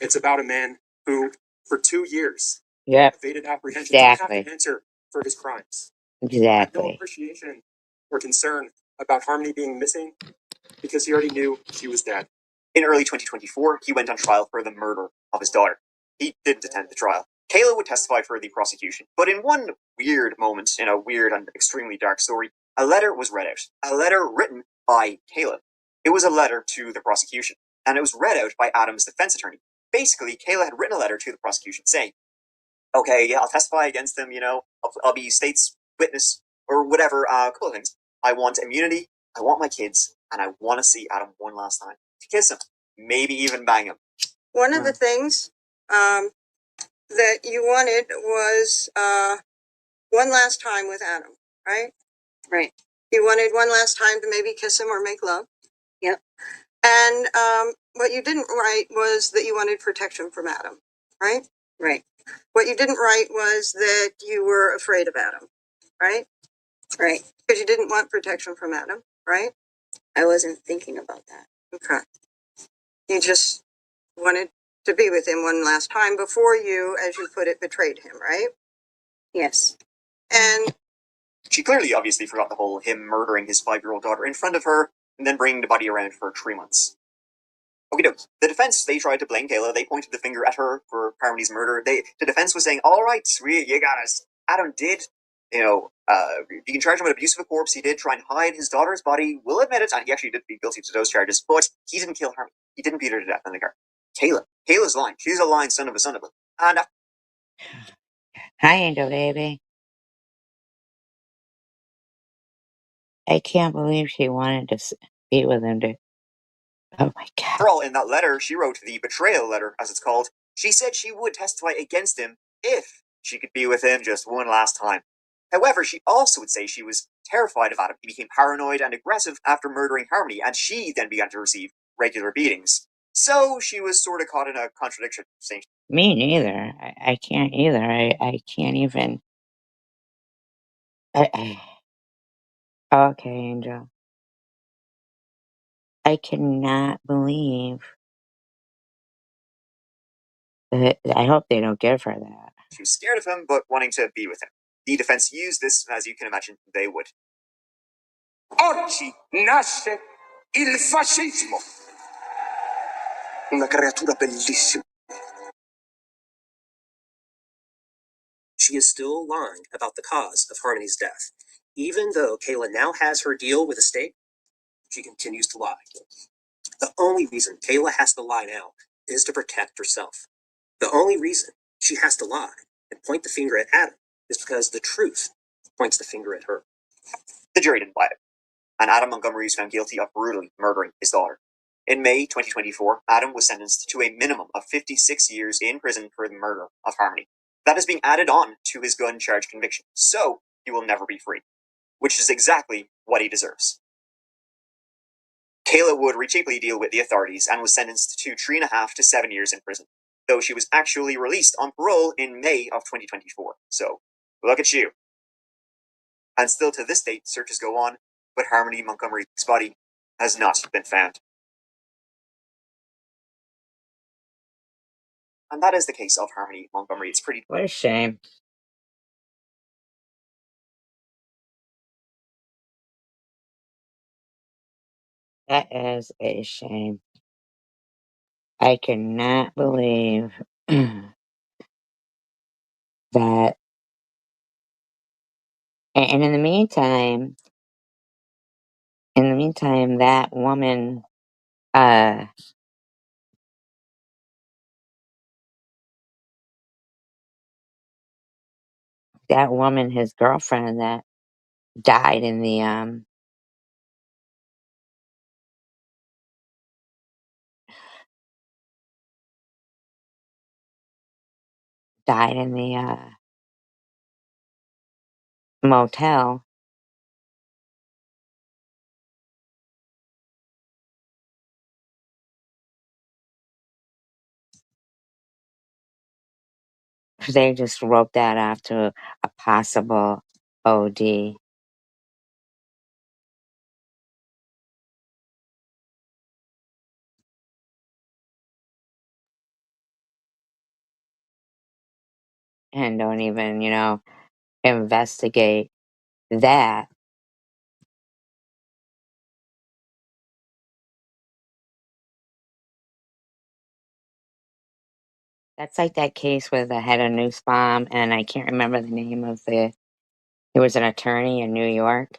It's about a man who, for 2 years, evaded apprehension, didn't have to answer for his crimes. Had no appreciation or concern about Harmony being missing because he already knew she was dead. In early 2024, he went on trial for the murder of his daughter. He didn't attend the trial. Kayla would testify for the prosecution, but in one weird moment, in a weird and extremely dark story, a letter was read out. A letter written by Kayla. It was a letter to the prosecution, and it was read out by Adam's defense attorney. Basically, Kayla had written a letter to the prosecution saying, okay, yeah, I'll testify against them, you know, I'll be state's witness, or whatever, a couple of things. I want immunity, I want my kids, and I want to see Adam one last time. To kiss him, maybe even bang him. One of the things that you wanted was one last time with Adam, right? Right. You wanted one last time to maybe kiss him or make love. Yep. And what you didn't write was that you wanted protection from Adam, right? Right. What you didn't write was that you were afraid of Adam, right? Right. Because you didn't want protection from Adam, right? I wasn't thinking about that. Okay. You just wanted to be with him one last time before you, as you put it, betrayed him, right? Yes. And She clearly, obviously forgot the whole him murdering his 5-year-old daughter in front of her and then bringing the body around for 3 months. Okay, no. The defense, they tried to blame Kayla. They pointed the finger at her for Harmony's murder. The defense was saying, all right, sweet, you got us. Adam did, you can charge him with abuse of a corpse. He did try and hide his daughter's body. We'll admit it. And he actually did be guilty to those charges, but he didn't kill Harmony. He didn't beat her to death in the car. Kayla's lying. She's a lying son of a son of a. And Hi, Angel Baby. I can't believe she wanted to be with him. Oh my God. After all, in that letter, she wrote the betrayal letter, as it's called. She said she would testify against him if she could be with him just one last time. However, she also would say she was terrified of Adam. He became paranoid and aggressive after murdering Harmony, and she then began to receive regular beatings. So she was sort of caught in a contradiction. Me neither. I can't either. I can't even. Okay, Angel. I cannot believe that. I hope they don't give her that. She was scared of him, but wanting to be with him. The defense used this, as you can imagine, they would. Oggi nasce il fascismo. Una creatura bellissima. She is still lying about the cause of Harmony's death. Even though Kayla now has her deal with the state, she continues to lie. The only reason Kayla has to lie now is to protect herself. The only reason she has to lie and point the finger at Adam is because the truth points the finger at her. The jury didn't buy it, and Adam Montgomery was found guilty of brutally murdering his daughter. In May 2024, Adam was sentenced to a minimum of 56 years in prison for the murder of Harmony. That is being added on to his gun charge conviction, so he will never be free, which is exactly what he deserves. Kayla would reach a plea deal with the authorities and was sentenced to 3.5 to 7 years in prison, though she was actually released on parole in May of 2024. So, look at you. And still to this date, searches go on, but Harmony Montgomery's body has not been found. And that is the case of Harmony Montgomery. It's pretty... What a shame. That is a shame. I cannot believe that. And in the meantime, that woman, that woman, his girlfriend, that died in the motel. They just wrote that off to a possible OD. And don't even, investigate that. That's like that case with the head of Newsbomb, and I can't remember the name of it was an attorney in New York.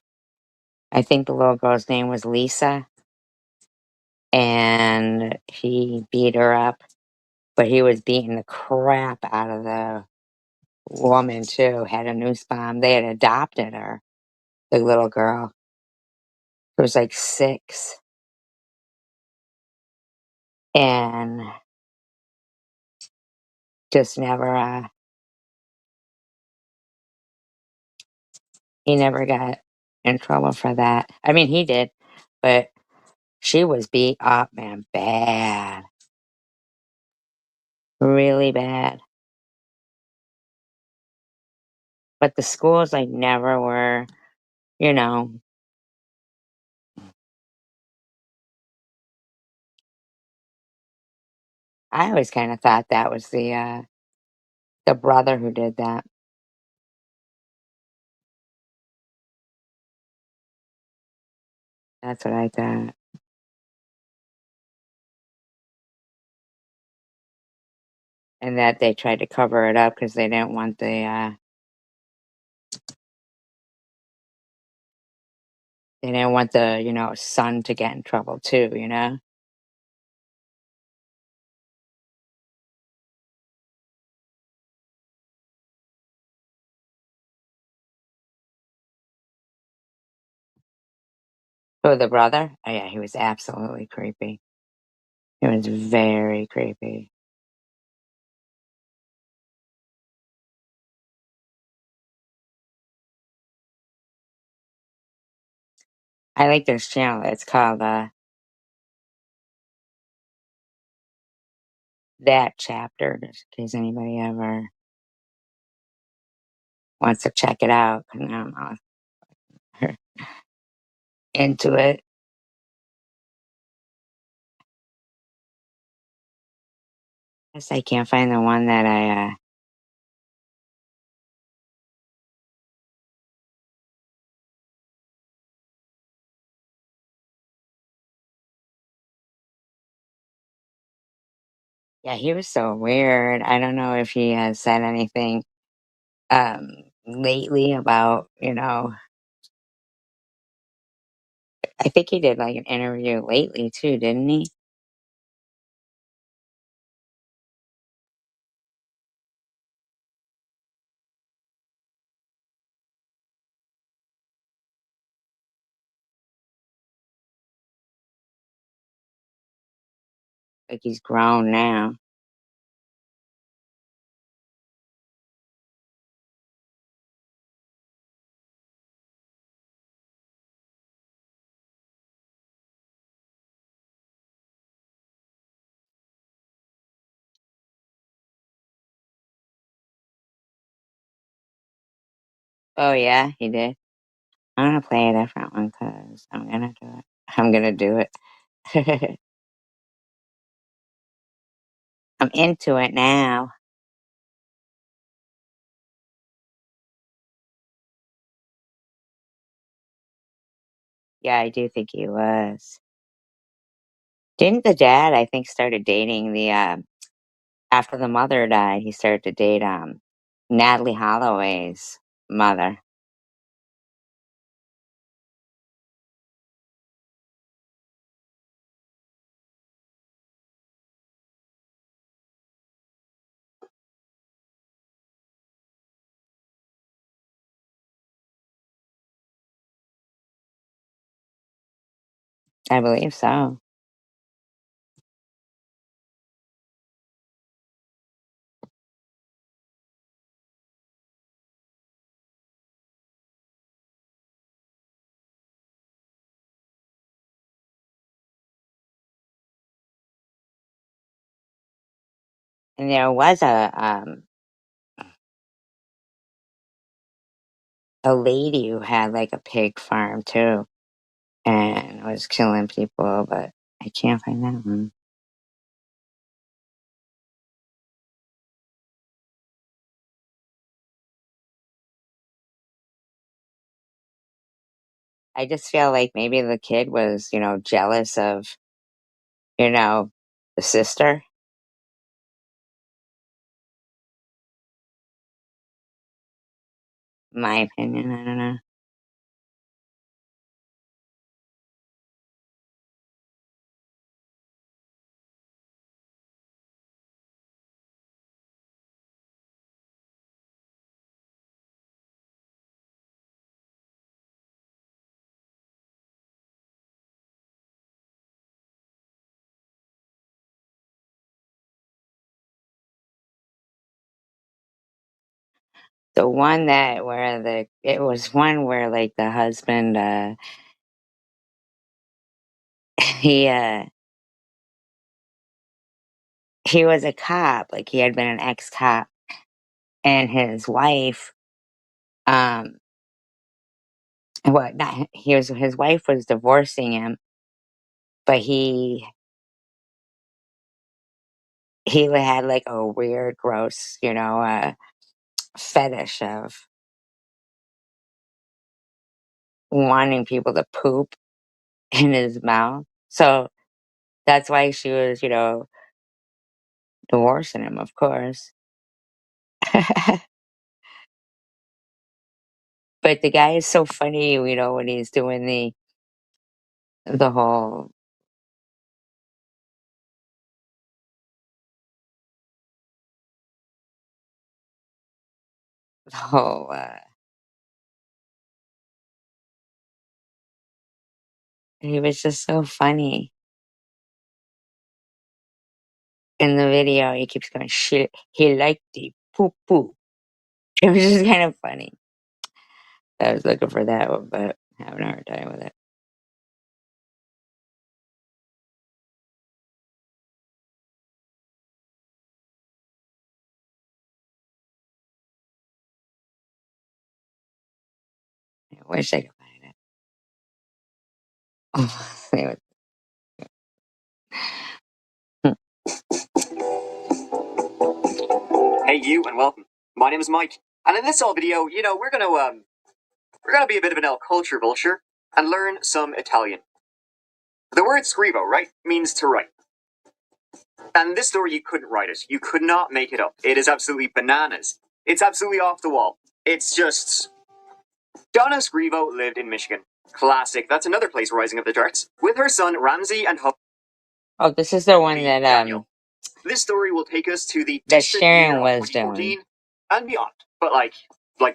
I think the little girl's name was Lisa, and he beat her up, but he was beating the crap out of the woman too, head of Newsbomb. They had adopted her, the little girl. It was like 6. And just never, he never got in trouble for that. I mean, he did, but she was beat up, man, bad. Really bad. But the schools, like, never were, I always kind of thought that was the brother who did that. That's what I thought. And that they tried to cover it up because they didn't want the son to get in trouble too, you know? Oh, the brother? Oh yeah, he was absolutely creepy. He was very creepy. I like this channel. It's called That Chapter, just in case anybody ever wants to check it out. I don't know. Into it. Guess I can't find the one that I yeah, he was so weird. I don't know if he has said anything lately about, I think he did like an interview lately too, didn't he? Like he's grown now. Oh yeah, he did. I'm gonna play a different one because I'm gonna do it. I'm gonna do it. I'm into it now. Yeah, I do think he was. Didn't the dad, I think, started dating after the mother died, he started to date Natalie Holloway's mother. I believe so. And there was a lady who had like a pig farm too and was killing people, but I can't find that one. I just feel like maybe the kid was, jealous of, the sister. My opinion, I don't know. The one that where it was one where like the husband he he was a cop, like he had been an ex-cop, and his wife what not his wife was divorcing him, but he had like a weird gross, fetish of wanting people to poop in his mouth. So that's why she was, divorcing him, of course. But the guy is so funny, when he's doing the whole the whole he was just so funny. In the video, he keeps going, shit, he liked the poo poo. It was just kind of funny. I was looking for that one, but having a hard time with it. I wish I could find it. Anyway. Hey you, and welcome. My name is Mike, and in this video, we're gonna be a bit of an El Culture vulture and learn some Italian. The word scrivo, right, means to write. And this story, you couldn't write it. You could not make it up. It is absolutely bananas. It's absolutely off the wall. It's just... Donna Scrivo lived in Michigan. Classic. That's another place rising up the charts. With her son, Ramsey, and Oh, this is the one that, Daniel. This story will take us to the that distant year Sharon of was 2014 doing. and beyond. But like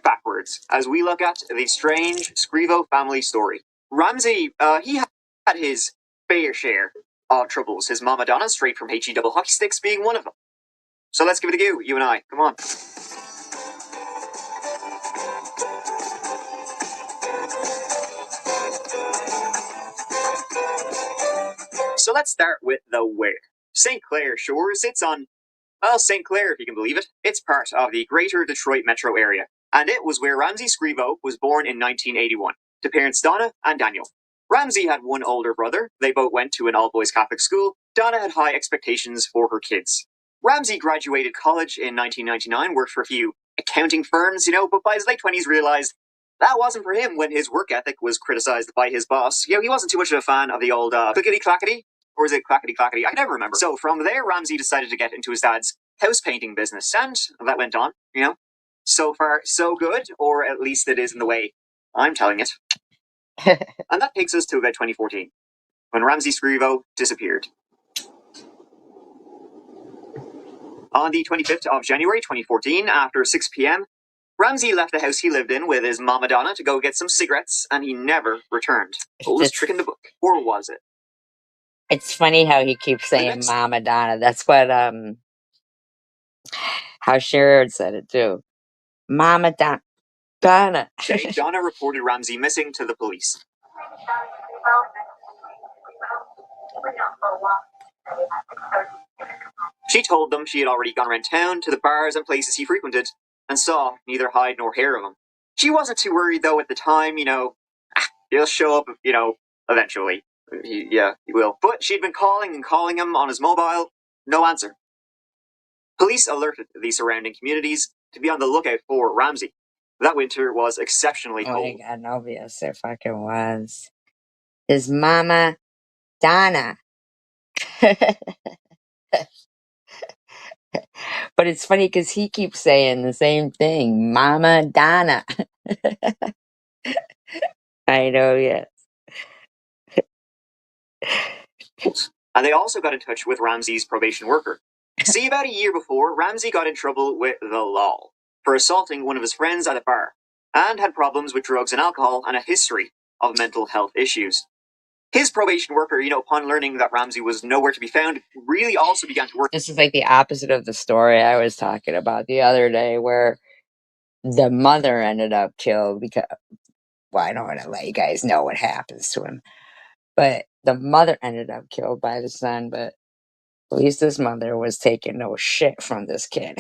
backwards, as we look at the strange Scrivo family story. Ramsey, he had his fair share of troubles. His mama Donna, straight from HE double hockey sticks, being one of them. So let's give it a go, you and I. Come on. So let's start with the where. St. Clair Shores sits on, St. Clair, if you can believe it. It's part of the greater Detroit metro area, and it was where Ramsey Scrivo was born in 1981, to parents Donna and Daniel. Ramsey had one older brother. They both went to an all-boys Catholic school. Donna had high expectations for her kids. Ramsey graduated college in 1999, worked for a few accounting firms, but by his late 20s realized that wasn't for him when his work ethic was criticized by his boss. He wasn't too much of a fan of the old clickety-clackety, or is it clackety-clackety? I can never remember. So from there, Ramsey decided to get into his dad's house painting business, and that went on, So far, so good, or at least it is in the way I'm telling it. And that takes us to about 2014, when Ramsey Scrivo disappeared. On the 25th of January 2014, after 6 p.m., Ramsey left the house he lived in with his mama Donna to go get some cigarettes, and he never returned. Oldest trick in the book. Or was it? It's funny how he keeps saying Mama Donna. That's what, how Sharon said it too. Mama Donna. Donna reported Ramsey missing to the police. She told them she had already gone around town to the bars and places he frequented, and saw neither hide nor hair of him. She wasn't too worried though at the time, he'll show up, eventually. He will. But she'd been calling and calling him on his mobile, no answer. Police alerted the surrounding communities to be on the lookout for Ramsey. That winter was exceptionally cold. Oh my god, obvious it fucking was. His mama, Donna. But it's funny because he keeps saying the same thing. Mama Donna. I know, yes. And they also got in touch with Ramsey's probation worker. See, about a year before, Ramsey got in trouble with the law for assaulting one of his friends at a bar, and had problems with drugs and alcohol and a history of mental health issues. His probation worker, upon learning that Ramsey was nowhere to be found, really also began to work. This is like the opposite of the story I was talking about the other day, where the mother ended up killed because, well, I don't want to let you guys know what happens to him, but the mother ended up killed by the son, but at least this mother was taking no shit from this kid.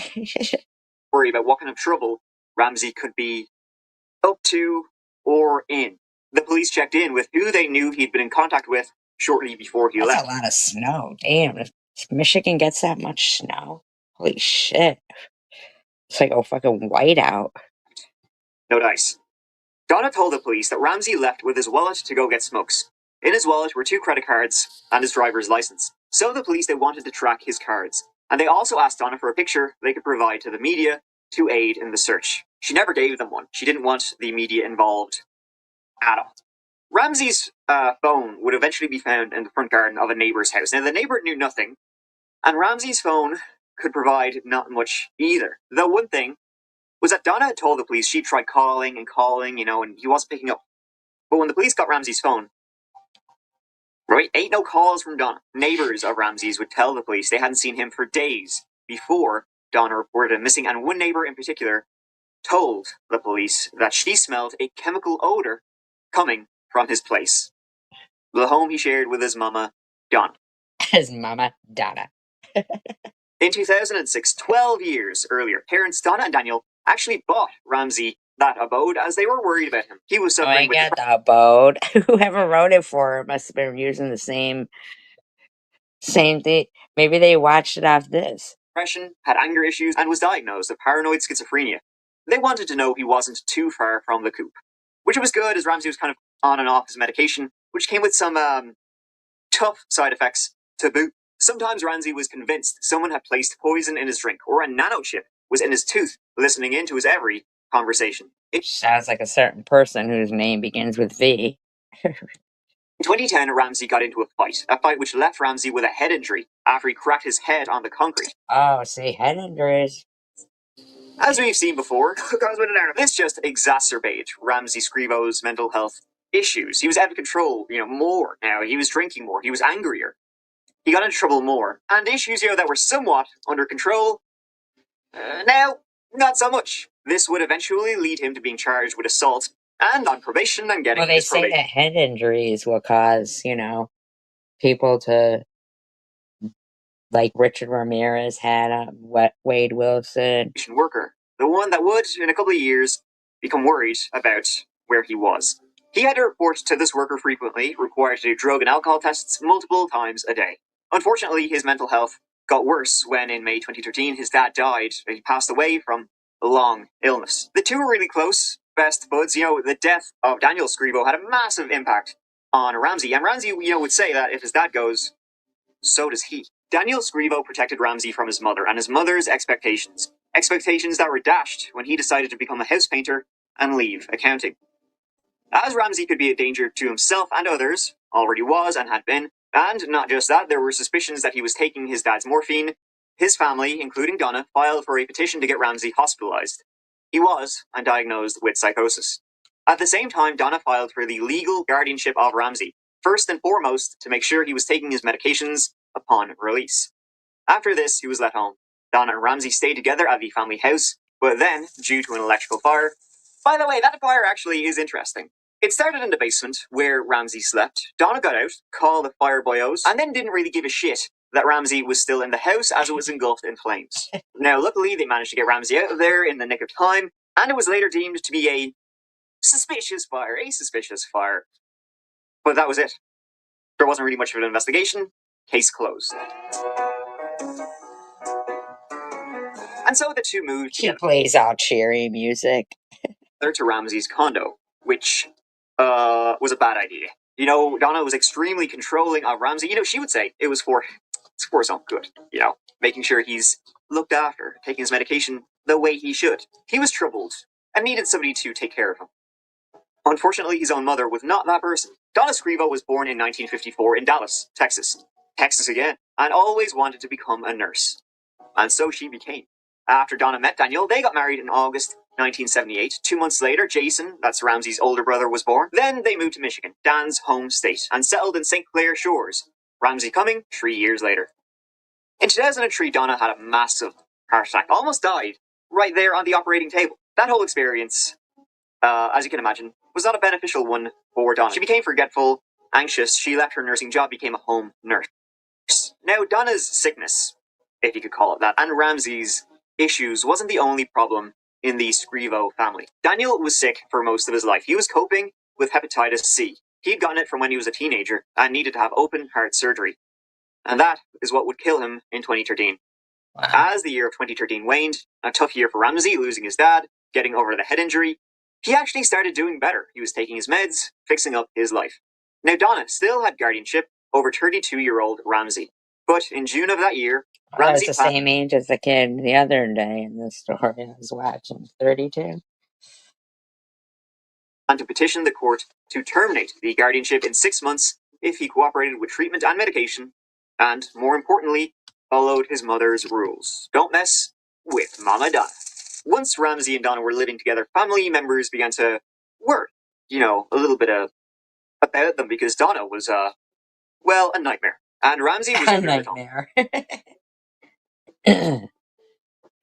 Worry about what kind of trouble Ramsey could be up to or in. The police checked in with who they knew he'd been in contact with shortly before he left. That's a lot of snow. Damn, if Michigan gets that much snow, holy shit. It's like a fucking whiteout. No dice. Donna told the police that Ramsey left with his wallet to go get smokes. In his wallet were 2 credit cards and his driver's license. So the police, they wanted to track his cards. And they also asked Donna for a picture they could provide to the media to aid in the search. She never gave them one. She didn't want the media involved at all. Ramsey's phone would eventually be found in the front garden of a neighbor's house. Now, the neighbor knew nothing, and Ramsey's phone could provide not much either. Though one thing was that Donna had told the police she'd tried calling and calling, and he wasn't picking up. But when the police got Ramsey's phone, right, ain't no calls from Donna. Neighbors of Ramsey's would tell the police they hadn't seen him for days before Donna reported him missing, and one neighbor in particular told the police that she smelled a chemical odor coming from his place, the home he shared with his mama, Donna. His mama, Donna. In 2006, 12 years earlier, parents Donna and Daniel actually bought Ramsey that abode as they were worried about him. He was suffering with the abode. Whoever wrote it for her must have been using the same thing. Maybe they watched it off this. Depression, had anger issues, and was diagnosed with paranoid schizophrenia. They wanted to know he wasn't too far from the coop, which was good as Ramsey was kind of on and off his medication, which came with some tough side effects to boot. Sometimes Ramsey was convinced someone had placed poison in his drink, or a nanochip was in his tooth, listening into his every conversation. It sounds like a certain person whose name begins with V. In 2010, Ramsey got into a fight which left Ramsey with a head injury after he cracked his head on the concrete. Oh, see, head injuries. As we've seen before, this just exacerbated Ramsey Scrivo's mental health issues. He was out of control, more now. He was drinking more. He was angrier. He got into trouble more. And issues, that were somewhat under control, now, not so much. This would eventually lead him to being charged with assault and on probation and getting they his say probation. that head injuries will cause, people to, like Richard Ramirez had Wade Wilson. Worker, the one that would, in a couple of years, become worried about where he was. He had to report to this worker frequently, required to do drug and alcohol tests multiple times a day. Unfortunately, his mental health got worse when, in May 2013, his dad died. He passed away from a long illness. The two were really close, best buds. The death of Daniel Scrivo had a massive impact on Ramsey. And Ramsey, would say that if his dad goes, so does he. Daniel Scrivo protected Ramsey from his mother and his mother's expectations. Expectations that were dashed when he decided to become a house painter and leave accounting. As Ramsey could be a danger to himself and others, already was and had been, and not just that, there were suspicions that he was taking his dad's morphine. His family, including Donna, filed for a petition to get Ramsey hospitalized. He was undiagnosed with psychosis. At the same time, Donna filed for the legal guardianship of Ramsey, first and foremost to make sure he was taking his medications upon release. After this, he was let home. Donna and Ramsey stayed together at the family house, but then, due to an electrical fire... By the way, that fire actually is interesting. It started in the basement, where Ramsey slept. Donna got out, called the fire boyos, and then didn't really give a shit that Ramsey was still in the house as it was engulfed in flames. Now, luckily, they managed to get Ramsey out of there in the nick of time, and it was later deemed to be a suspicious fire. But that was it. There wasn't really much of an investigation. Case closed. And so the two moved together. He plays all cheery music. To Ramsey's condo, which was a bad idea. Donna was extremely controlling of Ramsey. She would say it's for his own good. Making sure he's looked after, taking his medication the way he should. He was troubled and needed somebody to take care of him. Unfortunately, his own mother was not that person. Donna Scrivo was born in 1954 in Dallas, Texas. Texas again, and always wanted to become a nurse. And so she became. After Donna met Daniel, they got married in August 1978. 2 months later, Jason, that's Ramsey's older brother, was born. Then they moved to Michigan, Dan's home state, and settled in St. Clair Shores. Ramsey coming 3 years later. In 2003, Donna had a massive heart attack. Almost died right there on the operating table. That whole experience, as you can imagine, was not a beneficial one for Donna. She became forgetful, anxious. She left her nursing job, became a home nurse. Now, Donna's sickness, if you could call it that, and Ramsey's issues wasn't the only problem in the Scrivo family. Daniel was sick for most of his life. He was coping with hepatitis C. He had gotten it from when he was a teenager and needed to have open heart surgery. And that is what would kill him in 2013. Wow. As the year of 2013 waned, a tough year for Ramsey, losing his dad, getting over the head injury, he actually started doing better. He was taking his meds, fixing up his life. Now, Donna still had guardianship over 32-year-old Ramsey. But in June of that year, Well, Ramsey that's the same age as the kid the other day in the story I was watching. 32. and to petition the court to terminate the guardianship in 6 months if he cooperated with treatment and medication, and, more importantly, followed his mother's rules. Don't mess with Mama Donna. Once Ramsey and Donna were living together, family members began to worry, a little bit about them, because Donna was, well, a nightmare. And Ramsey was A under nightmare.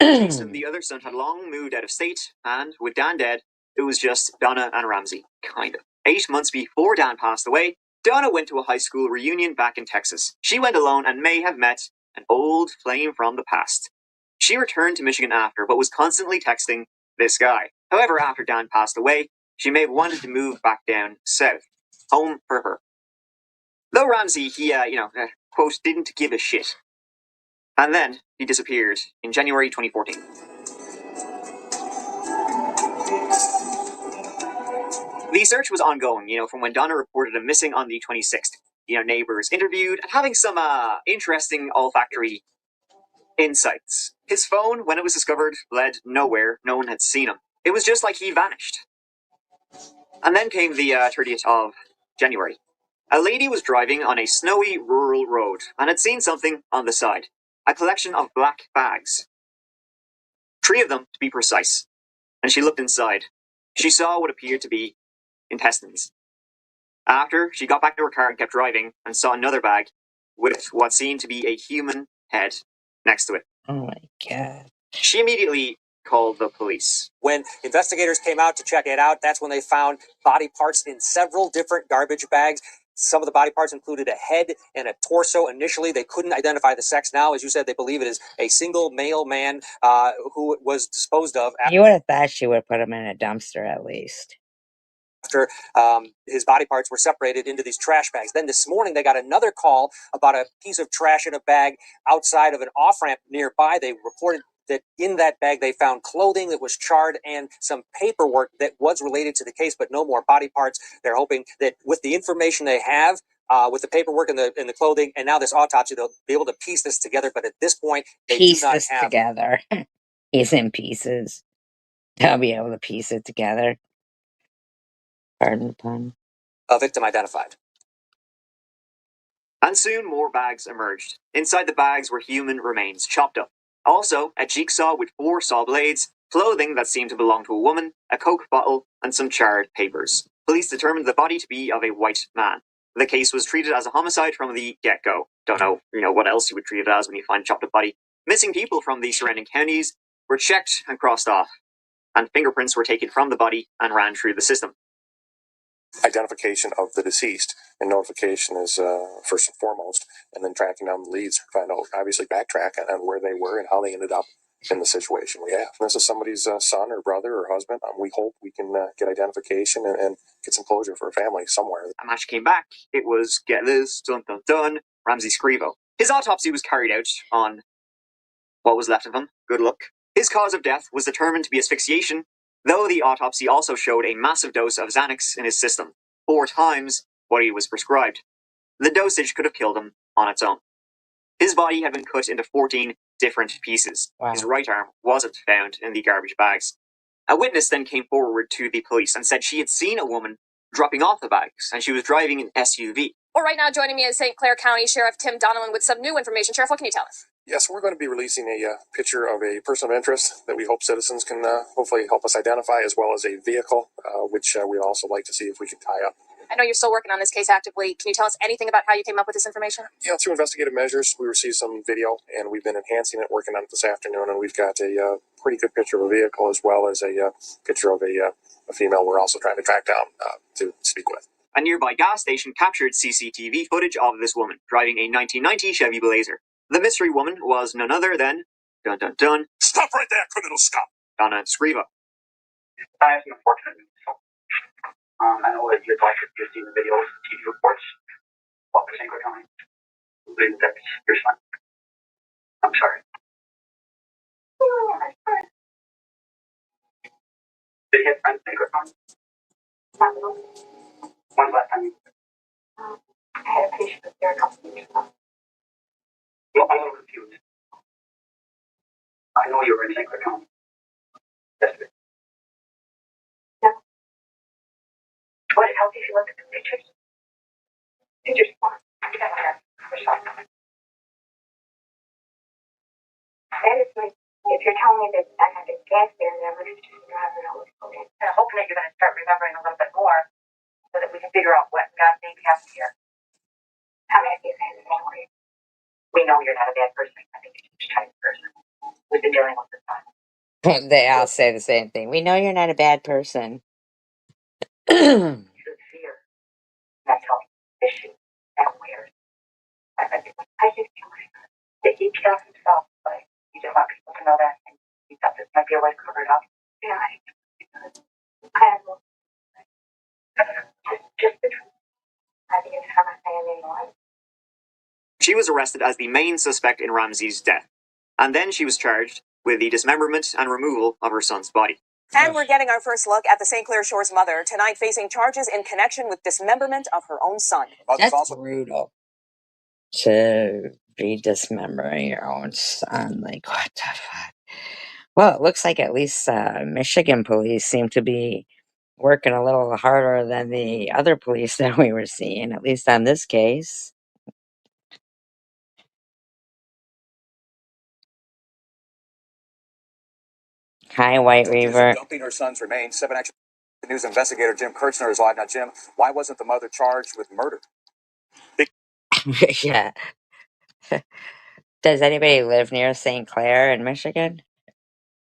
Jason, the other son, had long moved out of state, and with Dan dead, it was just Donna and Ramsey, kind of. 8 months before Dan passed away, Donna went to a high school reunion back in Texas. She went alone and may have met an old flame from the past. She returned to Michigan after, but was constantly texting this guy. However, after Dan passed away, she may have wanted to move back down south, home for her. Though Ramsey, he, quote, didn't give a shit. And then he disappeared in January 2014. The search was ongoing, from when Donna reported him missing on the 26th. Neighbors interviewed and having some interesting olfactory insights. His phone, when it was discovered, led nowhere. No one had seen him. It was just like he vanished. And then came the 30th of January. A lady was driving on a snowy rural road and had seen something on the side. A collection of black bags. 3 of them, to be precise. And she looked inside. She saw what appeared to be intestines. After, she got back to her car and kept driving and saw another bag with what seemed to be a human head next to it. Oh my God. She immediately called the police. When investigators came out to check it out, that's when they found body parts in several different garbage bags. Some of the body parts included a head and a torso. Initially, they couldn't identify the sex. Now, as you said, they believe it is a single male man who was disposed of. You would have thought she would have put him in a dumpster at least. After his body parts were separated into these trash bags. Then this morning, they got another call about a piece of trash in a bag outside of an off-ramp nearby. They reported that in that bag, they found clothing that was charred and some paperwork that was related to the case, but no more body parts. They're hoping that with the information they have, with the paperwork and the clothing, and now this autopsy, they'll be able to piece this together. But at this point, they piece do not this have together. He's in pieces. They'll be able to piece it together. Pardon the pun. A victim identified. And soon more bags emerged. Inside the bags were human remains, chopped up. Also, a jigsaw with 4 saw blades, clothing that seemed to belong to a woman, a Coke bottle, and some charred papers. Police determined the body to be of a white man. The case was treated as a homicide from the get-go. Don't know, what else you would treat it as when you find a chopped up body. Missing people from the surrounding counties were checked and crossed off, and fingerprints were taken from the body and ran through the system. Identification of the deceased and notification is first and foremost, and then tracking down the leads, find out, obviously backtrack on where they were and how they ended up in the situation we have. And this is somebody's son or brother or husband. We hope we can get identification and get some closure for a family somewhere. A match came back. It was, get this, dun dun dun, Ramsey Scrivo. His autopsy was carried out on what was left of him. Good luck. His cause of death was determined to be asphyxiation, though the autopsy also showed a massive dose of Xanax in his system, 4 times what he was prescribed. The dosage could have killed him on its own. His body had been cut into 14 different pieces. Wow. His right arm wasn't found in the garbage bags. A witness then came forward to the police and said she had seen a woman dropping off the bags, and she was driving an SUV. Well, right now joining me is St. Clair County Sheriff Tim Donovan with some new information. Sheriff, what can you tell us? Yes, we're going to be releasing a picture of a person of interest that we hope citizens can hopefully help us identify, as well as a vehicle, which we'd also like to see if we could tie up. I know you're still working on this case actively. Can you tell us anything about how you came up with this information? Yeah, through investigative measures, we received some video, and we've been enhancing it, working on it this afternoon, and we've got a pretty good picture of a vehicle, as well as a picture of a female we're also trying to track down to speak with. A nearby gas station captured CCTV footage of this woman driving a 1990 Chevy Blazer. The mystery woman was none other than, dun dun dun, Stop right there, criminal, stop! Donna Scrivo. That is an unfortunate news. I know that you'd like to see the videos, TV reports of the St. Clair County. I believe that's your son. I'm sorry. Did he have friends in St. Clair County? When's the last time you I had a patient with there a couple of years ago. Well, I'm a little confused. I know you were in St. Clair County. Yesterday. No. Would it help if you look at the pictures? Pictures. That is like, if you're telling me that I had a gas there, then I'm just driving all this. Okay. I'm hoping that you're going to start remembering a little bit more so that we can figure out what God maybe happened here. How many of you say the same way? We know you're not a bad person. I think you're just a type of person. We've been dealing with this time. They all say the same thing. We know you're not a bad person. Severe mental issue that weird. I just feel that he killed himself, but he didn't want people to know that, and he thought this might be a way to cover it up. Yeah, I don't know. Just the truth. I think it's how I say it anymore. She was arrested as the main suspect in Ramsey's death, and then she was charged with the dismemberment and removal of her son's body. And we're getting our first look at the St. Clair Shores mother tonight, facing charges in connection with dismemberment of her own son. That's brutal. To be dismembering your own son. Like, what the fuck? Well, it looks like at least Michigan police seem to be working a little harder than the other police that we were seeing, at least on this case. Hi, White Reaver. Dumping her son's remains. 7 Action News investigator Jim Kirchner is live now. Jim, why wasn't the mother charged with murder? Yeah. Does anybody live near St. Clair in Michigan?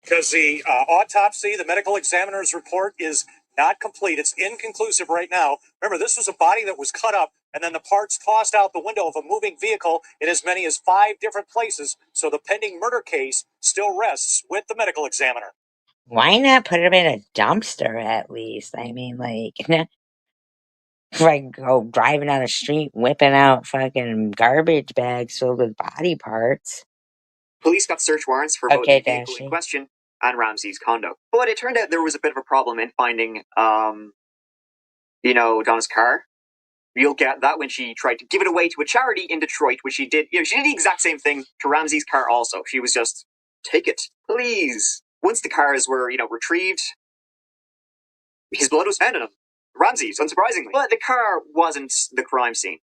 Because the autopsy, the medical examiner's report is not complete. It's inconclusive right now. Remember, this was a body that was cut up and then the parts tossed out the window of a moving vehicle in as many as 5 different places. So the pending murder case still rests with the medical examiner. Why not put him in a dumpster at least? I mean, like, if I go driving down the street, whipping out fucking garbage bags filled with body parts. Police got search warrants for both the vehicle in question and Ramsey's condo. But it turned out there was a bit of a problem in finding, Donna's car. You'll get that when she tried to give it away to a charity in Detroit, which she did. She did the exact same thing to Ramsey's car also. She was just, take it, please. Once the cars were, retrieved, his blood was found in them. Ramsey's, unsurprisingly. But the car wasn't the crime scene.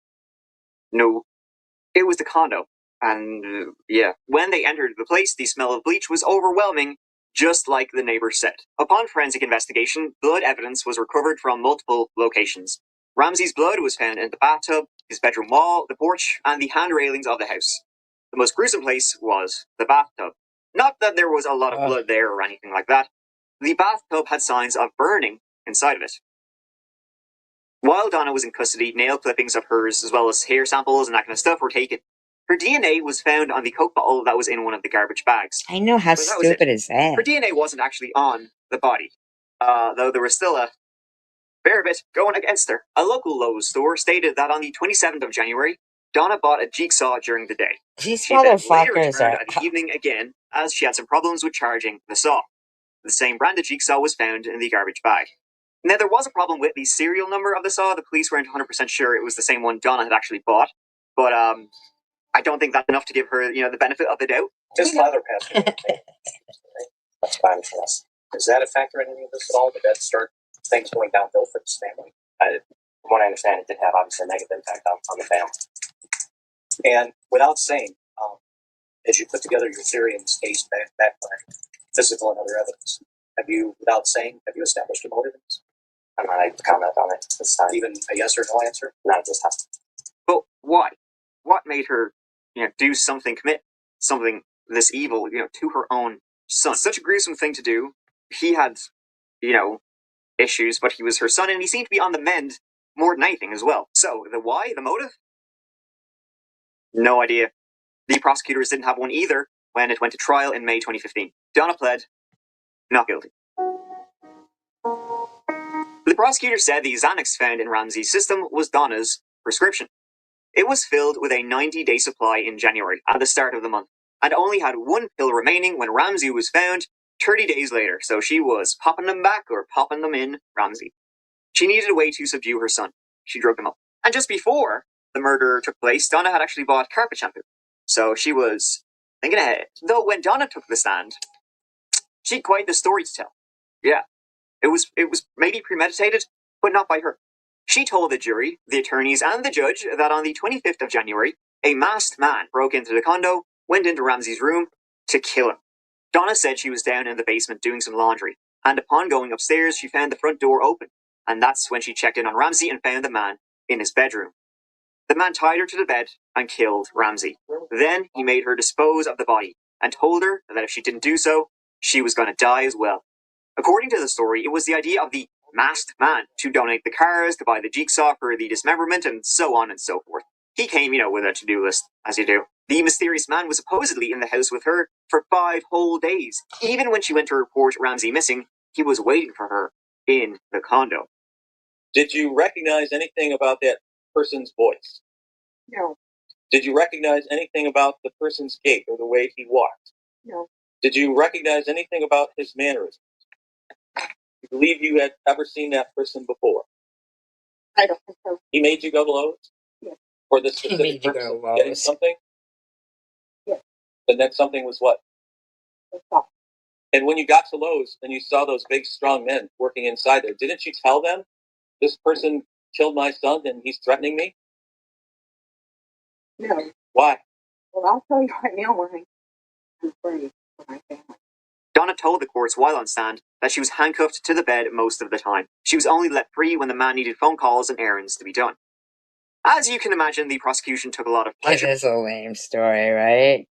No, it was the condo. And, when they entered the place, the smell of bleach was overwhelming, just like the neighbors said. Upon forensic investigation, blood evidence was recovered from multiple locations. Ramsey's blood was found in the bathtub, his bedroom wall, the porch, and the hand railings of the house. The most gruesome place was the bathtub. Not that there was a lot of blood there or anything like that. The bathtub had signs of burning inside of it. While Donna was in custody, nail clippings of hers, as well as hair samples and that kind of stuff, were taken. Her DNA was found on the Coke bottle that was in one of the garbage bags. I know, how stupid is that? Her DNA wasn't actually on the body, though there was still a fair bit going against her. A local Lowe's store stated that on the 27th of January, Donna bought a jigsaw during the day. These She then later motherfuckers returned are... at the evening again, as she had some problems with charging the saw. The same branded jigsaw was found in the garbage bag. Now, there was a problem with the serial number of the saw. The police weren't 100% sure it was the same one Donna had actually bought, but I don't think that's enough to give her, the benefit of the doubt. Just leather pass. That's fine for us. Does that factor in any of this at all? Did that start things going downhill for this family? From what I understand, it did have obviously a negative impact on the family. And without saying, as you put together your theory in this case, background, physical and other evidence, have you established a motive in this? I'm not able to comment on it this time. Even a yes or no answer? Not at this time. But why? What made her, commit something this evil, to her own son? Such a gruesome thing to do. He had, issues, but he was her son, and he seemed to be on the mend more than anything as well. So, the why, the motive? No idea. The prosecutors didn't have one either when it went to trial in May 2015. Donna pled not guilty. The prosecutor said the Xanax found in Ramsey's system was Donna's prescription. It was filled with a 90-day supply in January, at the start of the month, and only had one pill remaining when Ramsey was found 30 days later, so she was popping them back or popping them in Ramsey. She needed a way to subdue her son. She drugged him up. And just before the murder took place, Donna had actually bought carpet shampoo. So she was thinking ahead. Though when Donna took the stand, she had quite the story to tell. Yeah, it was maybe premeditated, but not by her. She told the jury, the attorneys, and the judge that on the 25th of January, a masked man broke into the condo, went into Ramsey's room to kill him. Donna said she was down in the basement doing some laundry, and upon going upstairs, she found the front door open, and that's when she checked in on Ramsey and found the man in his bedroom. The man tied her to the bed and killed Ramsey. Then he made her dispose of the body and told her that if she didn't do so, she was going to die as well. According to the story, it was the idea of the masked man to donate the cars, to buy the jigsaw for the dismemberment, and so on and so forth. He came, with a to-do list, as you do. The mysterious man was supposedly in the house with her for 5 whole days. Even when she went to report Ramsey missing, he was waiting for her in the condo. Did you recognize anything about that person's voice? No. Did you recognize anything about the person's gait or the way he walked? No. Did you recognize anything about his mannerisms? You believe you had ever seen that person before? I don't think so. He made you go to Lowe's? Yes. For the specific purpose of getting something? Yes. And that something was what? And when you got to Lowe's and you saw those big, strong men working inside there, didn't you tell them, this person killed my son and he's threatening me? No. Why? Well, I'll tell you right now why I'm afraid for my family. Donna told the courts while on stand that she was handcuffed to the bed most of the time. She was only let free when the man needed phone calls and errands to be done. As you can imagine, the prosecution took a lot of pleasure. It is a lame story, right?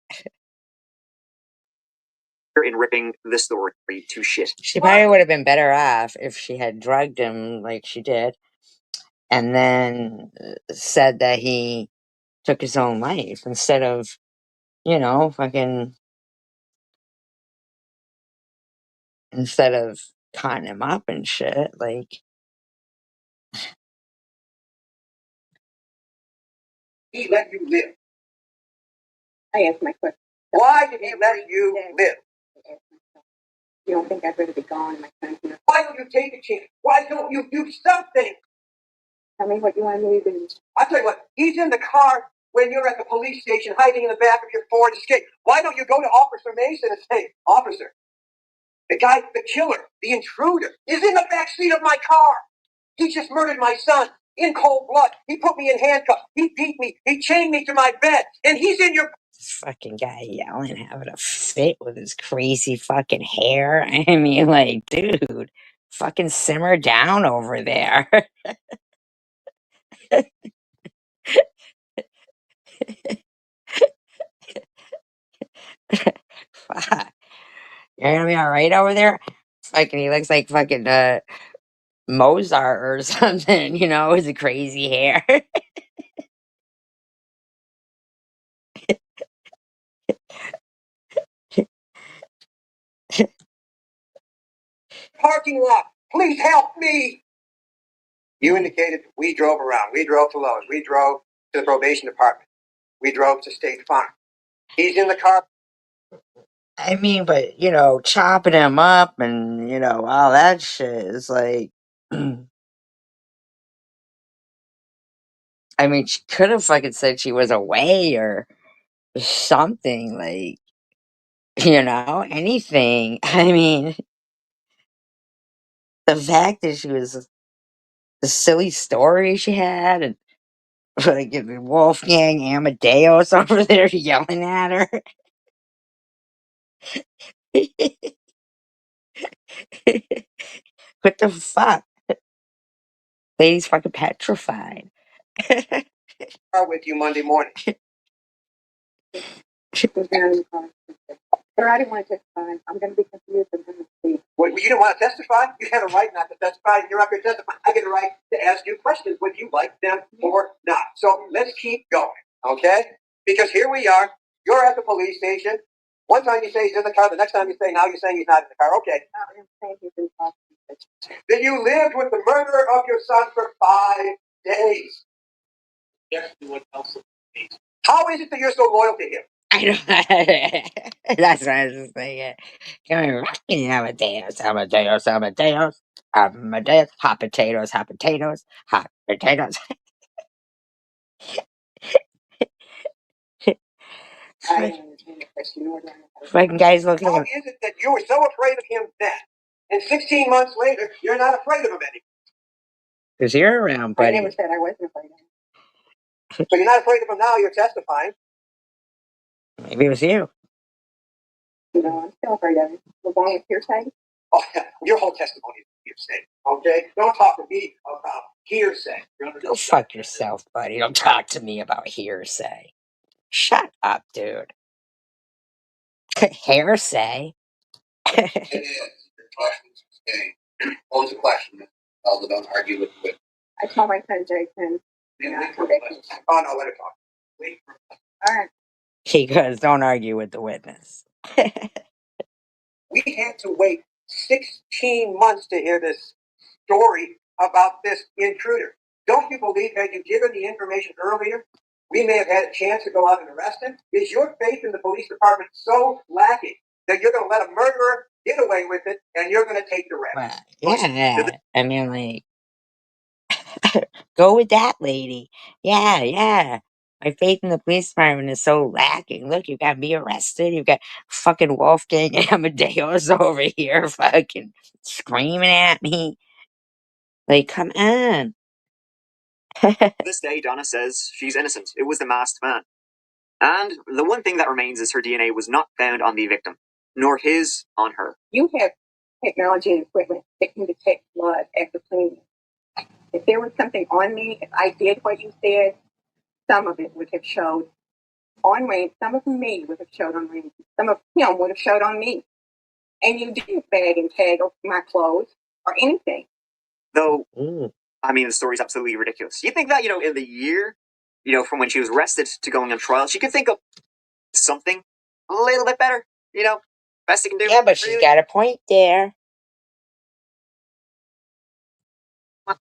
In ripping the story to shit. She probably would have been better off if she had drugged him like she did, and then said that he took his own life instead of, instead of cutting him up and shit. Like, he let you live? I asked my question. Why did he let you live? You don't think I'd rather be gone, my son? Why don't you take a chance? Why don't you do something? Tell me what you want me to do. I'll tell you what, he's in the car when you're at the police station hiding in the back of your Ford Escape. Why don't you go to Officer Mason and say, officer, the guy, the killer, the intruder, is in the back seat of my car. He just murdered my son in cold blood. He put me in handcuffs. He beat me. He chained me to my bed. And he's in your... This fucking guy yelling, having a fit with his crazy fucking hair. I mean, like, dude, fucking simmer down over there. Fuck. You're gonna be alright over there? Fucking, he looks like fucking, Mozart or something, with the crazy hair. parking lot. Please help me. You indicated we drove around. We drove to Lowe's. We drove to the probation department. We drove to State Farm. He's in the car. I mean, but, chopping him up and, all that shit is like... I mean, she could have fucking said she was away or something, like, anything. I mean, the fact that she was... the silly story she had, and like Wolfgang Amadeus over there yelling at her. What the fuck? Lady's fucking petrified. With you Monday morning. Sir, I didn't want to testify. I'm going to be confused. Well, you didn't want to testify? You had a right not to testify. You're up here testifying. I get a right to ask you questions whether you like them or not. So let's keep going, okay? Because here we are. You're at the police station. One time you say he's in the car. The next time you say now you're saying he's not in the car. Okay. Then you lived with the murderer of your son for 5 days. How is it that you're so loyal to him? I know. That's what I was just thinking. Amadeus, Amadeus, Amadeus, Amadeus, hot potatoes, hot potatoes, hot potatoes. Fucking guys looking How at him. is it that you were so afraid of him then, and 16 months later, you're not afraid of him anymore? Because you're around, buddy. I never said I wasn't afraid of him. So you're not afraid of him now, you're testifying. Maybe it was you. No, I'm still afraid of him. We're going with hearsay? Oh, yeah. Your whole testimony is hearsay, okay? Don't talk to me about hearsay. Go fuck yourself, buddy. Don't talk to me about hearsay. Shut up, dude. Hearsay? It is. Your questions. Okay. What was the question? Although don't argue with it. I told my son Jason. Yeah, oh, no, let it talk. Wait. All right. He goes, don't argue with the witness. We had to wait 16 months to hear this story about this intruder. Don't you believe had you given the information earlier, we may have had a chance to go out and arrest him? Is your faith in the police department so lacking that you're going to let a murderer get away with it and you're going to take the rest? Well, yeah. I mean, like, go with that lady. Yeah. My faith in the police department is so lacking. Look, you got me arrested. You got fucking Wolfgang Amadeus over here fucking screaming at me. Like, come on. This day, Donna says she's innocent. It was the masked man. And the one thing that remains is her DNA was not found on the victim, nor his on her. You have technology and equipment that can detect blood after cleaning. If there was something on me, if I did what you said, some of it would have showed on Rain. Some of me would have showed on Rain. Some of him would have showed on me. And you didn't bag and tag my clothes or anything. Though, I mean, the story's absolutely ridiculous. You think that, in the year, from when she was arrested to going on trial, she could think of something a little bit better, best she can do. Yeah, but she's got a point there.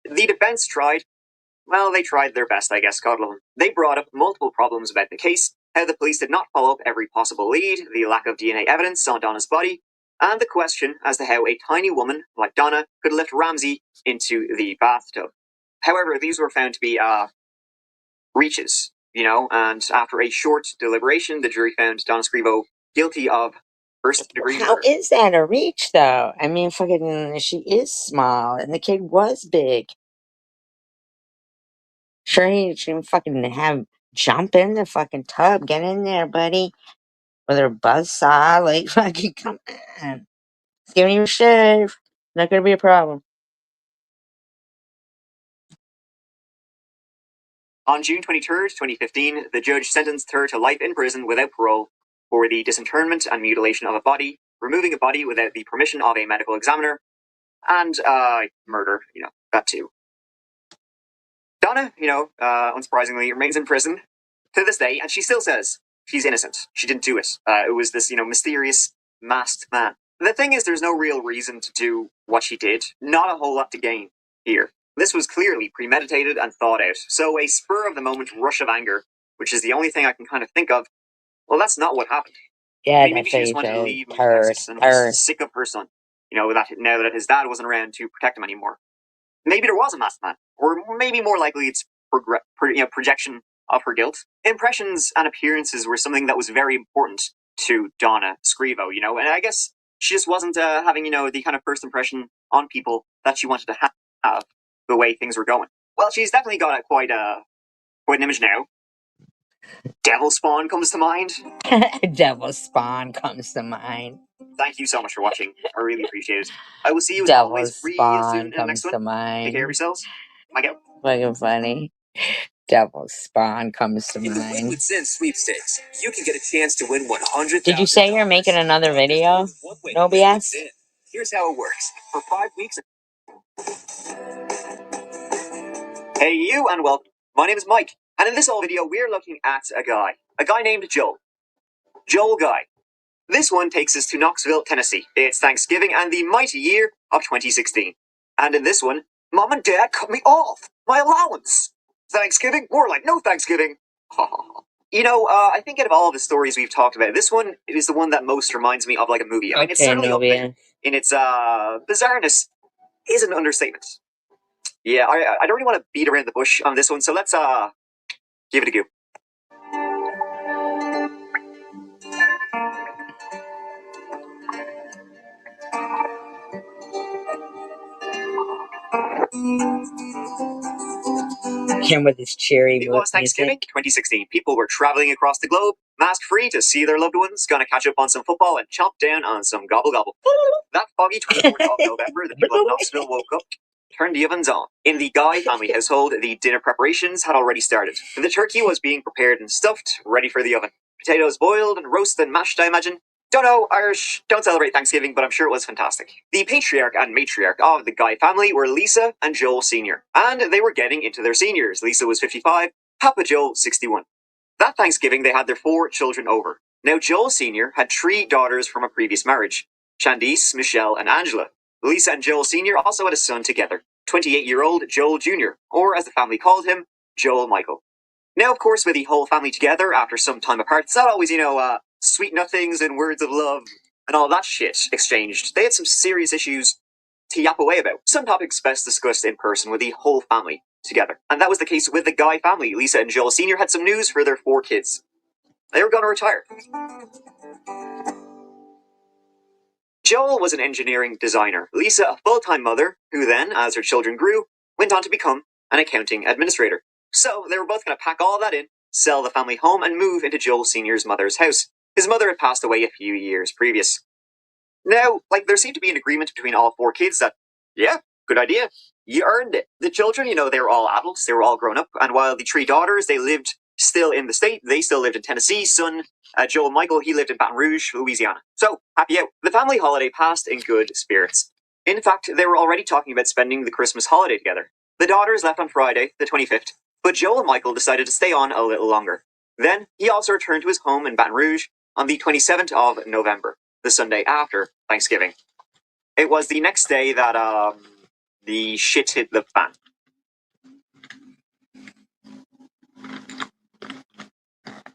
The defense tried. Well, they tried their best, I guess, Codlin. They brought up multiple problems about the case, how the police did not follow up every possible lead, the lack of DNA evidence on Donna's body, and the question as to how a tiny woman like Donna could lift Ramsey into the bathtub. However, these were found to be reaches, and after a short deliberation, the jury found Donna Scrivo guilty of first-degree murder. How is that a reach, though? I mean, fucking, she is small, and the kid was big. Sure, he should fucking jump in the fucking tub, get in there, buddy, with her buzzsaw, like, fucking, come on. It's giving you a shave. Not gonna be a problem. On June 23rd, 2015, the judge sentenced her to life in prison without parole for the disinterment and mutilation of a body, removing a body without the permission of a medical examiner, and murder, that too. Donna, unsurprisingly, remains in prison to this day, and she still says she's innocent. She didn't do it. It was this, mysterious masked man. The thing is, there's no real reason to do what she did. Not a whole lot to gain here. This was clearly premeditated and thought out. So a spur-of-the-moment rush of anger, which is the only thing I can kind of think of, well, that's not what happened. Yeah, maybe she just wanted to leave Texas and was sick of her son. That now that his dad wasn't around to protect him anymore. Maybe there was a masked man, or maybe more likely it's projection of her guilt. Impressions and appearances were something that was very important to Donna Scrivo, and I guess she just wasn't having, the kind of first impression on people that she wanted to have the way things were going. Well, she's definitely got quite an image now. Devil Spawn comes to mind. Devil Spawn comes to mind. Thank you so much for watching. I really appreciate it. I will see you as Devil always real soon in the Spawn next comes one. to mind. Take care of yourselves. Mike out. Fucking funny. Devil Spawn comes to In the Win mind. with Zen sweepstakes, you can get a chance to win $100,000. Did you say you're making another video? No BS? Here's how it works. For 5 weeks... Hey you, and welcome. My name is Mike, and in this whole video, we're looking at a guy named Joel. Joel Guy. This one takes us to Knoxville, Tennessee. It's Thanksgiving and the mighty year of 2016. And in this one, Mom and Dad cut me off my allowance. Thanksgiving? More like no Thanksgiving. I think out of all the stories we've talked about, this one is the one that most reminds me of like a movie. I mean, it's certainly up there in its bizarreness is an understatement. Yeah, I don't really want to beat around the bush on this one, so let's Give it a go. Him with his cheery It was Thanksgiving music. 2016. People were traveling across the globe, mask-free, to see their loved ones, gonna catch up on some football and chomp down on some gobble-gobble. That foggy 24th of November, the people of Knoxville woke up, turned the ovens on. In the Guy family household, the dinner preparations had already started. The turkey was being prepared and stuffed, ready for the oven. Potatoes boiled and roasted and mashed, I imagine. Don't know, Irish don't celebrate Thanksgiving, but I'm sure it was fantastic. The patriarch and matriarch of the Guy family were Lisa and Joel Sr., and they were getting into their seniors. Lisa was 55, Papa Joel 61. That Thanksgiving, they had their 4 children over. Now, Joel Sr. had 3 daughters from a previous marriage, Candice, Michelle, and Angela. Lisa and Joel Sr. also had a son together, 28-year-old Joel Jr., or as the family called him, Joel Michael. Now, of course, with the whole family together after some time apart, it's not always, sweet nothings and words of love and all that shit exchanged. They had some serious issues to yap away about. Some topics best discussed in person with the whole family together. And that was the case with the Guy family. Lisa and Joel Sr. had some news for their 4 kids. They were going to retire. Joel was an engineering designer. Lisa, a full-time mother, who then, as her children grew, went on to become an accounting administrator. So they were both going to pack all that in, sell the family home, and move into Joel Sr.'s mother's house. His mother had passed away a few years previous. Now, there seemed to be an agreement between all 4 kids that, yeah, good idea. You earned it. The children, they were all adults, they were all grown up, and while the 3 daughters, they lived still in the state, they still lived in Tennessee. Son, Joel Michael, he lived in Baton Rouge, Louisiana. So, happy out. The family holiday passed in good spirits. In fact, they were already talking about spending the Christmas holiday together. The daughters left on Friday, the 25th, but Joel Michael decided to stay on a little longer. Then, he also returned to his home in Baton Rouge on the 27th of November, the Sunday after Thanksgiving. It was the next day that, the shit hit the fan.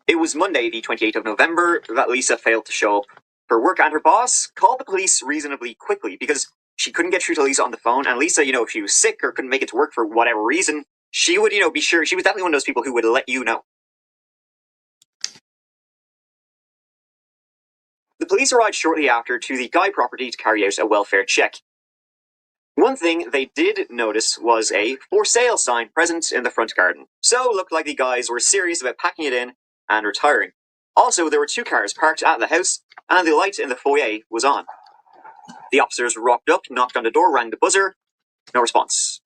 It was Monday, the 28th of November, that Lisa failed to show up for work, and her boss called the police reasonably quickly because she couldn't get through to Lisa on the phone, and Lisa, if she was sick or couldn't make it to work for whatever reason, she would, be sure. She was definitely one of those people who would let you know. The police arrived shortly after to the Guy property to carry out a welfare check. One thing they did notice was a for sale sign present in the front garden. So it looked like the guys were serious about packing it in and retiring. Also, there were 2 cars parked at the house, and the light in the foyer was on. The officers rocked up, knocked on the door, rang the buzzer. No response.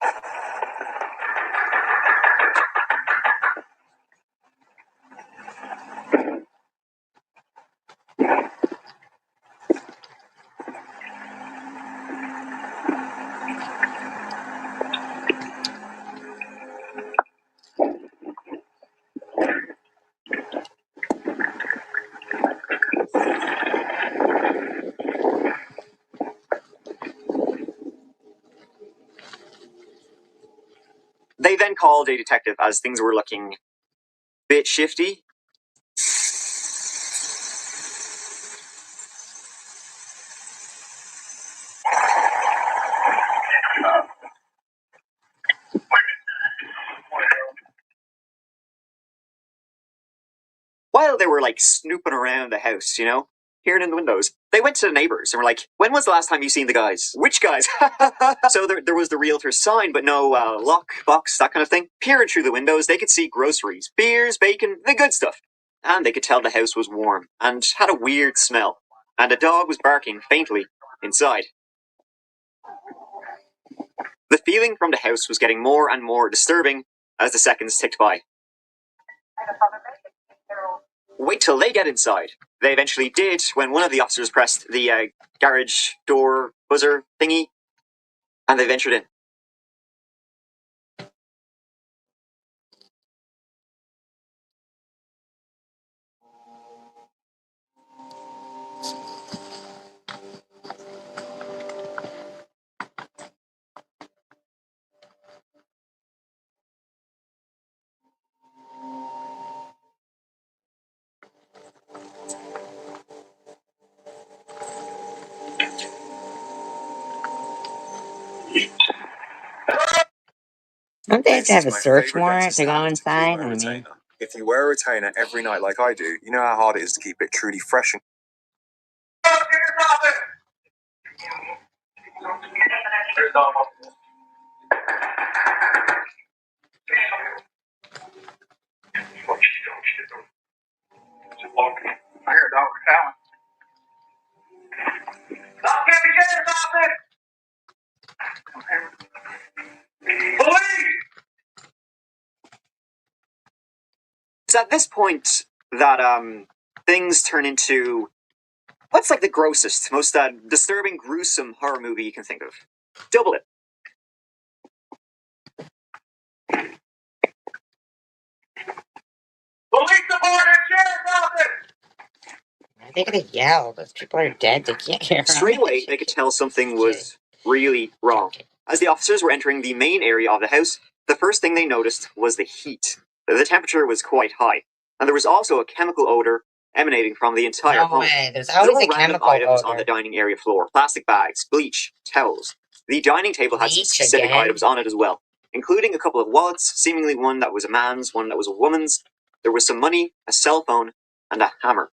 They then called a detective as things were looking a bit shifty. While they were snooping around the house, peering in the windows, they went to the neighbors and were like, when was the last time you seen the guys? Which guys? So there was the realtor's sign, but no lock, box, that kind of thing. Peering through the windows, they could see groceries, beers, bacon, the good stuff. And they could tell the house was warm and had a weird smell. And a dog was barking faintly inside. The feeling from the house was getting more and more disturbing as the seconds ticked by. Wait till they get inside. They eventually did when one of the officers pressed the garage door buzzer thingy, and they ventured in. Don't they have to have a search warrant to go inside? I mean, If you wear a retainer every night like I do, you know how hard it is to keep it truly fresh and I hear a dog howling. Stop County Sheriff's Office! Police! It's at this point that things turn into what's like the grossest, most disturbing, gruesome horror movie you can think of. Double it. Police department, sheriff's office! They're gonna yell. Those people are dead. They can't hear. Straight away, they could tell something was really wrong. As the officers were entering the main area of the house, the first thing they noticed was the heat. The temperature was quite high, and there was also a chemical odor emanating from the entire home. There's always there a were random chemical items odor. on the dining area floor: plastic bags, bleach, towels. The dining table had some Bleach specific again? items on it as well, including a couple of wallets, seemingly one that was a man's, one that was a woman's. There was some money, a cell phone, and a hammer.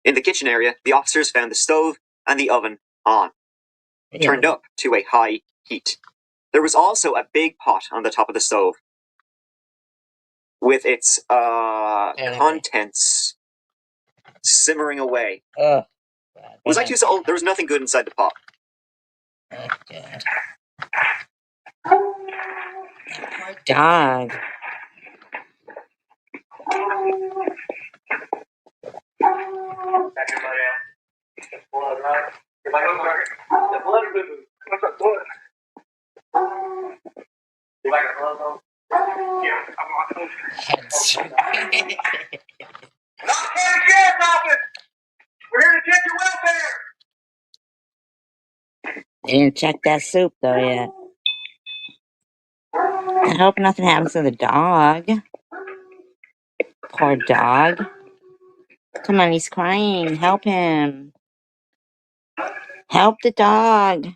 In the kitchen area, the officers found the stove and the oven on, turned up to a high heat. There was also a big pot on the top of the stove with its contents simmering away. Was I too old? There was nothing good inside the pot. Poor dog. The blood or boo-boo? What's up, blood? You like a blood, though? Yeah, I'm on the Not County Sheriff's Office! We're here to check your welfare! They didn't check that soup though yet. I hope nothing happens to the dog. Poor dog. Come on, he's crying. Help him. Help the dog.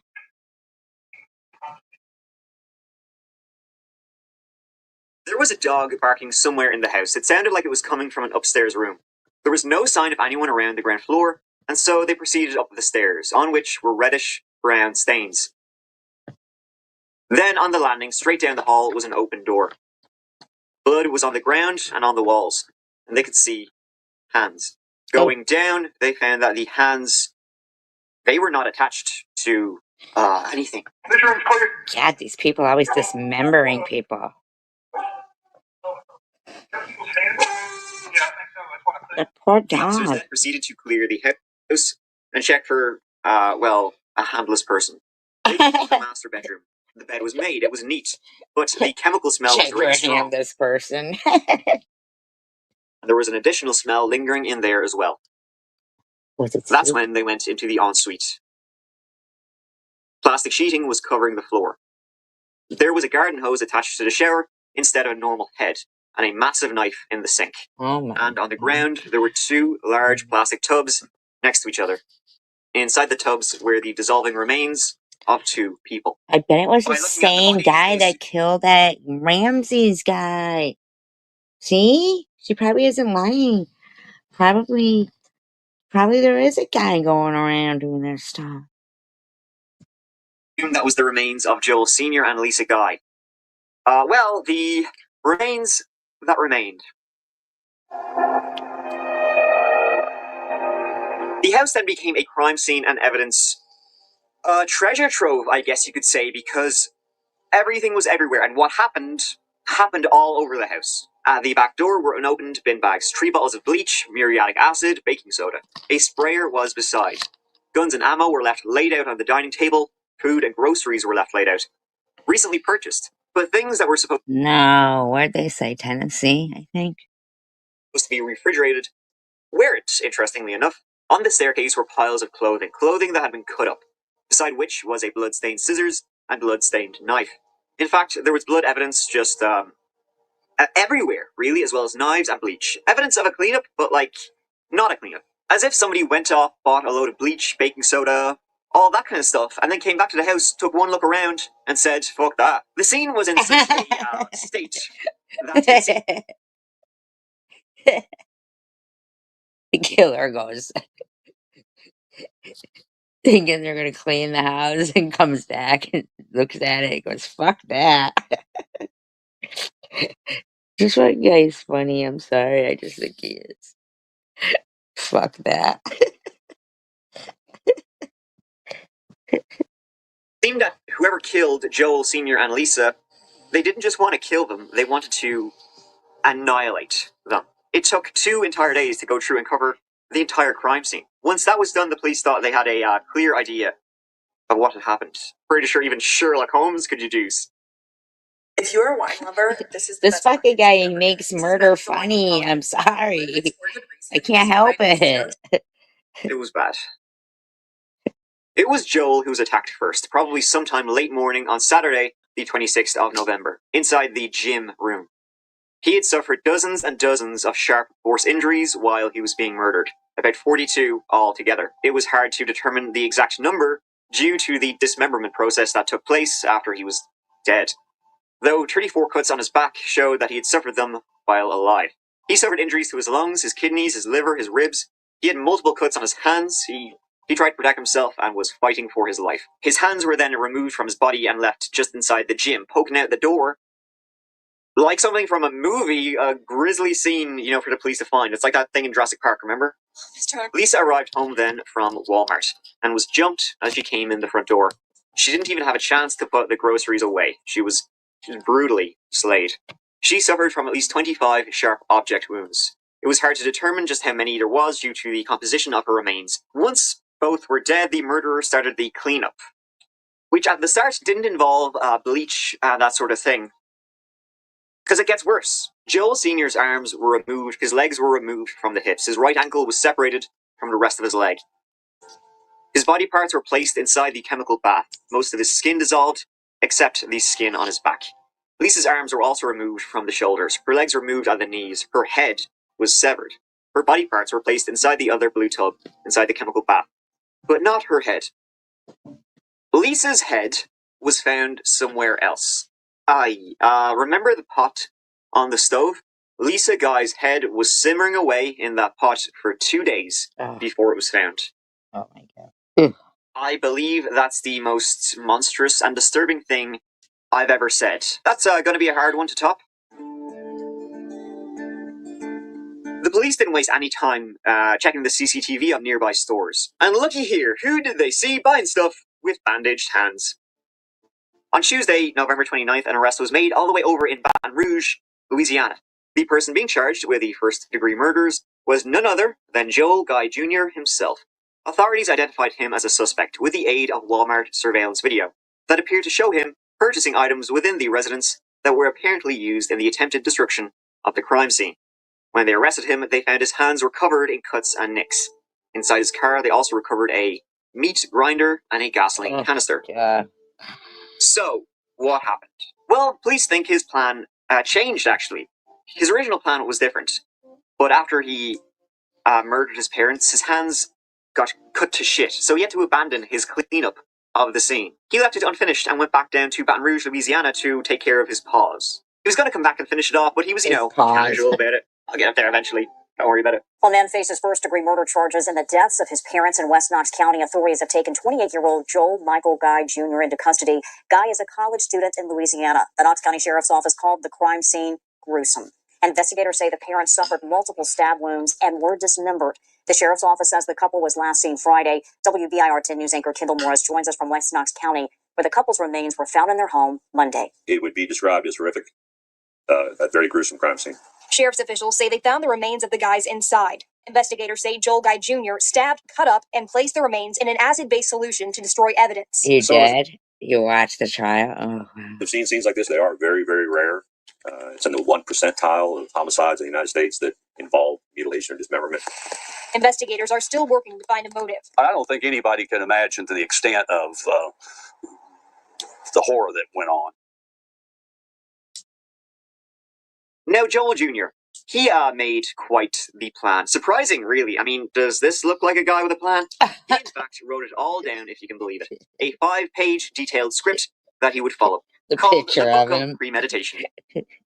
There was a dog barking somewhere in the house. It sounded like it was coming from an upstairs room. There was no sign of anyone around the ground floor, and so they proceeded up the stairs, on which were reddish-brown stains. Then, on the landing, straight down the hall, was an open door. Blood was on the ground and on the walls, and they could see hands. Going down, they found that the hands, they were not attached to anything. God, these people are always dismembering people. The poor The officers dog. then proceeded to clear the house and check for, a handless person. They checked the master bedroom. The bed was made, it was neat, but the chemical smell was Check really your strong. handless person. And there was an additional smell lingering in there as well. Was it That's soup? when they went into the ensuite. Plastic sheeting was covering the floor. There was a garden hose attached to the shower instead of a normal head, and a massive knife in the sink. Oh my. And on the ground, there were two large plastic tubs next to each other. Inside the tubs were the dissolving remains of two people. I bet it was By the looking at the same bodies, guy they that killed that Ramses guy. See? She probably isn't lying. Probably there is a guy going around doing this stuff. That was the remains of Joel Sr. and Lisa Guy. Well, the remains that remained. The house then became a crime scene and evidence treasure trove, I guess you could say, because everything was everywhere, and what happened all over the house. At the back door were unopened bin bags, 3 bottles of bleach, muriatic acid, baking soda. A sprayer was beside. Guns and ammo were left laid out on the dining table. Food and groceries were left laid out. Recently purchased, but things that were supposed No, where'd they say? Tennessee, I think. to be refrigerated weren't, interestingly enough. On the staircase were piles of clothing that had been cut up, beside which was a blood-stained scissors and blood-stained knife. In fact, there was blood evidence just everywhere, really, as well as knives and bleach. Evidence of a cleanup, but not a cleanup. As if somebody went off, bought a load of bleach, baking soda, all that kind of stuff, and then came back to the house, took one look around, and said, fuck that. The scene was in such a state that The killer goes, thinking they're gonna clean the house, and comes back and looks at it and goes, fuck that. Just one guy's funny, I'm sorry, I just think he is. Fuck that. Seemed that whoever killed Joel Sr. and Lisa, they didn't just want to kill them, they wanted to annihilate them. It took 2 entire days to go through and cover the entire crime scene. Once that was done, the police thought they had a clear idea of what had happened. Pretty sure even Sherlock Holmes could deduce. If you're a wine lover, this is the This best fucking guy, he makes murder funny. I'm sorry. I can't help it. It was bad. It was Joel who was attacked first, probably sometime late morning on Saturday, the 26th of November, inside the gym room. He had suffered dozens and dozens of sharp force injuries while he was being murdered, about 42 altogether. It was hard to determine the exact number due to the dismemberment process that took place after he was dead, though 34 cuts on his back showed that he had suffered them while alive. He suffered injuries to his lungs, his kidneys, his liver, his ribs. He had multiple cuts on his hands. He tried to protect himself and was fighting for his life. His hands were then removed from his body and left just inside the gym, poking out the door. Like something from a movie, a grisly scene, for the police to find. It's like that thing in Jurassic Park, remember? Lisa arrived home then from Walmart and was jumped as she came in the front door. She didn't even have a chance to put the groceries away. She was brutally slayed. She suffered from at least 25 sharp object wounds. It was hard to determine just how many there was due to the composition of her remains. Once both were dead, the murderer started the cleanup, which at the start didn't involve bleach and that sort of thing. Because it gets worse. Joel Sr.'s arms were removed, his legs were removed from the hips, his right ankle was separated from the rest of his leg. His body parts were placed inside the chemical bath, most of his skin dissolved, except the skin on his back. Lisa's arms were also removed from the shoulders, her legs removed at the knees, her head was severed. Her body parts were placed inside the other blue tub, inside the chemical bath, but not her head. Lisa's head was found somewhere else. Remember the pot on the stove? Lisa Guy's head was simmering away in that pot for 2 days before it was found. Oh my god. I believe that's the most monstrous and disturbing thing I've ever said. That's going to be a hard one to top. The police didn't waste any time checking the CCTV of nearby stores. And looky here, who did they see buying stuff with bandaged hands? On Tuesday, November 29th, an arrest was made all the way over in Baton Rouge, Louisiana. The person being charged with the first-degree murders was none other than Joel Guy Jr. himself. Authorities identified him as a suspect with the aid of Walmart surveillance video that appeared to show him purchasing items within the residence that were apparently used in the attempted destruction of the crime scene. When they arrested him, they found his hands were covered in cuts and nicks. Inside his car, they also recovered a meat grinder and a gasoline canister. So, what happened? Well, police think his plan changed, actually. His original plan was different. But after he murdered his parents, his hands got cut to shit, so he had to abandon his cleanup of the scene. He left it unfinished and went back down to Baton Rouge, Louisiana to take care of his paws. He was going to come back and finish it off, but he was, casual about it. I'll get up there eventually. Don't worry about it. A man faces first-degree murder charges in the deaths of his parents in West Knox County. Authorities have taken 28-year-old Joel Michael Guy Jr. into custody. Guy is a college student in Louisiana. The Knox County Sheriff's Office called the crime scene gruesome. Investigators say the parents suffered multiple stab wounds and were dismembered. The Sheriff's Office says the couple was last seen Friday. WBIR 10 News anchor Kendall Morris joins us from West Knox County, where the couple's remains were found in their home Monday. It would be described as horrific. A very gruesome crime scene. Sheriff's officials say they found the remains of the guys inside. Investigators say Joel Guy Jr. stabbed, cut up, and placed the remains in an acid-based solution to destroy evidence. You did? You watched the trial? Oh, wow. I've seen scenes like this. They are very, very rare. It's in the 1 percentile of homicides in the United States that involve mutilation or dismemberment. Investigators are still working to find a motive. I don't think anybody can imagine to the extent of the horror that went on. Now, Joel Jr., he made quite the plan. Surprising, really. I mean, does this look like a guy with a plan? He, in fact, wrote it all down, if you can believe it. A 5-page detailed script that he would follow. The called picture The Book of him. Premeditation.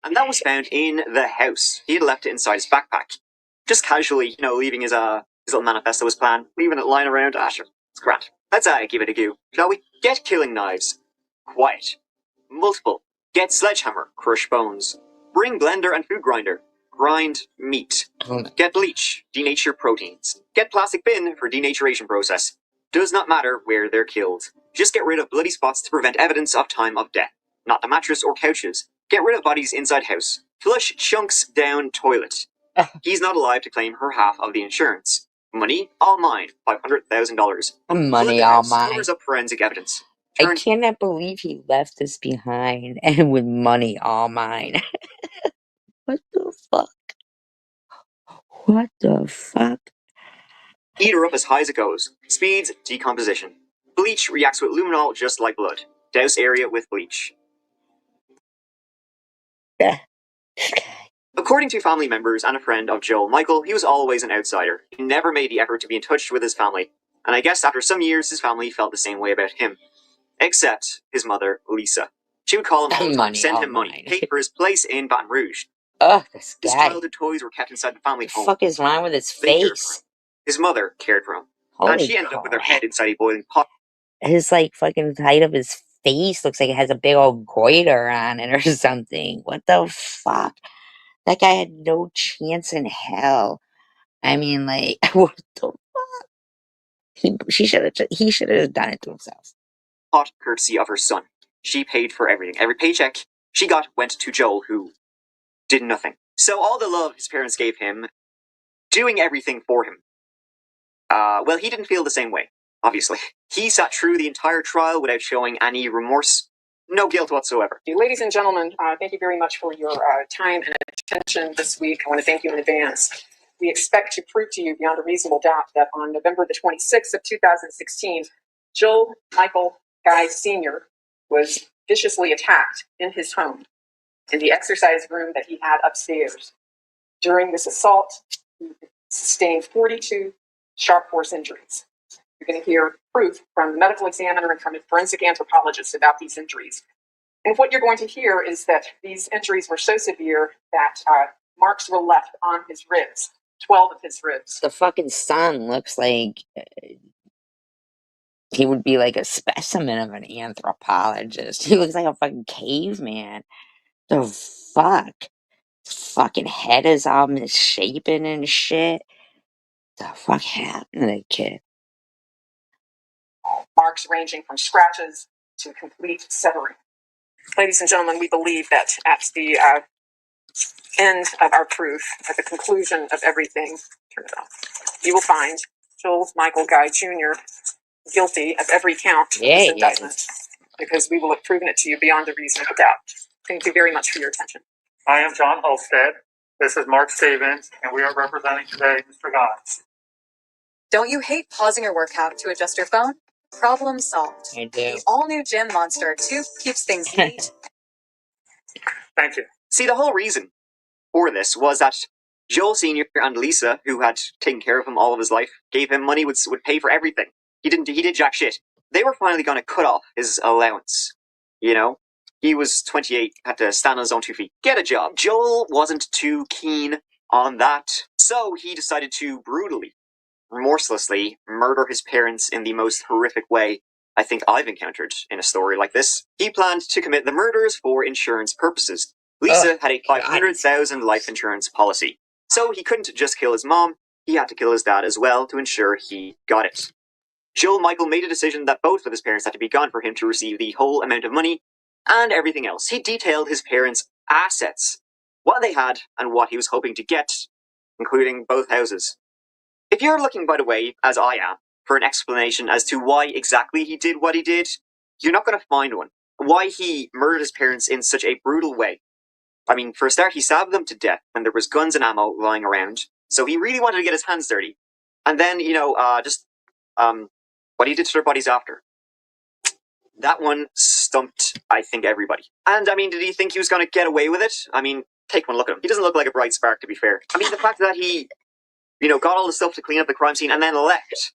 And that was found in the house. He had left it inside his backpack. just casually, leaving his little manifesto, his plan, leaving it lying around. Sure, it's grand. Let's give it a go, shall we? Get killing knives. Quiet. Multiple. Get sledgehammer. Crush bones. Bring blender and food grinder. Grind meat. Get bleach. Denature proteins. Get plastic bin for denaturation process. Does not matter where they're killed. Just get rid of bloody spots to prevent evidence of time of death. Not the mattress or couches. Get rid of bodies inside house. Flush chunks down toilet. He's not alive to claim her half of the insurance. Money, all mine. $500,000. Money, all mine. Covers up forensic evidence. I cannot believe he left this behind and with money, all mine. What the fuck? What the fuck? Heat her up as high as it goes. Speeds, decomposition. Bleach reacts with luminol just like blood. Douse area with bleach. According to family members and a friend of Joel Michael, he was always an outsider. He never made the effort to be in touch with his family. And I guess after some years, his family felt the same way about him. Except his mother, Lisa. She would call him all the time, send him money, pay for his place in Baton Rouge. This His guy. childhood toys were kept inside the family home. What the fuck is wrong with his face? His mother cared for him. Holy And she ended up with her head inside a boiling pot. His, fucking height of his face looks like it has a big old goiter on it or something. What the fuck? That guy had no chance in hell. I mean, what the fuck? He should have done it to himself. Pot courtesy of her son. She paid for everything. Every paycheck she got went to Joel, who did nothing. So all the love his parents gave him, doing everything for him. Well, he didn't feel the same way, obviously. He sat through the entire trial without showing any remorse, no guilt whatsoever. Ladies and gentlemen, thank you very much for your time and attention this week. I want to thank you in advance. We expect to prove to you beyond a reasonable doubt that on November the 26th of 2016, Joel Michael Guy Sr. was viciously attacked in his home in the exercise room that he had upstairs. During this assault, he sustained 42 sharp force injuries. You're going to hear proof from the medical examiner and from a forensic anthropologist about these injuries. And what you're going to hear is that these injuries were so severe that marks were left on his ribs, 12 of his ribs. The fucking son looks like he would be like a specimen of an anthropologist. He looks like a fucking caveman. The fuck? Fucking head is all misshapen and shit. The fuck happened to that kid? Marks ranging from scratches to complete severing. Ladies and gentlemen, we believe that at the end of our proof, at the conclusion of everything, turn it off, you will find Joel Michael Guy Jr. guilty of every count of this indictment, because we will have proven it to you beyond a reasonable doubt. Thank you very much for your attention. I am John Holstead. This is Mark Stevens, and we are representing today Mr. Guy. Don't you hate pausing your workout to adjust your phone? Problem solved. I do. The all-new Gym Monster 2 keeps things neat. Thank you. See, the whole reason for this was that Joel Sr. and Lisa, who had taken care of him all of his life, gave him money, would pay for everything. He did jack shit. They were finally going to cut off his allowance. He was 28, had to stand on his own 2 feet. Get a job. Joel wasn't too keen on that, so he decided to brutally, remorselessly murder his parents in the most horrific way I think I've encountered in a story like this. He planned to commit the murders for insurance purposes. Lisa had a $500,000 life insurance policy, so he couldn't just kill his mom, he had to kill his dad as well to ensure he got it. Joel Michael made a decision that both of his parents had to be gone for him to receive the whole amount of money and everything else. He detailed his parents' assets, what they had and what he was hoping to get, including both houses. If you're looking, by the way, as I am, for an explanation as to why exactly he did what he did, you're not going to find one. Why he murdered his parents in such a brutal way. I mean, for a start, he stabbed them to death when there was guns and ammo lying around, so he really wanted to get his hands dirty. And then, what he did to their bodies after. That one stumped, I think, everybody. And, did he think he was going to get away with it? Take one look at him. He doesn't look like a bright spark, to be fair. The fact that he, got all the stuff to clean up the crime scene and then left.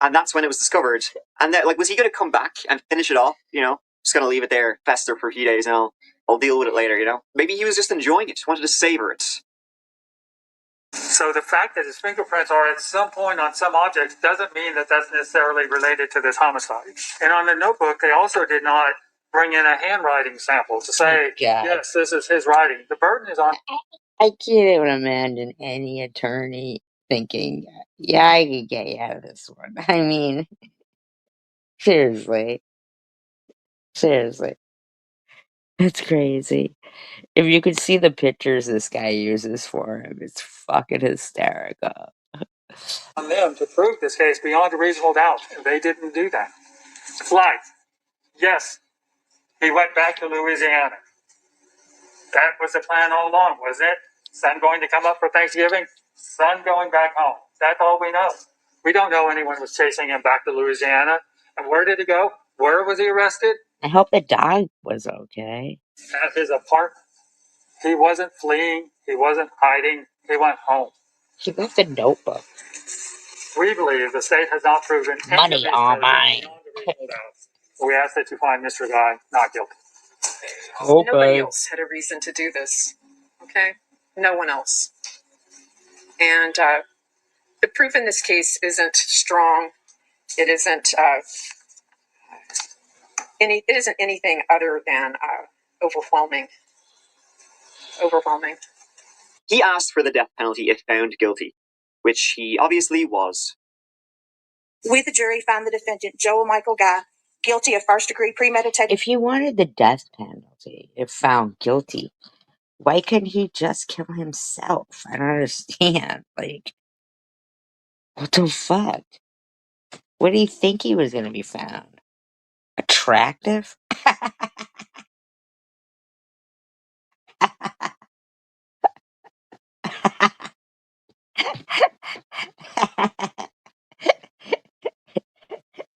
And that's when it was discovered. And then, was he going to come back and finish it off? Just going to leave it there, fester for a few days, and I'll deal with it later, Maybe he was just enjoying it, wanted to savor it. So the fact that his fingerprints are at some point on some objects doesn't mean that that's necessarily related to this homicide. And on the notebook, they also did not bring in a handwriting sample to say, God. yes, this is his writing. The burden is on. I can't even imagine any attorney thinking, yeah, I could get you out of this one. I mean, seriously. Seriously. That's crazy. If you could see the pictures this guy uses for him, it's fucking hysterical. On them to prove this case beyond a reasonable doubt, and they didn't do that. Flight. Yes, he went back to Louisiana. That was the plan all along, wasn't it? Son going to come up for Thanksgiving, son going back home. That's all we know. We don't know anyone was chasing him back to Louisiana. And where did he go? Where was he arrested? I hope the dog was okay. At his apartment. He wasn't fleeing. He wasn't hiding. He went home. He left a notebook. We believe the state has not proven Money all mine. We ask that you find Mr. Guy not guilty. Okay. Nobody else had a reason to do this. Okay? No one else. And the proof in this case isn't strong. It isn't it isn't anything other than overwhelming. Overwhelming. He asked for the death penalty if found guilty, which he obviously was. We, the jury, found the defendant, Joel Michael Guy, guilty of first-degree premeditated. If he wanted the death penalty, if found guilty, why couldn't he just kill himself? I don't understand. Like, what the fuck? What do you think he was going to be found? Attractive?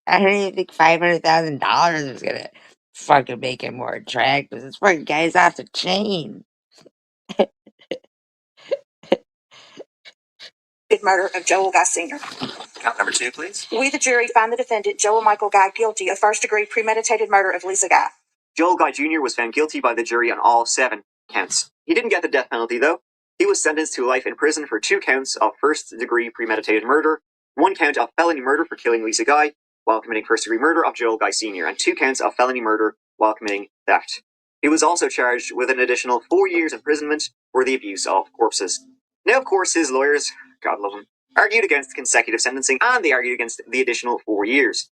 I don't even think $500,000 was gonna fucking make him more attractive. This fucking guy's off the chain. Murder of Joel Guy Sr. Count number 2, please. We, the jury, found the defendant, Joel Michael Guy, guilty of first-degree premeditated murder of Lisa Guy. Joel Guy Jr. was found guilty by the jury on all 7 counts. He didn't get the death penalty, though. He was sentenced to life in prison for 2 counts of first-degree premeditated murder, 1 count of felony murder for killing Lisa Guy while committing first-degree murder of Joel Guy Sr., and 2 counts of felony murder while committing theft. He was also charged with an additional 4 years imprisonment for the abuse of corpses. Now, of course, his lawyers, God love them, argued against consecutive sentencing, and they argued against the additional 4 years.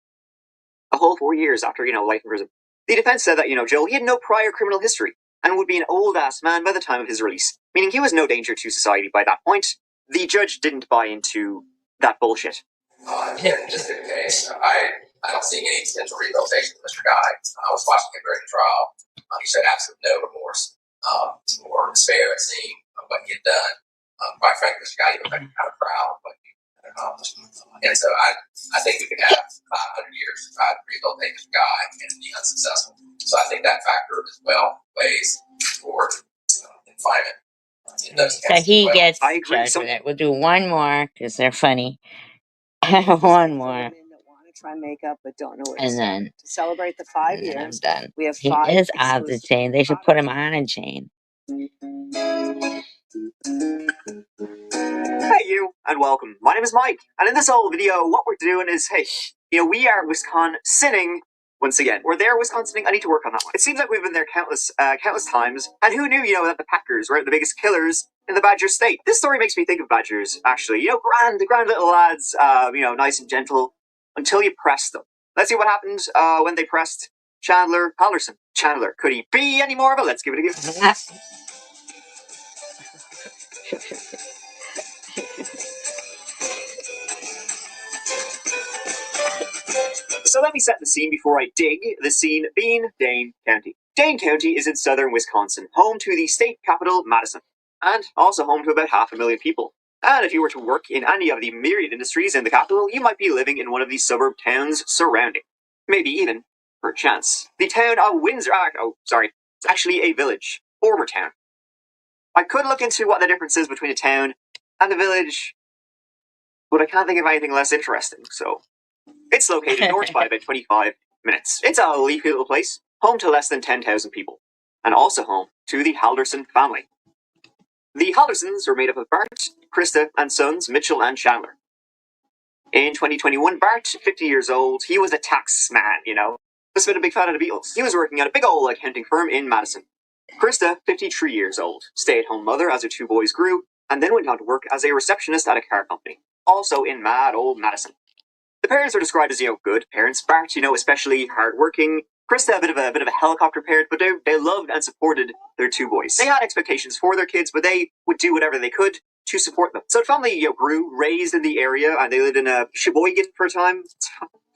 A whole 4 years after, life in prison. The defense said that, Joel, he had no prior criminal history, and would be an old-ass man by the time of his release, meaning he was no danger to society by that point. The judge didn't buy into that bullshit. Just in case, I don't see any potential rehabilitation for Mr. Guy. I was watching him during the trial. He showed absolute no remorse or despair at seeing what he had done. Quite frankly, Mr. Guy, he was kind of proud of what he had accomplished. And so I think we could have 500 years to try to rehabilitate Mr. Guy and be unsuccessful. So I think that factor as well weighs toward confinement. So he gets judged with it. We'll do one more because they're funny. One more. Try makeup but don't know where And then to celebrate the 5 and then I'm years. done. We have He 5 is off the exclusive chain. They should put him on a chain. Hey you, and welcome. My name is Mike, and in this whole video, what we're doing is, we are Wisconsining once again. We're there Wisconsining. I need to work on that one. It seems like we've been there countless times, and who knew, that the Packers were the biggest killers in the Badger state. This story makes me think of Badgers, actually. Grand little lads, nice and gentle, until you press them. Let's see what happened when they pressed Chandler Halderson. Chandler, could he be any more of a? Let's give it a go. So let me set the scene before I dig the scene being Dane County. Dane County is in southern Wisconsin, home to the state capital, Madison, and also home to about 500,000 people. And if you were to work in any of the myriad industries in the capital, you might be living in one of the suburb towns surrounding. Maybe even, perchance, the town of Windsor. It's actually a village, former town. I could look into what the difference is between a town and a village, but I can't think of anything less interesting, so... It's located north by about 25 minutes. It's a leafy little place, home to less than 10,000 people, and also home to the Halderson family. The Haldersons were made up of Bart, Krista, and sons Mitchell and Chandler. In 2021, Bart, 50 years old, he was a tax man, Must have been a big fan of the Beatles. He was working at a big old accounting firm in Madison. Krista, 53 years old, stay-at-home mother as her two boys grew, and then went on to work as a receptionist at a car company, also in mad old Madison. The parents are described as, good parents. Bart, especially hardworking. Krista, a bit of a helicopter parent, but they loved and supported their two boys. They had expectations for their kids, but they would do whatever they could to support them. So the family, grew, raised in the area, and they lived in Sheboygan for a time.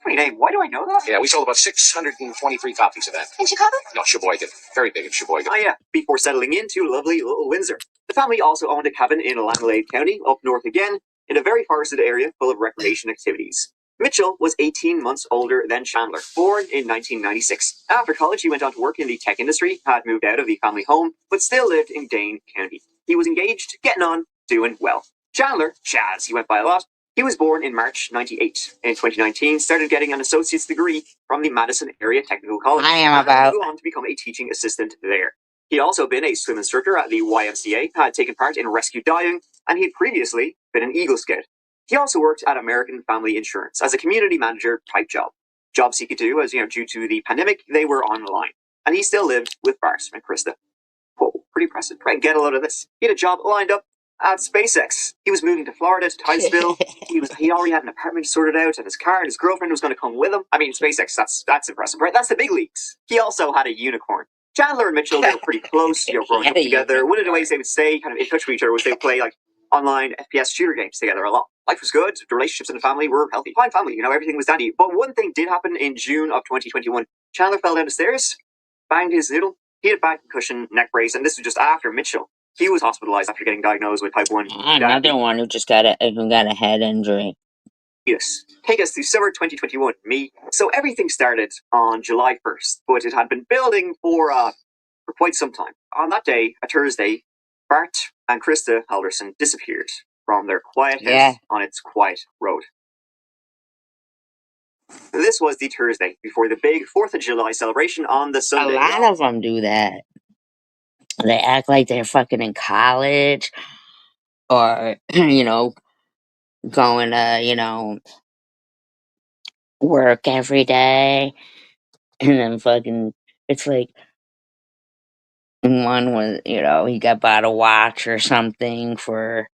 Funny name. Why do I know that? Yeah, we sold about 623 copies of that. In Chicago? No, Sheboygan. Very big in Sheboygan. Oh yeah, before settling into lovely Little Windsor. The family also owned a cabin in Langlade County, up north again, in a very forested area full of recreation activities. Mitchell was 18 months older than Chandler, born in 1996. After college, he went on to work in the tech industry, had moved out of the family home, but still lived in Dane County. He was engaged, getting on, doing well. Chandler, Chaz, he went by a lot. He was born in March 98. In 2019, started getting an associate's degree from the Madison Area Technical College. I am about. And went on to become a teaching assistant there. He'd also been a swim instructor at the YMCA, had taken part in rescue diving, and he'd previously been an Eagle Scout. He also worked at American Family Insurance as a community manager type job. Jobs he could do as, due to the pandemic, they were online. And he still lived with Bart and Krista. Whoa, pretty impressive. Right, get a load of this. He had a job lined up at SpaceX. He was moving to Florida to Titusville. He already had an apartment sorted out and his car, and his girlfriend was going to come with him. I mean, SpaceX, that's impressive, right? That's the big leagues. He also had a unicorn. Chandler and Mitchell, they were pretty close, growing up together. One of the ways they would stay kind of in touch with each other was they would play online FPS shooter games together a lot. Life was good. The relationships in the family were healthy. Fine family, everything was dandy. But one thing did happen in June of 2021. Chandler fell down the stairs, banged his noodle. He had back concussion, neck brace, and this was just after Mitchell. He was hospitalized after getting diagnosed with type 1 Another diabetes. one who just got a head injury. Yes. Take us to summer 2021. So everything started on July 1st, but it had been building for quite some time. On that day, a Thursday, Bart and Krista Halderson disappeared from their quiet house on its quiet road. This was the Thursday before the big 4th of July celebration on the Sunday. A lot of them do that. They act like they're fucking in college or, going to, work every day. And then fucking, it's like, one was, he got bought a watch or something for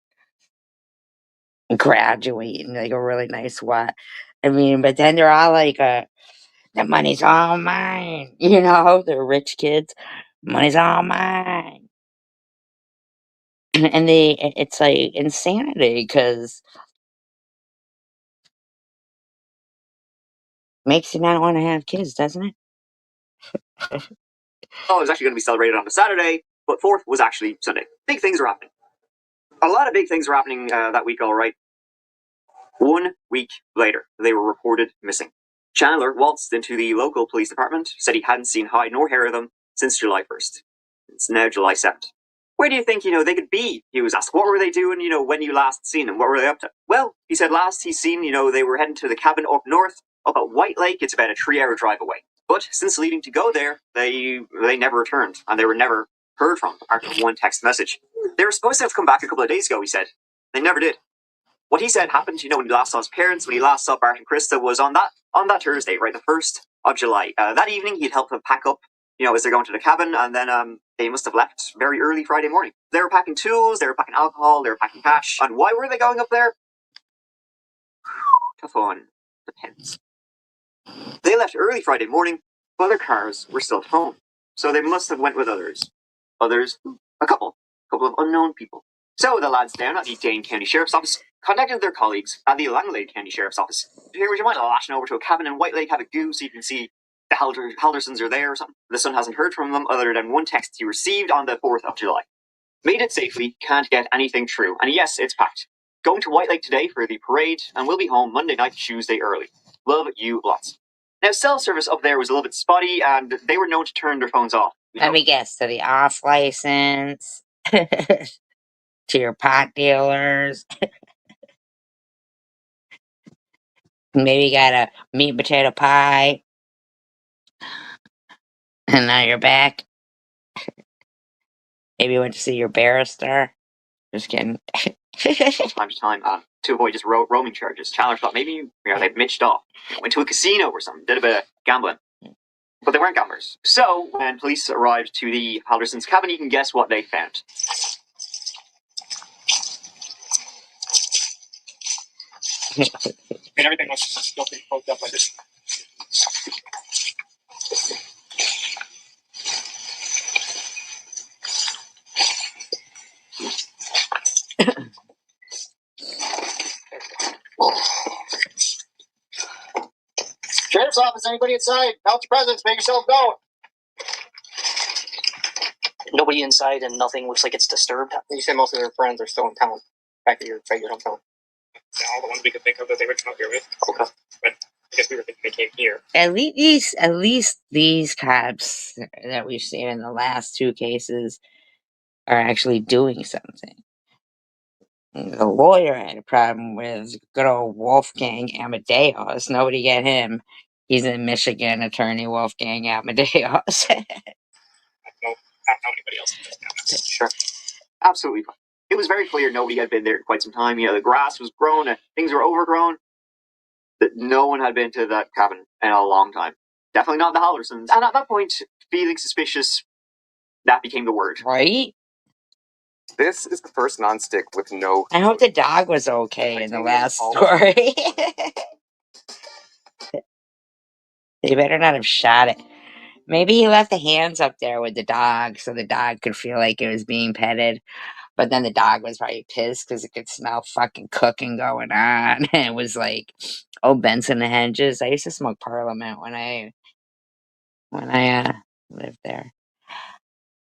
graduating, like a really nice watch. I mean, but then they're all like, the money's all mine. They're rich kids. Money's all mine. And it's like insanity because makes you not want to have kids, doesn't it? Oh, it was actually going to be celebrated on a Saturday, but 4th was actually Sunday. Big things are happening. A lot of big things were happening that week, all right. 1 week later, they were reported missing. Chandler waltzed into the local police department, said he hadn't seen hide nor hair of them since July 1st. It's now July 7th. Where do you think, they could be? He was asked, what were they doing, when you last seen them? What were they up to? Well, he said last he's seen, they were heading to the cabin up north, up at White Lake. It's about a 3-hour drive away. But since leaving to go there, they never returned, and they were never heard from, apart from one text message. They were supposed to have come back a couple of days ago, he said. They never did. What he said happened, when he last saw his parents, when he last saw Bart and Krista, was on that Thursday, right, the 1st of July. That evening, he'd help them pack up, as they're going to the cabin, and then they must have left very early Friday morning. They were packing tools, they were packing alcohol, they were packing cash. And why were they going up there? Tough one. Depends. They left early Friday morning, but their cars were still at home. So they must have went with others. A couple of unknown people. So the lads down at the Dane County Sheriff's Office contacted their colleagues at the Langlade County Sheriff's Office. Here, would you mind lashing over to a cabin in White Lake, have a goo so you can see the Haldersons are there or something? The son hasn't heard from them other than one text he received on the 4th of July. Made it safely, can't get anything through. And yes, it's packed. Going to White Lake today for the parade, and we'll be home Monday night, Tuesday early. Love you lots. Now, cell service up there was a little bit spotty, and they were known to turn their phones off. Let me guess, to the off license, to your pot dealers. Maybe you got a meat potato pie, and now you're back. Maybe you went to see your barrister. Just kidding. from time to time to avoid just roaming charges. Chandler thought maybe they'd mitched off, went to a casino or something, did a bit of gambling. But they weren't gamblers. So when police arrived to the Haldersons' cabin, you can guess what they found. And everything was still being poked up like this. Sheriff's office, anybody inside? Announce your presence, make yourself known. Nobody inside and nothing looks like it's disturbed. You said most of their friends are still in town, back at your regular hometown. Yeah, all the ones we could think of that they would come up here with. Okay. But I guess we were thinking they came here. At least these cops that we've seen in the last two cases are actually doing something. The lawyer had a problem with good old Wolfgang Amadeus. Nobody get him. He's a Michigan attorney, Wolfgang Amadeus. I don't know how anybody else does now. Sure. Absolutely fine. It was very clear nobody had been there in quite some time. The grass was grown, things were overgrown. That no one had been to that cabin in a long time. Definitely not the Haldersons. And at that point, feeling suspicious, that became the word. Right? This is the first nonstick with no... I hope the dog was okay in the last story. They better not have shot it. Maybe he left the hands up there with the dog so the dog could feel like it was being petted. But then the dog was probably pissed because it could smell fucking cooking going on. And it was like, oh, Benson and Hedges. I used to smoke Parliament when I lived there.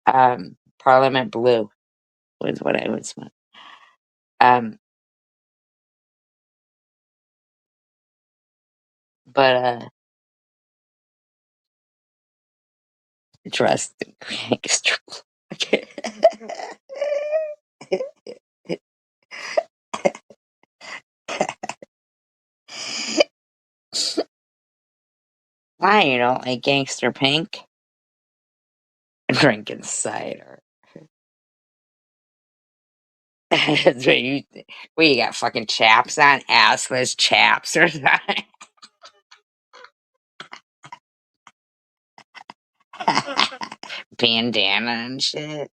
Parliament Blue was what I would smoke. But trust the gangster. Why you don't like Gangster Pink? Drinking cider. That's what you what, you got fucking chaps on? Assless chaps or something? Bandana and shit.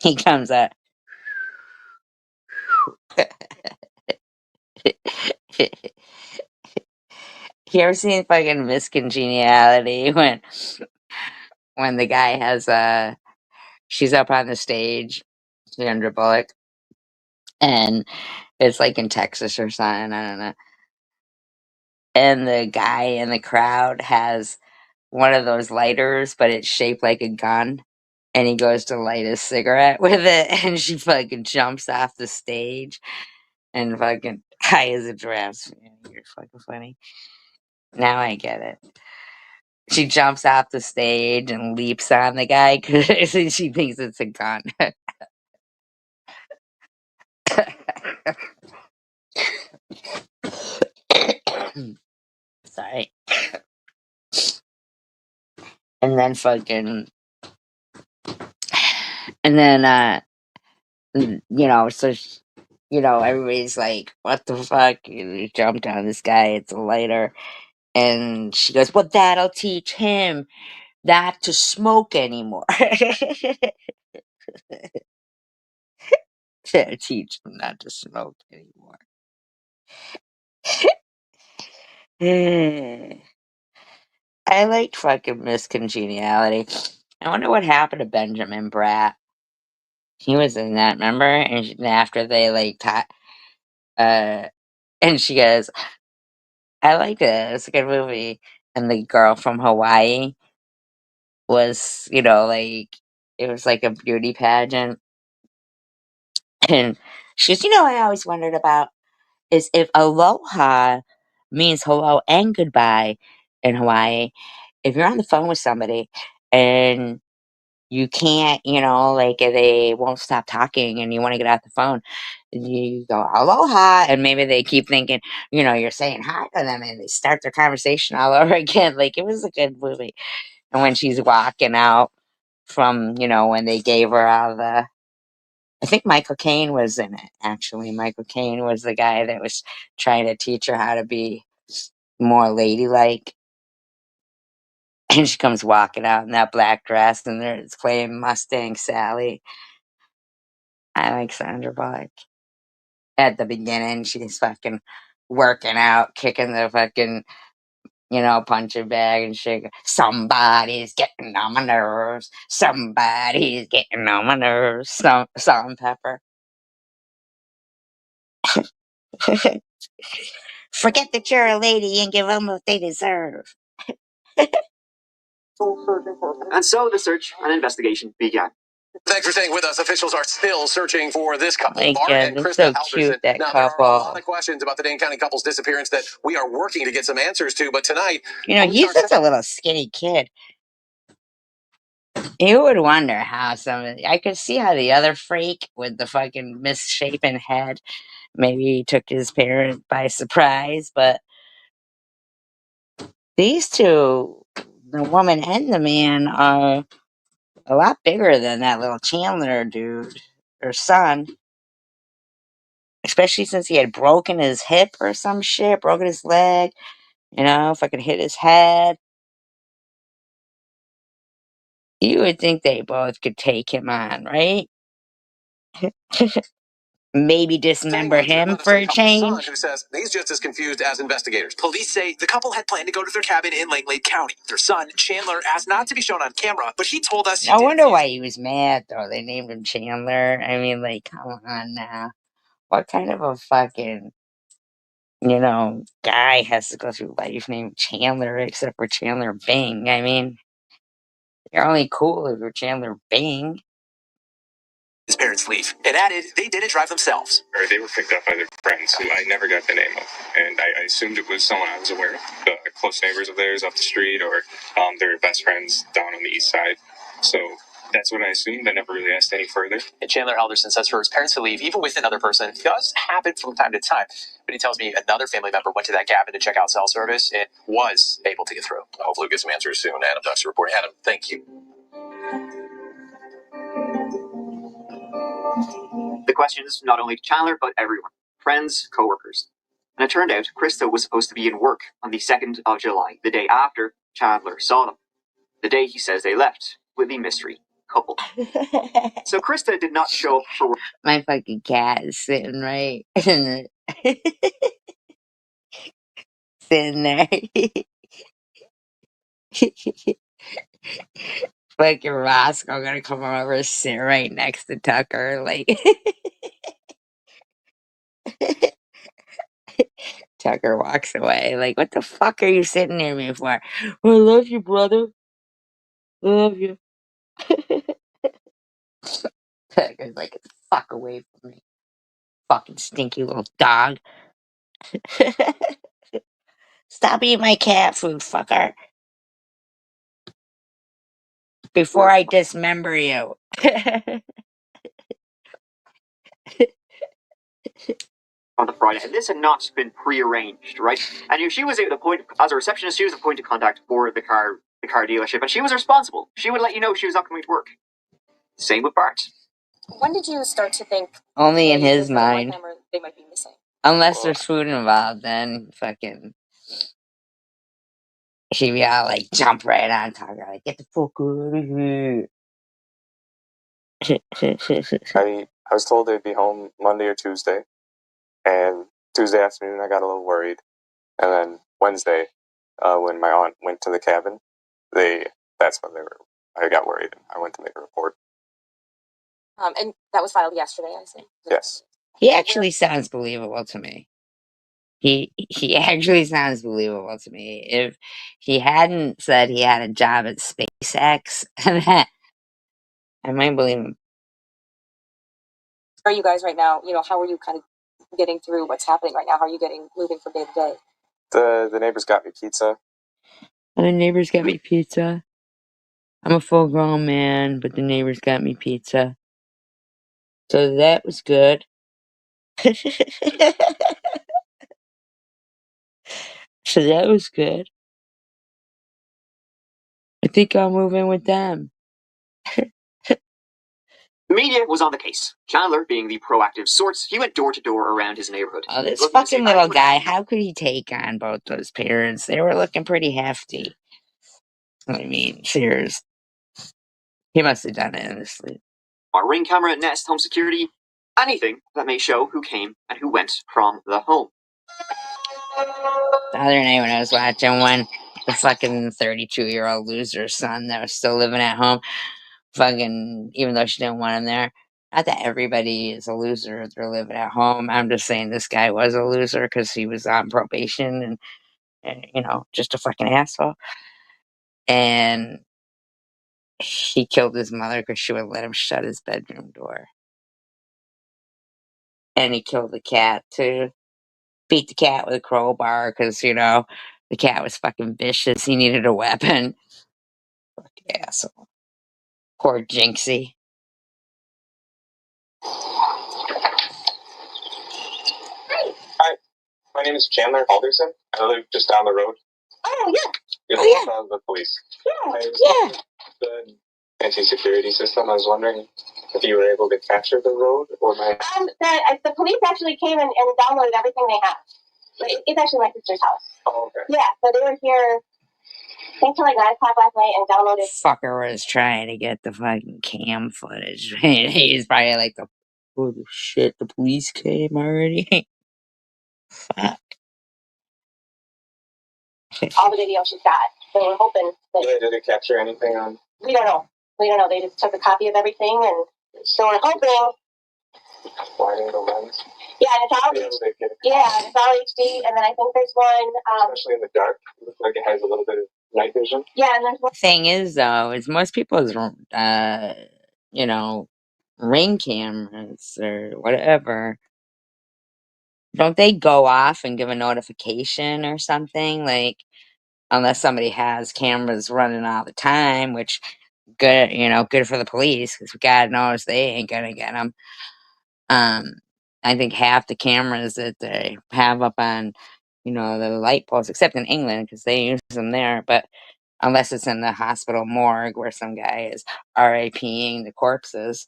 He comes up. You ever seen fucking Miss Congeniality when the guy has she's up on the stage, Sandra Bullock, and it's like in Texas or something, I don't know. And the guy in the crowd has one of those lighters, but it's shaped like a gun. And he goes to light a cigarette with it, and she fucking jumps off the stage and fucking high as a giraffe. You're fucking funny. Now I get it. She jumps off the stage and leaps on the guy because she thinks it's a gun. Sorry. And then fucking... And then, so... everybody's like, what the fuck? You jumped on this guy, it's a lighter. And she goes, well, that'll teach him not to smoke anymore. That'll teach him not to smoke anymore. I liked fucking Miss Congeniality. I wonder what happened to Benjamin Bratt. He was in that, remember? And after they, and she goes, I liked it. It's a good movie. And the girl from Hawaii was, it was like a beauty pageant. And she goes, I always wondered about is if aloha means hello and goodbye in Hawaii. If you're on the phone with somebody and you can't, they won't stop talking and you want to get off the phone, you go aloha, and maybe they keep thinking, you're saying hi to them, and they start their conversation all over again. Like, it was a good movie. And when she's walking out from, when they gave her all I think Michael Caine was in it, actually. Michael Caine was the guy that was trying to teach her how to be more ladylike. And she comes walking out in that black dress, and it's playing Mustang Sally. I like Sandra Bullock. At the beginning, she's fucking working out, kicking the fucking, punching bag and shit. Somebody's getting on my nerves. Somebody's getting on my nerves. Salt and pepper. Forget that you're a lady and give them what they deserve. And so the search and investigation began. Thanks for staying with us. Officials are still searching for this couple, Like, Bart and they're Krista so Halverson. cute, that Now, there are a lot couple. of questions about the Dane County couple's disappearance that we are working to get some answers to, but tonight, He's just a little skinny kid. You would wonder how I could see how the other freak with the fucking misshapen head, maybe he took his parent by surprise, but these two, the woman and the man, are a lot bigger than that little Chandler dude, or son. Especially since he had broken his hip or some shit, broken his leg, fucking hit his head. You would think they both could take him on, right? Maybe dismember him for a change. Who says he's just as confused as investigators. Police say the couple had planned to go to their cabin in Lake County. Their son, Chandler, asked not to be shown on camera, but he told us I wonder why he was mad, though. They named him Chandler. I mean, like, come on now. What kind of a fucking, guy has to go through life named Chandler, except for Chandler Bing? I mean, you're only cool if you're Chandler Bing. His parents leave, and added they didn't drive themselves. They were picked up by their friends, who I never got the name of, and I assumed it was someone I was aware of, close neighbors of theirs up the street, or their best friends down on the east side. So that's what I assumed. I never really asked any further. And Chandler Halverson says for his parents to leave, even with another person, does happen from time to time. But he tells me another family member went to that cabin to check out cell service and was able to get through. Hopefully we'll get some answers soon. Adam Duck's reporting. Adam, thank you. The questions not only to Chandler, but everyone. Friends, co-workers. And it turned out Krista was supposed to be in work on the 2nd of July, the day after Chandler saw them. The day he says they left with the mystery couple. So Krista did not show up for work. My fucking cat is sitting right in the sitting there. Fucking Roscoe gonna come over and sit right next to Tucker, like Tucker walks away, like, what the fuck are you sitting near me for? I love you, brother. I love you. Tucker's like, get the fuck away from me. Fucking stinky little dog. Stop eating my cat food, fucker. Before I dismember you. On the Friday, and this had not been prearranged, right? And she was at the point, as a receptionist, she was the point of contact for the car dealership, and she was responsible. She would let you know if she was not coming to work. Same with Bart. When did you start to think Only in his mind. they might be missing? Unless there's food involved, then fucking she'd be all like, jump right on Tucker, like, get the fuck out of here. I was told they'd be home Monday or Tuesday, and Tuesday afternoon I got a little worried, and then Wednesday, when my aunt went to the cabin, that's when I got worried, and I went to make a report. And that was filed yesterday, I see. Yes. He actually sounds believable to me. He actually sounds believable to me. If he hadn't said he had a job at SpaceX, I might believe him. Are you guys right now, how are you kind of getting through what's happening right now? How are you moving from day to day? The neighbors got me pizza. And the neighbors got me pizza. I'm a full-grown man, but the neighbors got me pizza. So that was good. So that was good. I think I'll move in with them. The media was on the case. Chandler, being the proactive sort, he went door to door around his neighborhood. Oh, this looking to see fucking if little anyone- guy, how could he take on both those parents? They were looking pretty hefty. I mean, serious. He must have done it in his sleep. Our Ring camera, Nest, home security, anything that may show who came and who went from the home. The other night when I was watching one, the fucking 32-year-old loser's son that was still living at home, fucking, even though she didn't want him there. Not that everybody is a loser if they're living at home. I'm just saying this guy was a loser because he was on probation and, you know, just a fucking asshole. And he killed his mother because she wouldn't let him shut his bedroom door. And he killed the cat too. Beat the cat with a crowbar because, you know, the cat was fucking vicious. He needed a weapon. Fucking asshole. Poor Jinxie. Hi, my name is Chandler Alderson. I live just down the road. Oh, yeah. It's the police. Yeah. I was the anti-security system. I was wondering if you were able to capture the road or my... The police actually came and downloaded everything they have. It's actually my sister's house. Oh, okay. Yeah, so they were here, I think, till like 9 o'clock last night and downloaded. Fucker was trying to get the fucking cam footage. He's probably like, oh shit, the police came already? Fuck. All the video she's got. So we're hoping that... Yeah, did it capture anything on... We don't know. They just took a copy of everything, and so we're hoping... Widening the lens? Yeah, and it's all it's all HD, and then I think there's one... Especially in the dark. It looks like it has a little bit of night vision. Yeah, and there's one... Thing is, though, is most people's, you know, Ring cameras or whatever, don't they go off and give a notification or something? Like, unless somebody has cameras running all the time, which good, you know, good for the police because God knows they ain't gonna get them. I think half the cameras that they have up on, you know, the light posts, except in England because they use them there, but unless it's in the hospital morgue where some guy is RIPing the corpses,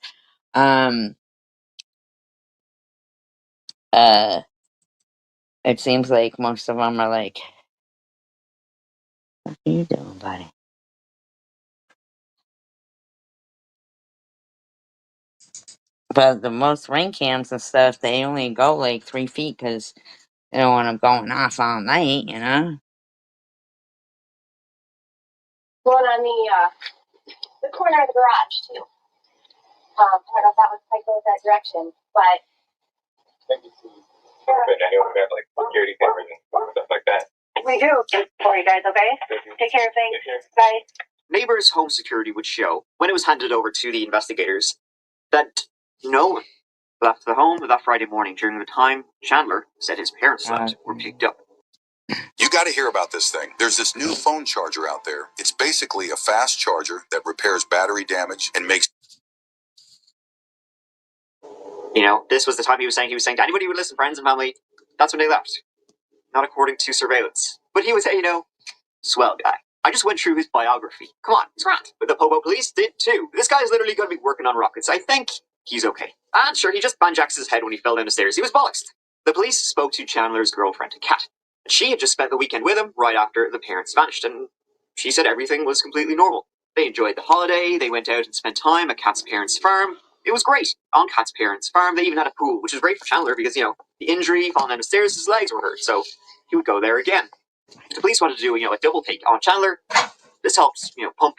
it seems like most of them are like, what are you doing, buddy? But the most Ring cams and stuff, they only go like 3 feet because they don't want them going off all night, you know? One on the corner of the garage, too. I don't know if that one quite goes that direction, but... But anyone got like security cameras and stuff like that. We do. For you guys, okay? Take care of things. Bye. Neighbors' home security would show, when it was handed over to the investigators, that no one left the home that Friday morning during the time Chandler said his parents slept or picked up. You got to hear about this thing. There's this new phone charger out there. It's basically a fast charger that repairs battery damage and makes... You know, this was the time he was saying to anybody who would listen, friends and family, that's when they left. Not according to surveillance. But he was a, you know, swell guy. I just went through his biography. Come on, it's right. But the Pobo police did too. This guy is literally going to be working on rockets. I think he's okay. And sure, he just banjaxed his head when he fell down the stairs. He was bollocksed. The police spoke to Chandler's girlfriend, Kat. She had just spent the weekend with him right after the parents vanished, and she said everything was completely normal. They enjoyed the holiday, they went out and spent time at Kat's parents' farm. It was great. On Kat's parents' farm, they even had a pool, which was great for Chandler because, you know, the injury, falling down the stairs, his legs were hurt, so he would go there again. If the police wanted to do, you know, a double take on Chandler, this helps, you know, pump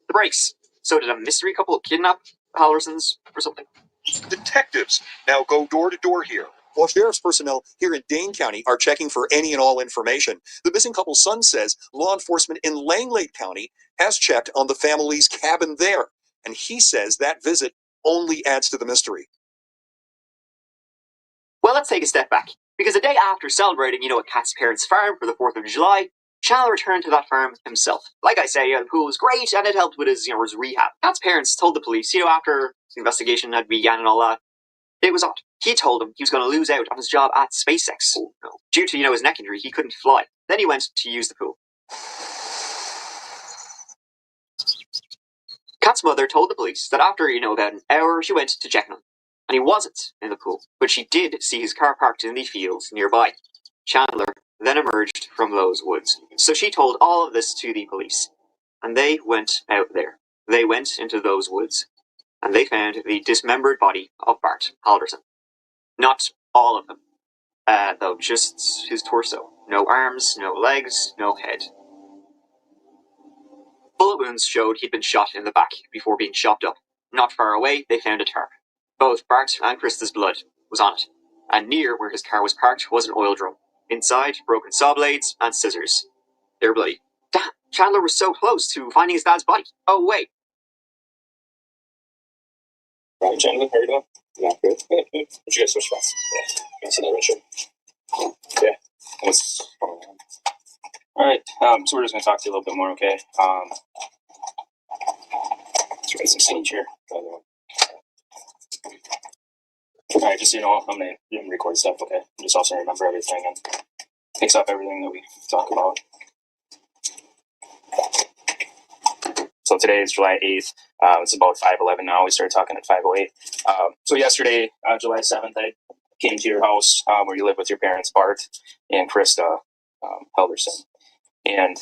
the brakes. So did a mystery couple kidnap the Hallorsons or something? Detectives now go door to door here, while sheriff's personnel here in Dane County are checking for any and all information. The missing couple's son says law enforcement in Langlade County has checked on the family's cabin there, and he says that visit only adds to the mystery. Well, let's take a step back, because the day after celebrating, you know, at Kat's parents' farm for the 4th of July, Chandler returned to that farm himself. Like I say, the pool was great, and it helped with his, you know, his rehab. Kat's parents told the police, you know, after the investigation had begun and all that, it was odd. He told them he was going to lose out on his job at SpaceX. Oh, no. Due to, you know, his neck injury, he couldn't fly. Then he went to use the pool. Kat's mother told the police that after, about an hour, she went to check on him. And he wasn't in the pool, but she did see his car parked in the fields nearby. Chandler then emerged from those woods. So she told all of this to the police. And they went out there. They went into those woods. And they found the dismembered body of Bart Halderson. Not all of him, though, just his torso. No arms, no legs, no head. Bullet wounds showed he'd been shot in the back before being chopped up. Not far away, they found a tarp. Both Bart and Krista's blood was on it. And near where his car was parked was an oil drum. Inside, broken saw blades and scissors. They were bloody. Damn, Chandler was so close to finding his dad's body. Oh, wait. Right, gentlemen, how are you doing? Yeah, good. Good. Would you guys switch spots? Yeah, that's another issue. Yeah. What's going on? All right, so we're just going to talk to you a little bit more, okay? Let's write some stage here. All right, just so you know, I'm going to record stuff, okay? Just also remember everything and mix up everything that we talk about. So today is July 8th. It's about 5:11 now. We started talking at 5:08. So yesterday, July 7th, I came to your house where you live with your parents, Bart and Krista Halderson. And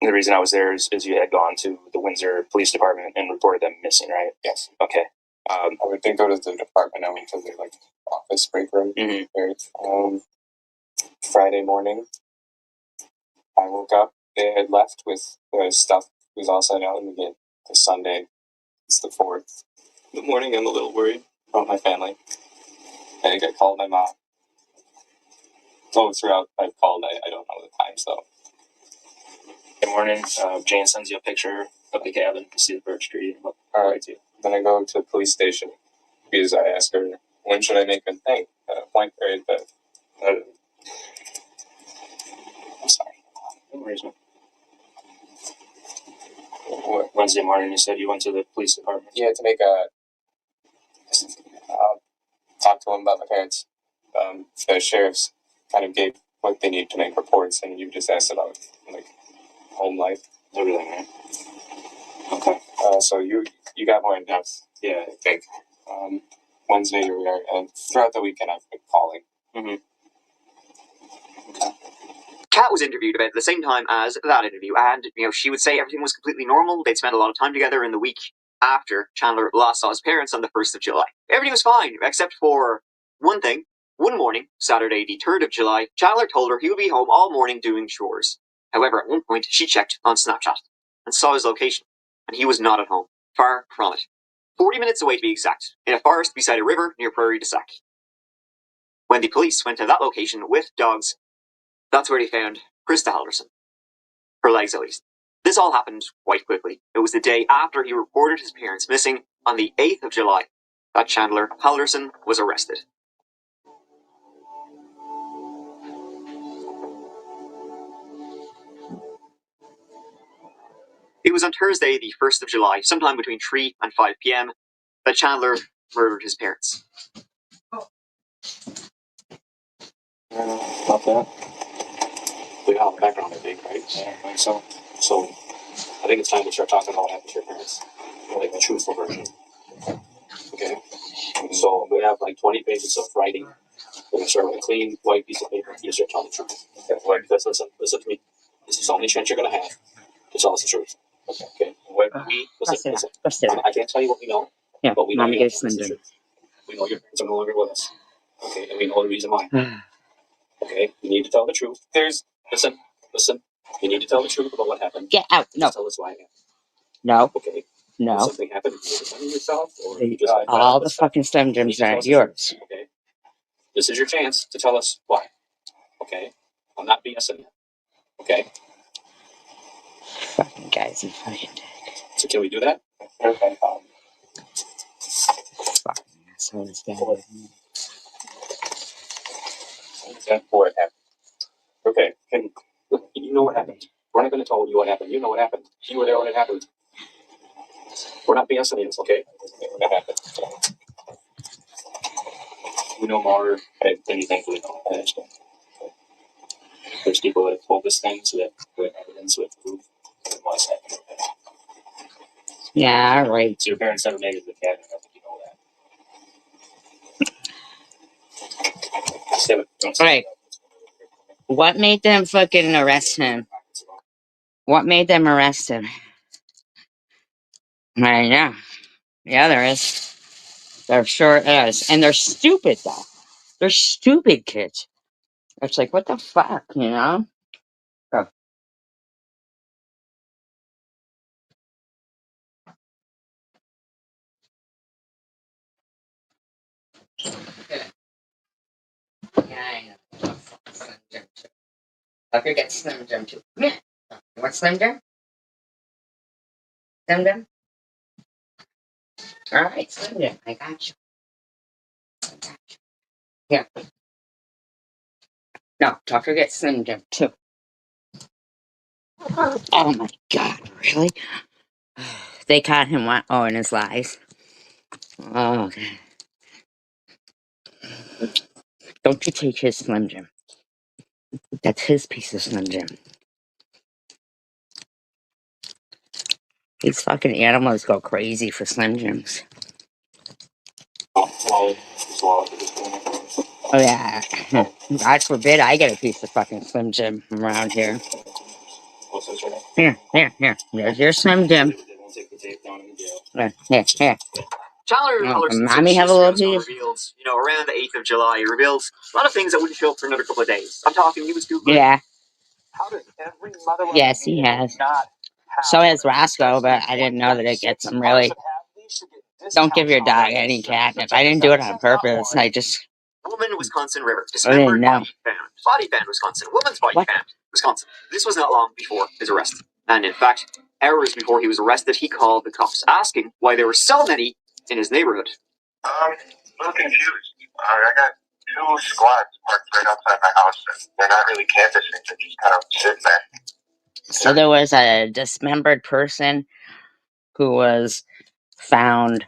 the reason I was there is you had gone to the Windsor Police Department and reported them missing, right? Yes. Okay. I would think go to the department now because they like office break room. Mm-hmm. Friday morning, I woke up. They had left with the stuff was all set out, and again, the Sunday, it's the 4th. In the morning, I'm a little worried about my family. I think I called my mom. So throughout, I've called. I don't know the times though. Good morning. Jane sends you a picture of the cabin. You see the birch tree. All right. Then I go to the police station because I ask her, when should I make a thing? Point period. But I'm sorry. No worries, man. Wednesday morning, you said you went to the police department. Yeah, to make a talk to them about my parents. The sheriff's kind of gave what they need to make reports, and you just asked about like home life, everything, right? Okay. So you got more in depth. Yeah, I think. Wednesday here we are, and throughout the weekend I've been calling. Mm-hmm. Okay. Kat was interviewed about the same time as that interview, and she would say everything was completely normal. They'd spent a lot of time together in the week after Chandler last saw his parents on the 1st of July. Everything was fine, except for one thing. One morning, Saturday the 3rd of July, Chandler told her he would be home all morning doing chores. However, at one point, she checked on Snapchat and saw his location, and he was not at home. Far from it. 40 minutes away to be exact, in a forest beside a river near Prairie du Sac. When the police went to that location with dogs, that's where they found Krista Halderson. Her legs, at least. This all happened quite quickly. It was the day after he reported his parents missing on the 8th of July that Chandler Halderson was arrested. It was on Thursday, the 1st of July, sometime between 3 and 5 p.m., that Chandler murdered his parents. About that. We all have the background, I think, right? Yeah, I think so. So, I think it's time to start talking about what happened to your parents. Like the truthful version. Okay? So, we have like 20 pages of writing. We're going to start with a clean, white piece of paper. You start telling the truth. Okay? Because listen to me. This is the only chance you're going to have to tell us the truth. Okay? When we, listen. I can't tell you what we know, but we know you have the truth. We know your parents are no longer with us. Okay? And we know the reason why. Okay? You need to tell the truth. Listen. You need to tell the truth about what happened. Get out. No. Just tell us why it happened. No. Okay. No. Did something happened to you defending yourself? Or you just all the fucking Slim Jims are yours. Okay. This is your chance to tell us why. Okay. I'm not BSing you. Okay. Fucking guys, you fucking dick. So can we do that? Okay. Fucking assholes, guys. What happened? Okay. You know what happened. We're not going to tell you what happened. You know what happened. You were there when it happened. We're not BSing you, okay? What happened? We know more than you think we know. I understand. There's people that have told us things, so that we have evidence with proof. Yeah, right. So your parents never made it to the cabinet. I think you know that. Say what you want to say. Right. What made them fucking arrest him? What made them arrest him? I know. Yeah, there is. There sure is. And they're stupid, though. They're stupid kids. It's like, what the fuck, you know? Oh. Yeah, I know. Slim Jim too. Tucker gets Slim Jim too. Come here. You want Slim Jim? Slim Jim? Alright, Slim Jim. I got you. Here. No, Tucker gets Slim Jim too. Oh my god, really? They caught him what? Oh, in his lies. Oh, okay. Don't you take his Slim Jim. That's his piece of Slim Jim. These fucking animals go crazy for Slim Jims. Oh yeah. God forbid I get a piece of fucking Slim Jim from around here. Here. There's your Slim Jim. Here. Chandler Mommy have a little piece? revealed, around the 8th of July, he revealed a lot of things that wouldn't show up for another couple of days. I'm talking, he was Googling. Yeah. How does every mother Yes, he has. So has Roscoe, but I didn't know that it gets them really. Don't give your dog any catnip. I didn't do it on purpose. I just. Woman, Wisconsin River. I didn't Dismembered know. body found. Body found, Wisconsin. Woman's body What? found, Wisconsin. This was not long before his arrest. And in fact, hours before he was arrested, he called the cops, asking why there were so many in his neighborhood. A little confused. I got two squads parked right outside my house, and they're not really canvassing. They're just kind of sitting there. So there was a dismembered person who was found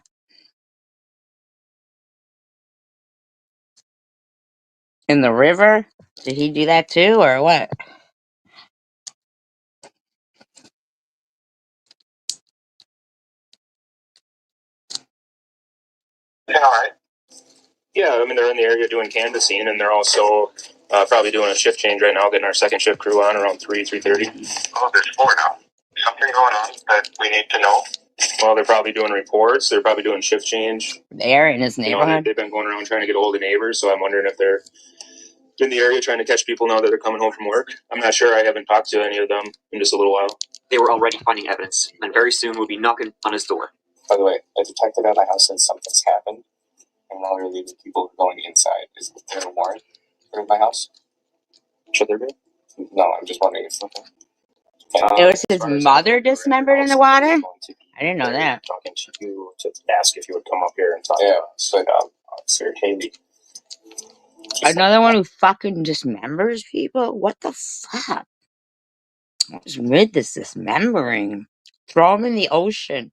in the river. Did he do that too, or what? Yeah, all right. Yeah, I mean, they're in the area doing canvassing, and they're also probably doing a shift change right now, getting our second shift crew on around 3:30. Oh, there's four now. Something going on that we need to know. Well, they're probably doing reports. They're probably doing shift change. There in his neighborhood? They've been going around trying to get hold of neighbors, so I'm wondering if they're in the area trying to catch people now that they're coming home from work. I'm not sure. I haven't talked to any of them in just a little while. They were already finding evidence, and very soon would be knocking on his door. By the way, a detective at my house said something's happened, and while we were leaving, people were going inside. Is there a warrant for my house? Should there be? No, I'm just wondering if. It was his mother dismembered in the water? I didn't know that. Talking to you to ask if you would come up here and talk. Yeah, so Officer Haley. Another one who fucking dismembers people? What the fuck? What's with this dismembering? Throw them in the ocean.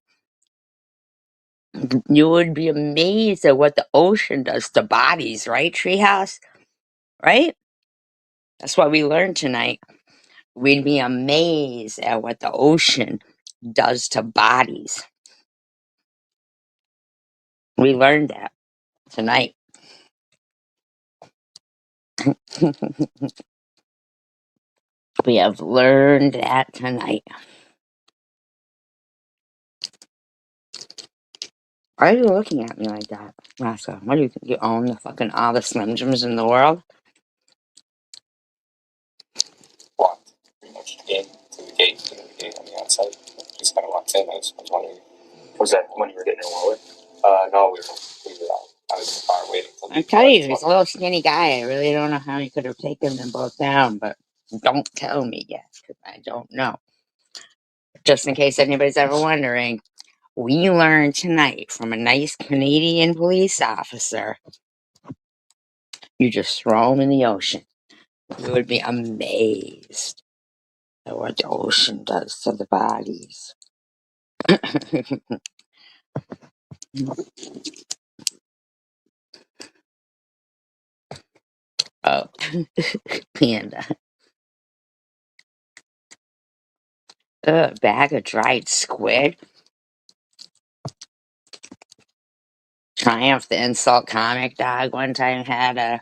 You would be amazed at what the ocean does to bodies, right, Treehouse? Right? That's what we learned tonight. We'd be amazed at what the ocean does to bodies. We learned that tonight. We have learned that tonight. Why are you looking at me like that, Roscoe? What do you think? You own the fucking all the Slim Jims in the world? Walked pretty much in to the gate on the outside. Just kind of walked in. I was wondering. Was that when you were getting your wallet? No, we were out. I was in the car waiting. I tell you, he's a little skinny guy. I really don't know how he could have taken them both down, but don't tell me yet, because I don't know. Just in case anybody's ever wondering, we learned tonight from a nice Canadian police officer, you just throw them in the ocean. You would be amazed at what the ocean does to the bodies. Oh, Panda. A bag of dried squid? Triumph, the insult comic dog, one time had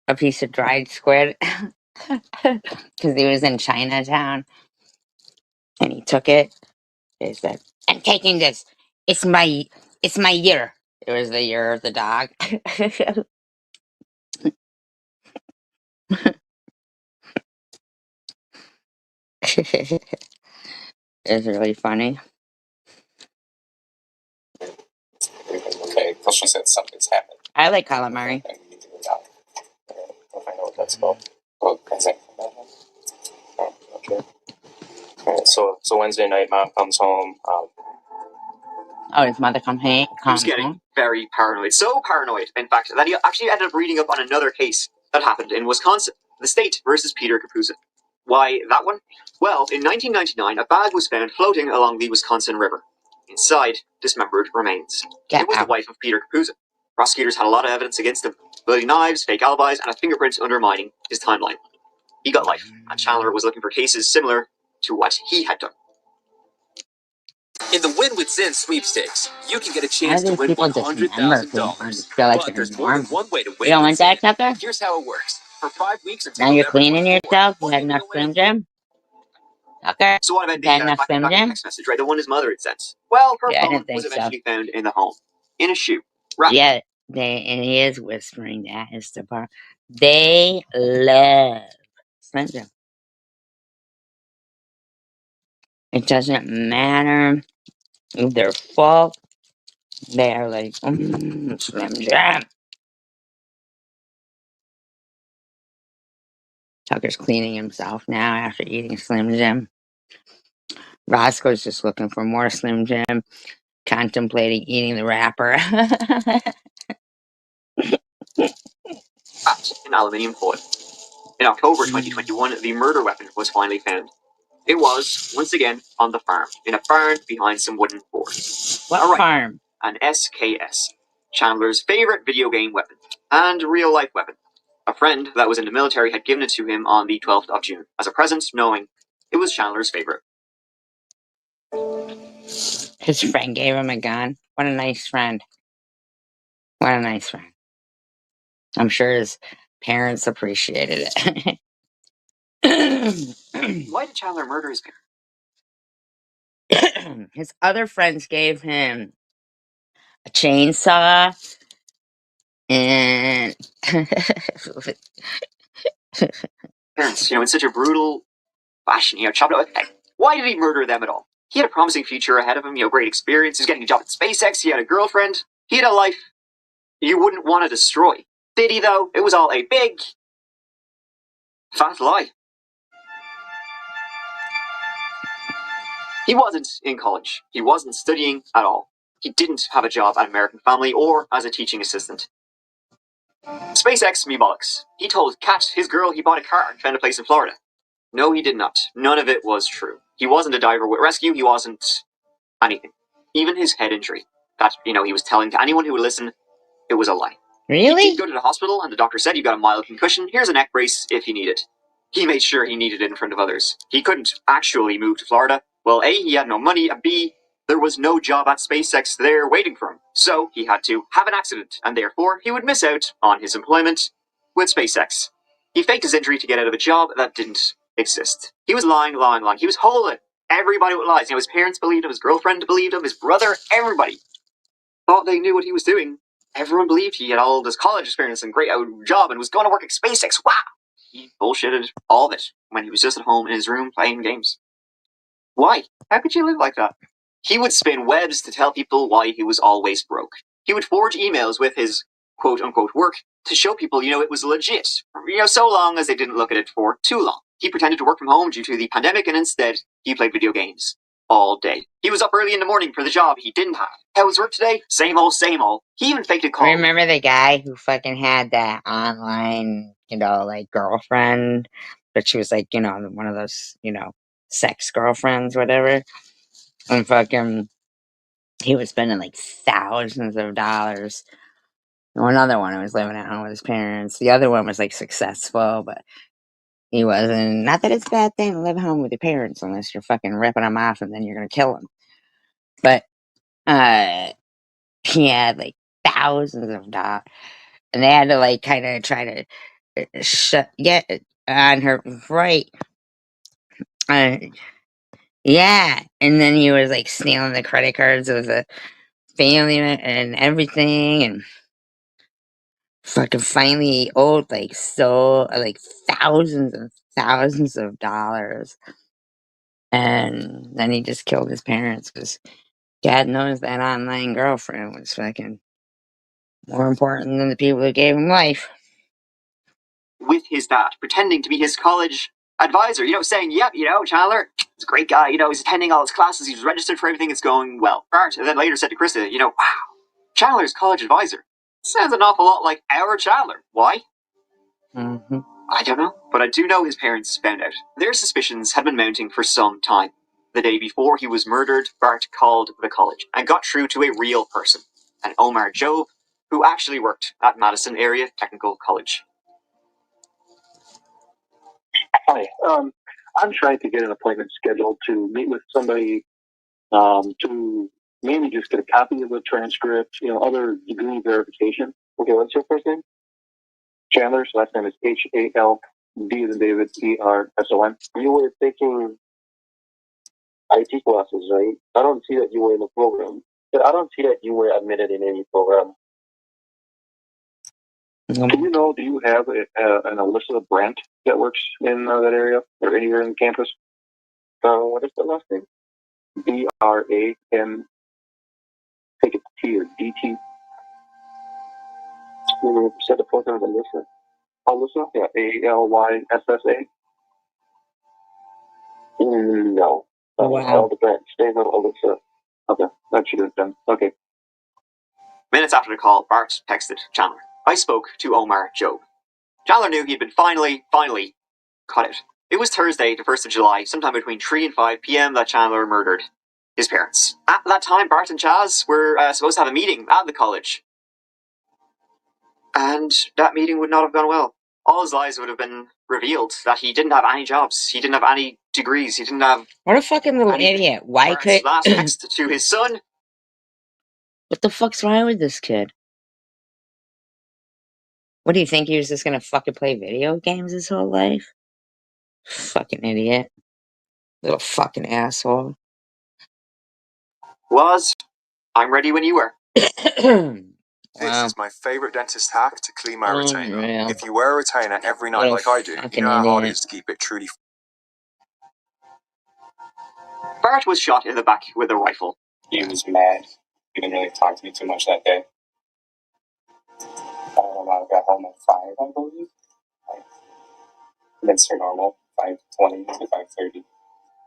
a piece of dried squid because he was in Chinatown and he took it. He said, "I'm taking this. It's my year." It was the year of the dog. It's really funny. Okay, she said something's happened. I like calamari. I need to go down. I'll find out what that's about. Oh, is that oh, okay. Alright, so Wednesday night, mom comes home. Oh, his mother He was getting home. very paranoid. So paranoid, in fact, that he actually ended up reading up on another case that happened in Wisconsin. The state versus Peter Capuzzi. Why that one? Well, in 1999, a bag was found floating along the Wisconsin River. Inside, dismembered remains. It was the wife of Peter Capuzzi. Prosecutors had a lot of evidence against him. Bloody knives, fake alibis, and a fingerprint undermining his timeline. He got life, and Chandler was looking for cases similar to what he had done. In the Win with Zen sweepstakes, you can get a How chance do to these win people just remember things and $100,000. just feel like But they're there's more than normal? one way to You win don't with want Zen. that, Tucker? Here's how it works. For 5 weeks until Now you're November cleaning 24th, yourself? You we're had giving enough away Slim Jim? Tucker? So what about You the had enough Slim back Jim? text message, right? The one his mother had sent. Well, her Yeah, I phone didn't think was so. eventually found in the home. In a shoe. Wrapped. Yeah, and he is whispering that is the part. They love Slim Jim. It doesn't matter if they're full. They are like, Slim Jim. Tucker's cleaning himself now after eating Slim Jim. Roscoe's just looking for more Slim Jim, contemplating eating the wrapper. Wrapped in aluminium foil. In October 2021, the murder weapon was finally found. It was, once again, on the farm, in a barn behind some wooden boards. What farm? An SKS, Chandler's favorite video game weapon, and real-life weapon. A friend that was in the military had given it to him on the 12th of June, as a present, knowing it was Chandler's favorite. His friend gave him a gun. What a nice friend. What a nice friend. I'm sure his parents appreciated it. Why did Chandler murder his parents? His other friends gave him a chainsaw and Parents, in such a brutal fashion, chopped up. Why did he murder them at all? He had a promising future ahead of him, great experience. He was getting a job at SpaceX. He had a girlfriend. He had a life you wouldn't want to destroy. Did he, though? It was all a big, fat lie. He wasn't in college. He wasn't studying at all. He didn't have a job at American Family or as a teaching assistant. SpaceX me bollocks. He told Kat, his girl, he bought a car and found a place in Florida. No, he did not. None of it was true. He wasn't a diver with rescue. He wasn't anything. Even his head injury that, he was telling to anyone who would listen, it was a lie. Really? He did go to the hospital and the doctor said, "You've got a mild concussion. Here's a neck brace if you need it." He made sure he needed it in front of others. He couldn't actually move to Florida. Well, A, he had no money, and B, there was no job at SpaceX there waiting for him. So he had to have an accident, and therefore he would miss out on his employment with SpaceX. He faked his injury to get out of a job that didn't exist. He was lying. He was holding everybody with lies. His parents believed him, his girlfriend believed him, his brother, everybody thought they knew what he was doing. Everyone believed he had all this college experience and great job and was going to work at SpaceX. Wow! He bullshitted all of it when he was just at home in his room playing games. Why? How could you live like that? He would spin webs to tell people why he was always broke. He would forge emails with his quote-unquote work to show people, it was legit. So long as they didn't look at it for too long. He pretended to work from home due to the pandemic and instead he played video games all day. He was up early in the morning for the job he didn't have. How was work today? Same old, same old. He even faked a call. Remember the guy who fucking had that online, girlfriend, but she was like, one of those, sex girlfriends, whatever. And fucking, he was spending like thousands of dollars. One other one was living at home with his parents. The other one was like successful, but he wasn't. Not that it's a bad thing to live at home with your parents unless you're fucking ripping them off and then you're gonna kill them. But he had like thousands of dollars, and they had to like kind of try to get on her right. Uh, yeah, and then he was like stealing the credit cards of the family and everything, and fucking finally owed like thousands and thousands of dollars, and then he just killed his parents because God knows that online girlfriend was fucking more important than the people who gave him life. With his dad, pretending to be his college advisor, saying, yep, Chandler, he's a great guy, he's attending all his classes, he's registered for everything, it's going well. Bart then later said to Krista, wow, Chandler's college advisor. Sounds an awful lot like our Chandler. Why? Mm-hmm. I don't know, but I do know his parents found out. Their suspicions had been mounting for some time. The day before he was murdered, Bart called the college and got through to a real person, an Omar Job, who actually worked at Madison Area Technical College. Hi, I'm trying to get an appointment scheduled to meet with somebody to mainly just get a copy of the transcript, other degree verification. Okay, what's your first name? Chandler's last name is H-A-L-D as in David, E-R-S-O-N. You were taking IT classes, right? I don't see that you were in the program. I don't see that you were admitted in any program. Do you have an Alyssa Brandt that works in that area or anywhere in campus? What is the last name? B-R-A-N, take it T or D-T. You said the full name of Alyssa. Alyssa? Yeah, A-L-Y-S-S-A. No. Wow. The Brandt. Stay with Alyssa. Okay, that should have done. Okay. Minutes after the call, Bart texted Chandler. I spoke to Omar Job. Chandler knew he had been finally caught out. It was Thursday, the 1st of July, sometime between 3 and 5 p.m. that Chandler murdered his parents. At that time, Bart and Chaz were supposed to have a meeting at the college. And that meeting would not have gone well. All his lies would have been revealed, that he didn't have any jobs, he didn't have any degrees, he didn't have... What a fucking little idiot. Why could... last text to his son... What the fuck's wrong with this kid? What do you think, he was just gonna fucking play video games his whole life? Fucking idiot. Little fucking asshole. Was, I'm ready when you were. This is my favourite dentist hack to clean my retainer. Unreal. If you wear a retainer every night Little like I do, you fucking know how hard it idiot. is to keep it truly. Bart was shot in the back with a rifle. He was mad. He didn't really talk to me too much that day. I got home at 5, I believe. That's her normal, 5:20 to 5:30.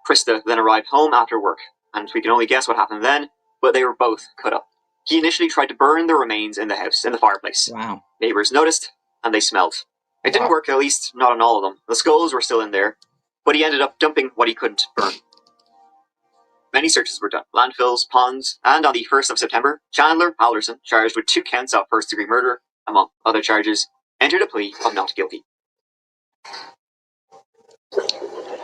Krista then arrived home after work, and we can only guess what happened then, but they were both cut up. He initially tried to burn the remains in the house, in the fireplace. Wow. Neighbors noticed, and they smelled. It didn't work, at least not on all of them. The skulls were still in there, but he ended up dumping what he couldn't burn. Many searches were done, landfills, ponds, and on the 1st of September, Chandler Alderson, charged with 2 counts of first-degree murder, among other charges, entered a plea of not guilty.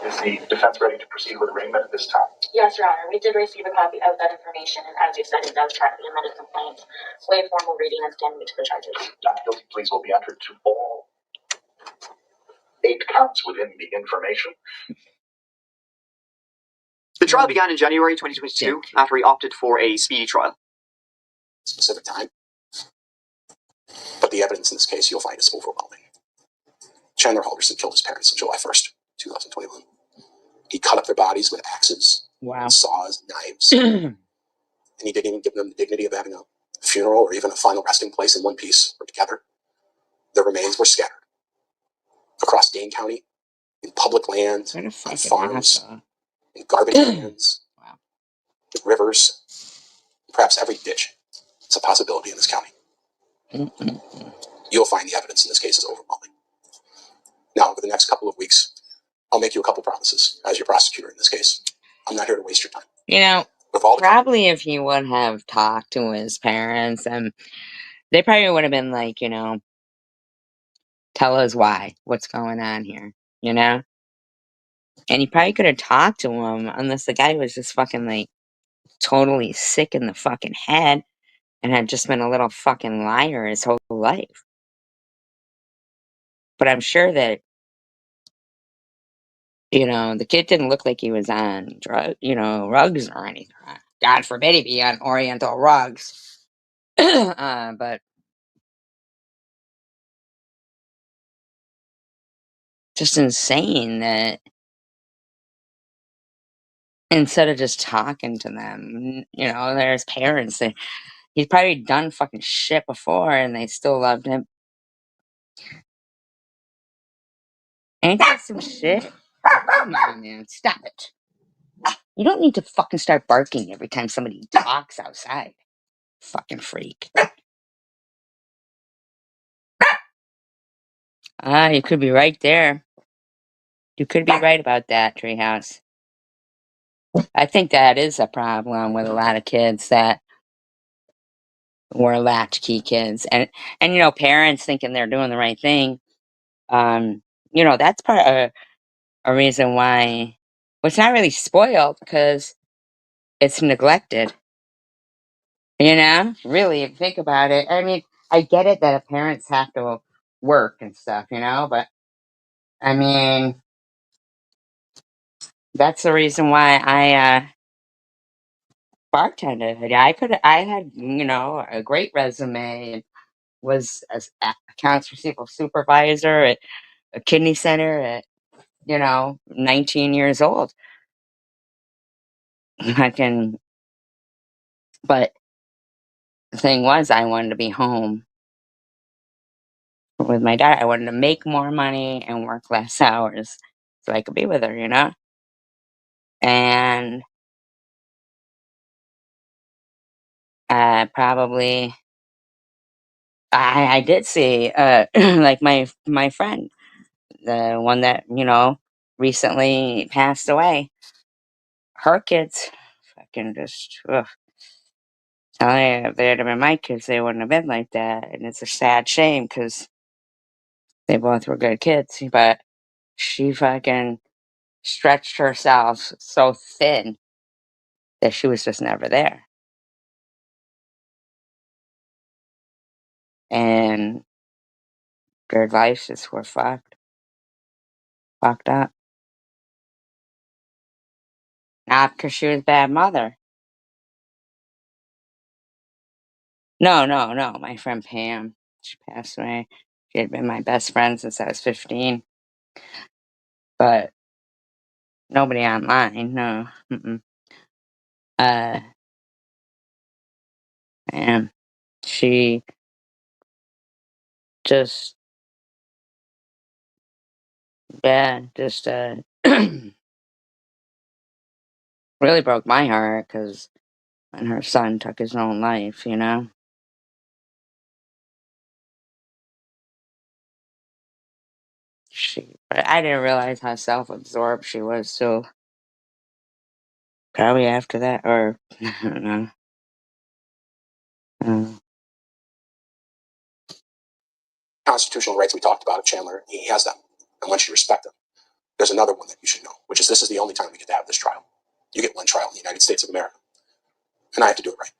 Is the defense ready to proceed with arraignment at this time? Yes, Your Honor. We did receive a copy of that information, and as you said, it does track the amended complaint. Waive formal reading and stand to the charges. Not guilty pleas will be entered to all 8 counts within the information. The trial began in January 2022 after he opted for a speedy trial. Specific time. But the evidence in this case you'll find is overwhelming. Chandler Alderson killed his parents on July 1st, 2021. He cut up their bodies with axes, wow, saws, knives, and he didn't even give them the dignity of having a funeral or even a final resting place in one piece or together. Their remains were scattered across Dane County, in public land, on farms, in garbage cans, in rivers, perhaps every ditch. It's a possibility in this county. You'll find the evidence in this case is overwhelming. Now, over the next couple of weeks, I'll make you a couple promises as your prosecutor in this case. I'm not here to waste your time. You know, probably if he would have talked to his parents, and they probably would have been like, tell us why, what's going on here, And he probably could have talked to him, unless the guy was just fucking, like, totally sick in the fucking head. and had just been a little fucking liar his whole life. But I'm sure that, the kid didn't look like he was on rugs or anything. God forbid he be on Oriental rugs. But just insane that instead of just talking to them, there's parents that he's probably done fucking shit before and they still loved him. Ain't that some shit? Come on, man. Stop it. You don't need to fucking start barking every time somebody talks outside. Fucking freak. You could be right there. You could be right about that, Treehouse. I think that is a problem with a lot of kids that were latchkey kids. And parents thinking they're doing the right thing. That's part of a reason why it's not really spoiled because it's neglected. Really, if you think about it. I mean, I get it that parents have to work and stuff, but I mean, that's the reason why I bartended. I had, a great resume and was as accounts receivable supervisor at a kidney center at, 19 years old. But the thing was, I wanted to be home with my daughter. I wanted to make more money and work less hours so I could be with her, And probably I did see like my friend, the one that recently passed away. Her kids, fucking just tell you, if they had been my kids, they wouldn't have been like that, and it's a sad shame because they both were good kids. But she fucking stretched herself so thin that she was just never there, and their lives just were fucked up. Not because she was a bad mother. No, no, no. My friend Pam, she passed away. She had been my best friend since I was 15. But nobody online, no. Mm-mm. And she just, just really broke my heart because when her son took his own life. But I didn't realize how self-absorbed she was till probably after that, or I don't know. Constitutional rights we talked about of Chandler, he has them. And once you respect them, there's another one that you should know, which is this is the only time we get to have this trial. You get one trial in the United States of America. And I have to do it right.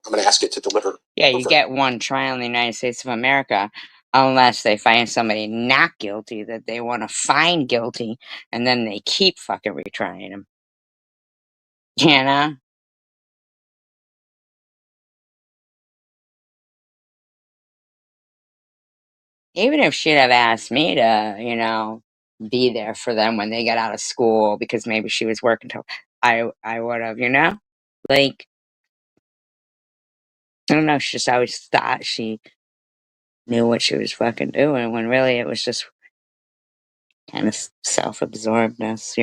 I'm going to ask it to deliver. Yeah, you get one trial in the United States of America unless they find somebody not guilty that they want to find guilty, and then they keep fucking retrying them. Even if she'd have asked me to, be there for them when they got out of school because maybe she was working till I would have, like, I don't know, she just always thought she knew what she was fucking doing when really it was just kind of self-absorbedness.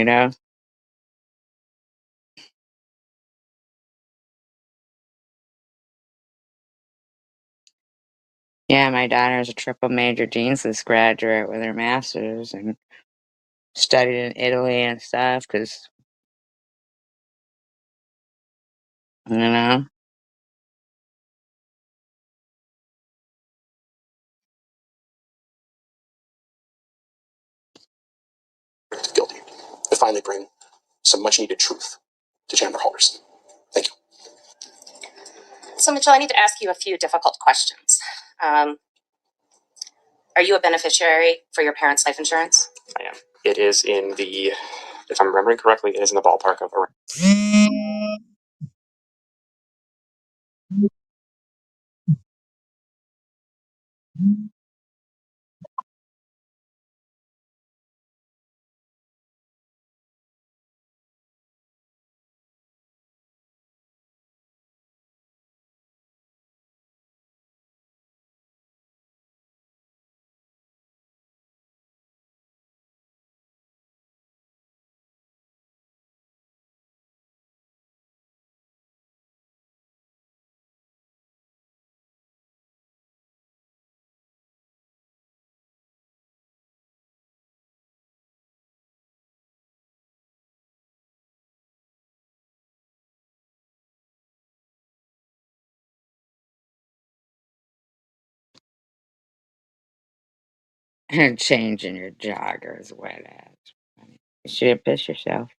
Yeah, my daughter's a triple major Dean's graduate with her master's and studied in Italy and stuff because, guilty to finally bring some much needed truth to Chandler Halderson. Thank you. So, Mitchell, I need to ask you a few difficult questions. Are you a beneficiary for your parents' life insurance? I am. It is in the, if I'm remembering correctly, it is in the ballpark of around. And changing your joggers wet ass. You should piss yourself.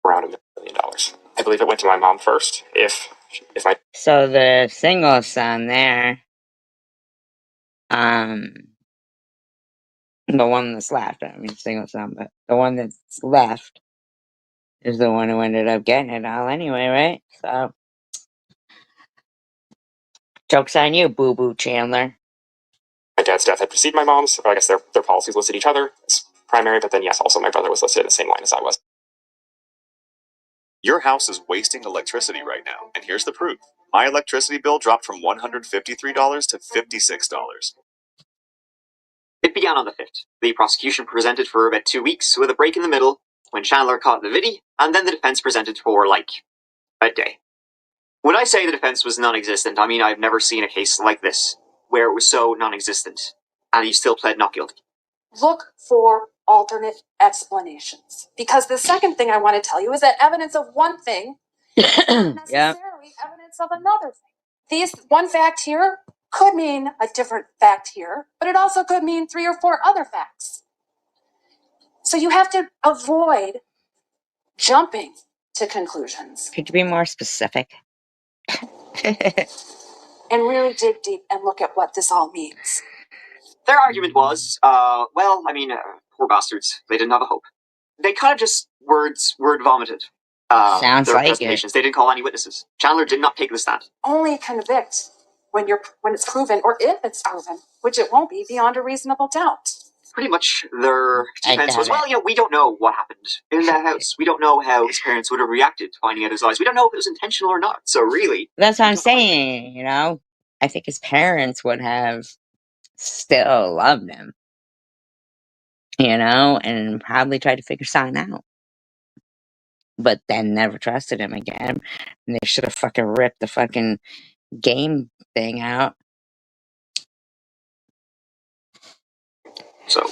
Around $1 million. I believe it went to my mom first. If my So the single son there, the one that's left, I mean single son, but the one that's left is the one who ended up getting it all anyway, right? So joke's on you, boo boo Chandler. my dad's death had preceded my mom's, I guess their policies listed each other as primary, but then yes, also my brother was listed in the same line as I was. Your house is wasting electricity right now, and here's the proof. My electricity bill dropped from $153 to $56. It began on the 5th. The prosecution presented for about 2 weeks with a break in the middle when Chandler caught the viddy, and then the defense presented for, like, a day. When I say the defense was non-existent, I mean I've never seen a case like this, where it was so non-existent, and he still pled not guilty. Look for alternate explanations. Because the second thing I want to tell you is that evidence of one thing isn't necessarily evidence of another thing. These one fact here could mean a different fact here, but it also could mean 3 or 4 other facts. So you have to avoid jumping to conclusions. Could you be more specific? And really dig deep and look at what this all means. Their argument was, poor bastards, they didn't have a hope. They kind of just word vomited. Sounds their like presentations. They didn't call any witnesses. Chandler did not take the stand. Only convict when it's proven, or if it's proven, which it won't be, beyond a reasonable doubt. Pretty much their defense was, we don't know what happened in that house. We don't know how his parents would have reacted to finding out his lies. We don't know if it was intentional or not. So really, That's what I'm saying, you know? I think his parents would have still loved him, you know, and probably tried to figure something out. But then never trusted him again. And they should have fucking ripped the fucking game thing out. So,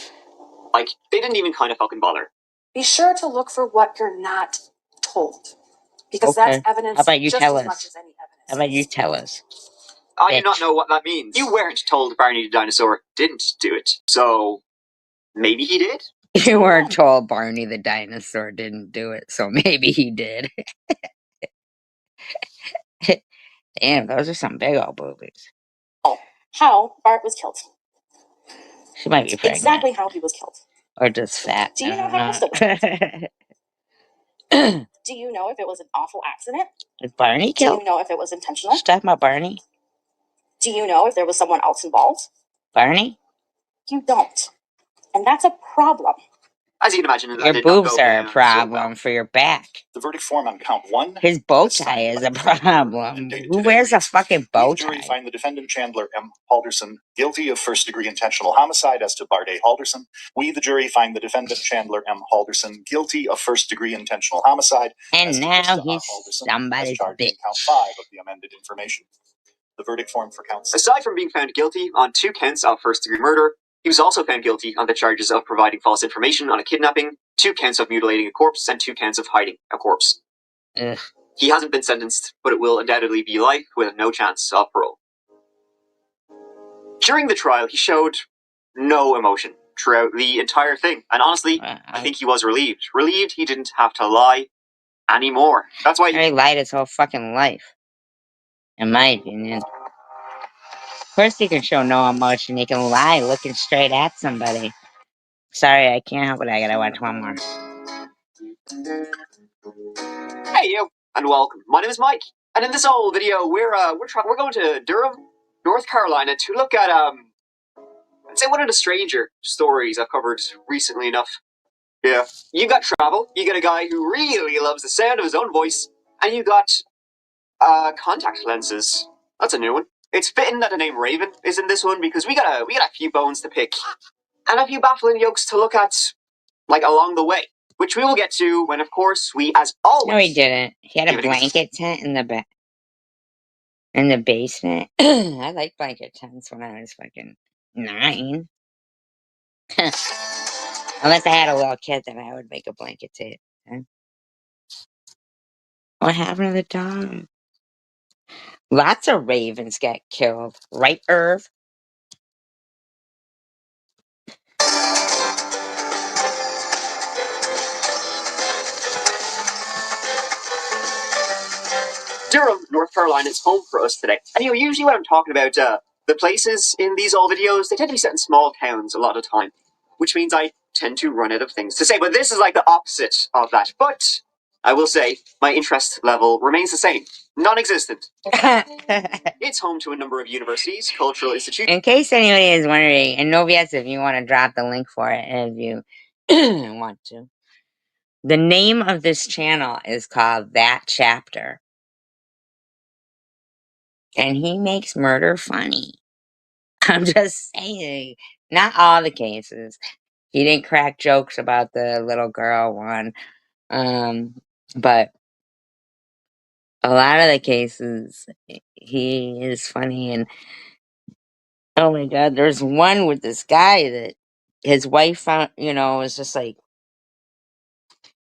they didn't even kind of fucking bother. Be sure to look for what you're not told. Because that's evidence. How about you just tell as us? much as any evidence. How about you tell us? I do not know what that means. You weren't told Barney the dinosaur didn't do it. So, maybe he did? You weren't told Barney the dinosaur didn't do it, so maybe he did. Damn, those are some big old boobies. How Bart was killed. She might be pregnant. Exactly how he was killed. Or just fat. Do you know how he was killed? Do you know if it was an awful accident? Is Barney Do killed? you know if it was intentional? She's talking about Barney. Do you know if there was someone else involved? Barney? You don't. And that's a problem. As you can imagine, your boobs are a problem for your back. The verdict form on count 1. His bow tie is a problem. Who wears a fucking bow The jury tie? find the defendant Chandler M. Halderson guilty of first-degree intentional homicide as to Bart A. Halderson. We, the jury, find the defendant Chandler M. Halderson guilty of first-degree intentional homicide. And now he's somebody's charged in bitch. count 5 of the amended information. The verdict form for count 6. Aside from being found guilty on 2 counts of first-degree murder, he was also found guilty on the charges of providing false information on a kidnapping, 2 counts of mutilating a corpse, and 2 counts of hiding a corpse. Ugh. He hasn't been sentenced, but it will undoubtedly be life with no chance of parole. During the trial, he showed no emotion throughout the entire thing, and honestly, I think he was relieved. Relieved he didn't have to lie, anymore. That's why He lied his whole fucking life, in my opinion. Of course he can show no emotion. He can lie looking straight at somebody. Sorry, I can't help it. I gotta watch one more. Hey you, and welcome. My name is Mike, and in this old video, we're going to Durham, North Carolina, to look at I'd say one of the stranger stories I've covered recently enough. Yeah, you got travel. You got a guy who really loves the sound of his own voice, and you got contact lenses. That's a new one. It's fitting that the name Raven is in this one because we got a few bones to pick and a few baffling yokes to look at, like along the way, which we will get to when, of course, we, as always. No, he didn't. He had a blanket tent in the basement. I liked blanket tents when I was fucking 9. Unless I had a little kid, then I would make a blanket tent. What happened to the dog? Lots of ravens get killed, right, Irv? Durham, North Carolina is home for us today. And usually when I'm talking about the places in these old videos, they tend to be set in small towns a lot of the time, which means I tend to run out of things to say. But this is like the opposite of that. But I will say my interest level remains the same, non-existent. It's home to a number of universities, cultural institutions. In case anybody is wondering, and Novias, if you want to drop the link for it, if you want to. The name of this channel is called That Chapter. And he makes murder funny. I'm just saying. Not all the cases. He didn't crack jokes about the little girl one. But a lot of the cases, he is funny. And oh my God, there's one with this guy that his wife found, was just like,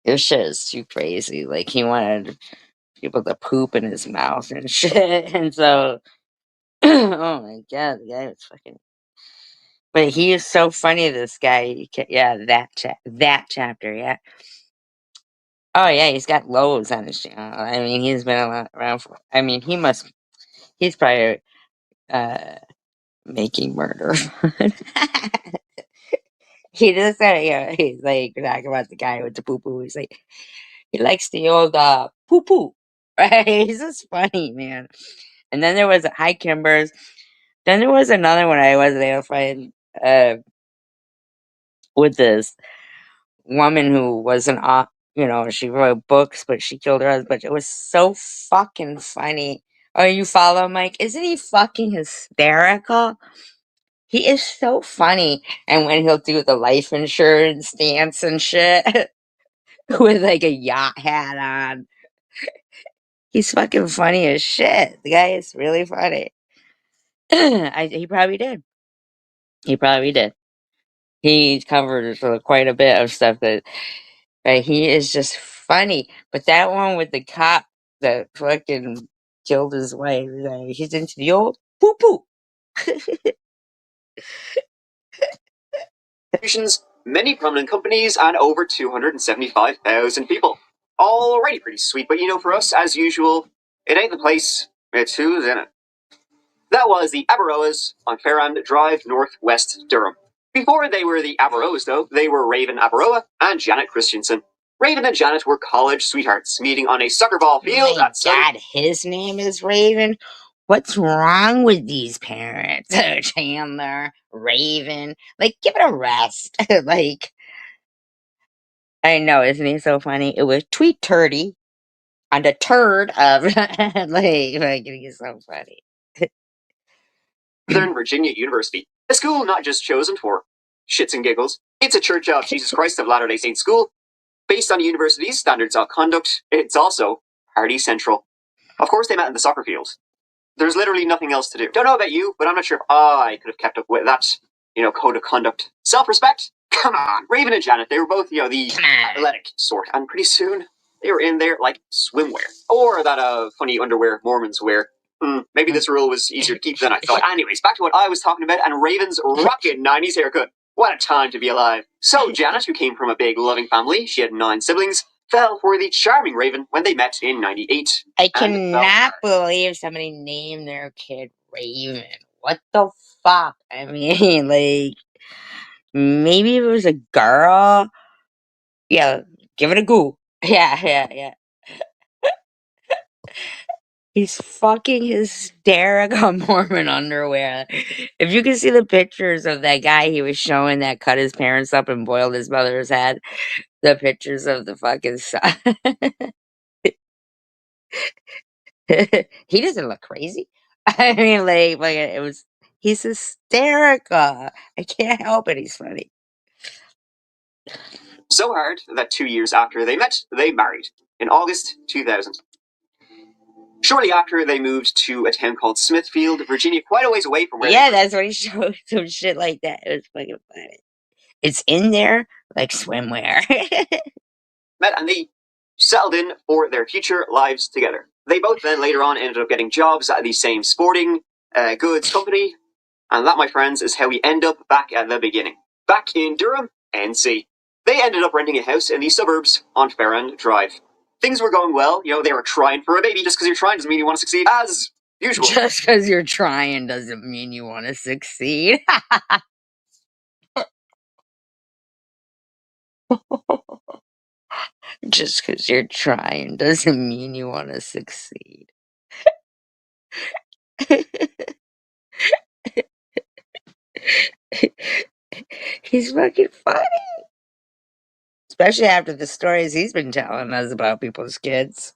this shit is too crazy. Like, he wanted people to poop in his mouth and shit. And so, oh my God, the guy was fucking. But he is so funny, this guy. Yeah, that chapter, yeah. Oh yeah, he's got loads on his channel. I mean, he's been around for. I mean, he's probably making murder. He just said, he's like talking about the guy with the poo poo. He's like, he likes the old poo poo. Right? He's just funny, man. And then there was Hi Kimbers. Then there was another one I wasn't able to find with this woman who wasn't she wrote books, but she killed her husband. It was so fucking funny. Oh, you follow Mike? Isn't he fucking hysterical? He is so funny. And when he'll do the life insurance dance and shit with like a yacht hat on, he's fucking funny as shit. The guy is really funny. He probably did. He probably did. He covered quite a bit of stuff that he is just funny. But that one with the cop that fucking killed his wife, he's into the old poo poo. Many prominent companies, and over 275,000 people. Already pretty sweet, but for us, as usual, it ain't the place, it's who's in it. That was the Aberoas on Fairham Drive, Northwest Durham. Before they were the Aberoas, though, they were Raven Aberoa and Janet Christensen. Raven and Janet were college sweethearts, meeting on a soccer ball field. Oh my God, his name is Raven? What's wrong with these parents? Chandler, Raven. Like, give it a rest. Like, I know, isn't he so funny? It was Tweet Turdy on the turd of, like, he's so funny. Northern Virginia University, a school not just chosen for shits and giggles. It's a Church of Jesus Christ of Latter-day Saints school. Based on the university's standards of conduct, it's also party central. Of course, they met in the soccer field. There's literally nothing else to do. Don't know about you, but I'm not sure if I could have kept up with that, code of conduct. Self-respect? Come on. Raven and Janet, they were both, the athletic sort. And pretty soon, they were in there like swimwear. Or that funny underwear Mormons wear. Maybe this rule was easier to keep than I thought. Anyways, back to what I was talking about and Raven's rockin' 90s haircut. What a time to be alive. So, Janet, who came from a big, loving family, she had 9 siblings, fell for the charming Raven when they met in 98. I cannot believe somebody named their kid Raven. What the fuck? I mean, like, maybe if it was a girl. Yeah, give it a go. Yeah. He's fucking hysterical Mormon underwear. If you can see the pictures of that guy he was showing that cut his parents up and boiled his mother's head, the pictures of the fucking son. He doesn't look crazy. I mean, like it was. He's hysterical. I can't help it. He's funny. So hard that 2 years after they met, they married in August 2000. Shortly after, they moved to a town called Smithfield, Virginia, quite a ways away from where Yeah, that's when he showed some shit like that. It was fucking funny. It's in there like swimwear. met, and they settled in for their future lives together. They both then later on ended up getting jobs at the same sporting goods company, and that, my friends, is how we end up back at the beginning. Back in Durham, NC. They ended up renting a house in the suburbs on Farrand Drive. Things were going well, they were trying for a baby. Just because you're trying doesn't mean you want to succeed, as usual. Just because you're trying doesn't mean you want to succeed. Just because you're trying doesn't mean you want to succeed. He's fucking funny. Especially after the stories he's been telling us about people's kids.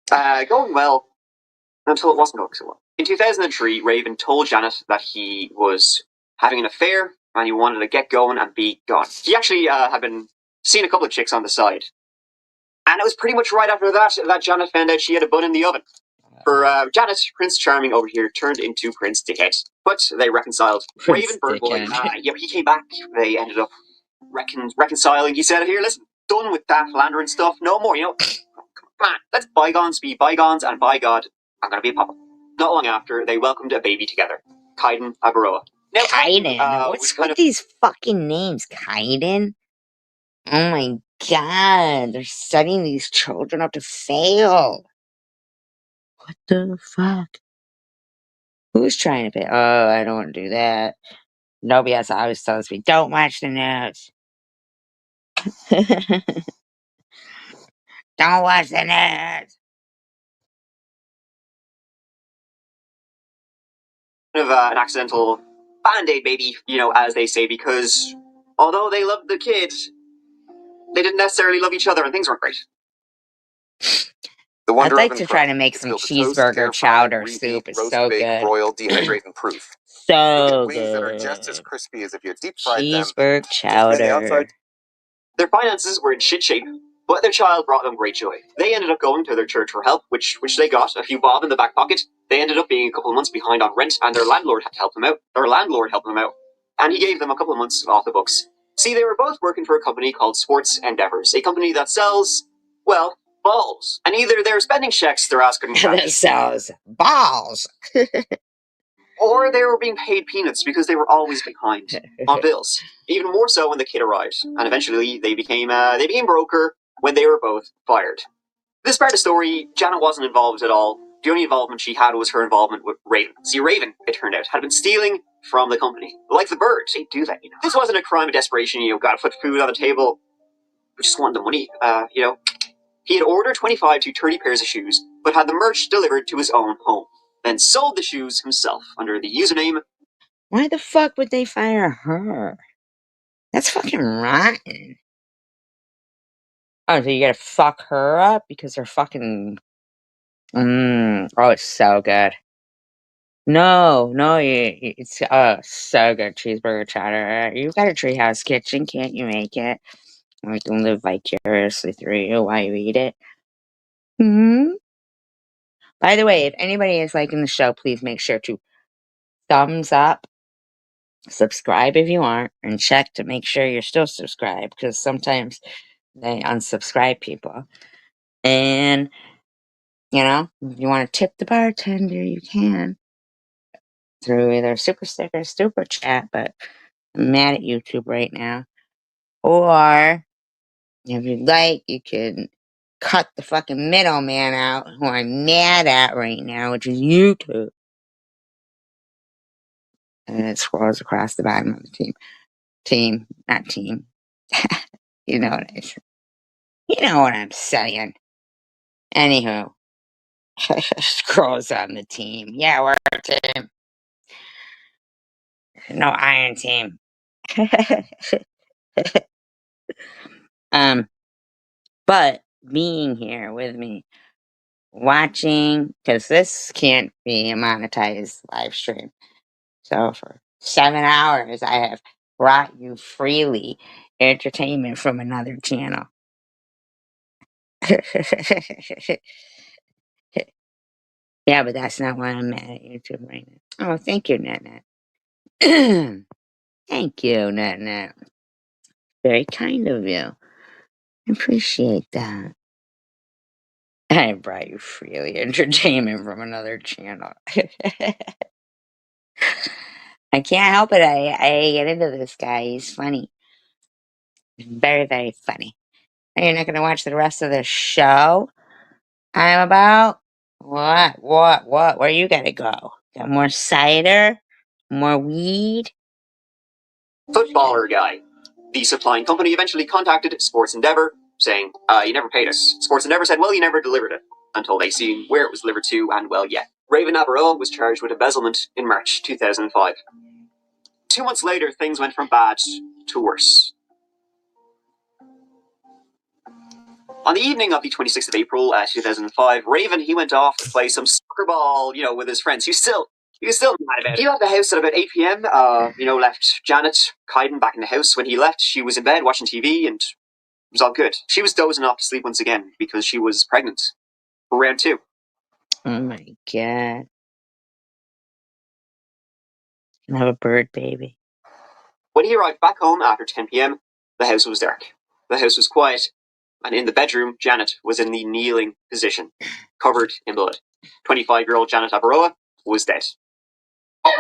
Going well until it wasn't going so well. In 2003, Raven told Janet that he was having an affair and he wanted to get going and be gone. He actually had been seeing a couple of chicks on the side. And it was pretty much right after that Janet found out she had a bun in the oven. For Janet, Prince Charming over here turned into Prince Dickhead. But they reconciled. Raven Birdboy, he came back. They ended up reconciling. He said, here, listen, done with that philandering stuff. No more, Come on, let's bygones be bygones, and by God, I'm going to be a papa. Not long after, they welcomed a baby together. Kaiden Abaroa. Now, Kaiden? What's with these fucking names? Kaiden? Oh my god, they're setting these children up to fail. What the fuck? Who's trying to pay? Oh, I don't want to do that. Nobody else always tells me, don't watch the news. Don't watch the news. Of an accidental band-aid baby, as they say, because although they loved the kids, they didn't necessarily love each other, and things weren't great. I'd like to try to make some cheeseburger chowder soup. It's so good. Royal dehydrating proof. So wings that are good. just as crispy as if you deep fried them. Cheeseburger chowder. Their finances were in shit shape, but their child brought them great joy. They ended up going to their church for help, which they got, a few bob in the back pocket. They ended up being a couple of months behind on rent, and their landlord had to help them out. And he gave them a couple of months off the books. See, they were both working for a company called Sports Endeavors, a company that sells, well, balls. And either they're spending checks they're asking that sells balls. or they were being paid peanuts because they were always behind on bills. Even more so when the kid arrived. And eventually they became broker when they were both fired. This part of the story, Janet wasn't involved at all. The only involvement she had was her involvement with Raven. See, Raven, it turned out, had been stealing from the company. Like the birds, they do that, This wasn't a crime of desperation, gotta put food on the table. We just wanted the money, He had ordered 25 to 30 pairs of shoes, but had the merch delivered to his own home. Then sold the shoes himself under the username. Why the fuck would they fire her? That's fucking rotten. Oh, so you gotta fuck her up because they're fucking. Oh, it's so good. No, it's so good. Cheeseburger chowder. You got a treehouse kitchen, can't you make it? I can live vicariously through you while you eat it. By the way, if anybody is liking the show, please make sure to thumbs up, subscribe if you aren't, and check to make sure you're still subscribed, because sometimes they unsubscribe people. And, if you want to tip the bartender, you can. Through either Super Sticker, Super Chat, but I'm mad at YouTube right now. Or If you'd like, you can cut the fucking middleman out, who I'm mad at right now, which is YouTube. And it scrolls across the bottom of the team. Team, not team. You know what I said. You know what I'm saying. Anywho, scrolls on the team. Yeah, we're a team. No Iron Team. But being here with me, watching, because this can't be a monetized live stream. So for 7 hours, I have brought you freely entertainment from another channel. Yeah, but that's not why I'm mad at YouTube right now. Oh, thank you, NetNet. Thank you, NetNet. Very kind of you. I appreciate that. I brought you freely entertainment from another channel. I can't help it. I get into this guy. He's funny. Very, very funny. You're not going to watch the rest of the show I'm about? What? Where you got to go? Got more cider? More weed? Footballer guy. The supplying company eventually contacted Sports Endeavor, saying, you never paid us. Sports Endeavor said, well, you never delivered it, until they seen where it was delivered to, and well, yeah. Raven Navarro was charged with embezzlement in March 2005. 2 months later, things went from bad to worse. On the evening of the 26th of April, 2005, Raven, he went off to play some soccer ball, with his friends. He was still mad about it. He left the house at about 8 p.m., left Janet hiding back in the house. When he left, she was in bed watching TV, and it was all good. She was dozing off to sleep once again because she was pregnant for round 2. Oh my god. Can have a bird baby. When he arrived back home after 10 p.m., the house was dark. The house was quiet, and in the bedroom, Janet was in the kneeling position, covered in blood. 25-year-old Janet Abaroa was dead. Wait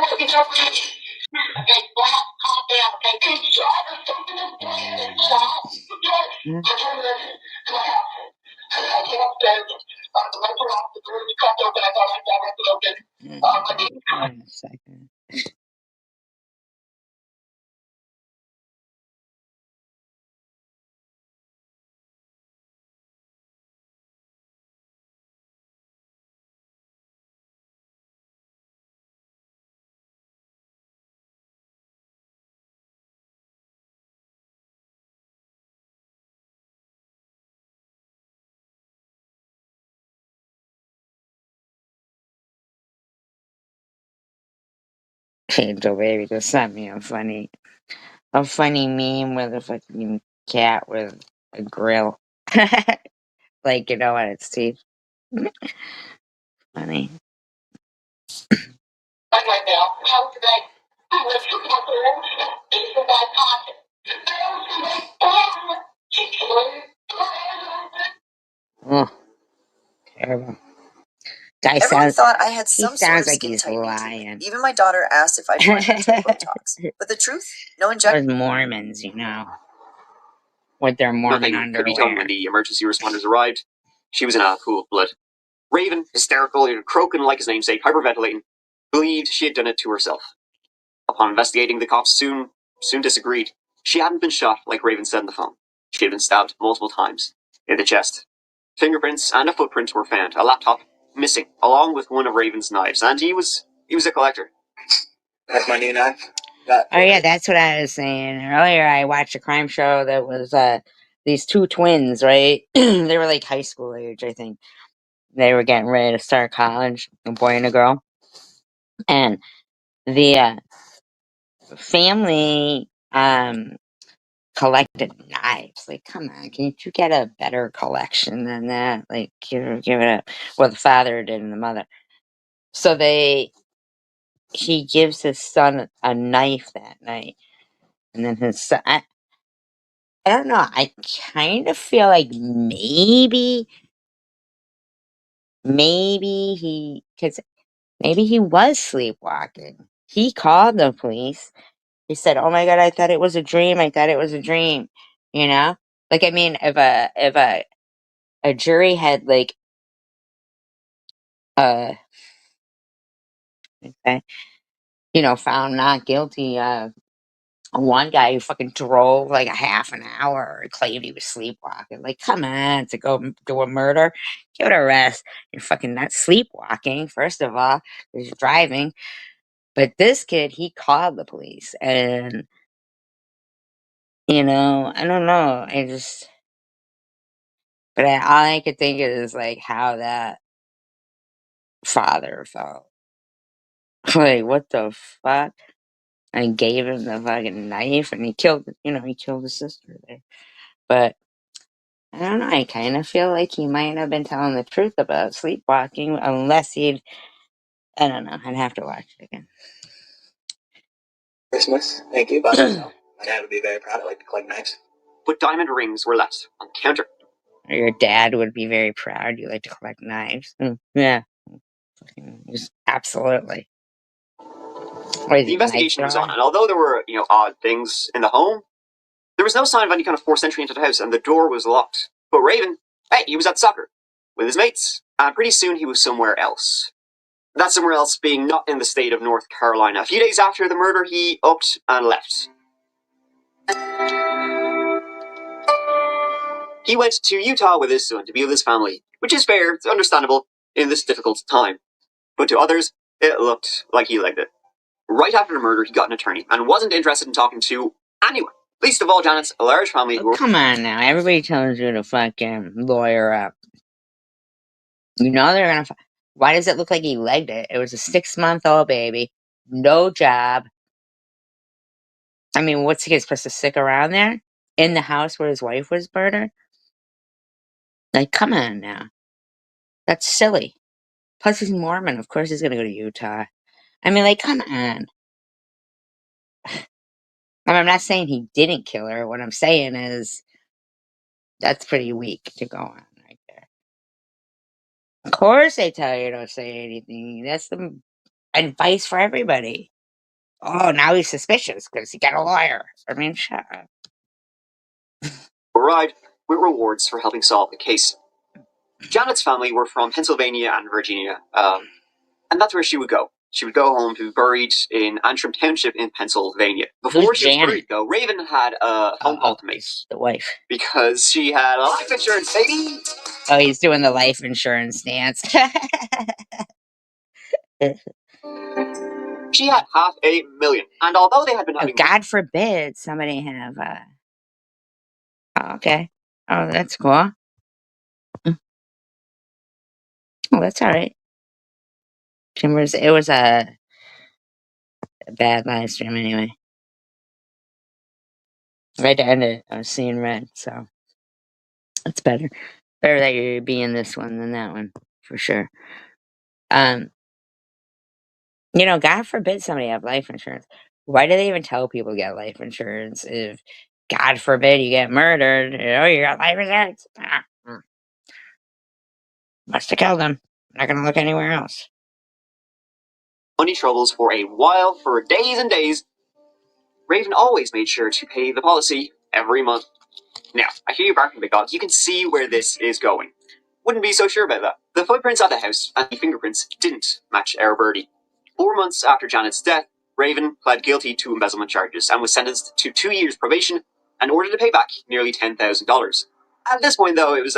a second. Angel Baby just sent me a funny meme with a fucking cat with a grill. Like, on its teeth. Funny. Oh, terrible. Guy Everyone sounds, thought I had he some sort sounds of like skin he's tightening lying. treatment. Even my daughter asked if I'd join her to get Botox. But the truth, no injection. Those Mormons, with their Mormon Nothing could be done underwear. when the emergency responders arrived. She was in a pool of blood. Raven, hysterical, croaking like his namesake, hyperventilating, believed she had done it to herself. Upon investigating, the cops soon disagreed. She hadn't been shot like Raven said on the phone. She had been stabbed multiple times in the chest. Fingerprints and a footprint were found. A laptop missing, along with one of Raven's knives, and he was a collector. That's my new knife. Oh yeah, that's what I was saying earlier. I watched a crime show that was these two twins, right? They were like high school age, I think. They were getting ready to start college, a boy and a girl, and the family collected knives. Like, come on, can't you get a better collection than that? Like, give it up. Well, the father did and the mother. So he gives his son a knife that night, and then his son. I don't know. I kind of feel like maybe because maybe he was sleepwalking. He called the police. He said, "Oh my god, I thought it was a dream. I thought it was a dream." Like, I mean, if a jury had like okay, found not guilty one guy who fucking drove like a half an hour and claimed he was sleepwalking. Like, come on, to go do a murder, give it a rest. You're fucking not sleepwalking, first of all, because you're driving. But this kid, he called the police, and I don't know. All I could think is like how that father felt. Like, what the fuck? I gave him the fucking knife, and he killed his sister there. But I don't know. I kind of feel like he might have been telling the truth about sleepwalking, unless I don't know. I'd have to watch it again. Christmas. Thank you. But my dad would be very proud. I like to collect knives. But diamond rings were left on the counter. Your dad would be very proud. You like to collect knives. Yeah. Just absolutely. The investigation was on, and although there were, odd things in the home, there was no sign of any kind of forced entry into the house, and the door was locked. But Raven, hey, he was at soccer with his mates, and pretty soon he was somewhere else. That somewhere else being not in the state of North Carolina. A few days after the murder, he upped and left. He went to Utah with his son to be with his family, which is fair, it's understandable in this difficult time. But to others, it looked like he liked it. Right after the murder, he got an attorney and wasn't interested in talking to anyone. Least of all Janet's large family. Come on now, everybody tells you to fucking lawyer up. They're gonna. Why does it look like he legged it? It was a 6-month-old baby, no job. I mean, what's he supposed to stick around there in the house where his wife was murdered? Like, come on now, that's silly. Plus, he's Mormon. Of course, he's gonna go to Utah. I mean, like, come on. I'm not saying he didn't kill her. What I'm saying is that's pretty weak to go on right there. Of course, they tell you don't say anything. That's the advice for everybody. Oh, now he's suspicious because he got a lawyer. I mean, shut up. Arrived with rewards for helping solve the case. Janet's family were from Pennsylvania and Virginia, and that's where she would go. She would go home to be buried in Antrim Township in Pennsylvania. Before she was buried, though, Raven had a phone call to make. The wife. Because she had a life insurance, baby! Oh, he's doing the life insurance dance. She had $500,000, and although they had been having... God forbid somebody have, Oh, okay. Oh, that's cool. Oh, that's alright. It was a bad live stream anyway. Right to end it, I was seeing red, so that's better. Better that you be in this one than that one, for sure. God forbid somebody have life insurance. Why do they even tell people to get life insurance if, God forbid, you get murdered? You got life insurance? Must have killed him. Not gonna look anywhere else. Money troubles for a while, for days and days. Raven always made sure to pay the policy every month. Now, I hear you barking, big dog. You can see where this is going. Wouldn't be so sure about that. The footprints at the house and the fingerprints didn't match our birdie. 4 months after Janet's death, Raven pled guilty to embezzlement charges and was sentenced to 2 years probation and ordered to pay back nearly $10,000. At this point, though, it was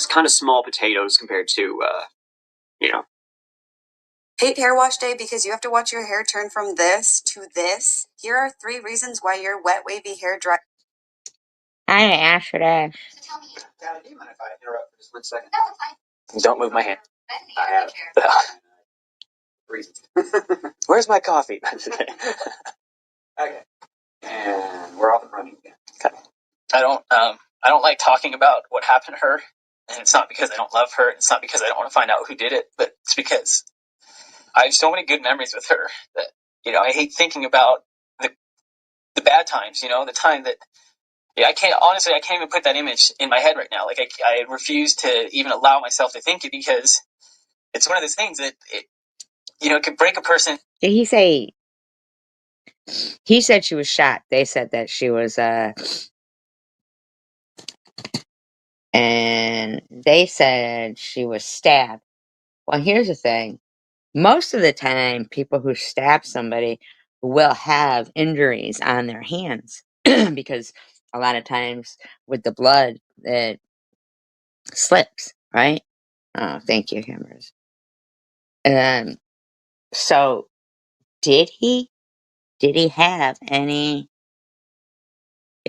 kind of small potatoes compared to, Hate hair wash day because you have to watch your hair turn from this to this. Here are 3 reasons why your wet, wavy hair dry. Hi, Ash. Dad, do you mind if I interrupt for just 1 second? No, it's fine. Don't move my hand. I have reasons. Where's my coffee? Okay. And we're off and running again. Okay. I don't like talking about what happened to her, and it's not because I don't love her, it's not because I don't want to find out who did it, but it's because I have so many good memories with her that, I hate thinking about the bad times, the time that, I can't even put that image in my head right now. Like, I refuse to even allow myself to think it because it's one of those things that, it could break a person. Did he say... He said she was shot. They said that she was, And they said she was stabbed. Well, here's the thing. Most of the time, people who stab somebody will have injuries on their hands because a lot of times with the blood, it slips, right? Oh, thank you, Hammers. So did he have any,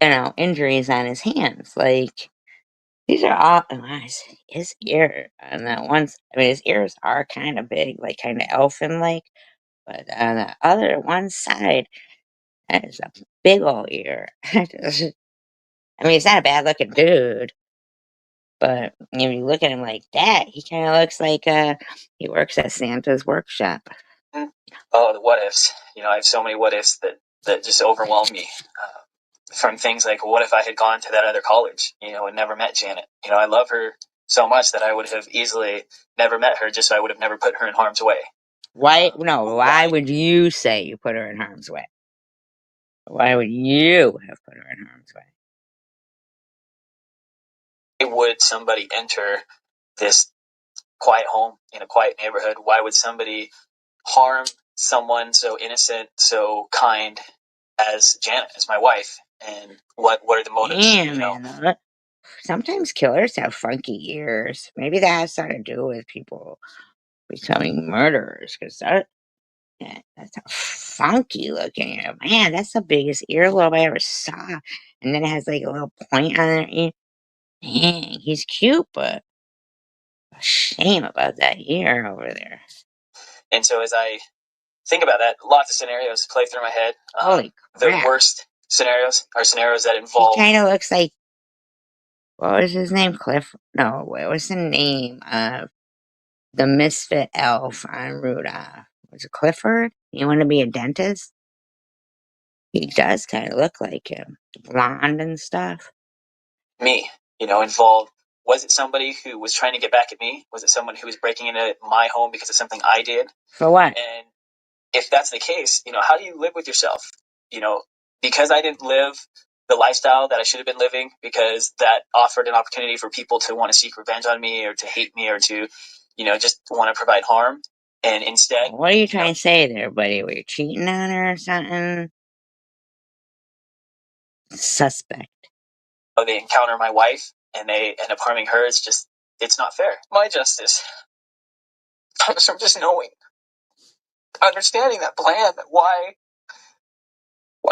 injuries on his hands? Like, these are all, his ear on that one, his ears are kind of big, like kind of elfin-like, but on the other one side, that is a big old ear. He's not a bad looking dude, but if you look at him like that, he kind of looks like he works at Santa's workshop. Oh, the what ifs. I have so many what ifs that just overwhelm me. From things like, what if I had gone to that other college, and never met Janet? I love her so much that I would have easily never met her, just so I would have never put her in harm's way. Why would you say you put her in harm's way? Why would you have put her in harm's way? Why would somebody enter this quiet home in a quiet neighborhood? Why would somebody harm someone so innocent, so kind as Janet, as my wife? And what are the motives? Damn, man. Sometimes killers have funky ears. Maybe that has something to do with people becoming murderers, because that's a funky looking ear. Man, that's the biggest earlobe I ever saw. And then it has like a little point on their ear. Dang, he's cute, but a shame about that ear over there. And so as I think about that, lots of scenarios play through my head. Holy crap. The worst scenarios are scenarios that involve... He kind of looks like, what was his name? No, what was the name of the misfit elf on Rudolph? Was it Clifford? You want to be a dentist? He does kind of look like him. Blonde and stuff. Me, involved. Was it somebody who was trying to get back at me? Was it someone who was breaking into my home because of something I did? For what? And if that's the case, how do you live with yourself? Because I didn't live the lifestyle that I should have been living, because that offered an opportunity for people to want to seek revenge on me, or to hate me, or to, just want to provide harm. And instead... What are you trying to say there, buddy? Were you cheating on her or something? Suspect. They encounter my wife and they end up harming her. It's not fair. My justice comes from just knowing, understanding that plan, that why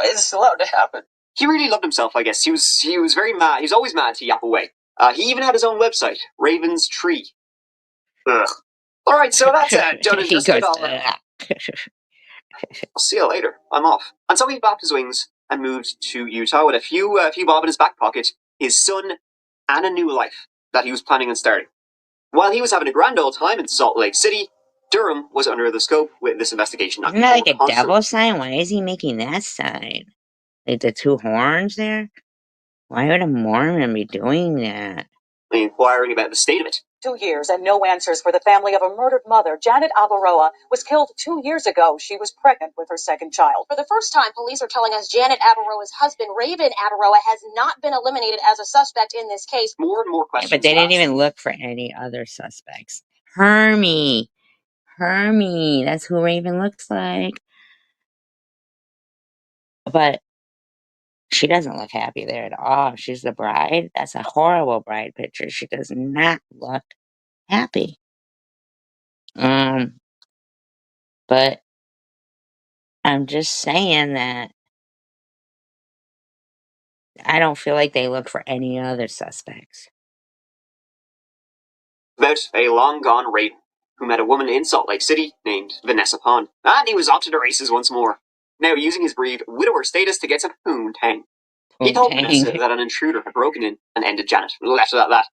is this allowed to happen? He really loved himself, I guess. He was very mad. He was always mad to yap away. He even had his own website, Raven's Tree. Ugh. All right, so that's done and dusted. I'll see you later. I'm off. And so he backed his wings and moved to Utah with a few bob in his back pocket, his son, and a new life that he was planning on starting. While he was having a grand old time in Salt Lake City, Durham was under the scope with this investigation. Isn't that like a devil sign? Why is he making that sign? Like the two horns there? Why would a Mormon be doing that? Inquiring about the state of it. 2 years and no answers for the family of a murdered mother. Janet Avaroa was killed 2 years ago. She was pregnant with her second child. For the first time, police are telling us Janet Avaroa's husband, Raven Avaroa, has not been eliminated as a suspect in this case. More and more questions. Yeah, but they didn't even look for any other suspects. Hermie, that's who Raven looks like. But she doesn't look happy there at all. She's the bride. That's a horrible bride picture. She does not look happy. But I'm just saying that I don't feel like they look for any other suspects. About a long-gone Raven who met a woman in Salt Lake City named Vanessa Pond. And he was off to the races once more, now using his brief widower status to get some poontang. He told Vanessa that an intruder had broken in and ended Janet. Left it at that.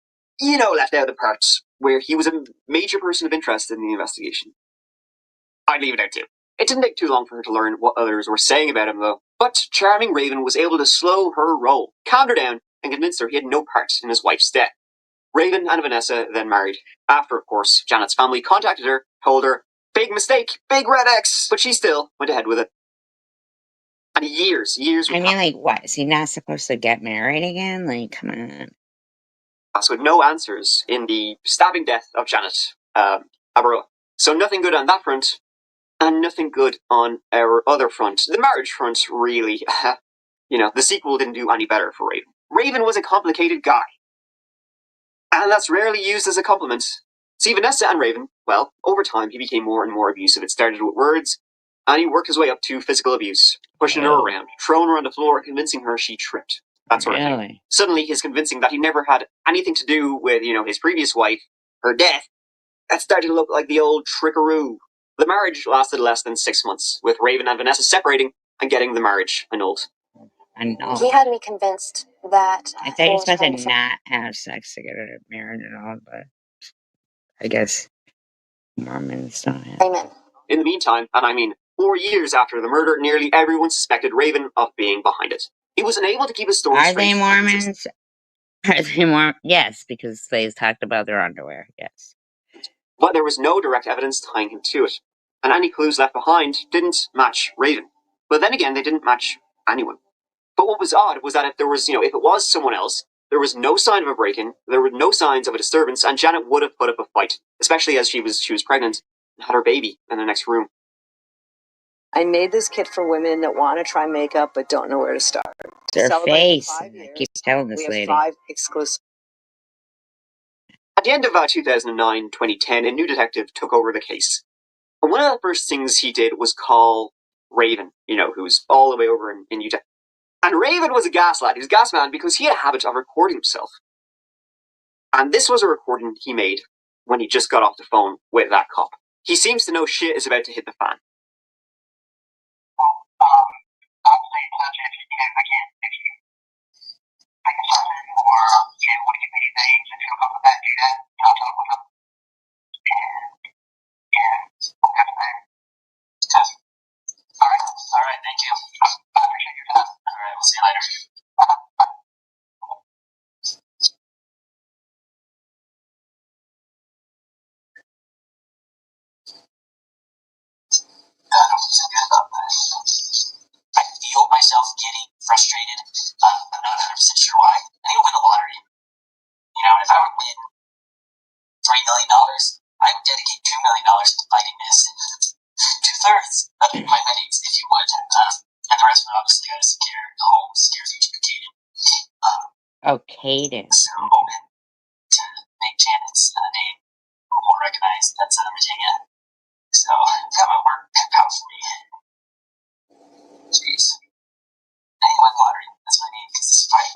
Left out the parts where he was a major person of interest in the investigation. I'd leave it out too. It didn't take too long for her to learn what others were saying about him, though. But charming Raven was able to slow her roll, calmed her down, and convinced her he had no part in his wife's death. Raven and Vanessa then married. After, of course, Janet's family contacted her, told her, big mistake, big red X, but she still went ahead with it. And years... I mean, like, what? Is he not supposed to get married again? Like, come on. So no answers in the stabbing death of Janet Abaroa. So nothing good on that front, and nothing good on our other front. The marriage front, really. The sequel didn't do any better for Raven. Raven was a complicated guy. And that's rarely used as a compliment. See, Vanessa and Raven, well, over time he became more and more abusive. It started with words, and he worked his way up to physical abuse, pushing her around, throwing her on the floor, convincing her she tripped. That sort of thing. Suddenly he's convincing that he never had anything to do with, his previous wife, her death. That started to look like the old trickaroo. The marriage lasted less than 6 months, with Raven and Vanessa separating and getting the marriage annulled. He had me convinced that I thought you're supposed to not have sex to get a marriage and all, but I guess Mormons don't have. Amen. In the meantime, and I mean 4 years after the murder, nearly everyone suspected Raven of being behind it. He was unable to keep his story Are straight. they Mormons? Are they Mormons? Yes, because they talked about their underwear. Yes. But there was no direct evidence tying him to it, and any clues left behind didn't match Raven. But then again, they didn't match anyone. But what was odd was that if there was, if it was someone else, there was no sign of a break-in, there were no signs of a disturbance, and Janet would have put up a fight, especially as she was pregnant and had her baby in the next room. I made this kit for women that want to try makeup but don't know where to start. Their face. 5 I years, keep telling this we have lady. 5 exclusive. At the end of 2009-2010, a new detective took over the case. And one of the first things he did was call Raven, who's all the way over in Utah. And Raven was a gas lad. He was a gas man because he had a habit of recording himself. And this was a recording he made when he just got off the phone with that cop. He seems to know shit is about to hit the fan. All right, thank you. I appreciate your time. All right, we'll see you later. I feel myself getting frustrated. I'm not 100% sure why. I think I'll win the lottery. If I would win $3 million, I would dedicate $2 million to fighting this. 2/3 of my weddings, if you would. And the rest of it, obviously, I just secure the home, secures each Caden. Oh, Caden. So hoping to make Janet's name more recognized outside of Virginia. So I've got my work cut out for me. Jeez. I need to win the lottery. That's what I need, because this fight.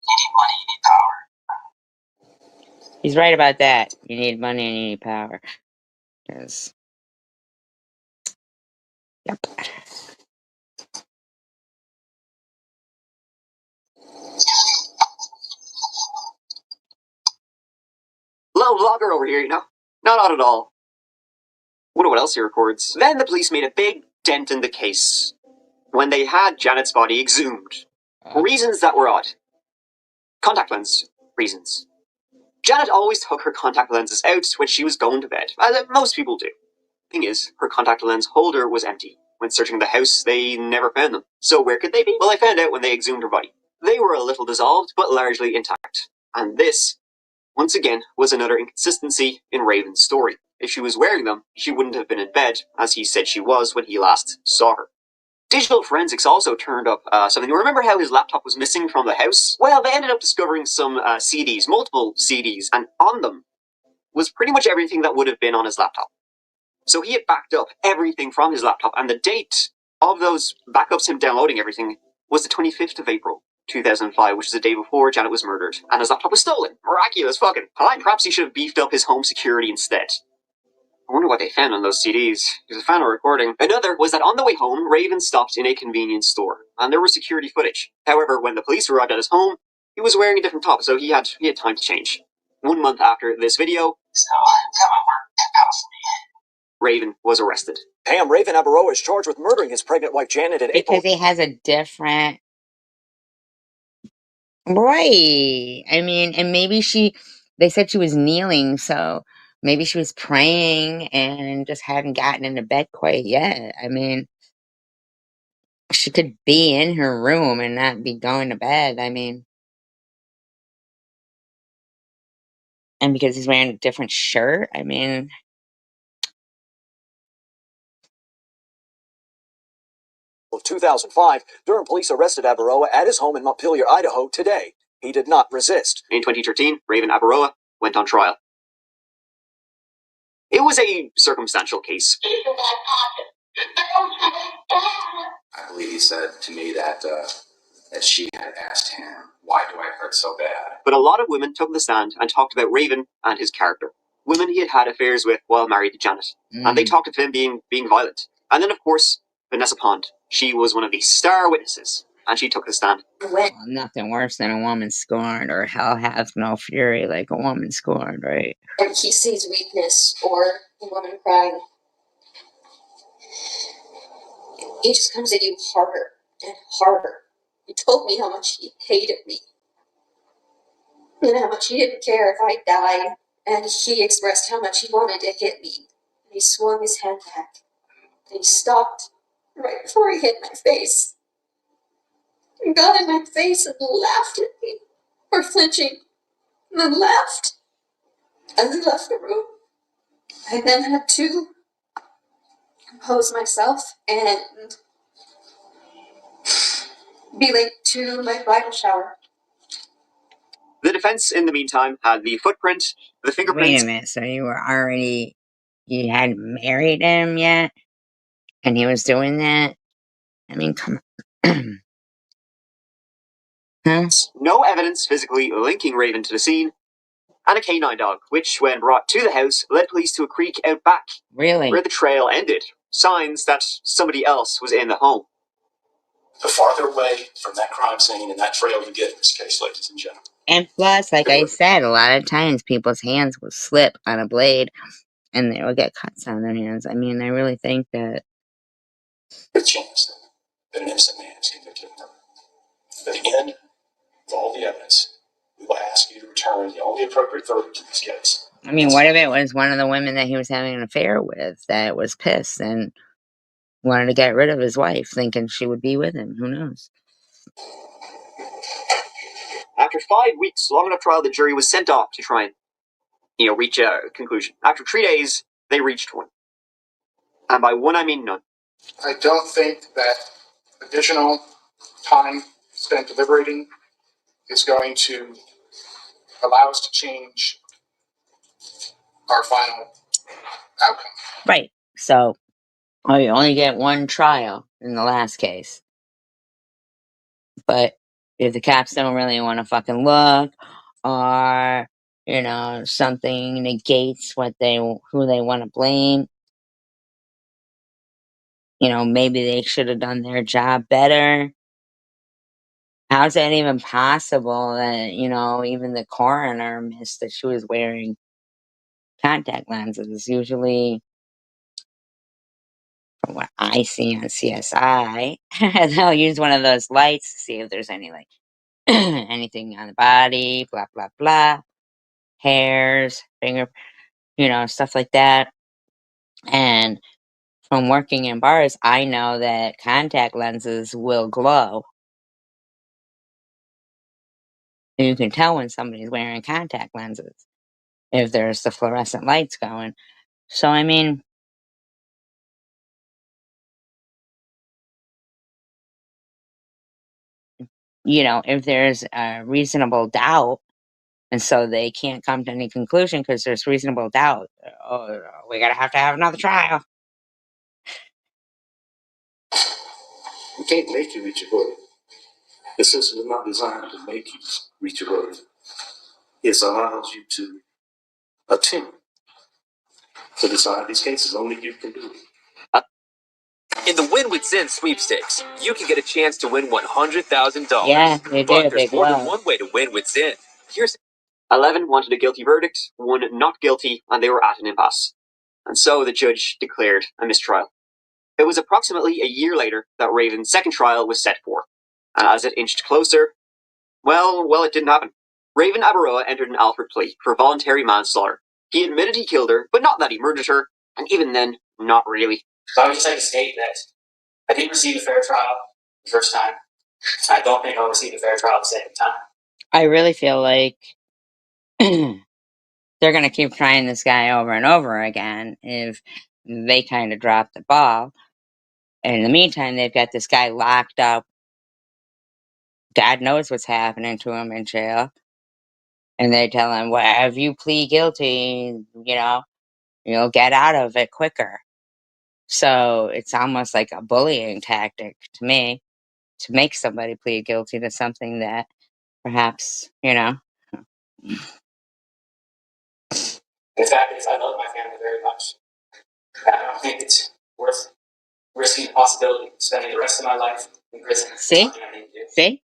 You need money, you need power. He's right about that. You need money and you need power. Yes. Yep. Little vlogger over here, Not at all. Wonder what else he records. Then the police made a big dent in the case when they had Janet's body exhumed. For reasons that were odd. Contact lens reasons. Janet always took her contact lenses out when she was going to bed, as most people do. Thing is, her contact lens holder was empty. When searching the house, they never found them. So where could they be? Well, they found out when they exhumed her body. They were a little dissolved, but largely intact. And this, once again, was another inconsistency in Raven's story. If she was wearing them, she wouldn't have been in bed, as he said she was when he last saw her. Digital forensics also turned up something. Remember how his laptop was missing from the house? Well, they ended up discovering some CDs, multiple CDs, and on them was pretty much everything that would have been on his laptop. So he had backed up everything from his laptop, and the date of those backups, him downloading everything, was the 25th of April, 2005, which is the day before Janet was murdered, and his laptop was stolen. Miraculous fucking. Perhaps he should have beefed up his home security instead. I wonder what they found on those CDs. There's a final recording. Another was that on the way home, Raven stopped in a convenience store, and there was security footage. However, when the police arrived at his home, he was wearing a different top, so he had time to change. 1 month after this video, Raven was arrested. Pam, Raven Abaroa is charged with murdering his pregnant wife Janet in April. Because he has a different... Right. I mean, and maybe they said she was kneeling, so maybe she was praying and just hadn't gotten into bed quite yet. I mean, she could be in her room and not be going to bed. I mean, And because he's wearing a different shirt, I mean, Of 2005, Durham police arrested Abaroa at his home in Montpelier, Idaho today. He did not resist. In 2013, Raven Abaroa went on trial. It was a circumstantial case. I believe he said to me that she had asked him, "Why do I hurt so bad?" But a lot of women took the stand and talked about Raven and his character. Women he had had affairs with while married to Janet. And they talked of him being violent. And then, of course, Vanessa Pond. She was one of the star witnesses, and she took the stand. nothing worse than a woman scorned, or hell has no fury like a woman scorned, right? And he sees weakness or a woman crying. He just comes at you harder and harder. He told me how much he hated me. And how much he didn't care if I died. And he expressed how much he wanted to hit me. And he swung his hand back. And he stopped right before he hit my face. He got in my face and laughed at me for flinching. And then laughed. And then left the room. I then had to compose myself and be late to my bridal shower. The defense, in the meantime, had the footprint, the fingerprints. Wait a minute, so you hadn't married him yet? And he was doing that? I mean, come on. Huh? No evidence physically linking Raven to the scene, and a canine dog, which, when brought to the house, led police to a creek out back. Really? Where the trail ended. Signs that somebody else was in the home. The farther away from that crime scene and that trail you get in this case, ladies and gentlemen. And plus, like I said, a lot of times people's hands will slip on a blade and they will get cuts on their hands. I mean, I really think that... The chance that an innocent man is convicted of murder. At the end of all the evidence, we will ask you to return the only appropriate verdict in this case. I mean, what if it was one of the women that he was having an affair with that was pissed and wanted to get rid of his wife, thinking she would be with him? Who knows? After 5 weeks, long enough trial, the jury was sent off to try and, reach a conclusion. After 3 days, they reached one. And by one, I mean none. I don't think that additional time spent deliberating is going to allow us to change our final outcome. Right. So, you only get one trial in the last case. But if the cops don't really want to fucking look, or, something negates who they want to blame, maybe they should have done their job better. How's that even possible that, even the coroner missed that she was wearing contact lenses? Usually, from what I see on CSI, they'll use one of those lights to see if there's any, anything on the body, blah, blah, blah, hairs, finger, stuff like that. And from working in bars, I know that contact lenses will glow. And you can tell when somebody's wearing contact lenses if there's the fluorescent lights going. So, I mean, if there's a reasonable doubt, and so they can't come to any conclusion because there's reasonable doubt, we gotta have to have another trial. We can't make you reach a verdict. The system is not designed to make you reach a verdict. It allows you to attempt to decide these cases. Only you can do it. In the Win with Zen sweepstakes, you can get a chance to win $100,000. Yeah, they do. But there's They more than glow. one way to win with Zen. Here's 11 wanted a guilty verdict, 1 not guilty, and they were at an impasse. And so the judge declared a mistrial. It was approximately a year later that Raven's second trial was set for. And as it inched closer, well, it didn't happen. Raven Abaroa entered an Alford plea for voluntary manslaughter. He admitted he killed her, but not that he murdered her, and even then, not really. So I would just like to state that I didn't receive a fair trial the first time. I don't think I'll receive a fair trial the second time. I really feel like they're going to keep trying this guy over and over again if they kind of drop the ball. And in the meantime, they've got this guy locked up. God knows what's happening to him in jail. And they tell him, well, if you plead guilty, you'll get out of it quicker. So it's almost like a bullying tactic to me to make somebody plead guilty to something that perhaps, The fact is, I love my family very much. I don't think it's worth risking the possibility of spending the rest of my life in prison. See? See?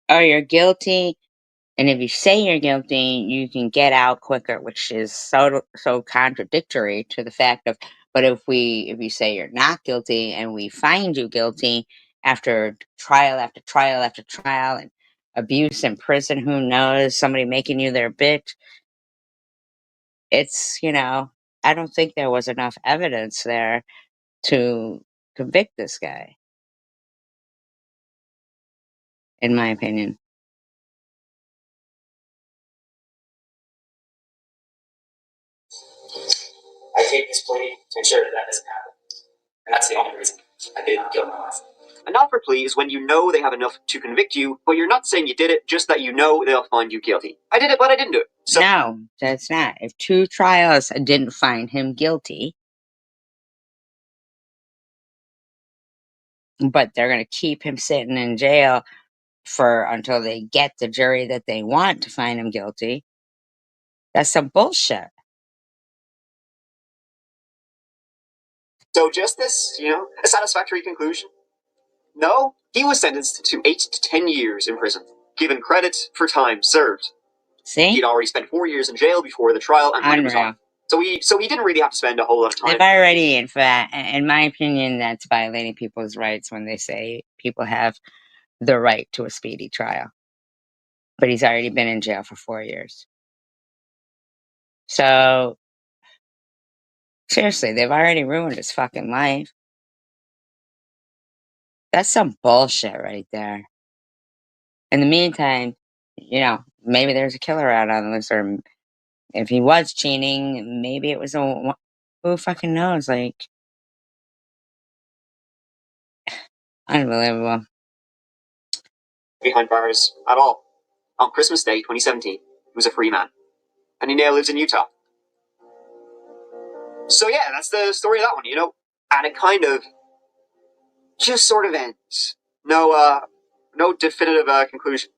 Oh, you're guilty. And if you say you're guilty, you can get out quicker, which is so contradictory to the fact of, but if you say you're not guilty and we find you guilty after trial after trial after trial and abuse in prison, who knows, somebody making you their bitch, it's, I don't think there was enough evidence there to convict this guy, in my opinion. I take this plea to ensure that doesn't happen. And that's the only reason I did not kill my wife. A not for plea is when you know they have enough to convict you, but you're not saying you did it, just that you know they'll find you guilty. I did it, but I didn't do it. So No, that's not. If 2 trials didn't find him guilty, but they're going to keep him sitting in jail until they get the jury that they want to find him guilty, that's some bullshit. So just this, a satisfactory conclusion? No, he was sentenced to 8 to 10 years in prison, given credit for time served. See? He'd already spent 4 years in jail before the trial and when it was on. So he didn't really have to spend a whole lot of time. They've already, in fact, in my opinion, that's violating people's rights when they say people have the right to a speedy trial. But he's already been in jail for 4 years. So, seriously, they've already ruined his fucking life. That's some bullshit right there. In the meantime, maybe there's a killer out on this, or if he was cheating, maybe it was who fucking knows? Like, unbelievable. Behind bars at all. On Christmas Day, 2017, he was a free man. And he now lives in Utah. So yeah, that's the story of that one, And it kind of just sort of ends. No definitive conclusion.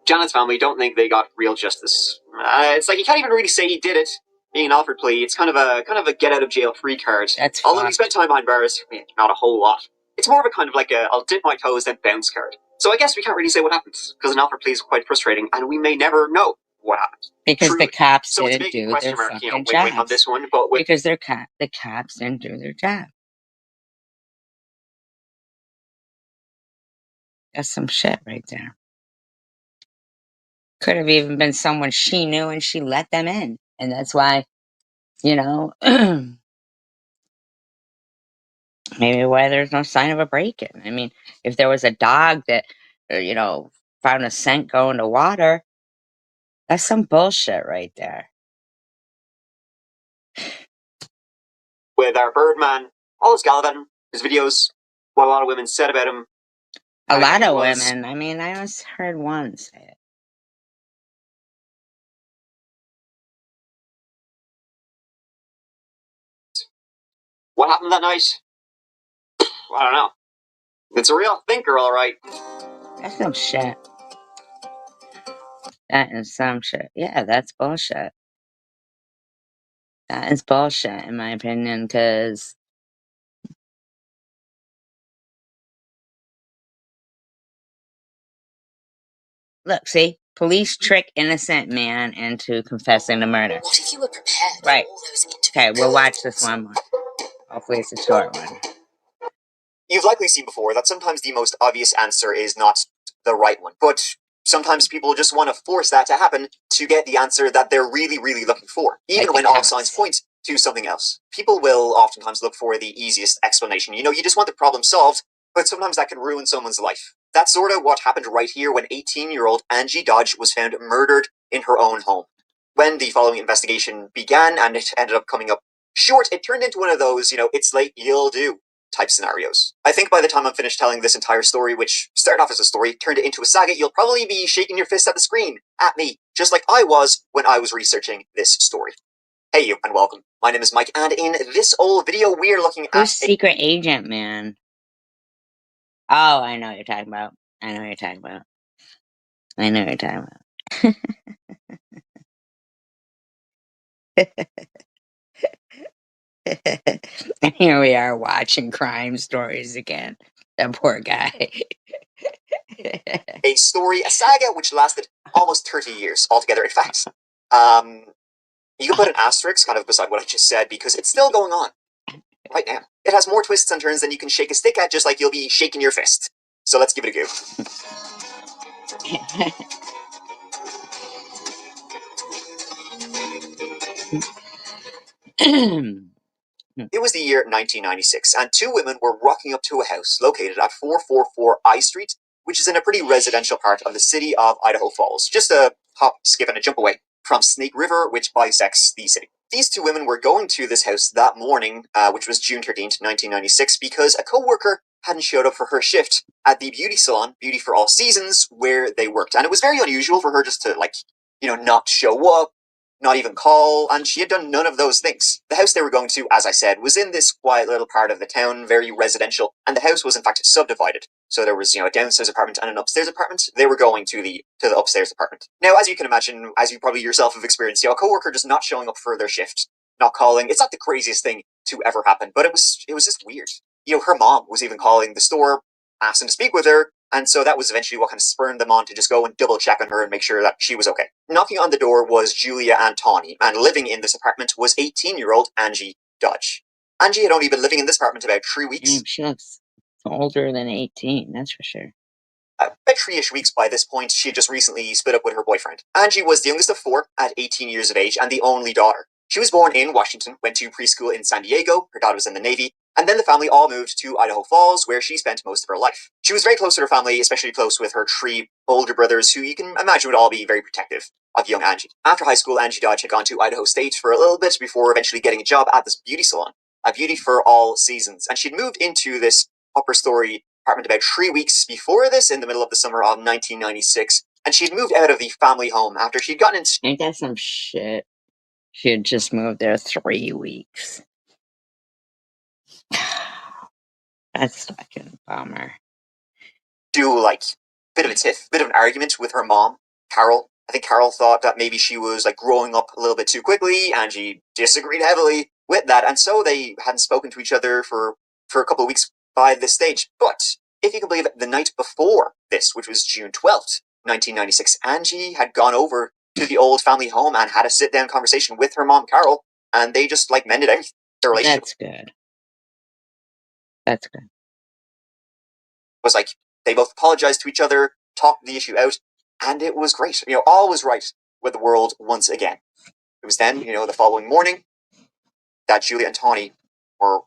Janet's family don't think they got real justice. It's like you can't even really say he did it. Being an Alfred plea, it's kind of a get out of jail free card. Although he spent time behind bars, not a whole lot. It's more of a kind of like I'll dip my toes then bounce card. So I guess we can't really say what happens because an Alfred plea is quite frustrating, and we may never know what happens. Because the cops didn't do their fucking job. On this one, but because the cops didn't do their job. That's some shit right there. Could have even been someone she knew and she let them in. And that's why, maybe why there's no sign of a break-in. I mean, if there was a dog that, found a scent going to water, that's some bullshit right there. With our Birdman, all his Gallivanting, his videos, what a lot of women said about him. A lot of women. I mean, I always heard one say it. What happened that night? I don't know. It's a real thinker, all right. That's some shit. That is some shit. Yeah, that's bullshit. That is bullshit, in my opinion, because look, see? Police trick innocent man into confessing to murder. What if you were prepared right. for all those interviews? Okay, we'll watch this one more. Hopefully it's a short one. You've likely seen before that sometimes the most obvious answer is not the right one, but sometimes people just want to force that to happen to get the answer that they're really, really looking for, even when all signs point to something else. People will oftentimes look for the easiest explanation. You just want the problem solved, but sometimes that can ruin someone's life. That's sort of what happened right here when 18-year-old Angie Dodge was found murdered in her own home. When the following investigation began and it ended up coming up short, it turned into one of those, it's late, you'll do type scenarios. I think by the time I'm finished telling this entire story, which started off as a story, turned it into a saga, you'll probably be shaking your fist at the screen, at me, just like I was when I was researching this story. Hey you, and welcome. My name is Mike, and in this old video, we're looking at... Who's Secret Agent Man? Oh, I know what you're talking about. I know what you're talking about. I know what you're talking about. And here we are watching crime stories again. That poor guy. A story, a saga, which lasted almost 30 years altogether. In fact, you can put an asterisk kind of beside what I just said because it's still going on right now. It has more twists and turns than you can shake a stick at, just like you'll be shaking your fist. So let's give it a go. It was the year 1996, and two women were walking up to a house located at 444 I Street, which is in a pretty residential part of the city of Idaho Falls, just a hop, skip, and a jump away from Snake River, which bisects the city. These two women were going to this house that morning, which was June 13th, 1996, because a co-worker hadn't showed up for her shift at the beauty salon, Beauty for All Seasons, where they worked. And it was very unusual for her just to, not show up, not even call, and she had done none of those things. The house they were going to, as I said, was in this quiet little part of the town, very residential, and the house was in fact subdivided. So there was, a downstairs apartment and an upstairs apartment. They were going to the upstairs apartment. Now, as you can imagine, as you probably yourself have experienced, a coworker just not showing up for their shift, not calling. It's not the craziest thing to ever happen, but it was just weird. Her mom was even calling the store, asking to speak with her, and so that was eventually what kind of spurred them on to just go and double check on her and make sure that she was okay. Knocking on the door was Julia Antoni, and living in this apartment was 18-year-old Angie Dodge. Angie had only been living in this apartment about 3 weeks. She looks older than 18, that's for sure. About 3-ish weeks by this point, she had just recently split up with her boyfriend. Angie was the youngest of 4 at 18 years of age and the only daughter. She was born in Washington, went to preschool in San Diego, her dad was in the Navy, and then the family all moved to Idaho Falls, where she spent most of her life. She was very close to her family, especially close with her 3 older brothers, who you can imagine would all be very protective of young Angie. After high school, Angie Dodge had gone to Idaho State for a little bit before eventually getting a job at this beauty salon, a Beauty for All Seasons, and she'd moved into this upper story apartment about 3 weeks before this, in the middle of the summer of 1996, and she'd moved out of the family home after she'd gotten into... Ain't that some shit? She had just moved there 3 weeks. That's fucking bummer. Do bit of a tiff, bit of an argument with her mom, Carol. I think Carol thought that maybe she was growing up a little bit too quickly, and she disagreed heavily with that, and so they hadn't spoken to each other for a couple of weeks by this stage. But if you can believe it, the night before this, which was June 12th, 1996, Angie had gone over to the old family home and had a sit-down conversation with her mom, Carol, and they just mended everything. Their relationship. That's good. That's good. Was they both apologized to each other, talked the issue out, and it was great. All was right with the world once again. It was then, the following morning, that Julia and Tawny were,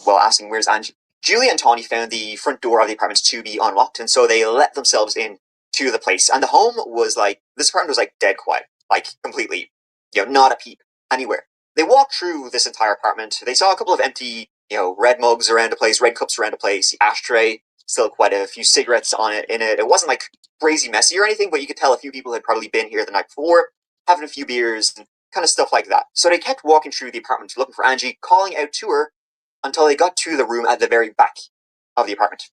asking, where's Angie? Julia and Tawny found the front door of the apartment to be unlocked, and so they let themselves in to the place. And the home was this apartment was dead quiet, completely, not a peep anywhere. They walked through this entire apartment. They saw a couple of empty, red mugs around the place, red cups around the place, the ashtray, still quite a few cigarettes in it. It wasn't crazy messy or anything, but you could tell a few people had probably been here the night before, having a few beers and kind of stuff like that. So they kept walking through the apartment looking for Angie, calling out to her until they got to the room at the very back of the apartment.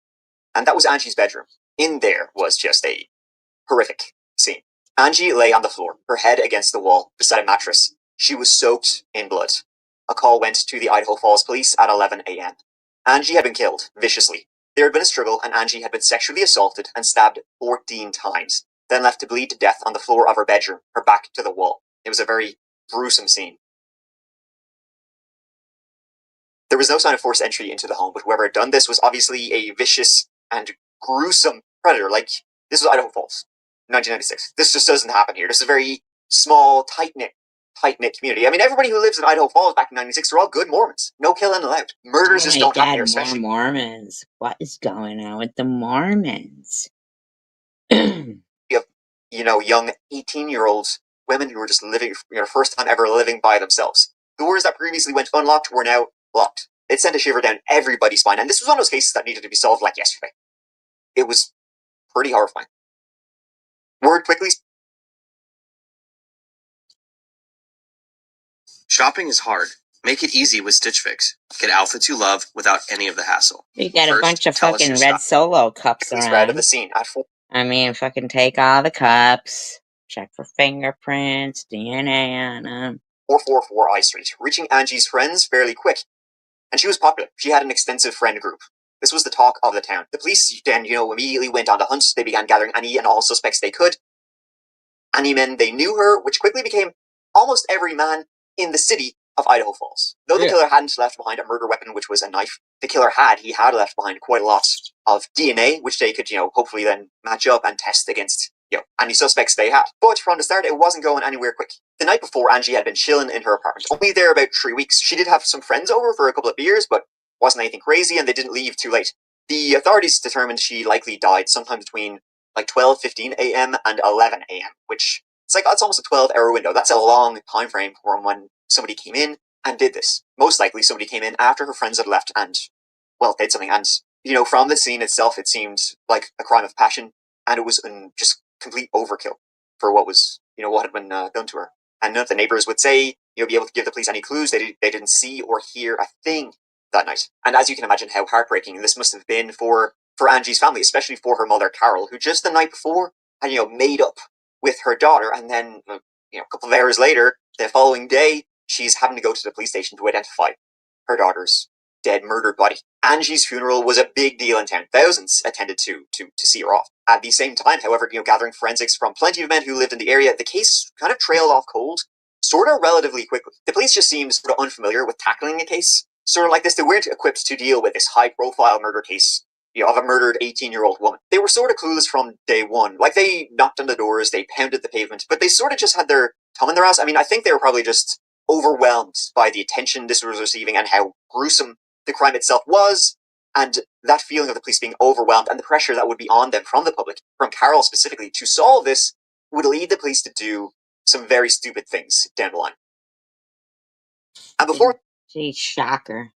And that was Angie's bedroom. In there was just a horrific scene. Angie lay on the floor, her head against the wall beside a mattress. She was soaked in blood. A call went to the Idaho Falls police at 11 a.m. Angie had been killed viciously. There had been a struggle, and Angie had been sexually assaulted and stabbed 14 times, then left to bleed to death on the floor of her bedroom, her back to the wall. It was a very gruesome scene. There was no sign of forced entry into the home, but whoever had done this was obviously a vicious and gruesome predator. This was Idaho Falls, 1996. This just doesn't happen here. This is a very small, tight-knit community. I mean, everybody who lives in Idaho Falls back in 96 are all good Mormons. No killing allowed. Murders just don't happen here, especially. More Mormons. What is going on with the Mormons? You have, young 18-year-olds women who were just living, first time ever living by themselves. Doors that previously went unlocked were now locked. It sent a shiver down everybody's spine, and this was one of those cases that needed to be solved like yesterday. It was pretty horrifying. Word quickly. Shopping is hard. Make it easy with Stitch Fix. Get outfits you love without any of the hassle. You got a First, bunch of tell us fucking your red style. Solo cups Please out of the around. scene at 4. I mean, fucking take all the cups. Check for fingerprints, DNA on them. 444 I Street, reaching Angie's friends fairly quick. And she was popular. She had an extensive friend group. This was the talk of the town. The police then, immediately went on the hunt. They began gathering any and all suspects they could. Any men they knew her, which quickly became almost every man in the city of Idaho Falls. Though the killer hadn't left behind a murder weapon, which was a knife, he had left behind quite a lot of DNA, which they could, hopefully then match up and test against, any suspects they had. But from the start, it wasn't going anywhere quick. The night before, Angie had been chilling in her apartment, only there about 3 weeks. She did have some friends over for a couple of beers, but wasn't anything crazy, and they didn't leave too late. The authorities determined she likely died sometime between 12:15 a.m. and 11 a.m., which that's almost a 12-hour window. That's a long time frame from when somebody came in and did this. Most likely somebody came in after her friends had left and, did something. And, from the scene itself, it seemed like a crime of passion, and it was just complete overkill for what was, what had been done to her. And none of the neighbors would say, be able to give the police any clues. They didn't see or hear a thing that night. And as you can imagine how heartbreaking this must have been for Angie's family, especially for her mother, Carol, who just the night before had, made up with her daughter, and then, a couple of hours later, the following day, she's having to go to the police station to identify her daughter's dead, murdered body. Angie's funeral was a big deal in town. Thousands attended to see her off. At the same time, however, gathering forensics from plenty of men who lived in the area, the case kind of trailed off cold, sort of relatively quickly. The police just seemed sort of unfamiliar with tackling a case sort of like this. They weren't equipped to deal with this high-profile murder case, of a murdered 18-year-old woman. They were sort of clueless from day one. They knocked on the doors, they pounded the pavement, but they sort of just had their tongue in their ass. I mean, I think they were probably just overwhelmed by the attention this was receiving and how gruesome the crime itself was, and that feeling of the police being overwhelmed and the pressure that would be on them from the public, from Carol specifically, to solve this would lead the police to do some very stupid things down the line. And before... Gee, shocker.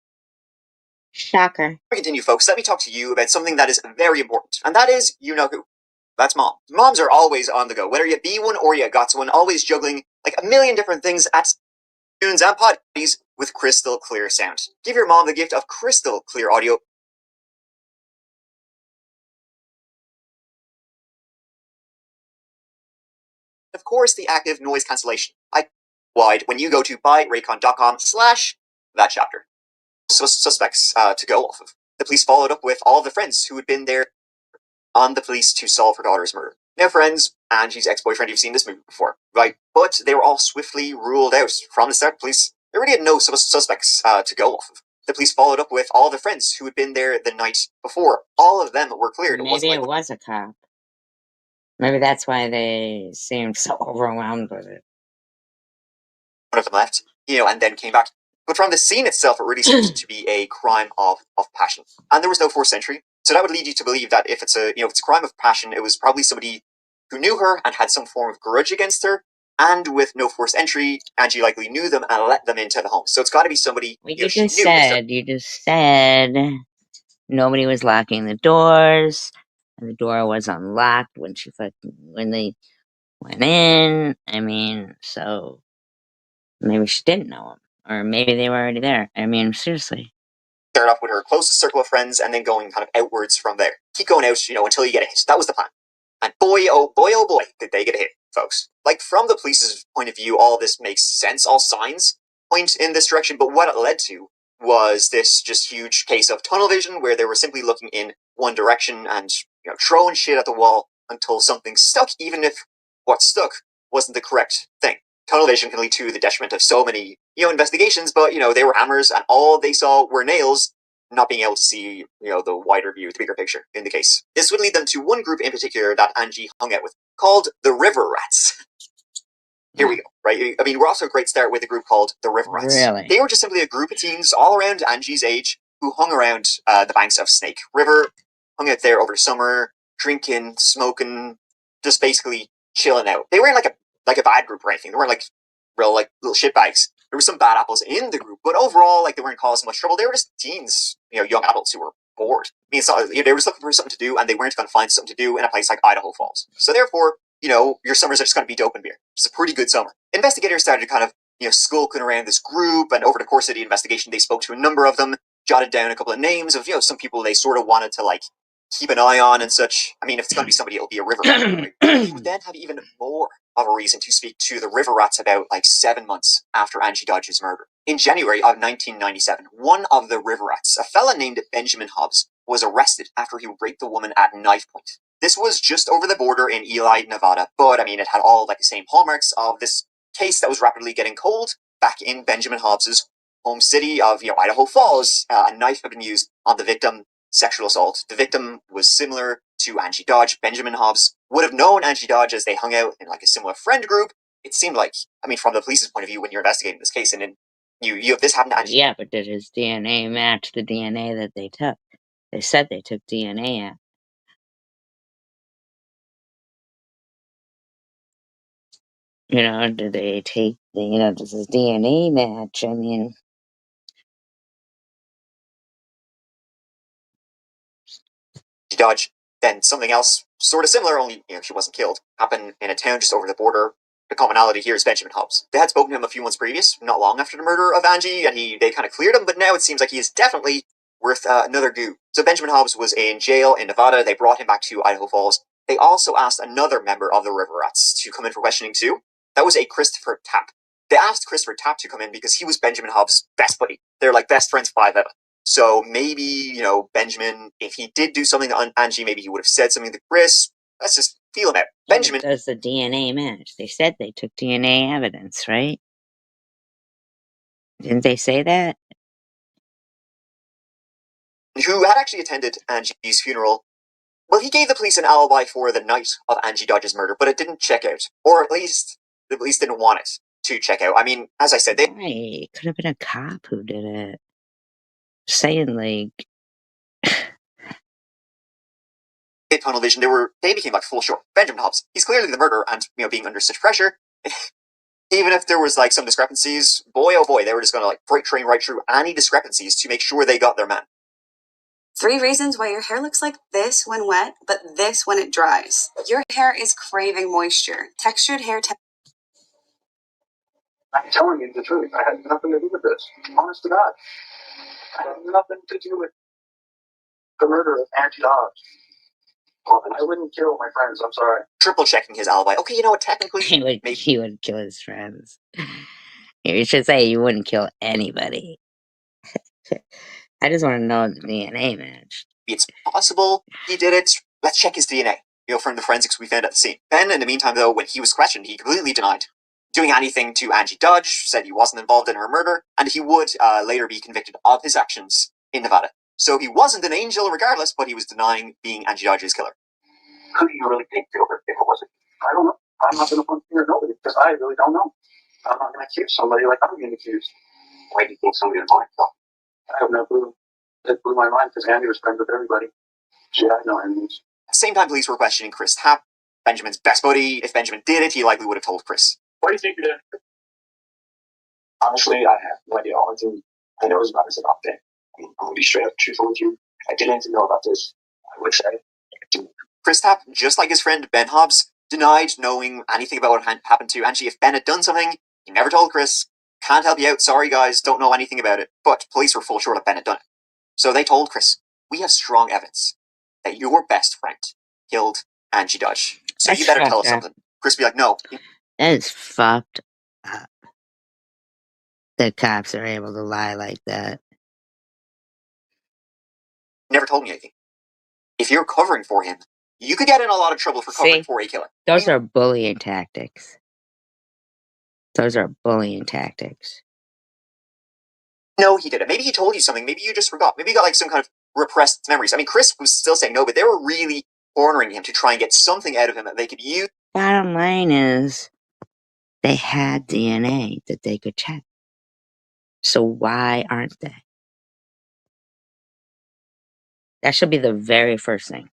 Shocker. We continue, folks, let me talk to you about something that is very important, and that is, you know who. That's mom. Moms are always on the go, whether you be one or you got one, always juggling a million different things at tunes and podcasts with crystal clear sound. Give your mom the gift of crystal clear audio. Of course, the active noise cancellation. Wide when you go to buyraycon.com/that chapter. Suspects to go off of. The police followed up with all of the friends who had been there on the police to solve her daughter's murder. Now, friends, Angie's ex-boyfriend, you've seen this movie before, right? But they were all swiftly ruled out from the start. Police, they really had no suspects to go off of. The police followed up with all the friends who had been there the night before. All of them were cleared. Maybe it was a cop. Maybe that's why they seemed so overwhelmed with it. One of them left, and then came back. But from the scene itself, it really seemed to be a crime of passion. And there was no forced entry. So that would lead you to believe that if it's a crime of passion, it was probably somebody who knew her and had some form of grudge against her. And with no forced entry, Angie likely knew them and let them into the home. So it's got to be somebody You just said nobody was locking the doors, and the door was unlocked when they went in. I mean, so maybe she didn't know them, or maybe they were already there. I mean, seriously. Start off with her closest circle of friends and then going kind of outwards from there. Keep going out, until you get a hit. That was the plan. And boy, oh boy, did they get a hit, folks. From the police's point of view, all this makes sense. All signs point in this direction. But what it led to was this just huge case of tunnel vision where they were simply looking in one direction and, throwing shit at the wall until something stuck, even if what stuck wasn't the correct thing. Tunnel vision can lead to the detriment of so many, investigations, but, they were hammers and all they saw were nails, not being able to see, the wider view, the bigger picture in the case. This would lead them to one group in particular that Angie hung out with, called the River Rats. Here we go, right? I mean, we're also a great start with a group called the River Rats. Really? They were just simply a group of teens all around Angie's age who hung around the banks of Snake River, hung out there over the summer, drinking, smoking, just basically chilling out. They weren't like a bad group or anything. They weren't like real like little shitbags. There were some bad apples in the group, but overall, like they weren't causing much trouble. They were just teens, young adults who were bored. I mean, they were just looking for something to do, and they weren't going to find something to do in a place like Idaho Falls. So therefore, your summers are just going to be dope and beer, which is a pretty good summer. Investigators started to kind of skulking around this group, and over the course of the investigation, they spoke to a number of them, jotted down a couple of names of some people they sort of wanted to like keep an eye on and such. I mean, if it's going to be somebody, it'll be a river rat. Right? They would then have even more of a reason to speak to the river rats about like 7 months after Angie Dodge's murder. In January of 1997, one of the river rats, a fella named Benjamin Hobbs, was arrested after he raped the woman at knife point. This was just over the border in Ely, Nevada, but I mean, it had all like the same hallmarks of this case that was rapidly getting cold back in Benjamin Hobbs's home city of Idaho Falls. A knife had been used on the victim. Sexual assault. The victim was similar to Angie Dodge. Benjamin Hobbs would have known Angie Dodge as they hung out in like a similar friend group. It seemed like, I mean, from the police's point of view, when you're investigating this case, and then you have this happen to Angie. Yeah, but did his DNA match the DNA that they took? They said they took DNA out. Did they take, does his DNA match? I mean, Dodge. Then something else sort of similar, only she wasn't killed, happened in a town just over the border. The commonality here is Benjamin Hobbs. They had spoken to him a few months previous, not long after the murder of Angie, and they kind of cleared him, but now it seems like he is definitely worth another go. So Benjamin Hobbs was in jail in Nevada. They brought him back to Idaho Falls. They also asked another member of the River Rats to come in for questioning too. That was a Christopher Tapp. They asked Christopher Tapp to come in because he was Benjamin Hobbs' best buddy. They're like best friends 5 ever. So maybe, Benjamin, if he did do something to Angie, maybe he would have said something to Chris. Let's just feel him out. Benjamin. Does the DNA match? They said they took DNA evidence, right? Didn't they say that? Who had actually attended Angie's funeral. Well, he gave the police an alibi for the night of Angie Dodge's murder, but it didn't check out. Or at least, the police didn't want it to check out. I mean, as I said, they... Right. Could have been a cop who did it. Saying, like... tunnel vision, they became like full short. Benjamin Hobbs, he's clearly the murderer, and being under such pressure, even if there was like some discrepancies, boy oh boy, they were just gonna like freight train right through any discrepancies to make sure they got their man. 3 reasons why your hair looks like this when wet, but this when it dries. Your hair is craving moisture. Textured hair. I'm telling you the truth. I had nothing to do with this. Honest to God. I had nothing to do with the murder of Angie Dodge. I wouldn't kill my friends. I'm sorry. Triple checking his alibi. Okay, you know what? Technically, he would kill his friends. You should say you wouldn't kill anybody. I just want to know the DNA match. It's possible he did it. Let's check his DNA. From the forensics we found at the scene. Ben, in the meantime, though, when he was questioned, he completely denied doing anything to Angie Dodge, said he wasn't involved in her murder, and he would later be convicted of his actions in Nevada. So he wasn't an angel regardless, but he was denying being Angie Dodge's killer. Who do you really think killed her if it wasn't? I don't know. I'm not going to point finger at nobody because I really don't know. I'm not going to accuse somebody like I'm being accused. Why do you think somebody would want to kill? I have no clue. It blew my mind because Andy was friends with everybody. She had no enemies. At the same time, police were questioning Chris Tapp, Benjamin's best buddy. If Benjamin did it, he likely would have told Chris. What do you think you did? Honestly, I have no idea. All I know is about his off day. I'm going to be straight up truthful with you. I didn't know about this. I wish I didn't. Chris Tapp, just like his friend Ben Hobbs, denied knowing anything about what happened to Angie. If Ben had done something, he never told Chris. Can't help you out. Sorry, guys. Don't know anything about it. But police were full short of Ben had done it. So they told Chris, we have strong evidence that your best friend killed Angie Dodge. So That's you better tell us fucked up. something. Chris be like, no. That is fucked up. The cops are able to lie like that. Never told me anything. If you're covering for him, you could get in a lot of trouble for covering for a killer. Those are bullying tactics. Those are bullying tactics. No, he didn't. Maybe he told you something. Maybe you just forgot. Maybe you got like some kind of repressed memories. I mean, Chris was still saying no, but they were really cornering him to try and get something out of him that they could use. Bottom line is, they had DNA that they could check. So why aren't they? That should be the very first thing.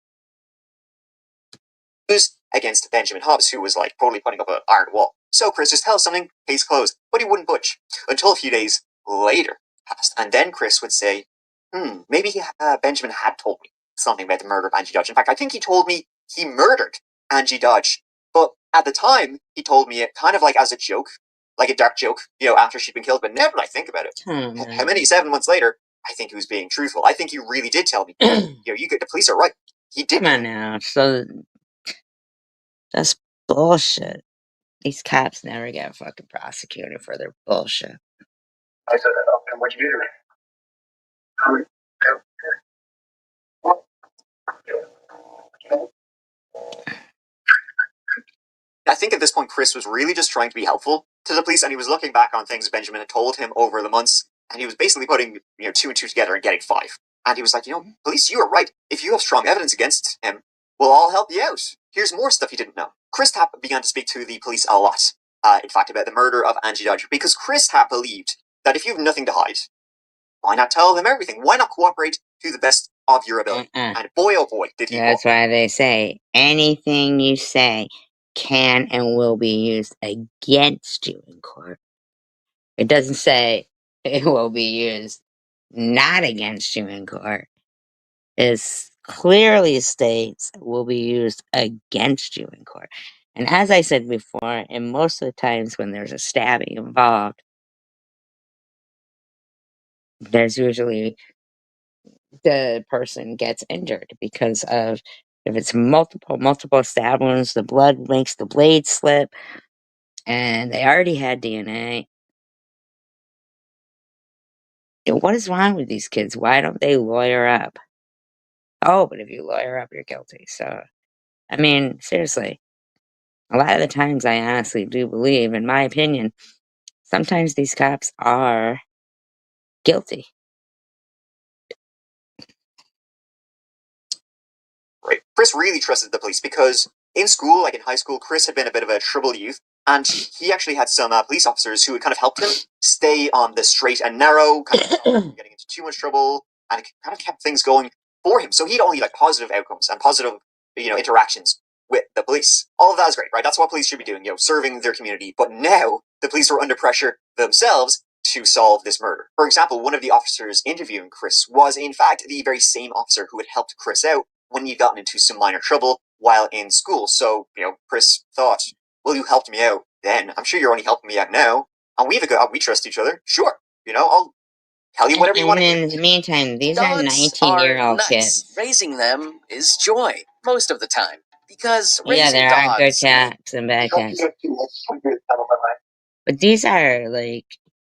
against Benjamin Hobbs, who was like totally putting up an iron wall. So Chris just tells something, case closed, but he wouldn't budge until a few days later passed. And then Chris would say, maybe Benjamin had told me something about the murder of Angie Dodge. In fact, I think he told me he murdered Angie Dodge. But at the time, he told me it kind of like as a joke, like a dark joke, after she'd been killed. But now that I think about it, how many 7 months later, I think he was being truthful. I think he really did tell me. The police are right. He did. Come on now. So that's bullshit. These cops never get fucking prosecuted for their bullshit. I said that up, and what'd you do to me? I think at this point, Chris was really just trying to be helpful to the police, and he was looking back on things Benjamin had told him over the months, and he was basically putting 2 and 2 together and getting 5. And he was like, police, you are right. If you have strong evidence against him, we'll all help you out. Here's more stuff he didn't know. Chris Tapp began to speak to the police a lot, in fact, about the murder of Angie Dodge, because Chris Tapp believed that if you have nothing to hide, why not tell them everything? Why not cooperate to the best of your ability? And boy, oh boy, did he. That's why they say anything you say can and will be used against you in court. It doesn't say it will be used not against you in court. It clearly states it will be used against you in court. And as I said before, and most of the times when there's a stabbing involved, there's usually the person gets injured because of, if it's multiple stab wounds, the blood makes the blade slip, and they already had DNA. What is wrong with these kids? Why don't they lawyer up? Oh, but if you lawyer up, you're guilty. So, I mean, seriously, a lot of the times I honestly do believe, in my opinion, sometimes these cops are guilty. Right. Chris really trusted the police because in school, like in high school, Chris had been a bit of a troubled youth, and he actually had some police officers who had kind of helped him stay on the straight and narrow, kind of getting into too much trouble, and it kind of kept things going for him. So he'd only like positive outcomes and positive, interactions with the police. All of that is great, right? That's what police should be doing, serving their community. But now the police were under pressure themselves to solve this murder. For example, one of the officers interviewing Chris was in fact the very same officer who had helped Chris out when he'd gotten into some minor trouble while in school. So, Chris thought, well, you helped me out then. I'm sure you're only helping me out now. And we trust each other. Sure. I'll tell you whatever you want to hear. In the meantime, these are 19-year-old kids. Raising them is joy most of the time because Yeah, raising there are good dogs. cats and bad cats. But these are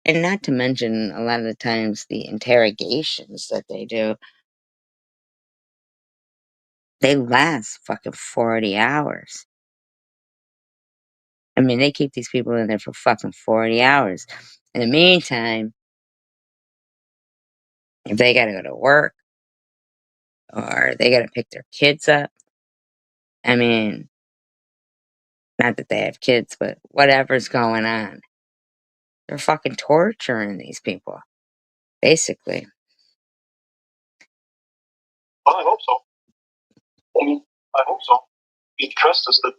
and not to mention a lot of the times the interrogations that they do, they last fucking 40 hours. I mean, they keep these people in there for fucking 40 hours. In the meantime, if they gotta go to work or they gotta pick their kids up, I mean, not that they have kids, but whatever's going on, they're fucking torturing these people, basically. Well, I hope so. I hope so. You trust us that,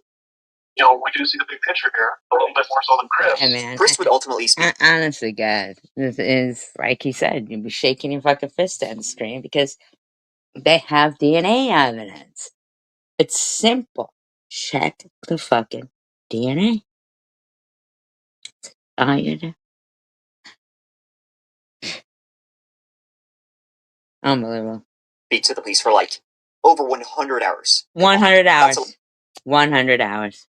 we do see the big picture here a little bit more so than Chris. Yeah, man. Chris would ultimately speak. Honestly, guys, this is, like he said, you'd be shaking your fucking fist at the screen because they have DNA evidence. It's simple. Check the fucking DNA. All you do. Unbelievable. Speak to the police for like over 100 hours. 100 hours. 100 hours.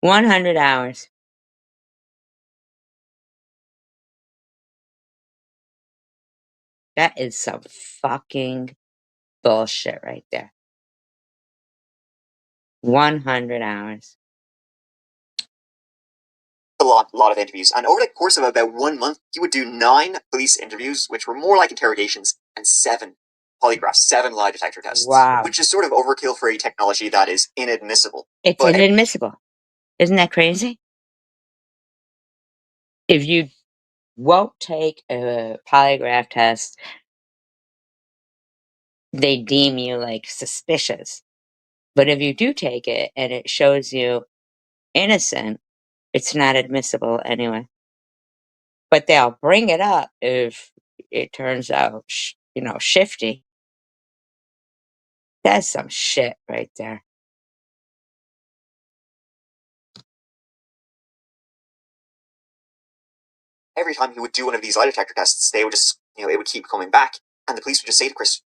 100 hours. That is some fucking bullshit right there. 100 hours. A lot of interviews, and over the course of about 1 month, he would do 9 police interviews, which were more like interrogations, and 7 polygraphs, 7 lie detector tests. Wow. Which is sort of overkill for a technology that is inadmissible. It's inadmissible. Isn't that crazy? If you won't take a polygraph test they deem you like suspicious. But if you do take it and it shows you innocent, it's not admissible anyway. But they'll bring it up if it turns out, shifty. That's some shit right there. Every time he would do one of these lie detector tests, they would just, it would keep coming back. And the police would just say to Chris,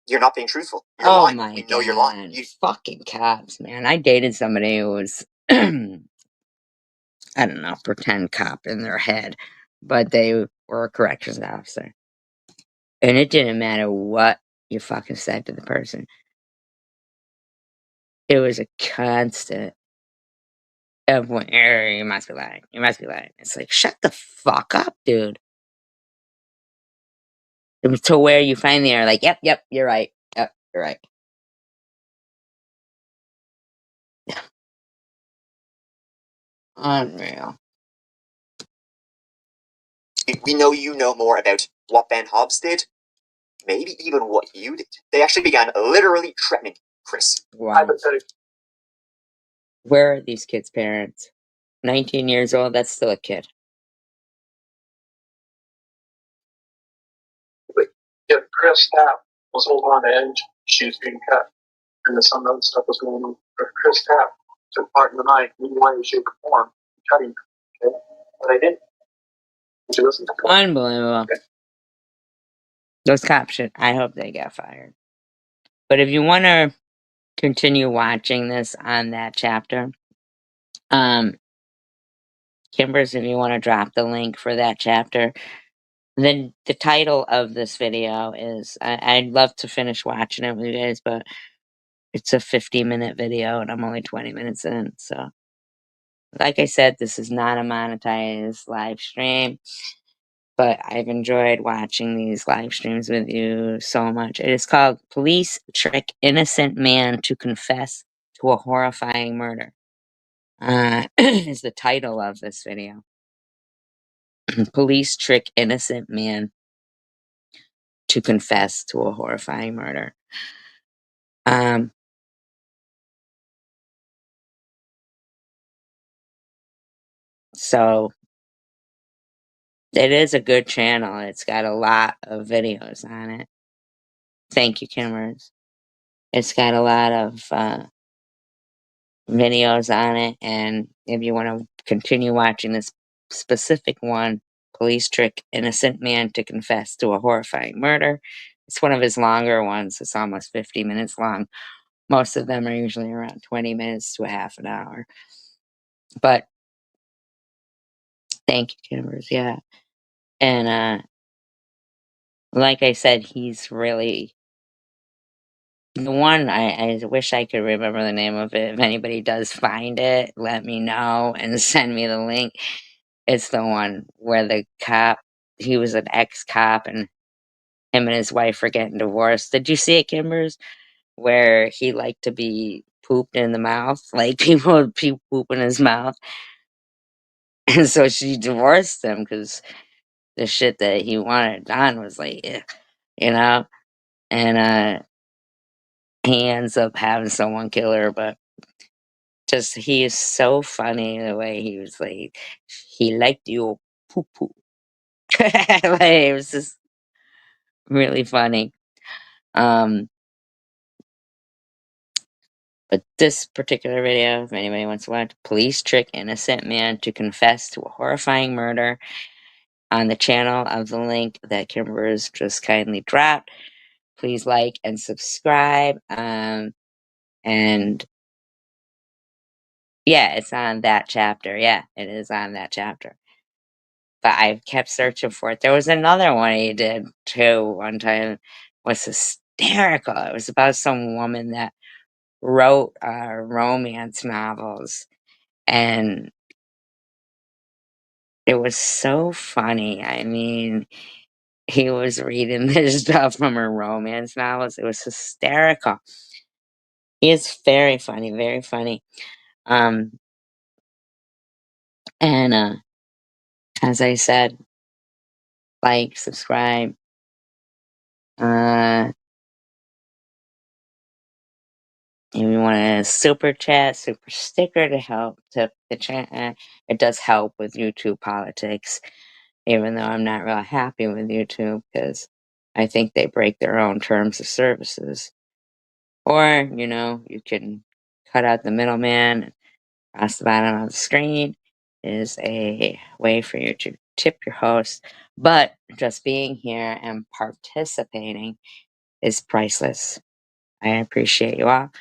"You're not being truthful. You're Oh lying. my We know you're god. lying." Fucking cops, man. I dated somebody who was, I don't know, pretend cop in their head. But they were a corrections officer. And it didn't matter what you fucking said to the person. It was a constant of when, you must be lying. You must be lying. It's like, shut the fuck up, dude. It was to where you finally are like, yep, you're right. Yep, you're right. Unreal. We know you know more about what Ben Hobbs did, maybe even what you did. They actually began literally threatening Chris. Wow. Where are these kids' parents? 19 years old, that's still a kid. Yeah, Chris Tapp was holding on the edge. She was being cut, and some other stuff was going on. But Chris Tapp took part in the night, any way, shape, or form, cutting. Okay, but I didn't. She listened to me. Unbelievable. Okay. Those cops should, I hope they get fired. But if you want to continue watching this on that chapter, Kimbers, if you want to drop the link for that chapter, then the title of this video is, I'd love to finish watching it with you guys, but it's a 50-minute video and I'm only 20 minutes in. So, like I said, this is not a monetized live stream, but I've enjoyed watching these live streams with you so much. It is called Police Trick Innocent Man to Confess to a Horrifying Murder. Is the title of this video. Police trick innocent man to confess to a horrifying murder. So it is a good channel. It's got a lot of videos on it. Thank you, Kimmers. It's got a lot of videos on it, and if you want to continue watching this specific one, Police Trick Innocent Man to Confess to a Horrifying Murder, it's one of his longer ones. It's almost 50 minutes long. Most of them are usually around 20 minutes to a half an hour. But thank you, Kimbers, yeah. And like I said, he's really the one. I wish I could remember the name of it. If anybody does find it, let me know and send me the link. It's the one where the cop, he was an ex-cop, and him and his wife were getting divorced. Did you see it, Kimbers? Where he liked to be pooped in the mouth, like people would poop in his mouth. And so she divorced him because the shit that he wanted done was like, you know? And he ends up having someone kill her, but just, he is so funny the way he was like, he liked your poo poo. Like, it was just really funny. But this particular video, if anybody wants to watch, Police Trick Innocent Man to Confess to a Horrifying Murder, on the channel of the link that Kimbers just kindly dropped. Please like and subscribe. And yeah, it's on that chapter. Yeah, it is on that chapter. But I kept searching for it. There was another one he did too one time. It was hysterical. It was about some woman that wrote romance novels, and it was so funny. I mean, he was reading this stuff from her romance novels. It was hysterical. He is very funny, very funny. And as I said, like, subscribe. If you want a super chat, super sticker to help tip the chat, it does help with YouTube politics, even though I'm not real happy with YouTube because I think they break their own terms of services. Or, you know, you can cut out the middleman and across the bottom of the screen is a way for you to tip your host. But just being here and participating is priceless. I appreciate you all.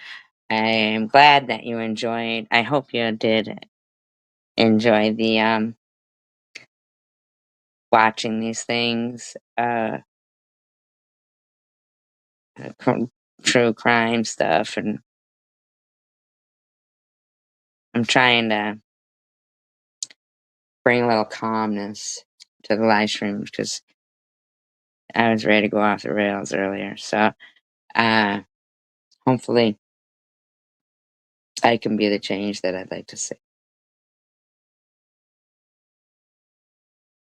I am glad that you enjoyed. I hope you did enjoy the watching these things, true crime stuff, and I'm trying to bring a little calmness to the live streams because I was ready to go off the rails earlier. So, hopefully, I can be the change that I'd like to see.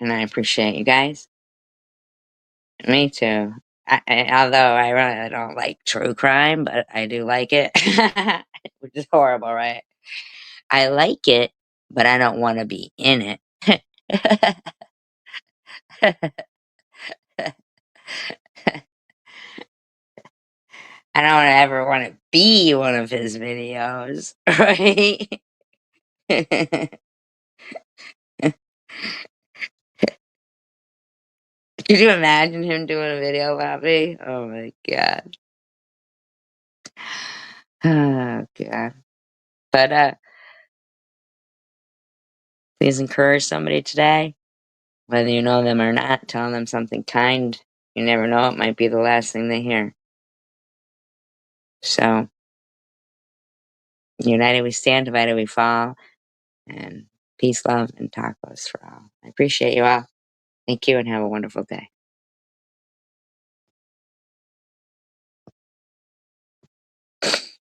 And I appreciate you guys. Me too. Although I really don't like true crime, but I do like it, which is horrible, right? I like it, but I don't want to be in it. I don't ever want to be one of his videos, right? Could you imagine him doing a video about me? Oh my god. Oh god. But please encourage somebody today, whether you know them or not. Tell them something kind. You never know, it might be the last thing they hear. So, united we stand, divided we fall. And peace, love, and tacos for all. I appreciate you all. Thank you and have a wonderful day.